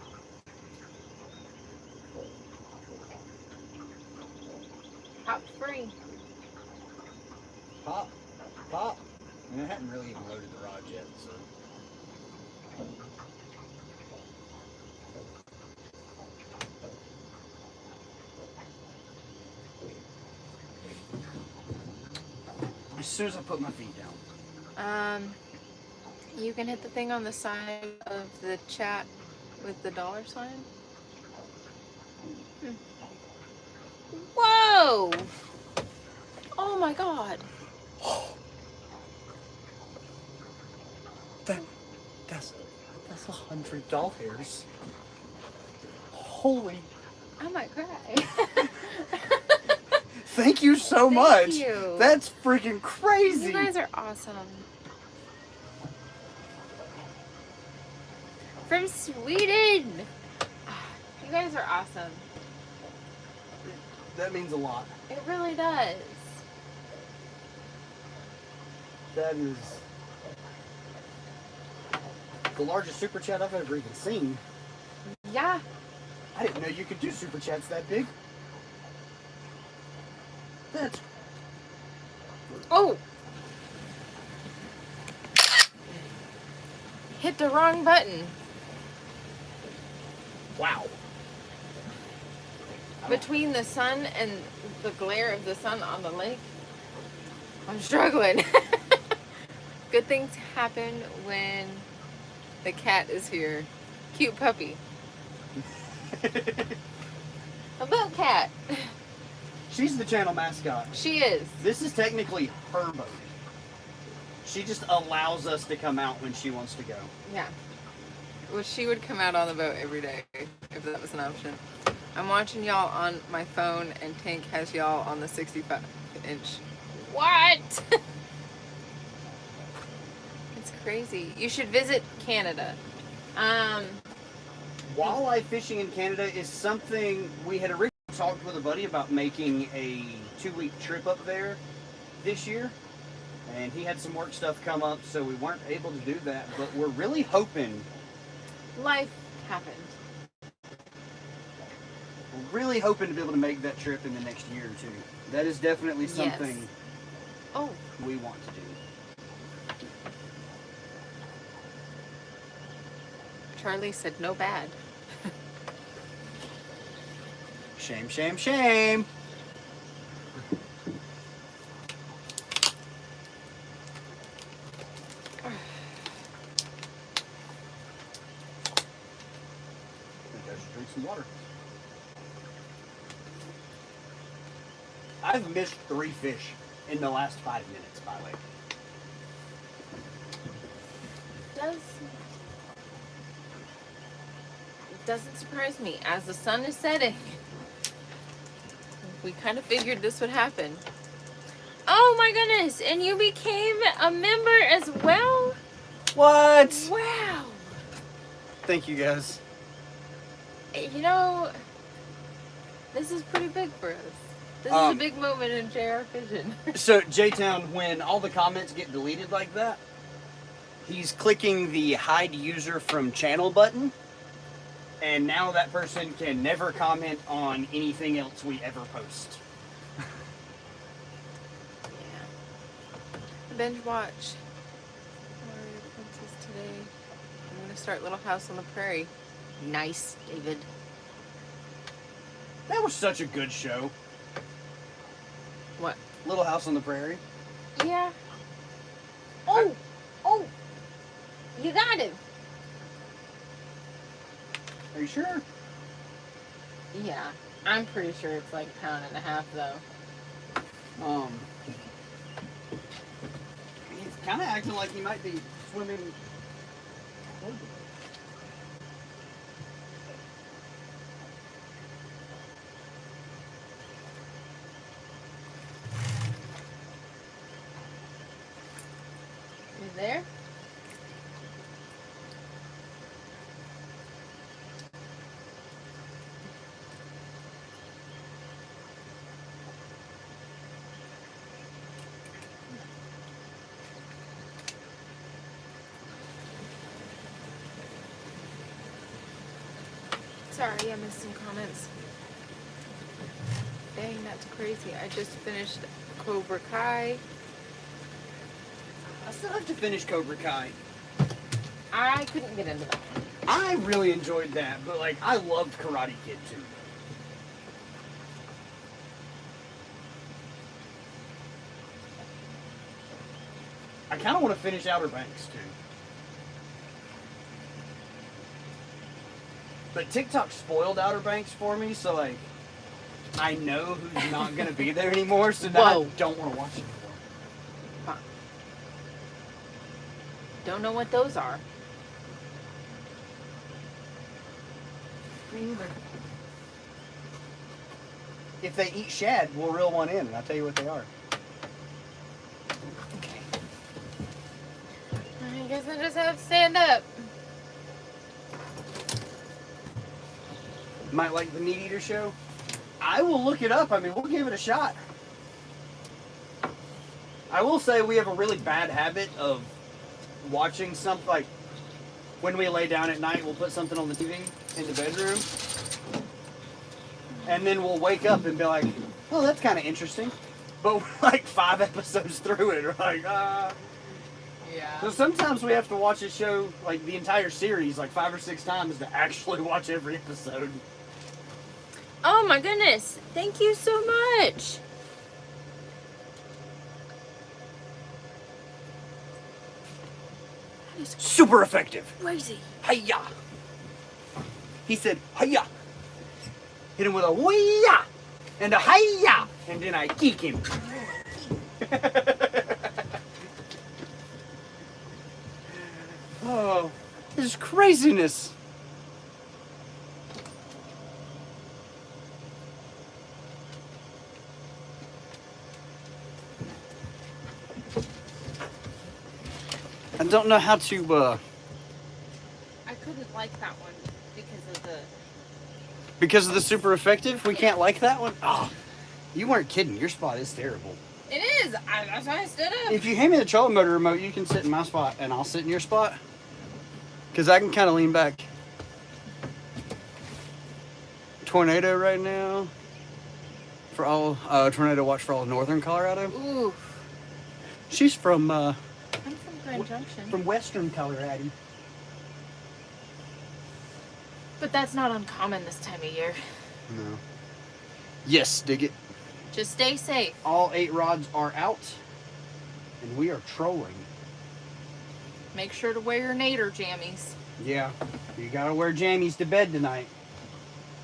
Pop free. Pop. And I hadn't really even loaded the rod yet, so. As soon as I put my feet down. You can hit the thing on the side of the chat with the $sign. Whoa! Oh my God. That's $100. Holy. I might cry. Thank you so much. Thank you. That's freaking crazy. You guys are awesome. From Sweden. You guys are awesome. That means a lot. It really does. That is the largest super chat I've ever even seen. Yeah. I didn't know you could do super chats that big. That's... Oh! Hit the wrong button. Wow. Between the sun and the glare of the sun on the lake, I'm struggling. Good things happen when the cat is here. Cute puppy. A boat cat. She's the channel mascot. She is. This is technically her boat. She just allows us to come out when she wants to go. Yeah. Well, she would come out on the boat every day if that was an option. I'm watching y'all on my phone, and Tank has y'all on the 65-inch. What? It's crazy. You should visit Canada. Walleye fishing in Canada is something we had originally talked with a buddy about making a 2-week trip up there this year. And he had some work stuff come up, so we weren't able to do that. But we're really hoping... Life happened. We're really hoping to be able to make that trip in the next year or two. That is definitely something Yes. Oh, we want to do. Charlie said no bad. Shame, shame, shame. I should drink some water. I've missed 3 fish in the last 5 minutes, by the way. Doesn't surprise me. As the sun is setting, we kind of figured this would happen. Oh my goodness! And you became a member as well? What? Wow! Thank you, guys. You know, this is pretty big for us. This is a big moment in JayRFishing. So, J-Town, when all the comments get deleted like that, he's clicking the hide user from channel button, and now that person can never comment on anything else we ever post. Yeah. Binge watch. Warrior Princess today. I'm gonna start Little House on the Prairie. Nice, David. That was such a good show. What? Little House on the Prairie. Yeah. Oh! Oh! You got him! Are you sure? Yeah. I'm pretty sure it's like a pound and a half though. He's kind of acting like he might be swimming. You there? Sorry, I missed some comments. Dang, that's crazy. I just finished Cobra Kai. I still have to finish Cobra Kai. I couldn't get into that one. I really enjoyed that, but like I loved Karate Kid too. I kind of want to finish Outer Banks too. But TikTok spoiled Outer Banks for me, so like I know who's not gonna be there anymore, so now I Whoa. don't want to watch it anymore. Huh. Don't know what those are. Me neither. If they eat shad, we'll reel one in, and I'll tell you what they are. Okay. I guess I just have to stand up. Might like the Meat Eater show. I will look it up. I mean, we'll give it a shot. I will say we have a really bad habit of watching something like when we lay down at night, we'll put something on the TV in the bedroom. And then we'll wake up and be like, oh, that's kind of interesting. But we're like 5 episodes through it. We're like, Yeah. So sometimes we have to watch a show, like the entire series, like 5 or 6 times to actually watch every episode. Oh my goodness. Thank you so much. That is Super effective. crazy. Hiya! He said, hiya! Hit him with a wee-ya! And a hiya! and then I kick him. Oh, this is craziness. I don't know how to, I couldn't like that one because of the super effective, we can't like that one? Oh, you weren't kidding. Your spot is terrible. It is. That's why I stood up. If you hand me the trolling motor remote, you can sit in my spot and I'll sit in your spot. Because I can kind of lean back. Tornado right now. For all, tornado watch for all of northern Colorado. Ooh. She's from, I'm from Grand Junction. from western Colorado. But that's not uncommon this time of year. No. Yes, dig it. Just stay safe. All 8 rods are out. And we are trolling. Make sure to wear your nader jammies. Yeah, you gotta wear jammies to bed tonight.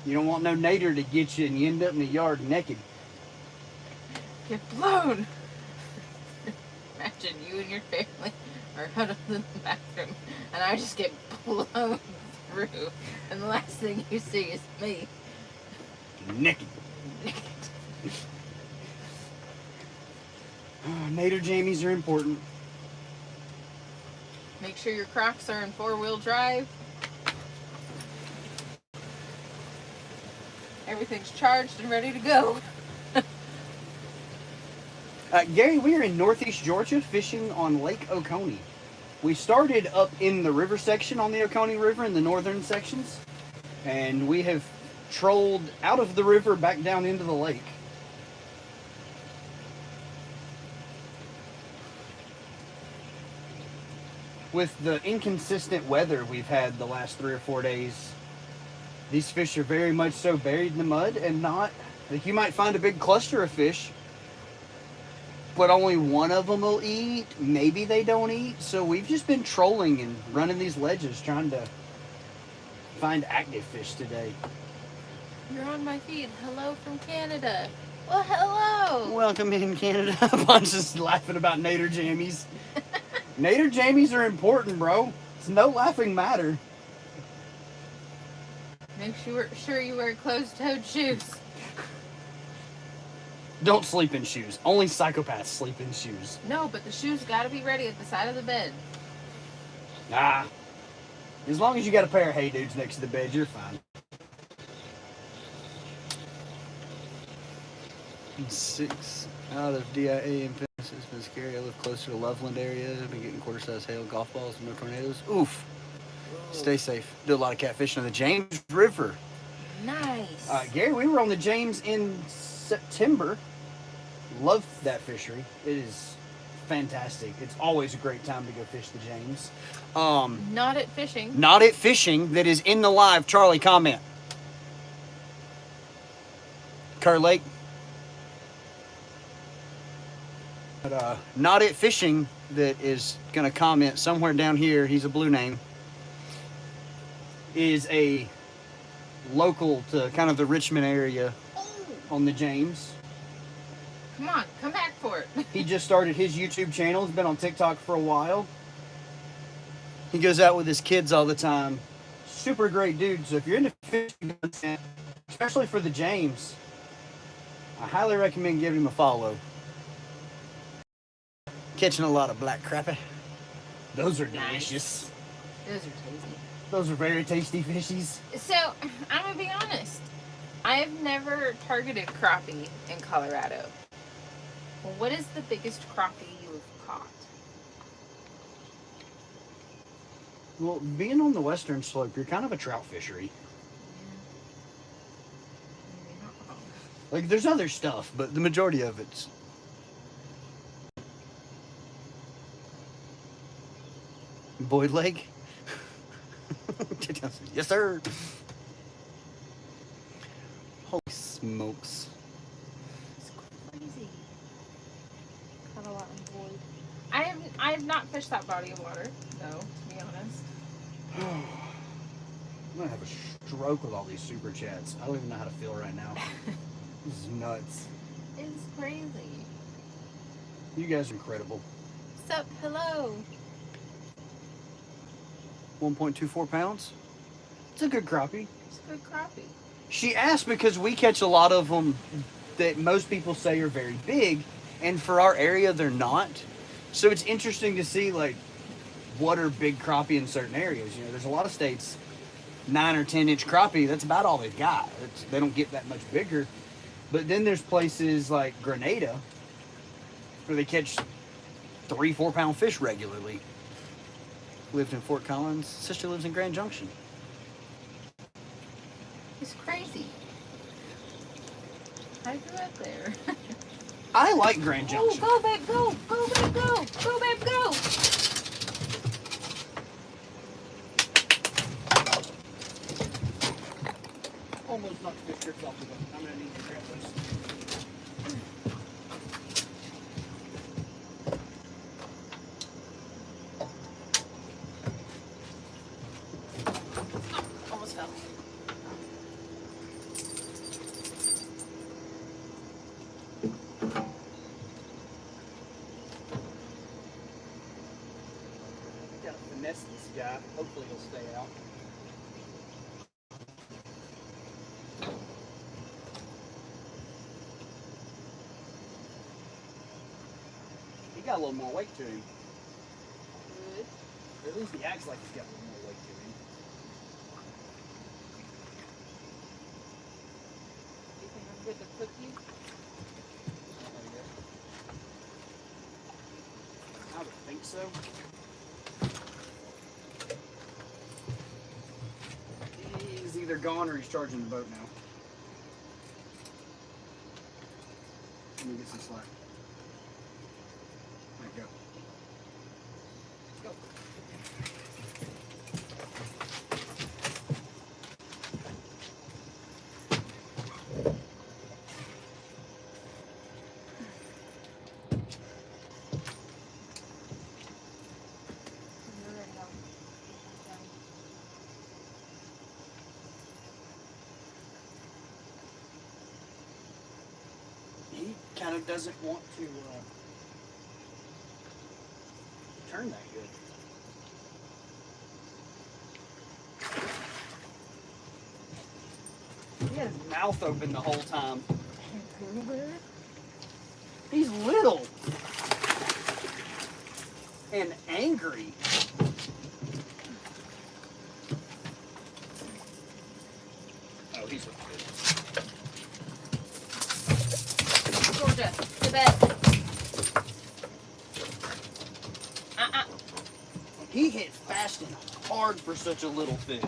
You don't want no nader to get you and you end up in the yard naked. Get blown. Imagine you and your family are huddled in the bathroom and I just get blown through and the last thing you see is me. Naked. Oh, nader jammies are important. Make sure your Crocs are in 4-wheel drive. Everything's charged and ready to go. Gary, we are in northeast Georgia fishing on Lake Oconee. We started up in the river section on the Oconee River in the northern sections, and we have trolled out of the river back down into the lake. With the inconsistent weather we've had the last 3 or 4 days, these fish are very much so buried in the mud and not, like you might find a big cluster of fish, but only one of them will eat. Maybe they don't eat. So we've just been trolling and running these ledges trying to find active fish today. You're on my feed. Hello from Canada. Well, hello. Welcome in, Canada. Bunch just laughing about nader jammies. Nader jammies are important, bro. It's no laughing matter. Make sure you wear closed-toed shoes. Don't sleep in shoes. Only psychopaths sleep in shoes. No, but the shoes gotta be ready at the side of the bed. Nah. As long as you got a pair of hey dudes next to the bed, you're fine. 6 out of DIA and fences. It's been scary. I live closer to Loveland area. I've been getting quarter-size hail, golf balls, and no tornadoes. Oof. Stay safe. Do a lot of catfishing on the James River. Nice. Gary, we were on the James in September. Love that fishery. It is fantastic. It's always a great time to go fish the James. Not at fishing. Not at fishing. That is in the live. Charlie, comment. Kerr Lake. But not at fishing that is going to comment somewhere down here. He's a blue name. Is a local to kind of the Richmond area on the James. Come on, come back for it. He just started his YouTube channel. He's been on TikTok for a while. He goes out with his kids all the time. Super great dude. So if you're into fishing content, especially for the James, I highly recommend giving him a follow. Catching a lot of black crappie. Those are delicious. Those are tasty. Those are very tasty fishies. So, I'm gonna be honest. I've never targeted crappie in Colorado. What is the biggest crappie you have caught? Well, being on the western slope, you're kind of a trout fishery. Yeah. Maybe not wrong. Like, there's other stuff, but the majority of it's... Boyd Lake? Yes, sir. Holy smokes. It's crazy. Caught a lot in Boyd. I have not fished that body of water, though, to be honest. I'm gonna have a stroke with all these super chats. I don't even know how to feel right now. This is nuts. is crazy. You guys are incredible. What's up? Hello. 1.24 pounds. It's a good crappie. It's a good crappie. She asked because we catch a lot of them that most people say are very big, and for our area, they're not. So it's interesting to see, like, what are big crappie in certain areas. You know, there's a lot of states, 9 or 10 inch crappie, that's about all they've got. They don't get that much bigger. But then there's places like Grenada where they catch 3-4 pound fish regularly. Lived in Fort Collins. Sister lives in Grand Junction. It's crazy. I grew up there. I like Grand Oh, Junction. go, babe, go. Go, babe, go. Go, babe, go. Almost knocked fish strips off the boat. I'm gonna need to grab those. Almost fell. Gotta finesse this guy. Hopefully he'll stay out. He got a little more weight to him. Good. Or at least he acts like he's got a little more weight to him. You think I'm good to cook you? I would think so. He's either gone or he's charging the boat now. Let me get some slack. There you go. Go. He kind of doesn't want to turn that good. He had his mouth open the whole time. He's little and angry. Oh, he's really good. Georgia, to bed. He hit fast and hard for such a little fish.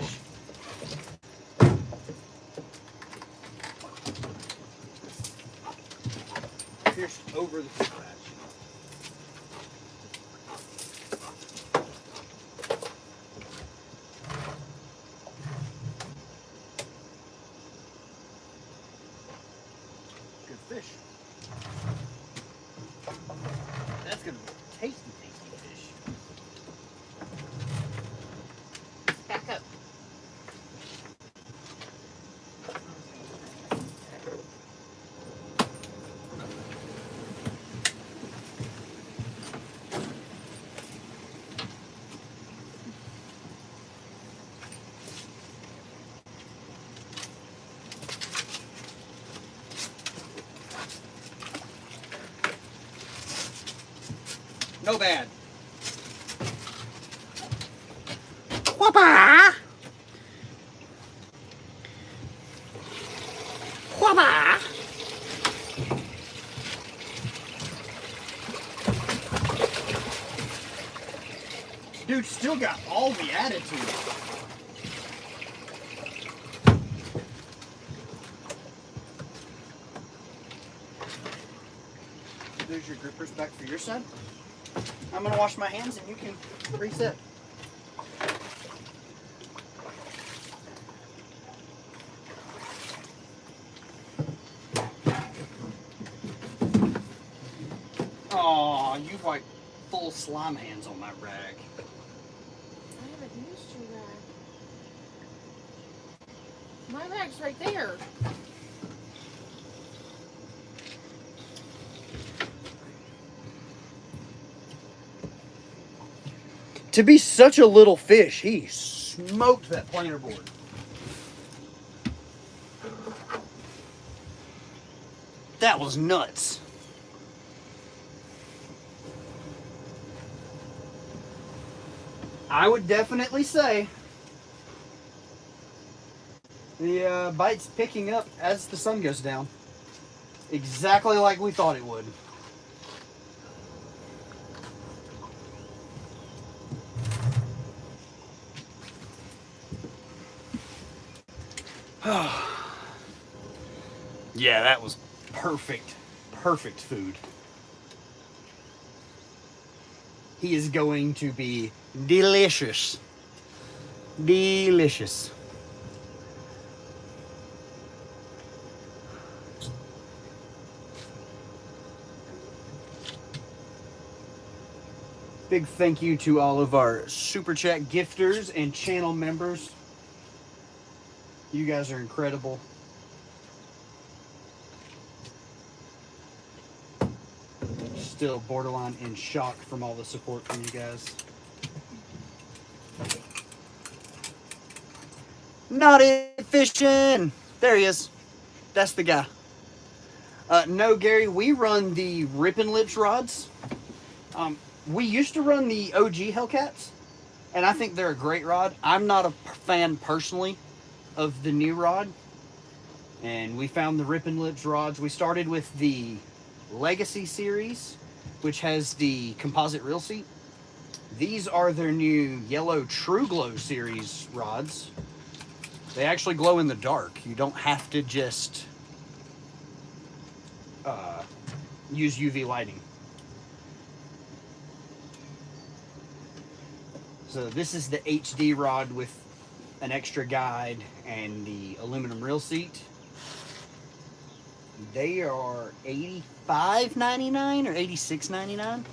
Pierced over the scratch. Good fish. That's gonna be a tasty, tasty fish. Back up. No bad. Whoppa! Whoppa! Dude still got all the attitude. There's your grippers back for your side. I'm gonna wash my hands and you can reset. Aw, you wiped full slime hands on my rag. I haven't used your rag. My rag's right there. To be such a little fish, he smoked that planer board. That was nuts. I would definitely say the bite's picking up as the sun goes down. Exactly like we thought it would. Yeah, that was perfect. Perfect food. He is going to be delicious. Delicious. Big thank you to all of our Super Chat gifters and channel members. You guys are incredible. Still borderline in shock from all the support from you guys. Not it fishing. There he is. That's the guy. No, Gary, we run the Rippin' Lips rods. We used to run the OG Hellcats, and I think they're a great rod. I'm not a fan personally of the new rod, and we found the Rippin' Lips rods. We started with the Legacy series, which has the composite reel seat. These are their new yellow True Glow series rods. They actually glow in the dark. You don't have to just use UV lighting. So this is the HD rod with an extra guide and the aluminum reel seat. They are $85.99 or $86.99.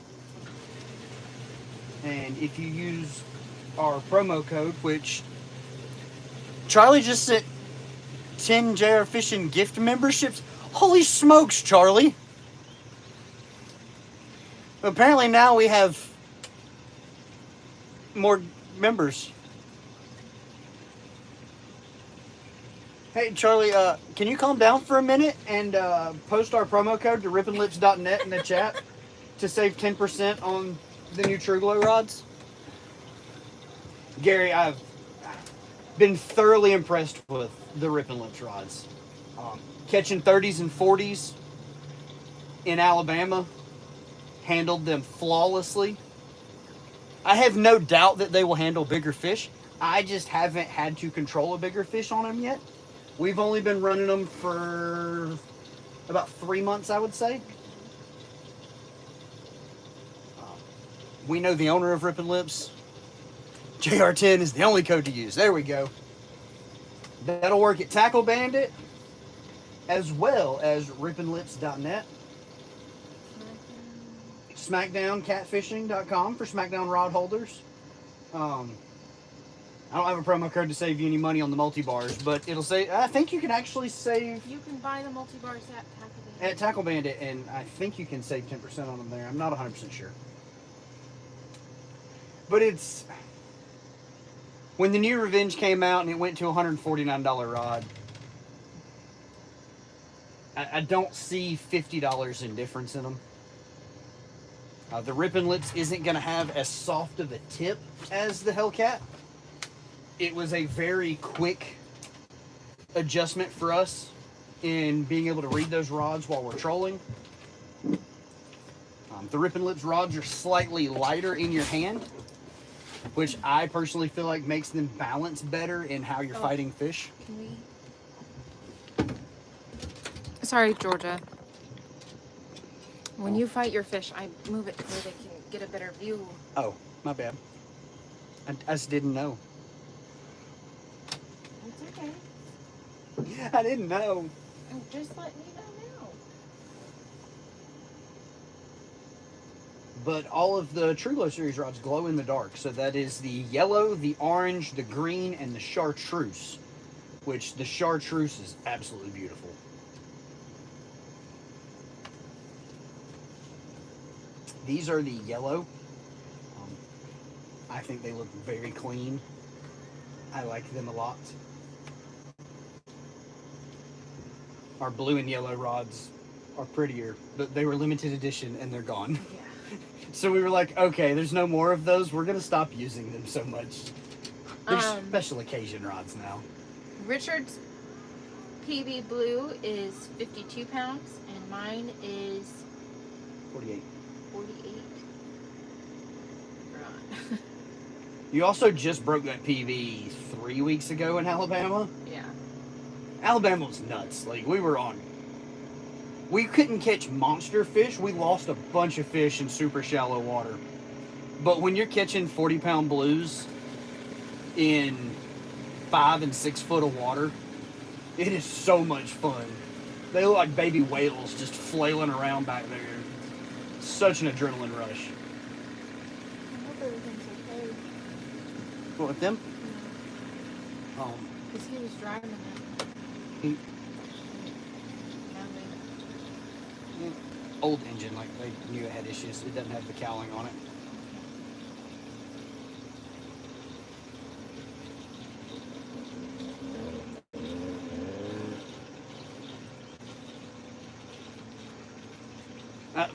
And if you use our promo code, which Charlie just sent 10 JayRFishing gift memberships. Holy smokes, Charlie. Apparently now we have more members. Hey, Charlie, can you calm down for a minute and post our promo code to rippinlips.net in the chat to save 10% on the new True Glow rods? Gary, I've been thoroughly impressed with the Rippin' Lips rods. Catching 30s and 40s in Alabama, handled them flawlessly. I have no doubt that they will handle bigger fish. I just haven't had to control a bigger fish on them yet. We've only been running them for about 3 months, I would say. We know the owner of Rippin' Lips. JR10 is the only code to use. There we go. That'll work at Tackle Bandit as well as rippinlips.net. SmackDownCatfishing.com for SmackDown rod holders. I don't have a promo code to save you any money on the multi-bars, but it'll say, I think you can actually save... You can buy the multi-bars at Tackle Bandit. At Tackle Bandit, and I think you can save 10% on them there. I'm not 100% sure. But it's... When the new Revenge came out and it went to a $149 rod, I don't see $50 in difference in them. The Rippin' Lips isn't going to have as soft of a tip as the Hellcat. It was a very quick adjustment for us in being able to read those rods while we're trolling. The Rippin' Lips rods are slightly lighter in your hand, which I personally feel like makes them balance better in how you're fighting fish. Can we... Sorry, Georgia. When you fight your fish, I move it so they can get a better view. Oh, my bad. I just didn't know. It's okay. I didn't know. I'm just letting you know now. But all of the True Glow series rods glow in the dark. So that is the yellow, the orange, the green, and the chartreuse. Which the chartreuse is absolutely beautiful. These are the yellow. I think they look very clean. I like them a lot. Our blue and yellow rods are prettier, but they were limited edition and they're gone. Yeah. So we were like, okay, there's no more of those. We're going to stop using them so much. They're special occasion rods now. Richard's PB blue is 52 pounds and mine is 48. 48. Right. You also just broke that PB 3 weeks ago in Alabama. Yeah. Alabama was nuts. Like, we couldn't catch monster fish. We lost a bunch of fish in super shallow water. But when you're catching 40-pound blues in 5 and 6 foot of water, it is so much fun. They look like baby whales just flailing around back there. Such an adrenaline rush. I hope everything's okay. What, with them? Because he was driving it. He, old engine, like they knew it had issues. It doesn't have the cowling on it.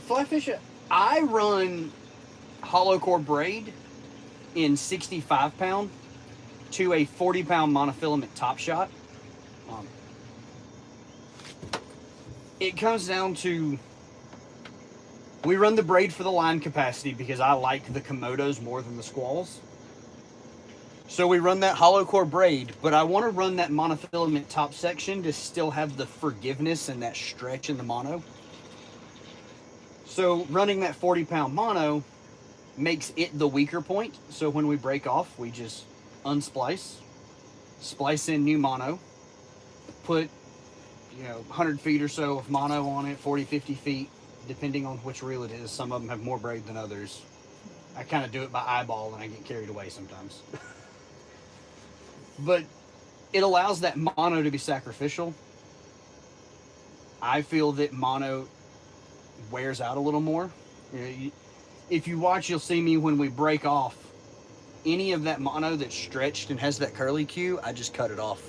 Fly fish, I run hollow core braid in 65 pound to a 40 pound monofilament top shot. It comes down to, we run the braid for the line capacity because I like the Komodos more than the squalls. So we run that hollow core braid, but I want to run that monofilament top section to still have the forgiveness and that stretch in the mono. So running that 40 pound mono makes it the weaker point. So when we break off, we just unsplice, splice in new mono, put 100 feet or so of mono on it, 40, 50 feet, depending on which reel it is. Some of them have more braid than others. I kind of do it by eyeball and I get carried away sometimes. But it allows that mono to be sacrificial. I feel that mono wears out a little more. If you watch, you'll see me when we break off, any of that mono that's stretched and has that curly cue, I just cut it off.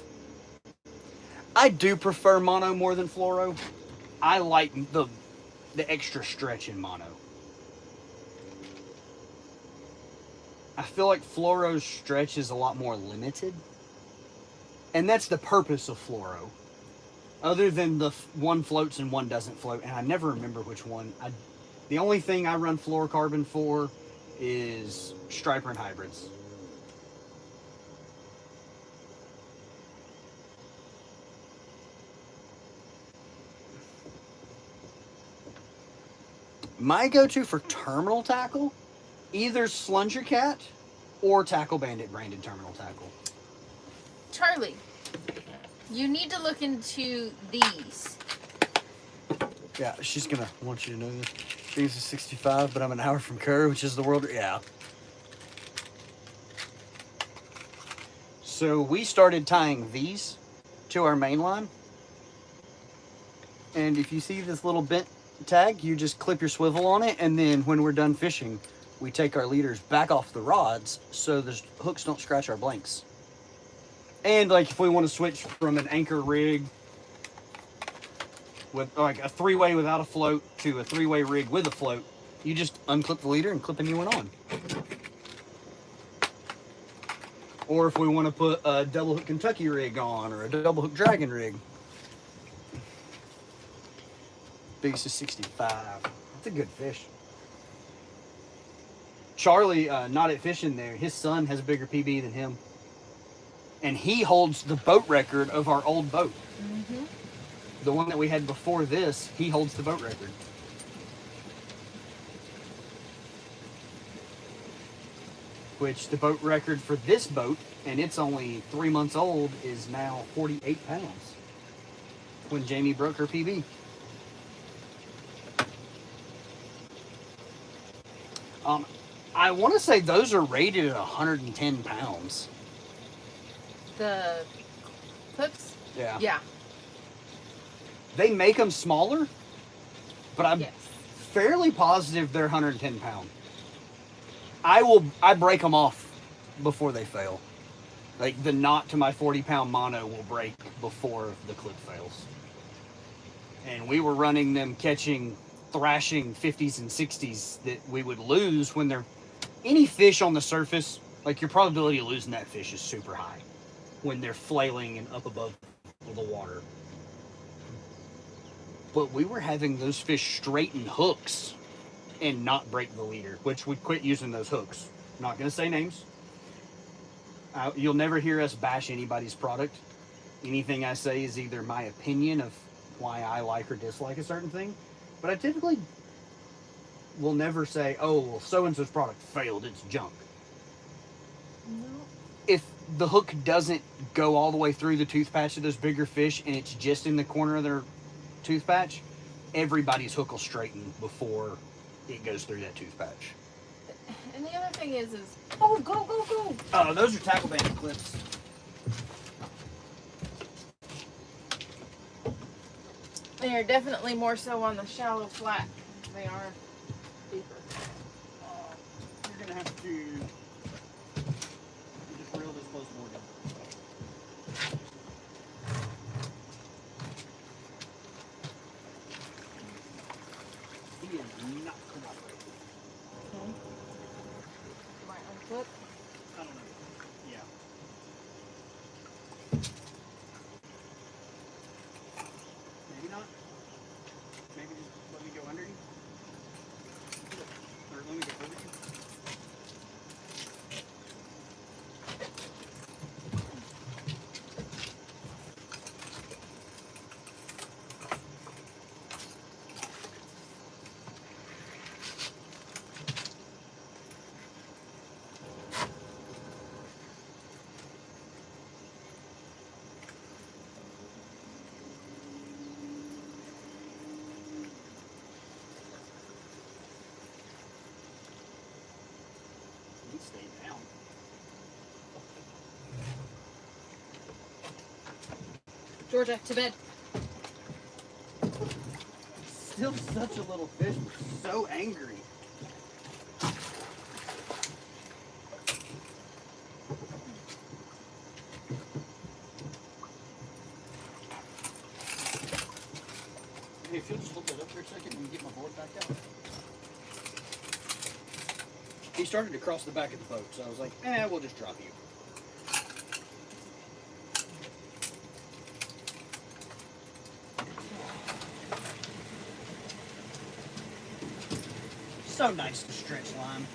I do prefer mono more than fluoro. I like the extra stretch in mono. I feel like fluoro's stretch is a lot more limited. And that's the purpose of fluoro. Other than the one floats and one doesn't float, and I never remember which one. The only thing I run fluorocarbon for is striper and hybrids. My go-to for terminal tackle, either Slunger Cat or Tackle Bandit branded terminal tackle. Charlie, you need to look into these. Yeah, she's gonna want you to know this. These are 65, but I'm an hour from Kerr, which is the world. Yeah. So we started tying these to our main line. And if you see this little bent tag, you just clip your swivel on it, and then when we're done fishing, we take our leaders back off the rods so the hooks don't scratch our blanks. And like if we want to switch from an anchor rig with like a 3-way without a float to a 3-way rig with a float, you just unclip the leader and clip a new one on. Or if we want to put a double hook Kentucky rig on or a double hook Dragon rig. Biggest is 65. That's a good fish. Charlie, not at fishing there, his son has a bigger PB than him. And he holds the boat record of our old boat. Mm-hmm. The one that we had before this, he holds the boat record. Which the boat record for this boat, and it's only 3 months old, is now 48 pounds. When Jamie broke her PB. I want to say those are rated at 110 pounds. The clips? Yeah. Yeah. They make them smaller, but I'm Yes. fairly positive they're 110 pound. I break them off before they fail. Like the knot to my 40-pound mono will break before the clip fails. And we were running them catching thrashing 50s and 60s that we would lose when they're any fish on the surface. Like your probability of losing that fish is super high when they're flailing and up above the water. But we were having those fish straighten hooks and not break the leader, which we quit using those hooks. Not going to say names. You'll never hear us bash anybody's product. Anything I say is either my opinion of why I like or dislike a certain thing, but I typically will never say, oh, well, so-and-so's product failed, it's junk. No. If the hook doesn't go all the way through the tooth patch of those bigger fish and it's just in the corner of their tooth patch, everybody's hook will straighten before it goes through that tooth patch. And the other thing is oh, go. Those are tackle banded clips. They are definitely more so on the shallow flat. They are deeper. You're gonna have to just reel this close more down. He is not cooperating. Okay. Might unclip. I don't know. Yeah. Maybe not. Maybe just let me go under you. Or let me go over you. Stay down. Georgia, to bed. Still such a little fish, but so angry. Hey, if you'll just hold that up for a second and get my board back out. He started to cross the back of the boat, so I was like, we'll just drop you. So nice to stretch line.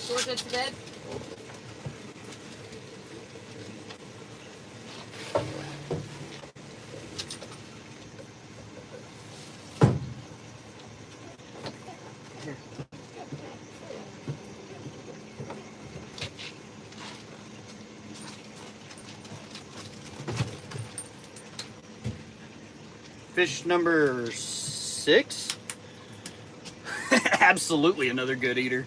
Georgia, to bed. Fish number 6. Absolutely another good eater.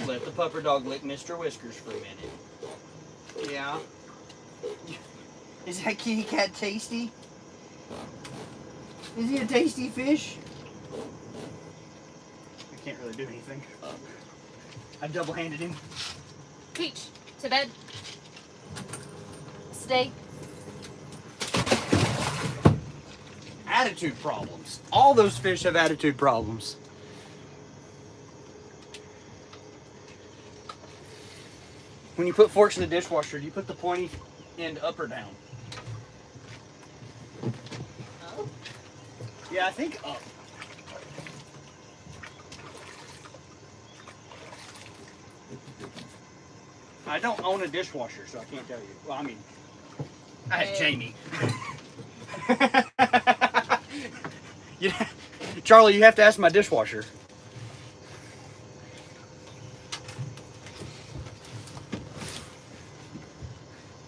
Let the pupper dog lick Mr. Whiskers for a minute. Yeah. Is that kitty cat tasty? Is he a tasty fish? I can't really do anything. I double-handed him. Peach, to bed. Stay. Attitude problems. All those fish have attitude problems. When you put forks in the dishwasher, do you put the pointy end up or down? Oh. Yeah, I think up. I don't own a dishwasher, so I can't tell you. Well, I mean, I had Jamie. Charlie, you have to ask my dishwasher.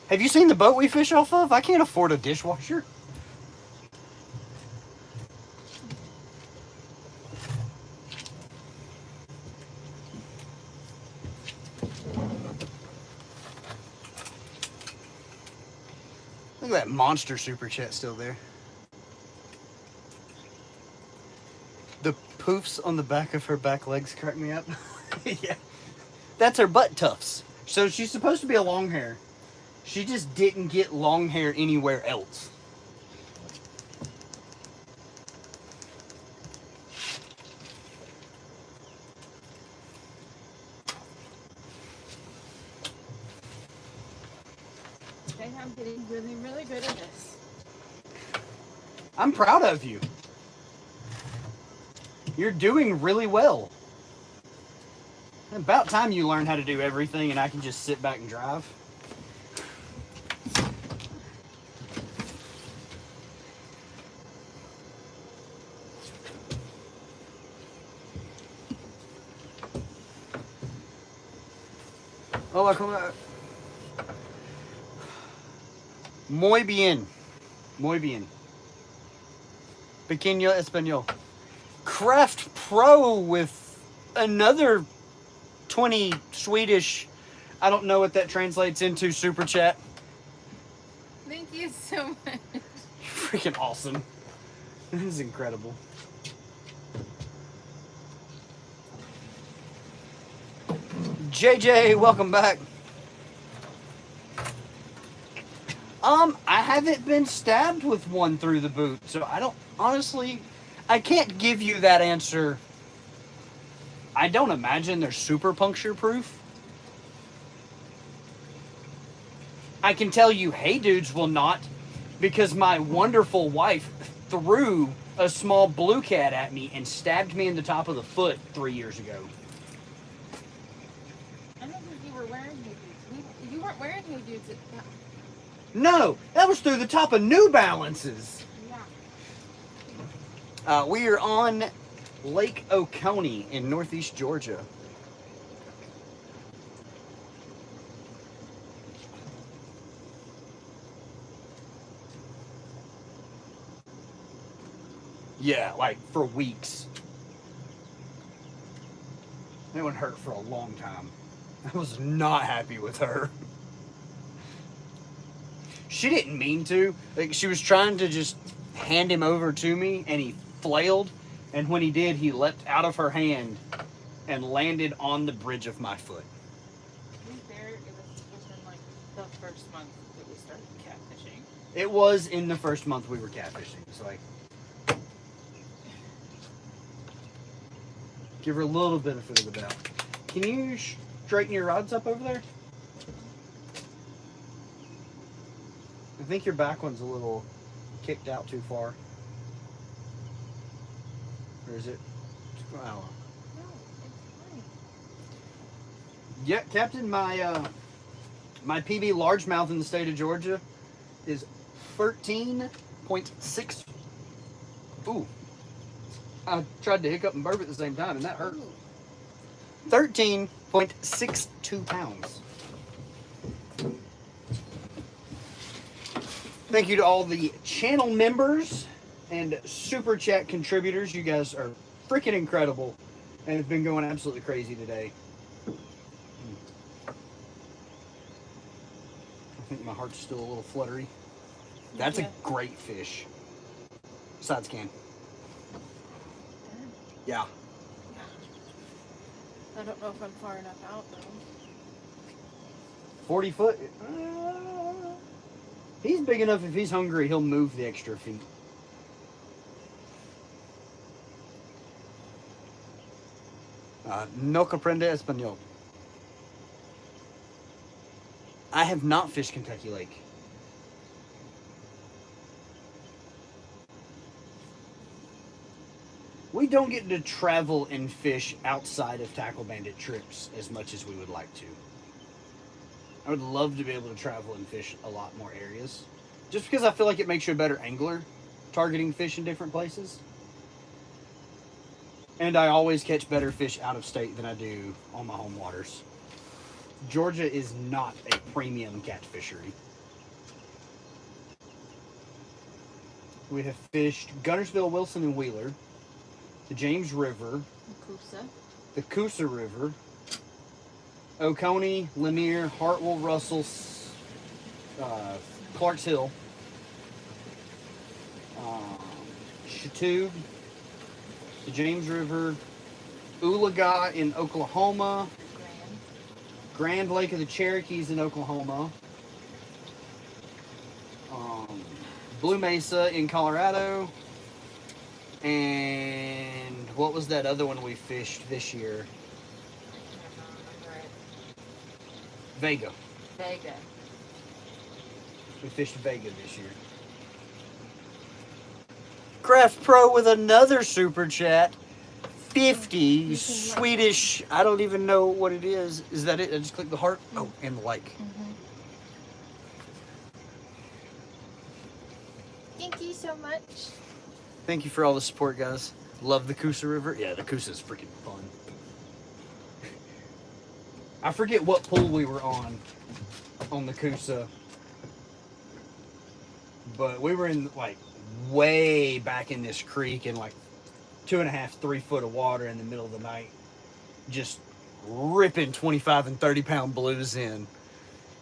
Have you seen the boat we fish off of? I can't afford a dishwasher. Look at that monster super chat still there. The poofs on the back of her back legs crack me up. Yeah. That's her butt tufts. So she's supposed to be a long hair. She just didn't get long hair anywhere else. Okay, I'm getting really, really good at this. I'm proud of you. You're doing really well. About time you learn how to do everything and I can just sit back and drive. Hola, ¿cómo? Muy bien. Muy bien. Pequeño español. Craft Pro with another 20 Swedish. I don't know what that translates into. Super chat. Thank you so much. Freaking awesome. This is incredible. JJ, welcome back. I haven't been stabbed with one through the boot, so I don't, honestly, I can't give you that answer. I don't imagine they're super puncture proof. I can tell you, hey dudes will not, because my wonderful wife threw a small blue cat at me and stabbed me in the top of the foot 3 years ago. I don't think you were wearing Hey Dudes. You weren't wearing Hey Dudes. No, that was through the top of New Balances. Yeah. We are on Lake Oconee in northeast Georgia. Yeah, like for weeks. That one hurt for a long time. I was not happy with her. She didn't mean to. Like, she was trying to just hand him over to me, and he flailed. And when he did, he leapt out of her hand and landed on the bridge of my foot. To be fair, it was within like the first month that we started catfishing. It was in the first month we were catfishing. So, like, give her a little benefit of the doubt. Can you straighten your rods up over there? I think your back one's a little kicked out too far. Or is it? I don't know. No, it's fine. Yeah, Captain, my PB largemouth in the state of Georgia is 13.6. Ooh. I tried to hiccup and burp at the same time, and that hurt. 13.62 pounds. Thank you to all the channel members and super chat contributors. You guys are freaking incredible and have been going absolutely crazy today. I think my heart's still a little fluttery. That's a great fish. Besides can. Yeah. I don't know if I'm far enough out though. 40 foot. He's big enough. If he's hungry, he'll move the extra feet. No comprende español. I have not fished Kentucky Lake. We don't get to travel and fish outside of Tackle Bandit trips as much as we would like to. I would love to be able to travel and fish a lot more areas. Just because I feel like it makes you a better angler, targeting fish in different places. And I always catch better fish out of state than I do on my home waters. Georgia is not a premium cat fishery. We have fished Gunnersville, Wilson, and Wheeler, the James River, the Coosa River, Oconee, Lanier, Hartwell, Russell, Clarks Hill, Chatuge, the James River, Oologah in Oklahoma, Grand Lake of the Cherokees in Oklahoma, Blue Mesa in Colorado, and what was that other one we fished this year? I can't remember it. Vega. Vega. We fished Vega this year. Craft Pro with another super chat. 50 Swedish. I don't even know what it is. Is that it? I just click the heart. Oh, and the like. Thank you so much. Thank you for all the support, guys. Love the Coosa River. Yeah, the Coosa is freaking fun. I forget what pool we were on the Coosa, but we were in like way back in this creek in like 2.5, 3 foot of water in the middle of the night, just ripping 25 and 30 pound blues in.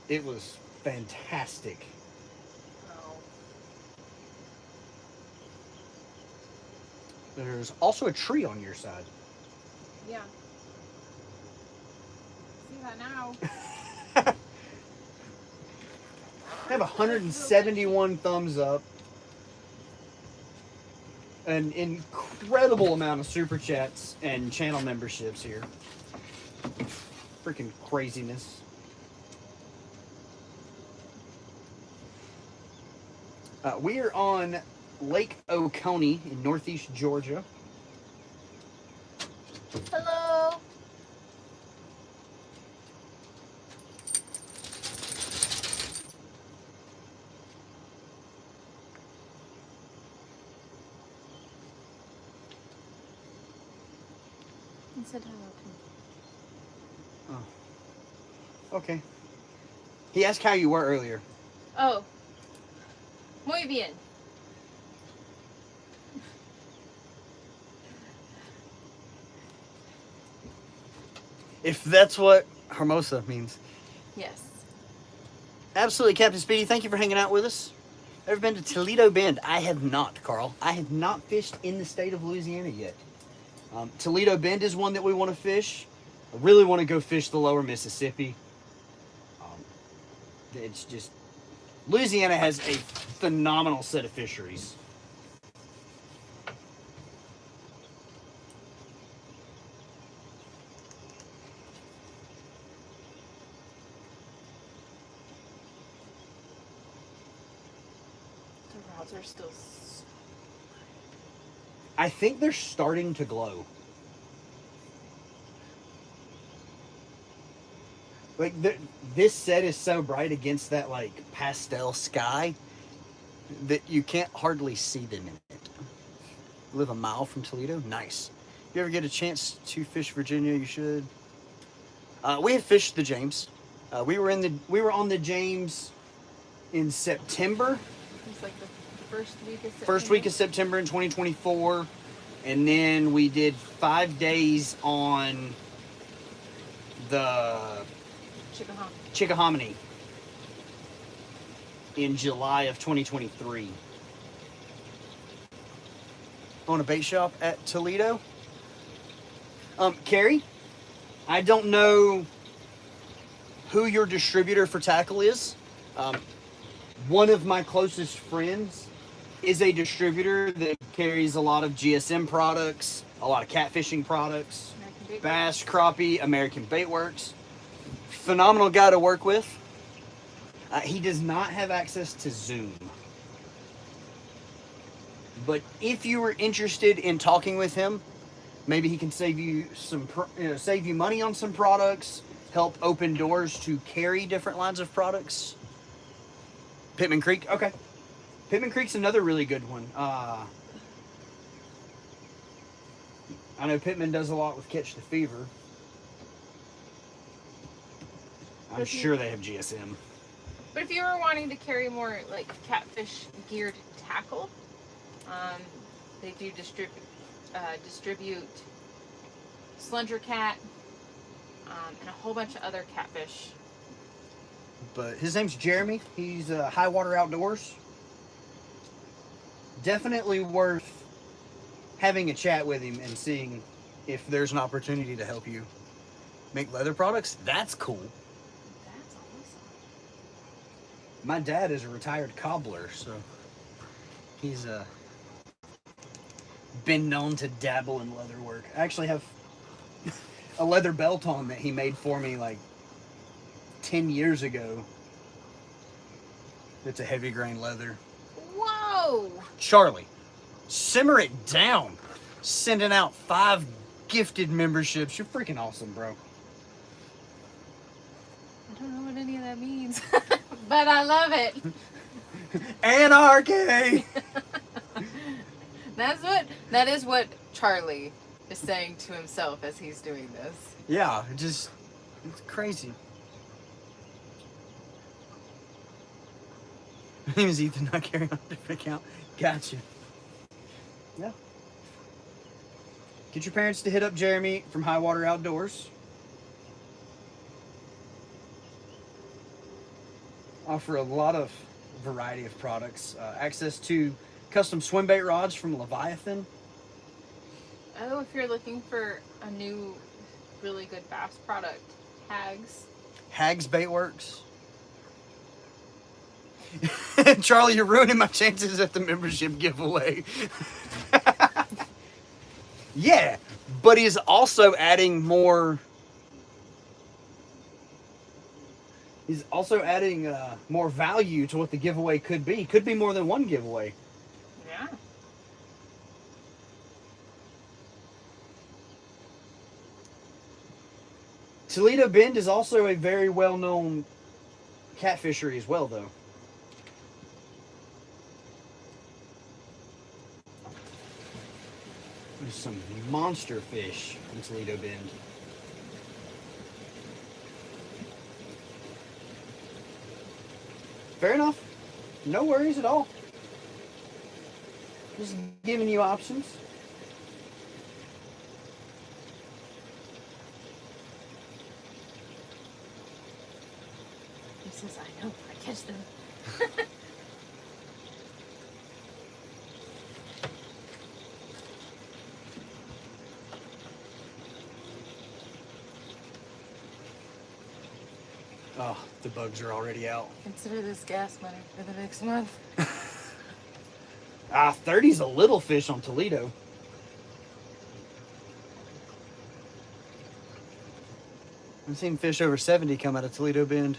It was fantastic. There's also a tree on your side. Yeah. See that now? I have 171 thumbs up. An incredible amount of super chats and channel memberships here. Freaking craziness. We are on Lake Oconee in northeast Georgia. Hello. He said hello to me. Oh. Okay. He asked how you were earlier. Oh. Muy bien. If that's what Hermosa means. Yes. Absolutely, Captain Speedy. Thank you for hanging out with us. Ever been to Toledo Bend? I have not, Carl. I have not fished in the state of Louisiana yet. Toledo Bend is one that we want to fish. I really want to go fish the lower Mississippi. It's just... Louisiana has a phenomenal set of fisheries. The rods are still... I think they're starting to glow. Like, this set is so bright against that, like, pastel sky that you can't hardly see them in it. You live a mile from Toledo? Nice. If you ever get a chance to fish Virginia, you should. We have fished the James. We were on the James in September. It's like the first week of September. First week of September in 2024. And then we did 5 days on the Chickahominy in July of 2023. On a bait shop at Toledo. Carrie, I don't know who your distributor for tackle is. One of my closest friends is a distributor that carries a lot of GSM products, a lot of catfishing products, bass, crappie, American Bait Works. Phenomenal guy to work with. He does not have access to Zoom. But if you were interested in talking with him, maybe he can save you save you money on some products, help open doors to carry different lines of products. Pittman Creek, okay. Pittman Creek's another really good one. I know Pittman does a lot with Catch the Fever. I'm sure they have GSM. But if you were wanting to carry more like catfish geared tackle, they do distribute Slender Cat and a whole bunch of other catfish. But his name's Jeremy. He's High Water Outdoors. Definitely worth having a chat with him and seeing if there's an opportunity to help you make leather products, that's cool. That's awesome. My dad is a retired cobbler, so he's been known to dabble in leather work. I actually have a leather belt on that he made for me like 10 years ago. It's a heavy grain leather. Whoa! Charlie, simmer it down. Sending out 5 gifted memberships. You're freaking awesome, bro. I don't know what any of that means, but I love it. Anarchy! That is what Charlie is saying to himself as he's doing this. Yeah, it's crazy. My name is Ethan, I carry on a different account. Gotcha. Yeah. Get your parents to hit up Jeremy from High Water Outdoors. Offer a lot of variety of products. Access to custom swim bait rods from Leviathan. Oh, if you're looking for a new, really good bass product, Hags Bait Works. Charlie, you're ruining my chances at the membership giveaway. Yeah, but he's also adding more. He's also adding more value to what the giveaway could be. Could be more than one giveaway. Yeah. Toledo Bend is also a very well-known cat fishery as well, though. There's some monster fish in Toledo Bend. Fair enough. No worries at all. Just giving you options. He says, I know, I catch them. Oh, the bugs are already out. Consider this gas money for the next month. 30's a little fish on Toledo. I've seen fish over 70 come out of Toledo Bend.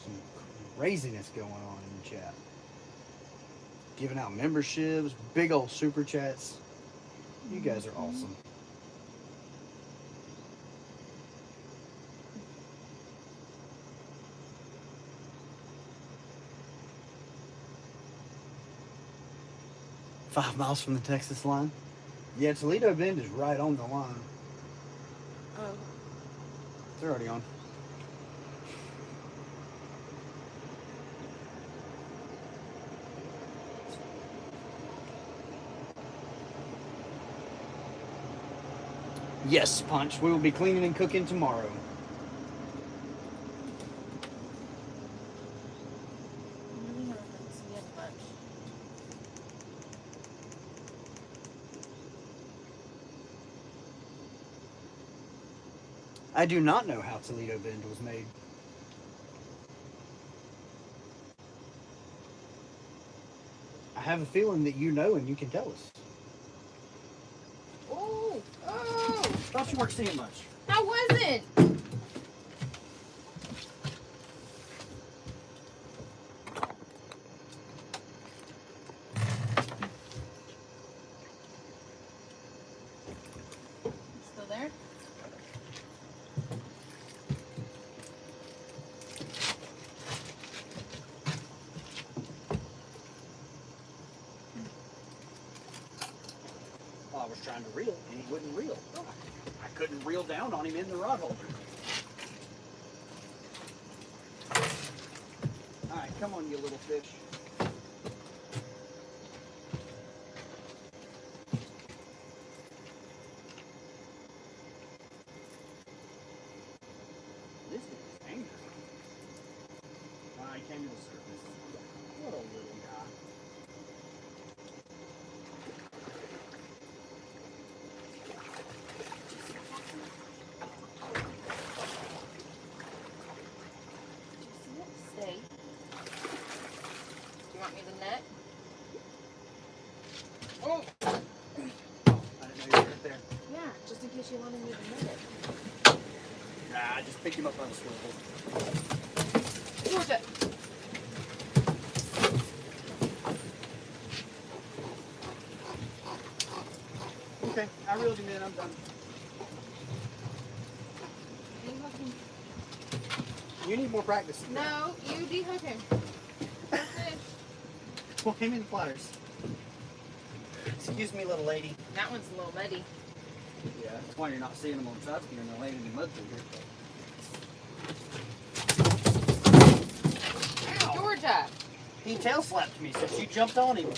Some craziness going on in the chat. Giving out memberships, big old super chats. You guys are awesome. "5 miles from the Texas line." Yeah, Toledo Bend is right on the line. Oh. They're already on. Yes, Punch. We will be cleaning and cooking tomorrow. I really haven't seen it much. I do not know how Toledo Bend was made. I have a feeling that you know and you can tell us. Oh! Oh! Thought you weren't seeing much. I wasn't! Still there? I was trying to reel and he wouldn't reel. I couldn't reel down on him in the rod holder. Alright, come on, you little fish. came to the surface. What a little guy. Stay. Do you want me to net? Oh! I didn't know you were right there. Yeah, just in case you wanted me to net it. Nah, I just picked him up on the swivel. Georgia! Okay, I reeled him in. I'm done. Dehook him. You need more practice. No, you dehook him. That's it. Pull him in the pliers. Excuse me, little lady. That one's a little muddy. Yeah, that's why you're not seeing them on side scan and they're laying in mud through here. Georgia! He tail slapped me, so she jumped on him.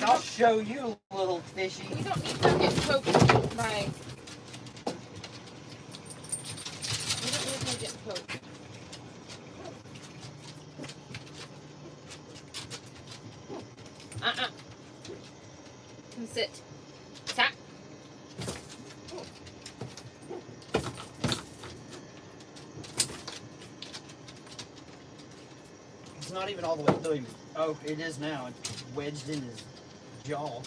I'll show you, little fishy. You don't need to get poked by... You don't need to get poked. Come sit. Tap. It's not even all the way through him. Oh, it is now. It's wedged in his jaw.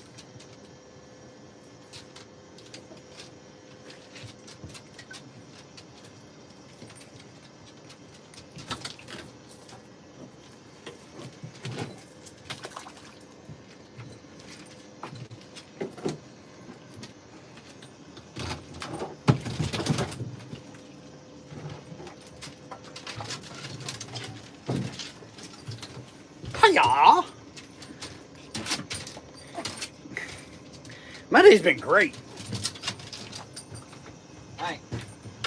Hiya! My day's been great. Alright,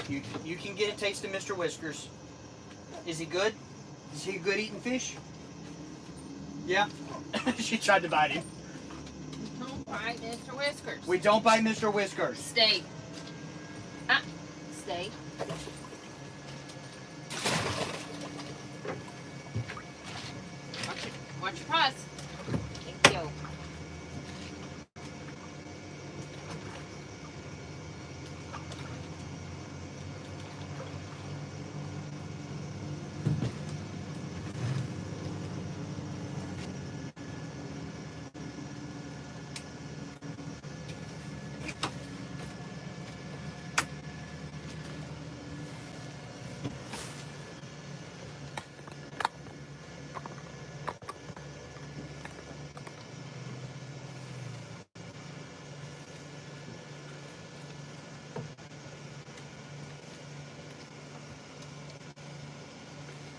you can get a taste of Mr. Whiskers. Is he good? Is he good eating fish? Yeah? She tried to bite him. Don't bite Mr. Whiskers. We don't bite Mr. Whiskers. Stay. Stay. Watch your paws. Thank you.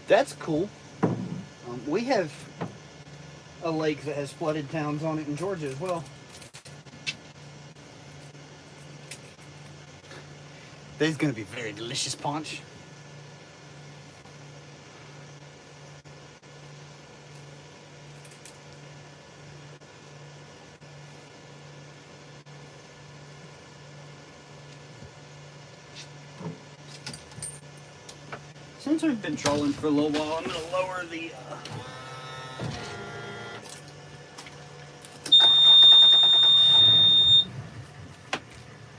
That's cool. We have a lake that has flooded towns on it in Georgia as well. This is going to be very delicious punch. Since we've been trolling for a little while, I'm going to lower the...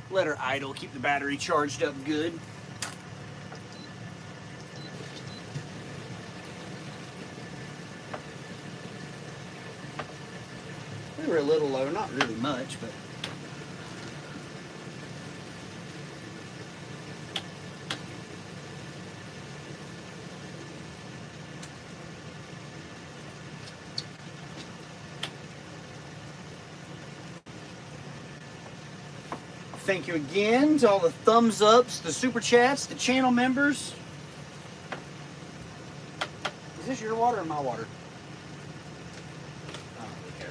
let her idle, keep the battery charged up good. We were a little low, not really much, but... Thank you again to all the thumbs ups, the super chats, the channel members. Is this your water or my water? I don't really care.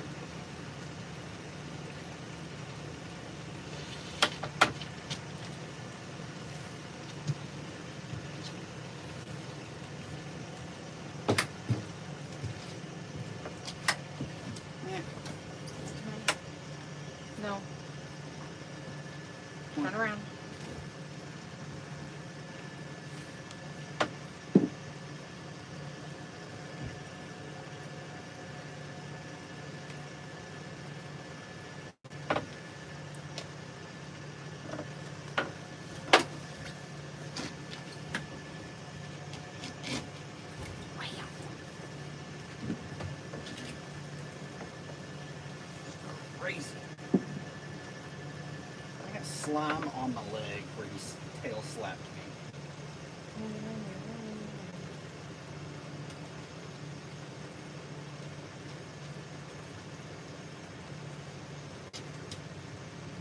No. Turn around. slime on my leg where he tail slapped me.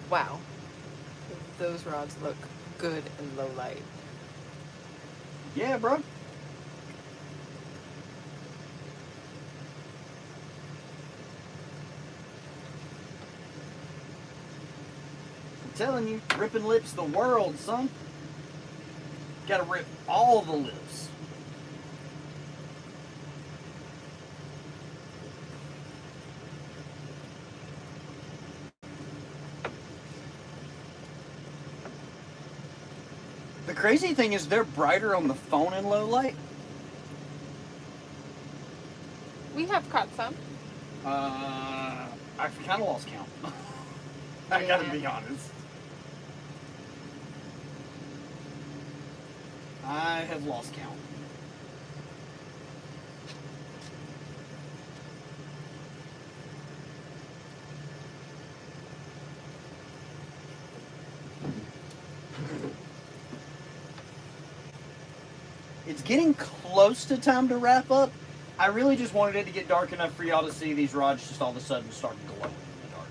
Wow. Those rods look good in low light. Yeah, bro. I'm telling you, ripping lips the world, son. Gotta rip all the lips. The crazy thing is they're brighter on the phone in low light. We have caught some. I've kind of lost count. I gotta be honest. I have lost count. It's getting close to time to wrap up. I really just wanted it to get dark enough for y'all to see these rods just all of a sudden start glowing in the dark.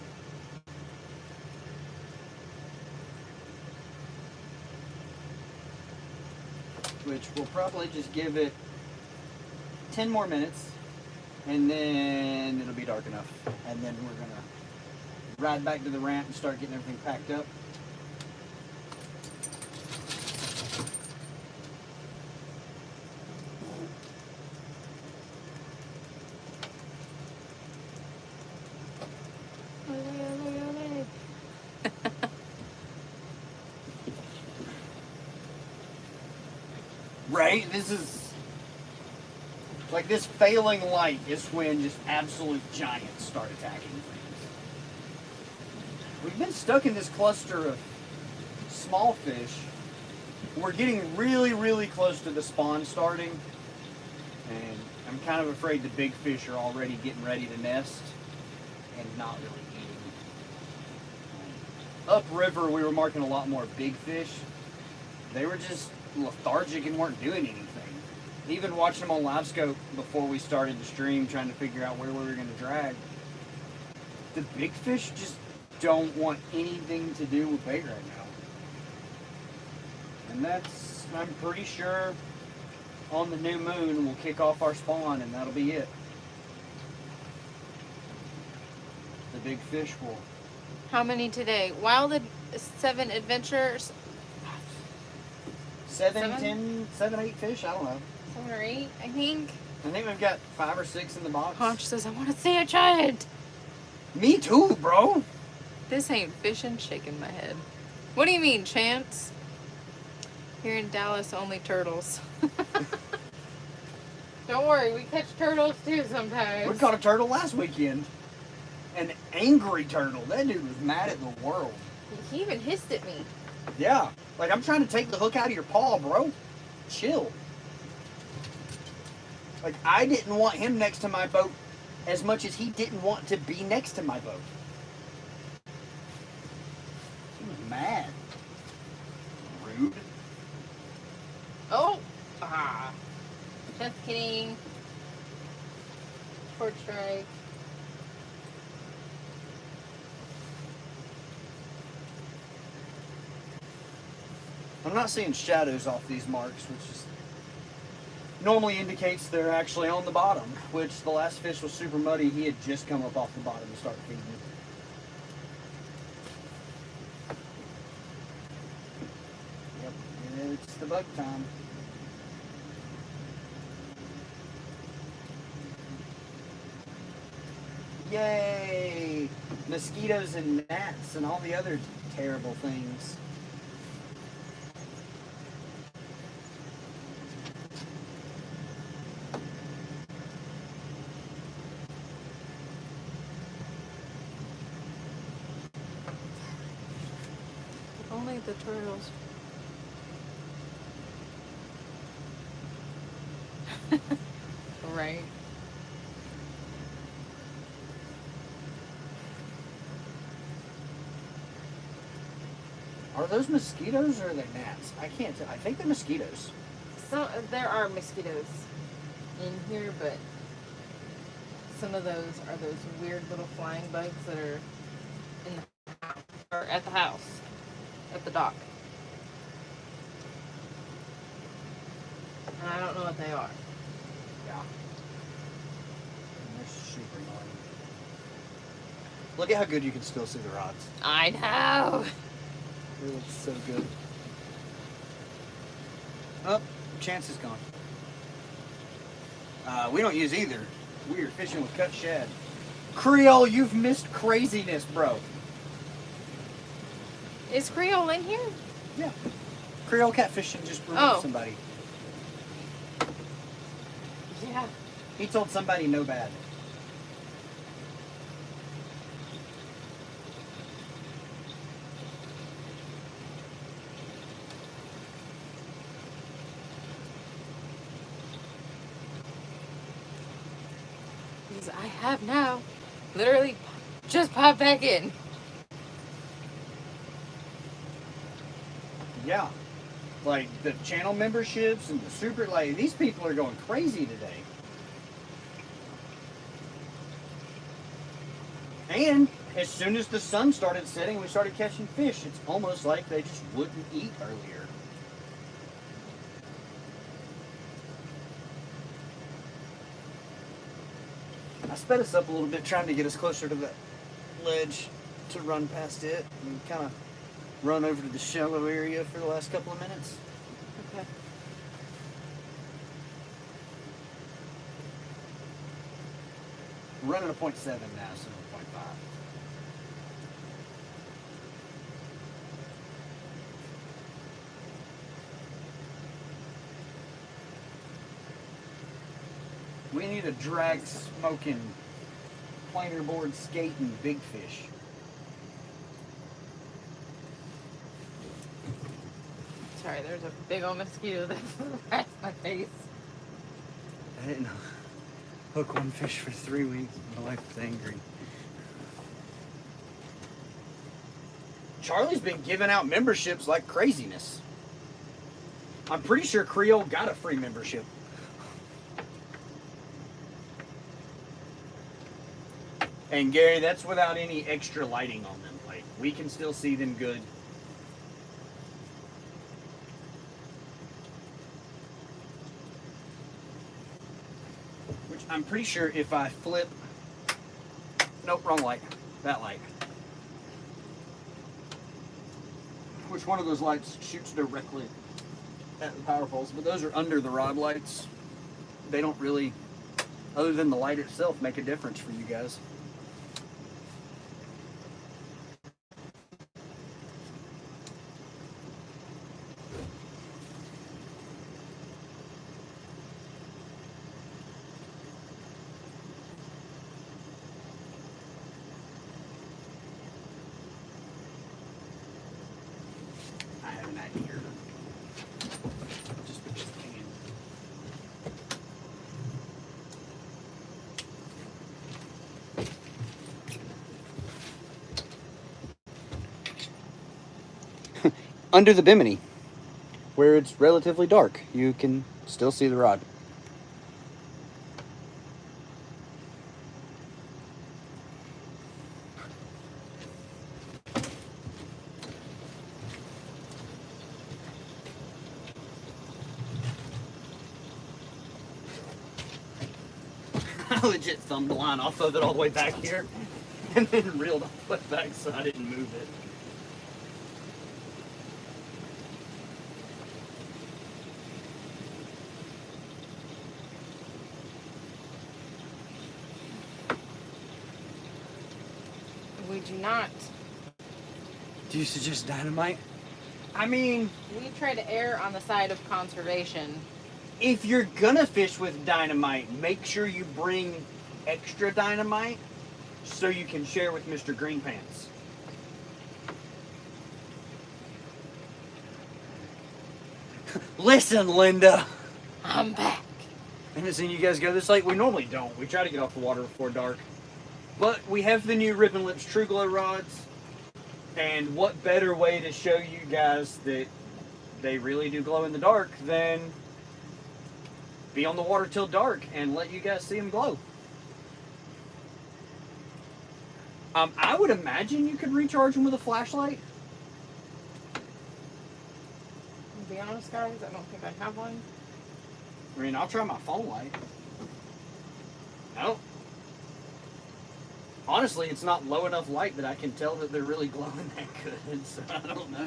Which we'll probably just give it 10 more minutes and then it'll be dark enough. And then we're gonna ride back to the ramp and start getting everything packed up. Right? This is like this failing light is when just absolute giants start attacking things. We've been stuck in this cluster of small fish. We're getting really, really close to the spawn starting, and I'm kind of afraid the big fish are already getting ready to nest and not really eating. Upriver, we were marking a lot more big fish. They were just lethargic and weren't doing anything. Even watching them on live scope before we started the stream, trying to figure out where we were going to drag. The big fish just don't want anything to do with bait right now. And that's, I'm pretty sure, on the new moon we'll kick off our spawn and that'll be it. The big fish will. How many today? Wild 7 adventures. 7, 8 fish, I don't know. 7 or 8, I think. I think we've got 5 or 6 in the box. Conch says, I want to see a giant. Me too, bro. This ain't fishing, shaking my head. What do you mean, Chance? Here in Dallas, only turtles. Don't worry, we catch turtles too sometimes. We caught a turtle last weekend. An angry turtle. That dude was mad at the world. He even hissed at me. Yeah. Like, I'm trying to take the hook out of your paw, bro. Chill. Like, I didn't want him next to my boat as much as he didn't want to be next to my boat. He was mad. Rude. Oh! Ah. Just kidding. Short strike. I'm not seeing shadows off these marks, which is normally indicates they're actually on the bottom, which the last fish was super muddy. He had just come up off the bottom and started feeding. Yep, it's the bug time. Yay! Mosquitoes and gnats and all the other terrible things. Only the turtles. Right. Are those mosquitoes or are they gnats? I can't tell. I think they're mosquitoes. So there are mosquitoes in here, but some of those are those weird little flying bugs that are in the house, or at the house, at the dock. And I don't know what they are. Yeah. And they're super annoying. Look at how good you can still see the rods. I know. It looks so good. Oh, Chance is gone. We don't use either. We are fishing with cut shad. Creole, you've missed craziness, bro. Is Creole in here? Yeah. Creole catfishing just removed Oh. somebody. Yeah. He told somebody no bad. Because I have now literally just popped back in. Yeah. Like the channel memberships and the super, like these people are going crazy today. And as soon as the sun started setting, we started catching fish. It's almost like they just wouldn't eat earlier. I sped us up a little bit trying to get us closer to that ledge to run past it and kind of run over to the shallow area for the last couple of minutes. Okay. We're running a 0.7 now, so 0.5. We need a drag smoking, planer board skating big fish. Sorry, there's a big old mosquito that flew past my face. I didn't hook one fish for 3 weeks. My wife was angry. Charlie's been giving out memberships like craziness. I'm pretty sure Creole got a free membership. And Gary, that's without any extra lighting on them. Like, we can still see them good. Which I'm pretty sure if I flip, nope, wrong light, that light. Which one of those lights shoots directly at the power poles? But those are under the rod lights. They don't really, other than the light itself, make a difference for you guys. I have an idea. Just because I can. Under the bimini, where it's relatively dark, you can still see the rod. I legit thumbed the line off of it all the way back here and then reeled off the way back so I didn't move it. We do not. Do you suggest dynamite? I mean, We try to err on the side of conservation. if you're gonna fish with dynamite, make sure you bring extra dynamite so you can share with Mr. Green Pants. Listen, Linda. I'm back. I haven't seen you guys go this late. We normally don't. We try to get off the water before dark. But we have the new Ribbon Lips True Glow rods. And what better way to show you guys that they really do glow in the dark than be on the water till dark and let you guys see them glow. I would imagine you could recharge them with a flashlight. To be honest, guys, I don't think I have one. I mean, I'll try my phone light. Honestly, it's not low enough light that I can tell that they're really glowing that good, so I don't know.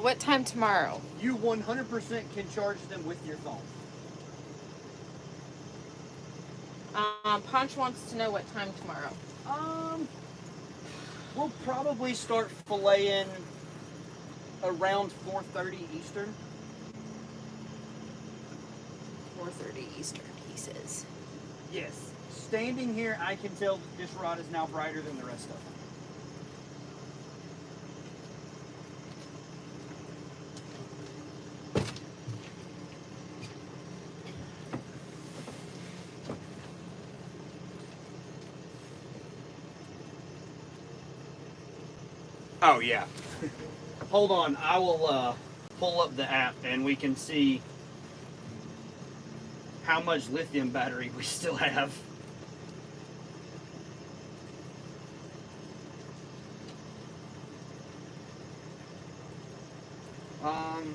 What time tomorrow? You 100% can charge them with your phone. Punch wants to know what time tomorrow. We'll probably start filleting around 4:30 Eastern. 4:30 Eastern, he says. Yes. Standing here, I can tell that this rod is now brighter than the rest of them. Oh, yeah. Hold on, I will pull up the app and we can see how much lithium battery we still have.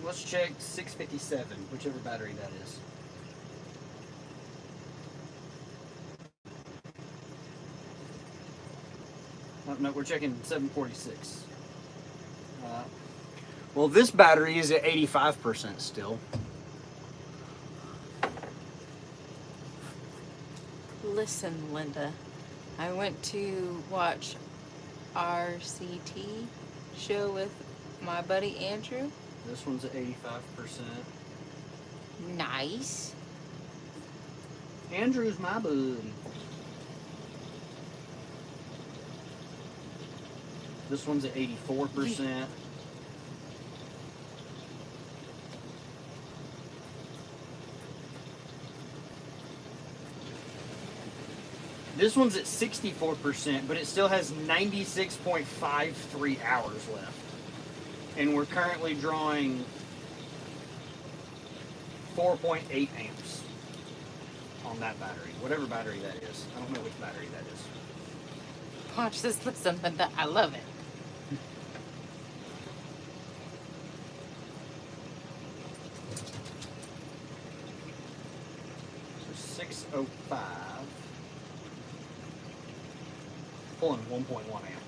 Let's check 657, whichever battery that is. Oh, no, we're checking 746. Well, this battery is at 85% still. Listen, Linda, I went to watch RCT show with my buddy Andrew. This one's at 85%. Nice. Andrew's my buddy. This one's at 84%. This one's at 64%, but it still has 96.53 hours left. And we're currently drawing 4.8 amps on that battery. Whatever battery that is. I don't know which battery that is. Watch this. Listen, Linda, I love it. So 605. Pulling 1.1 amp.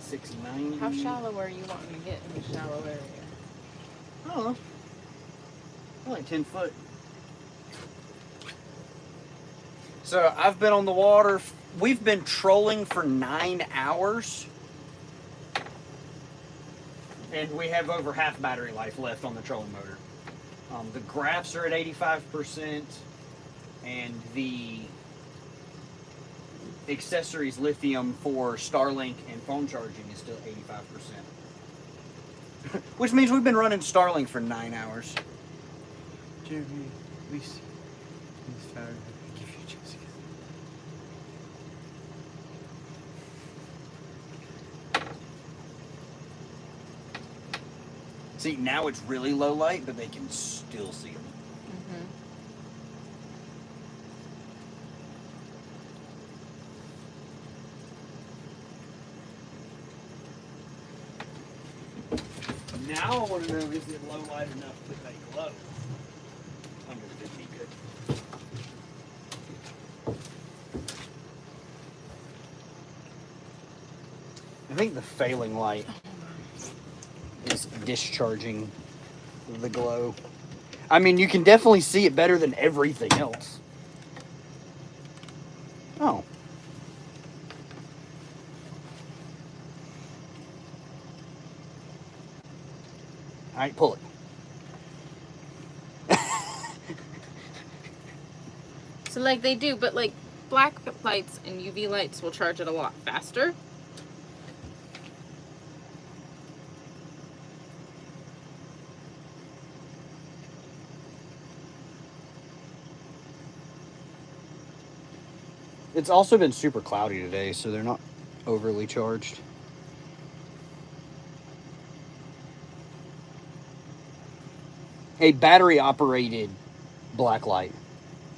$6.90. How shallow are you wanting to get in the shallow area? I don't know. Like 10 foot. So I've been on the water. We've been trolling for 9 hours. And we have over half battery life left on the trolling motor. The graphs are at 85%. And the accessories lithium for Starlink and phone charging is still 85%. Which means we've been running Starlink for 9 hours. Jeremy, at least Saturday, I give you Jessica. See, now it's really low light, but they can still see them. Now I want to know, is it low light enough to make glow? 150 good. I think the failing light is discharging the glow. I mean, you can definitely see it better than everything else. Oh. All right, pull it. So like they do, but like black lights and UV lights will charge it a lot faster. It's also been super cloudy today, so they're not overly charged. A battery operated black light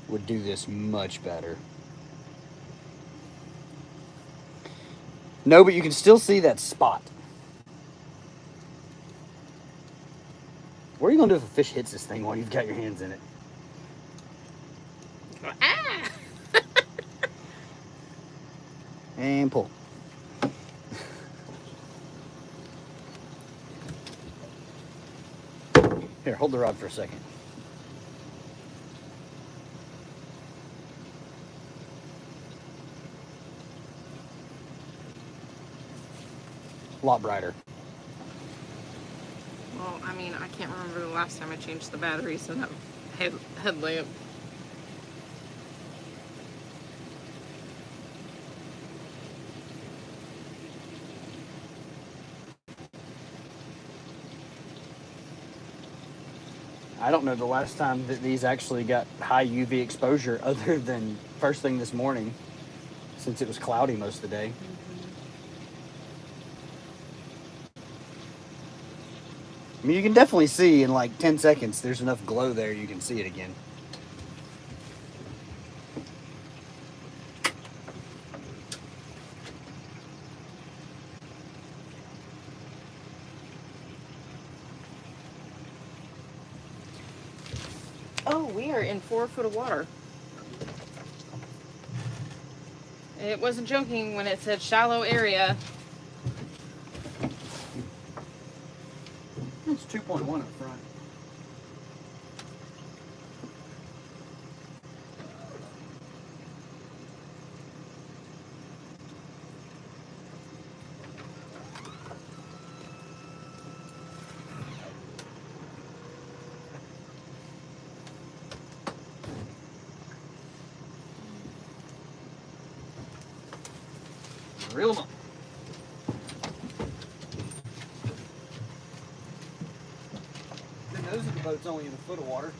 would do this much better. No, but you can still see that spot. What are you gonna do if a fish hits this thing while you've got your hands in it? Ah! And pull. Here, hold the rod for a second. A lot brighter. Well, I mean, I can't remember the last time I changed the batteries in that headlamp. I don't know the last time that these actually got high UV exposure other than first thing this morning, since it was cloudy most of the day. I mean, you can definitely see in like 10 seconds, there's enough glow there, you can see it again. Oh, we are in 4 foot of water. It wasn't joking when it said shallow area. It's 2.1 up front. Reel them up. The nose of the boat's only in a foot of water.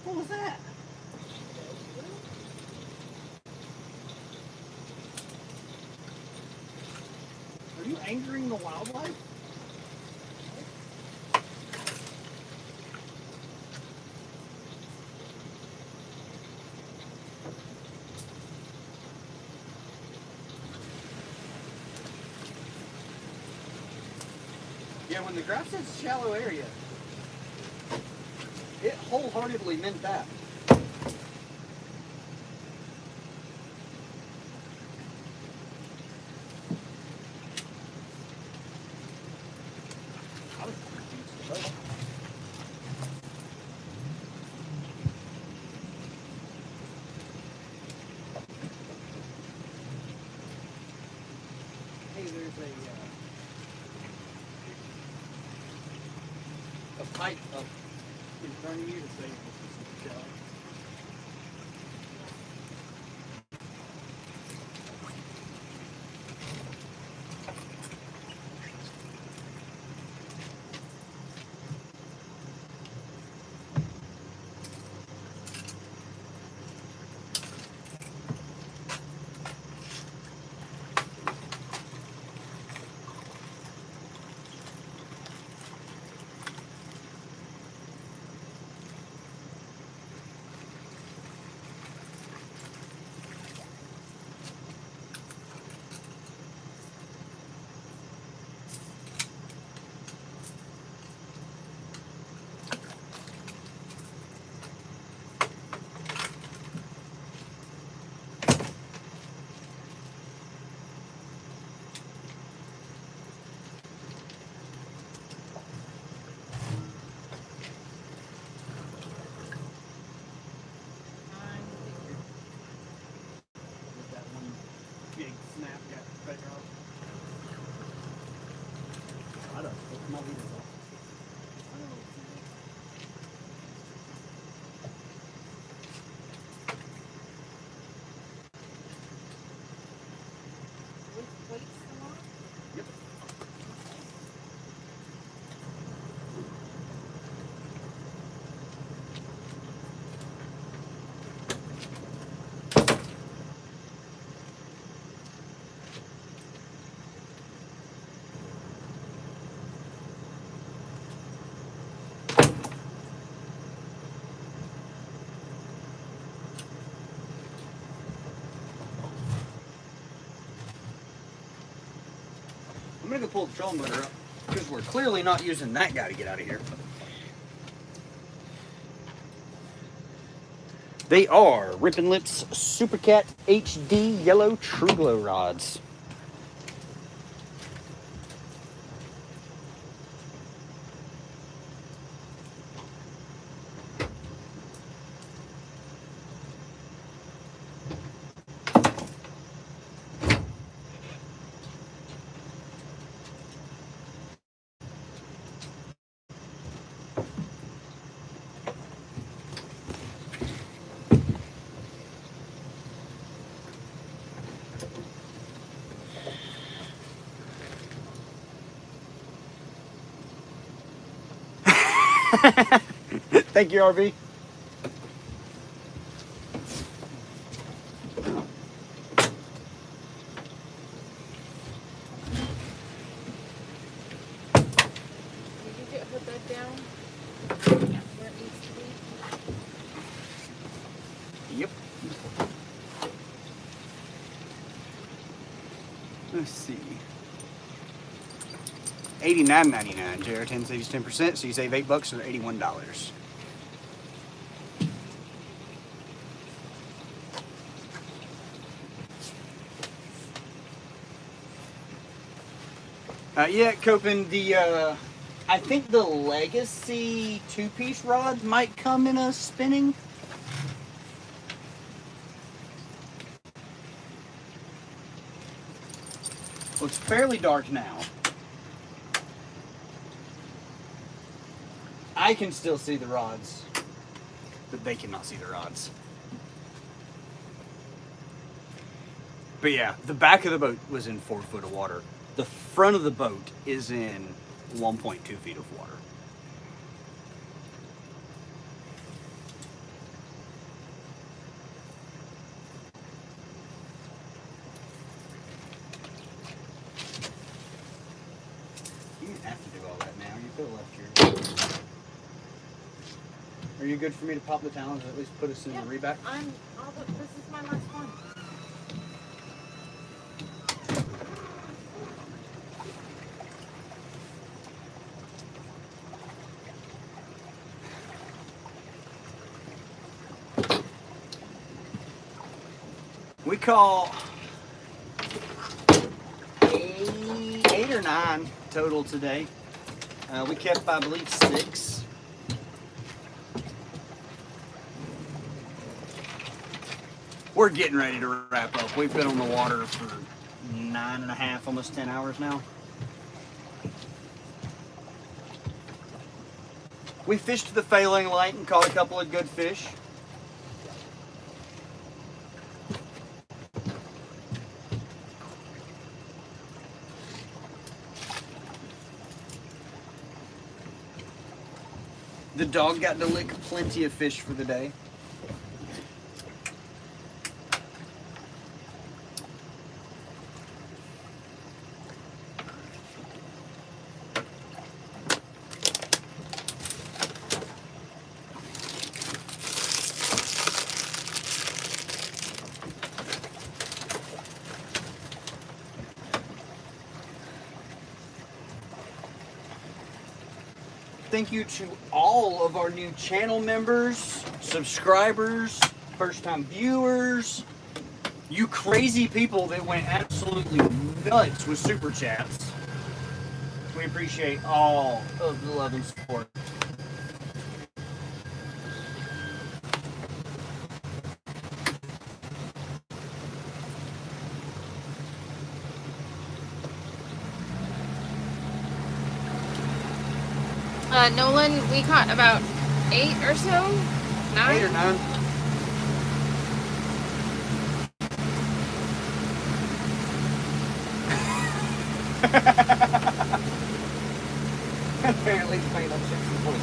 What was that? Are you angering the wildlife? Yeah, when the graph says shallow area, it wholeheartedly meant that. Hey, there's a pipe up in front of you to say this is the shell. That one big snap got better off. I don't know. My leader's off. I don't know. Yep. I'm gonna go pull the trolling motor up because we're clearly not using that guy to get out of here. They are Rippin' Lips Supercat HD Yellow True Glow rods. Thank you, RV. Did you get her bed down? Where it needs to be? Yep. Let's see. $89.99. JR10 saves 10%, so you save $8 or $81. Yeah, Copen, I think the Legacy two-piece rod might come in a spinning. Well, it's fairly dark now. I can still see the rods, but they cannot see the rods. But yeah, the back of the boat was in 4 foot of water. The front of the boat is in 1.2 feet of water. You didn't have to do all that now. You could have left your... Are you good for me to pop the talons and at least put us in the reback? This is my last one. We call eight or nine total today. We kept, I believe, 6. We're getting ready to wrap up. We've been on the water for 9.5, almost 10 hours now. We fished the failing light and caught a couple of good fish. The dog got to lick plenty of fish for the day. Thank you to all of our new channel members, subscribers, first-time viewers, you crazy people that went absolutely nuts with Super Chats. We appreciate all of the love and support. Nolan, we caught about 8 or so? 9? 8 or 9. Apparently the paint on chips is blue.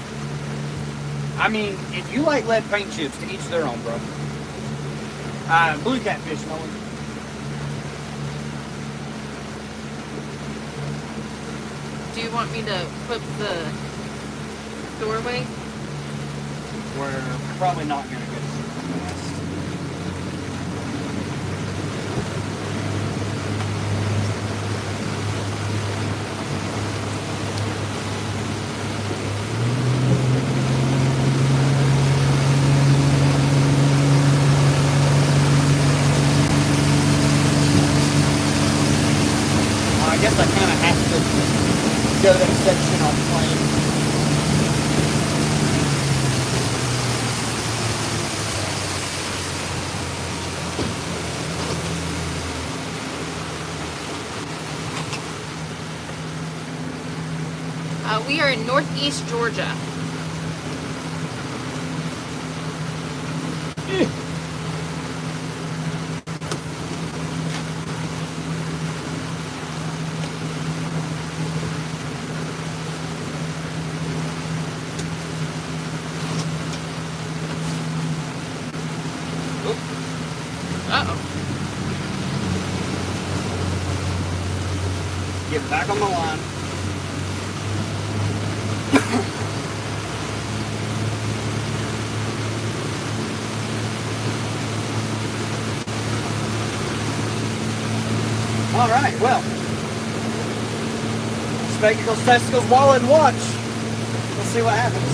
I mean, if you like lead paint chips, to each their own, bro. Blue catfish, Nolan. Do you want me to flip the doorway? We're probably not going to get super fast. I guess I kind of have to go that section on plane. We are in northeast Georgia. Uh-oh. Get back on the line. All right, well, spectacles, testicles, wallet, and watch. We'll see what happens.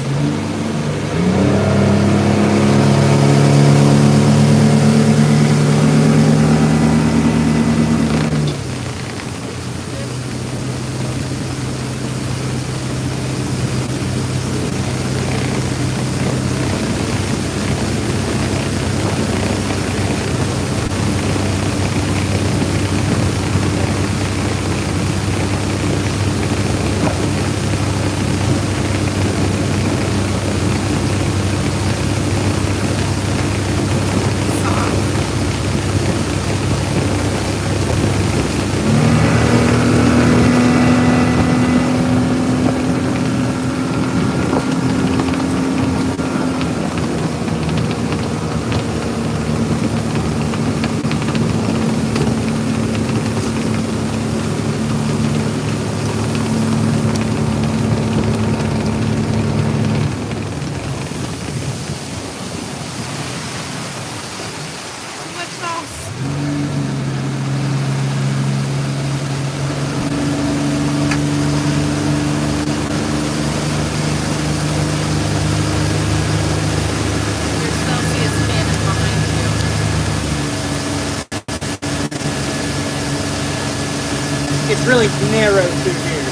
It's really narrow through here.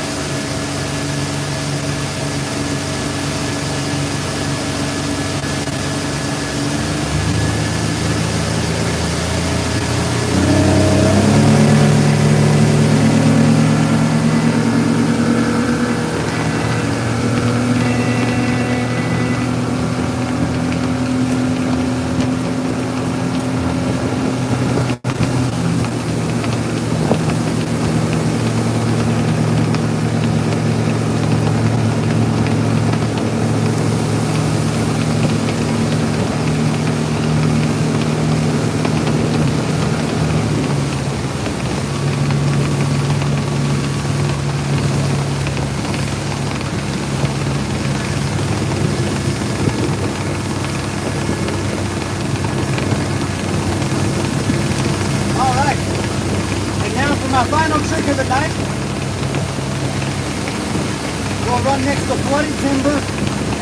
out next to flooded timber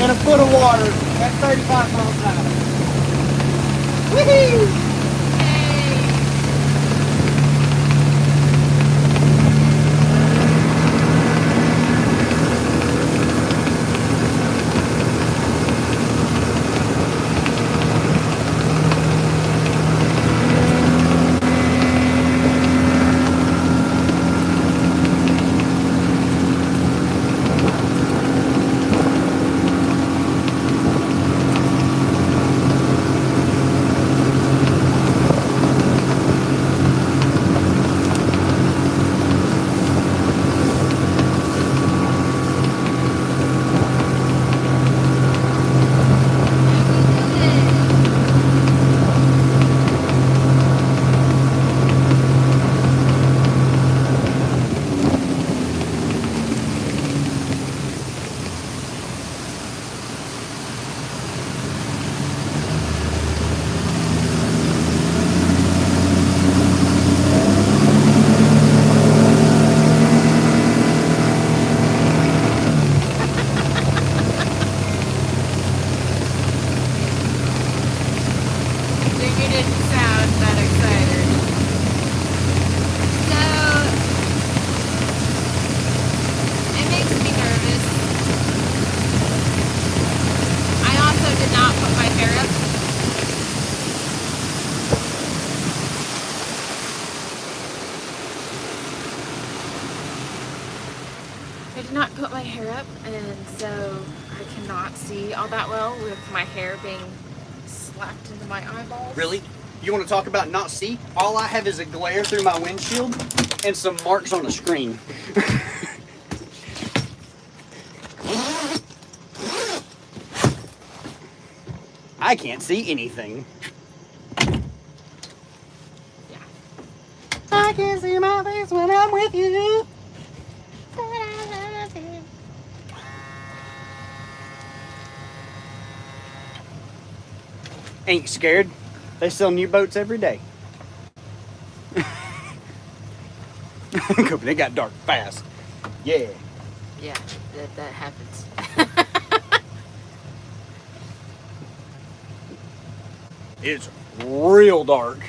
and a foot of water at 35 miles an hour. Woohoo! You didn't sound that excited. So, it makes me nervous. I also did not put my hair up. I did not put my hair up, and so I cannot see all that well with my hair being slapped into my eyeballs. Really? You want to talk about not see? All I have is a glare through my windshield and some marks on the screen. I can't see anything. Yeah. I can see my face when I'm with you. Ain't scared. They sell new boats every day. It got dark fast. Yeah. Yeah, that happens. It's real dark.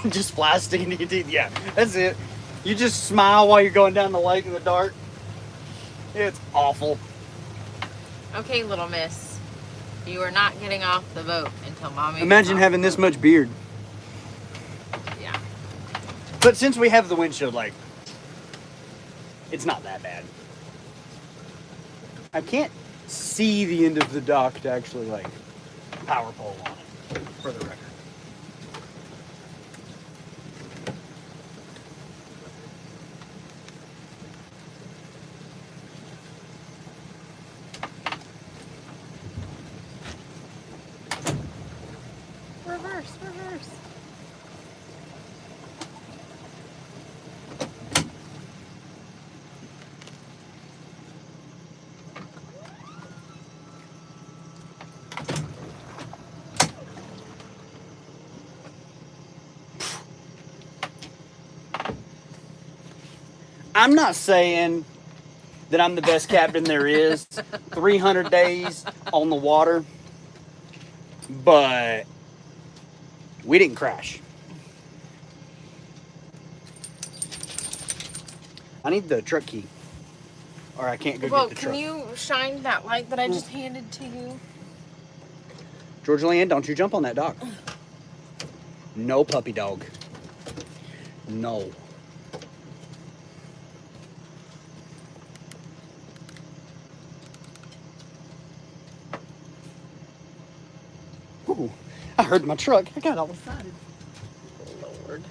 Just fly sticking to your teeth. Yeah, that's it. You just smile while you're going down the lake in the dark. It's awful. Okay, little miss. You are not getting off the boat until mommy. Imagine having this much beard. Yeah. But since we have the windshield, like, it's not that bad. I can't see the end of the dock to actually, like, power pole on it, for the record. Reverse. I'm not saying that I'm the best captain there is. 300 days on the water. But we didn't crash. I need the truck key. Or I can't go Well, get the truck. can you shine that light that I just handed to you? Georgia Land, don't you jump on that dock. No puppy dog. No. Ooh, I heard my truck. I got all excited. Lord.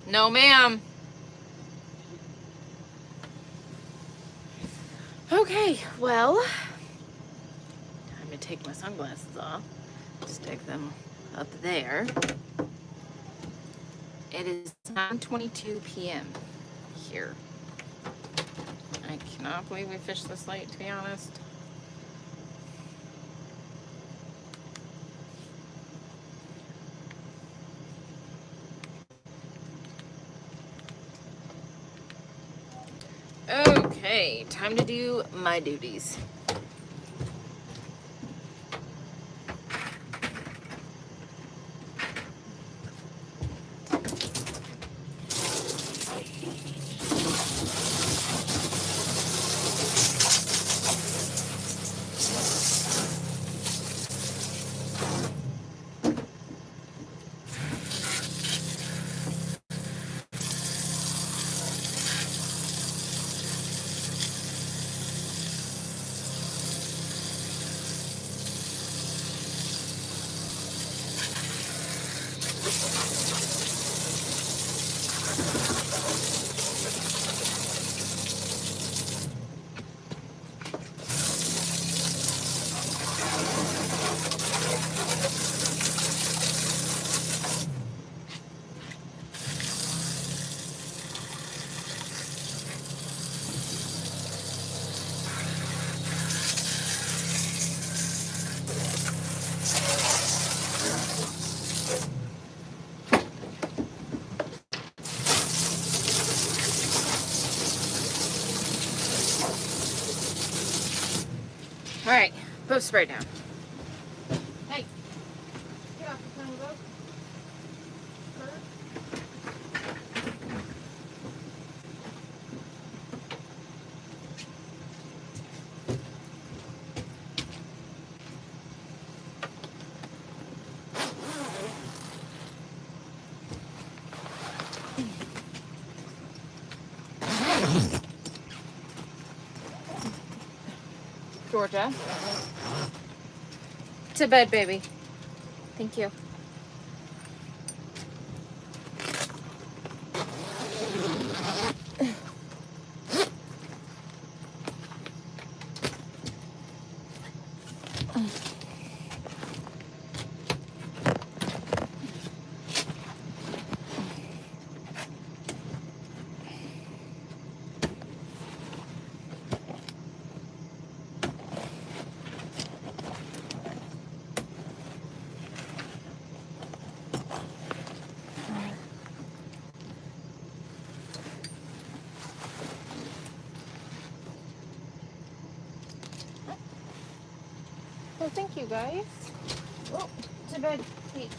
No, ma'am. Okay, well, time to take my sunglasses off. Stick them up there. It is 9:22 p.m. here. I cannot believe we fished this late, to be honest. Okay, time to do my duties. All right, boat spray down. Hey, get off the tiny boat. Georgia. To bed, baby. Thank you. Well, thank you, guys. Oh, to bed, Peach.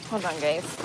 Hold on, guys.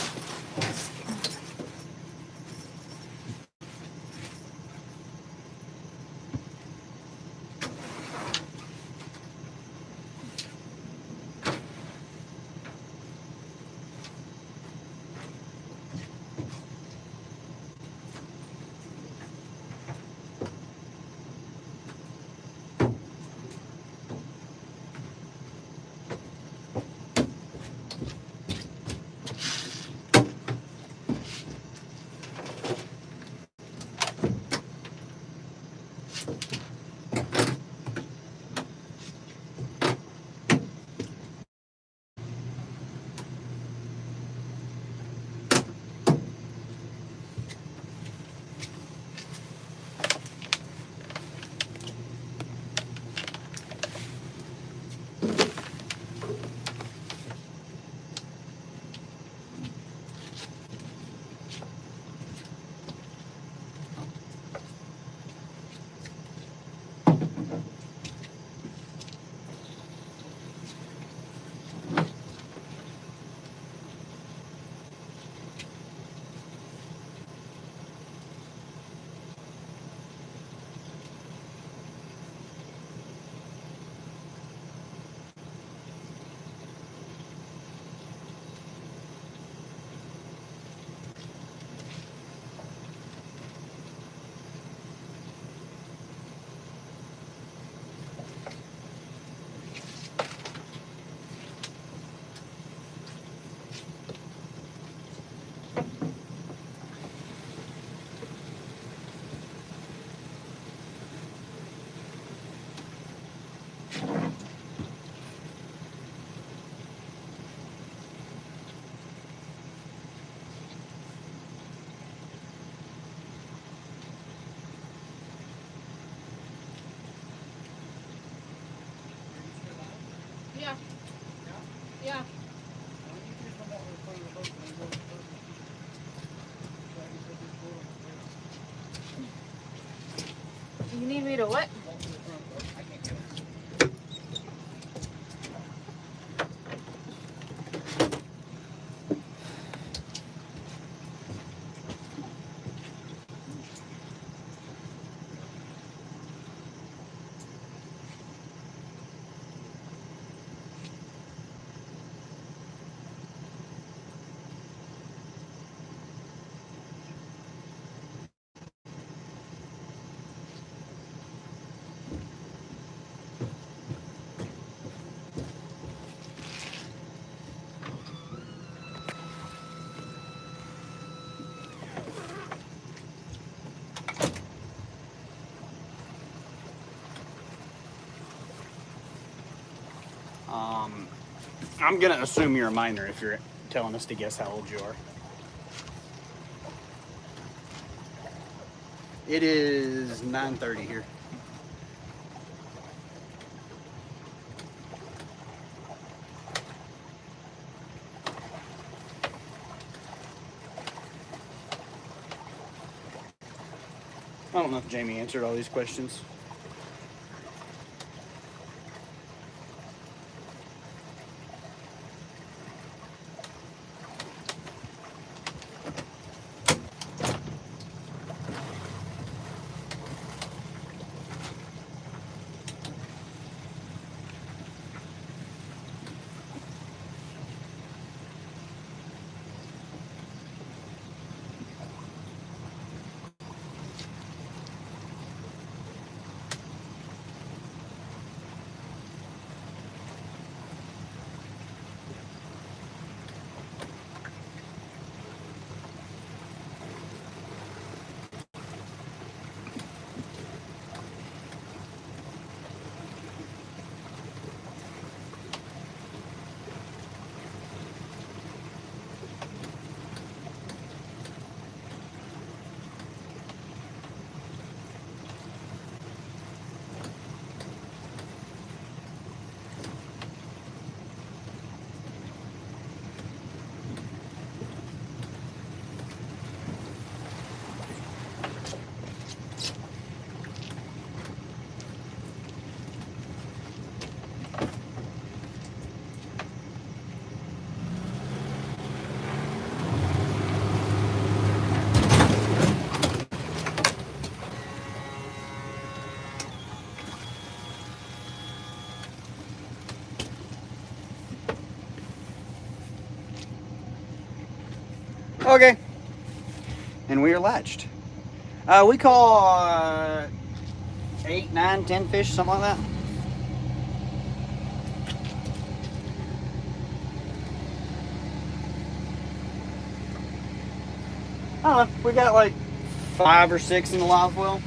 Yeah. You need me to what? I'm gonna assume you're a minor if you're telling us to guess how old you are. It is 9:30 here. I don't know if Jamie answered all these questions. Okay. And we are latched. We call 8, 9, 10 fish, something like that. I don't know. We got like 5 or 6 in the live well.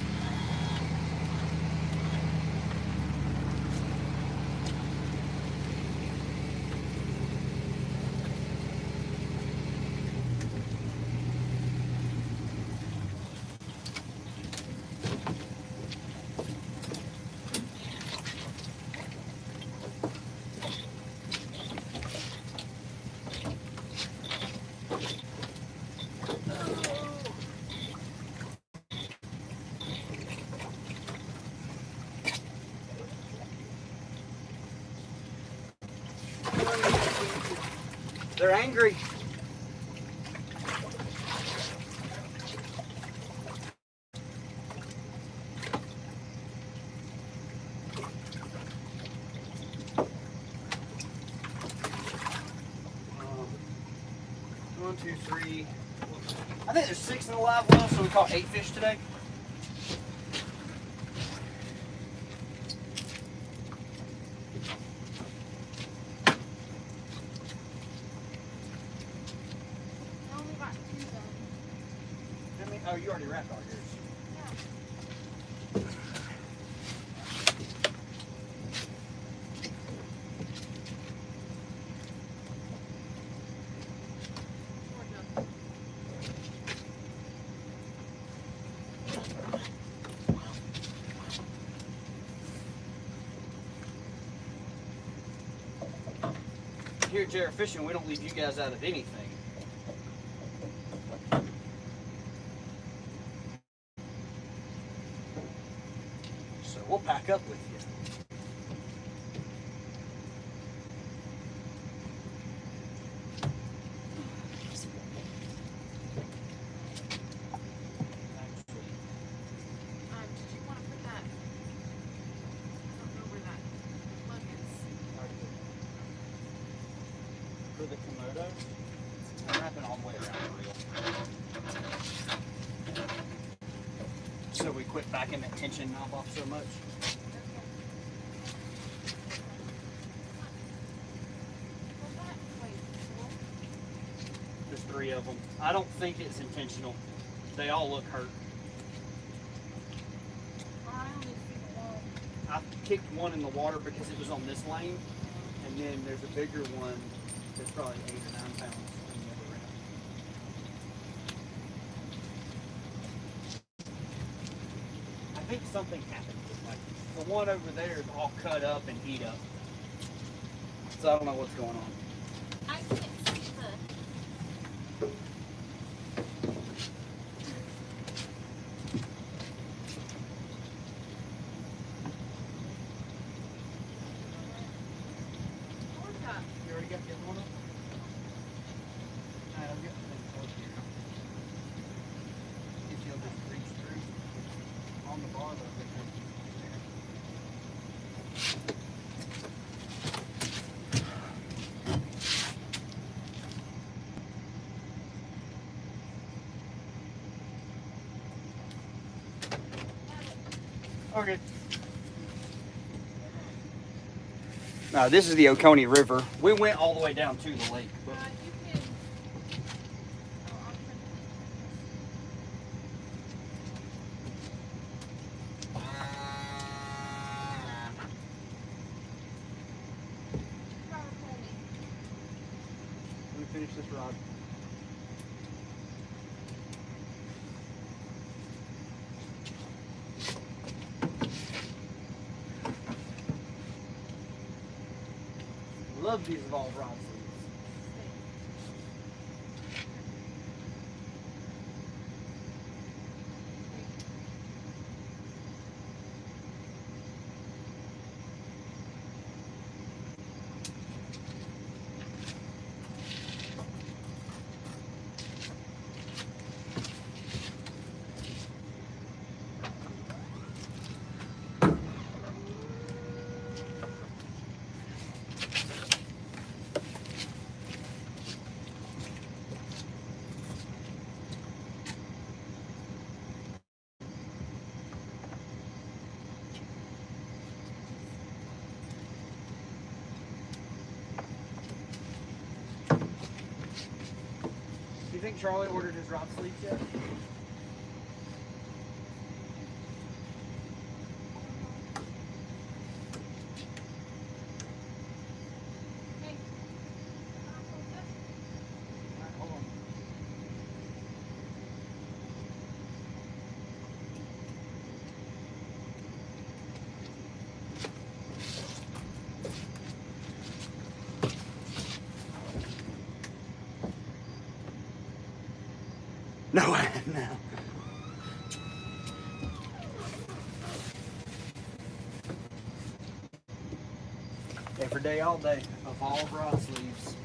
They're angry. One, two, three. I think there's 6 in the live well, so we caught 8 fish today. I only got 2 though. How many? Oh, you already wrapped all yours. here at JayRFishing, we don't leave you guys out of anything. So we'll pack up with you. Did you want to put that? I don't know where that plug is. For the Komodo, I'm wrapping all the way around the reel. So we quit backing that tension knob off so much. There's 3 of them. I don't think it's intentional. They all look hurt. I only see one. I kicked one in the water because it was on this lane, and then there's a bigger one that's probably 8 or 9 pounds in the other end. I think something happened. Like the one over there is all cut up and eat up. So I don't know what's going on. I can't see the. You already got the other one up? Alright, I'll get the thing close here. If you'll just reach through on the bar, though, they come there. Okay. Now this is the Oconee River. We went all the way down to the lake. But You can. let me finish this rod. Love these evolved rod sleeves. Do you think Charlie ordered his rod sleeves yet? Alright, hold on. No, no. Every day, all day, evolved rod sleeves.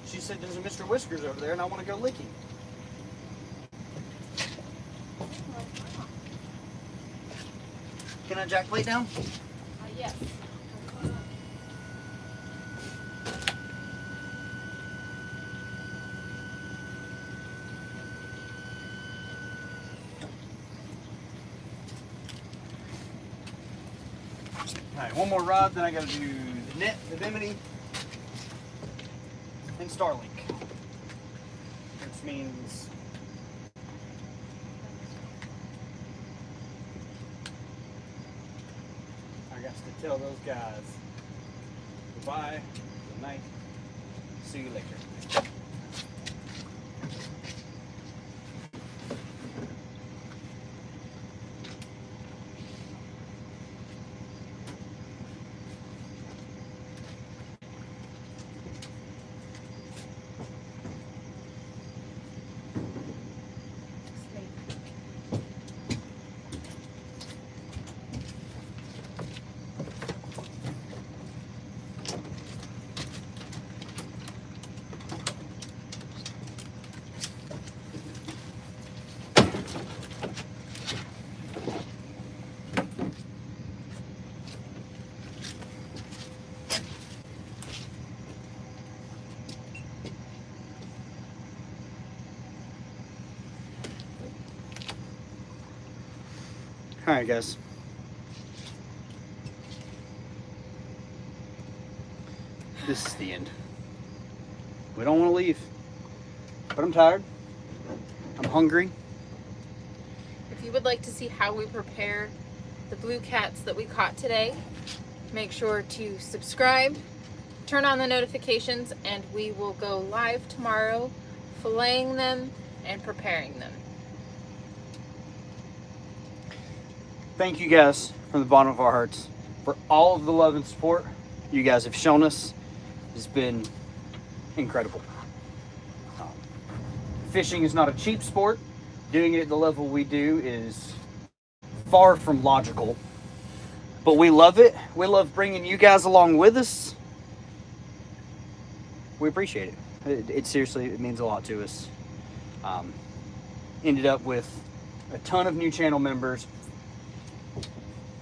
She said there's a Mr. Whiskers over there and I want to go lick him. Can I jack plate down? Yes. Alright, one more rod, then I gotta do the net, the Bimini, and Starlink. Which means I got to tell those guys goodbye, good night, see you later. Alright guys. This is the end. We don't want to leave. But I'm tired. I'm hungry. If you would like to see how we prepare the blue cats that we caught today, make sure to subscribe, turn on the notifications, and we will go live tomorrow filleting them and preparing them. Thank you guys from the bottom of our hearts for all of the love and support you guys have shown us. It's been incredible. Fishing is not a cheap sport. Doing it at the level we do is far from logical. But we love it. We love bringing you guys along with us. We appreciate it. It seriously, it means a lot to us. Ended up with a ton of new channel members,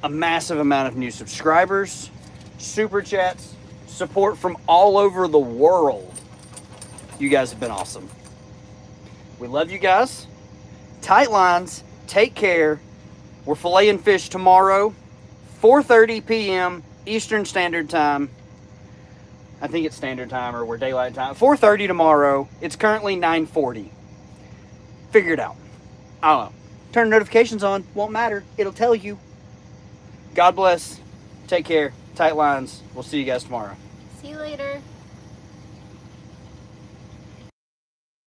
a massive amount of new subscribers, super chats, support from all over the world. You guys have been awesome. We love you guys. Tight lines. Take care. We're filleting fish tomorrow, 4:30 p.m. Eastern Standard Time. I think it's Standard Time or we're Daylight Time. 4:30 tomorrow. It's currently 9:40. Figure it out. I don't know. Turn notifications on. Won't matter. It'll tell you. God bless. Take care. Tight lines. We'll see you guys tomorrow. See you later.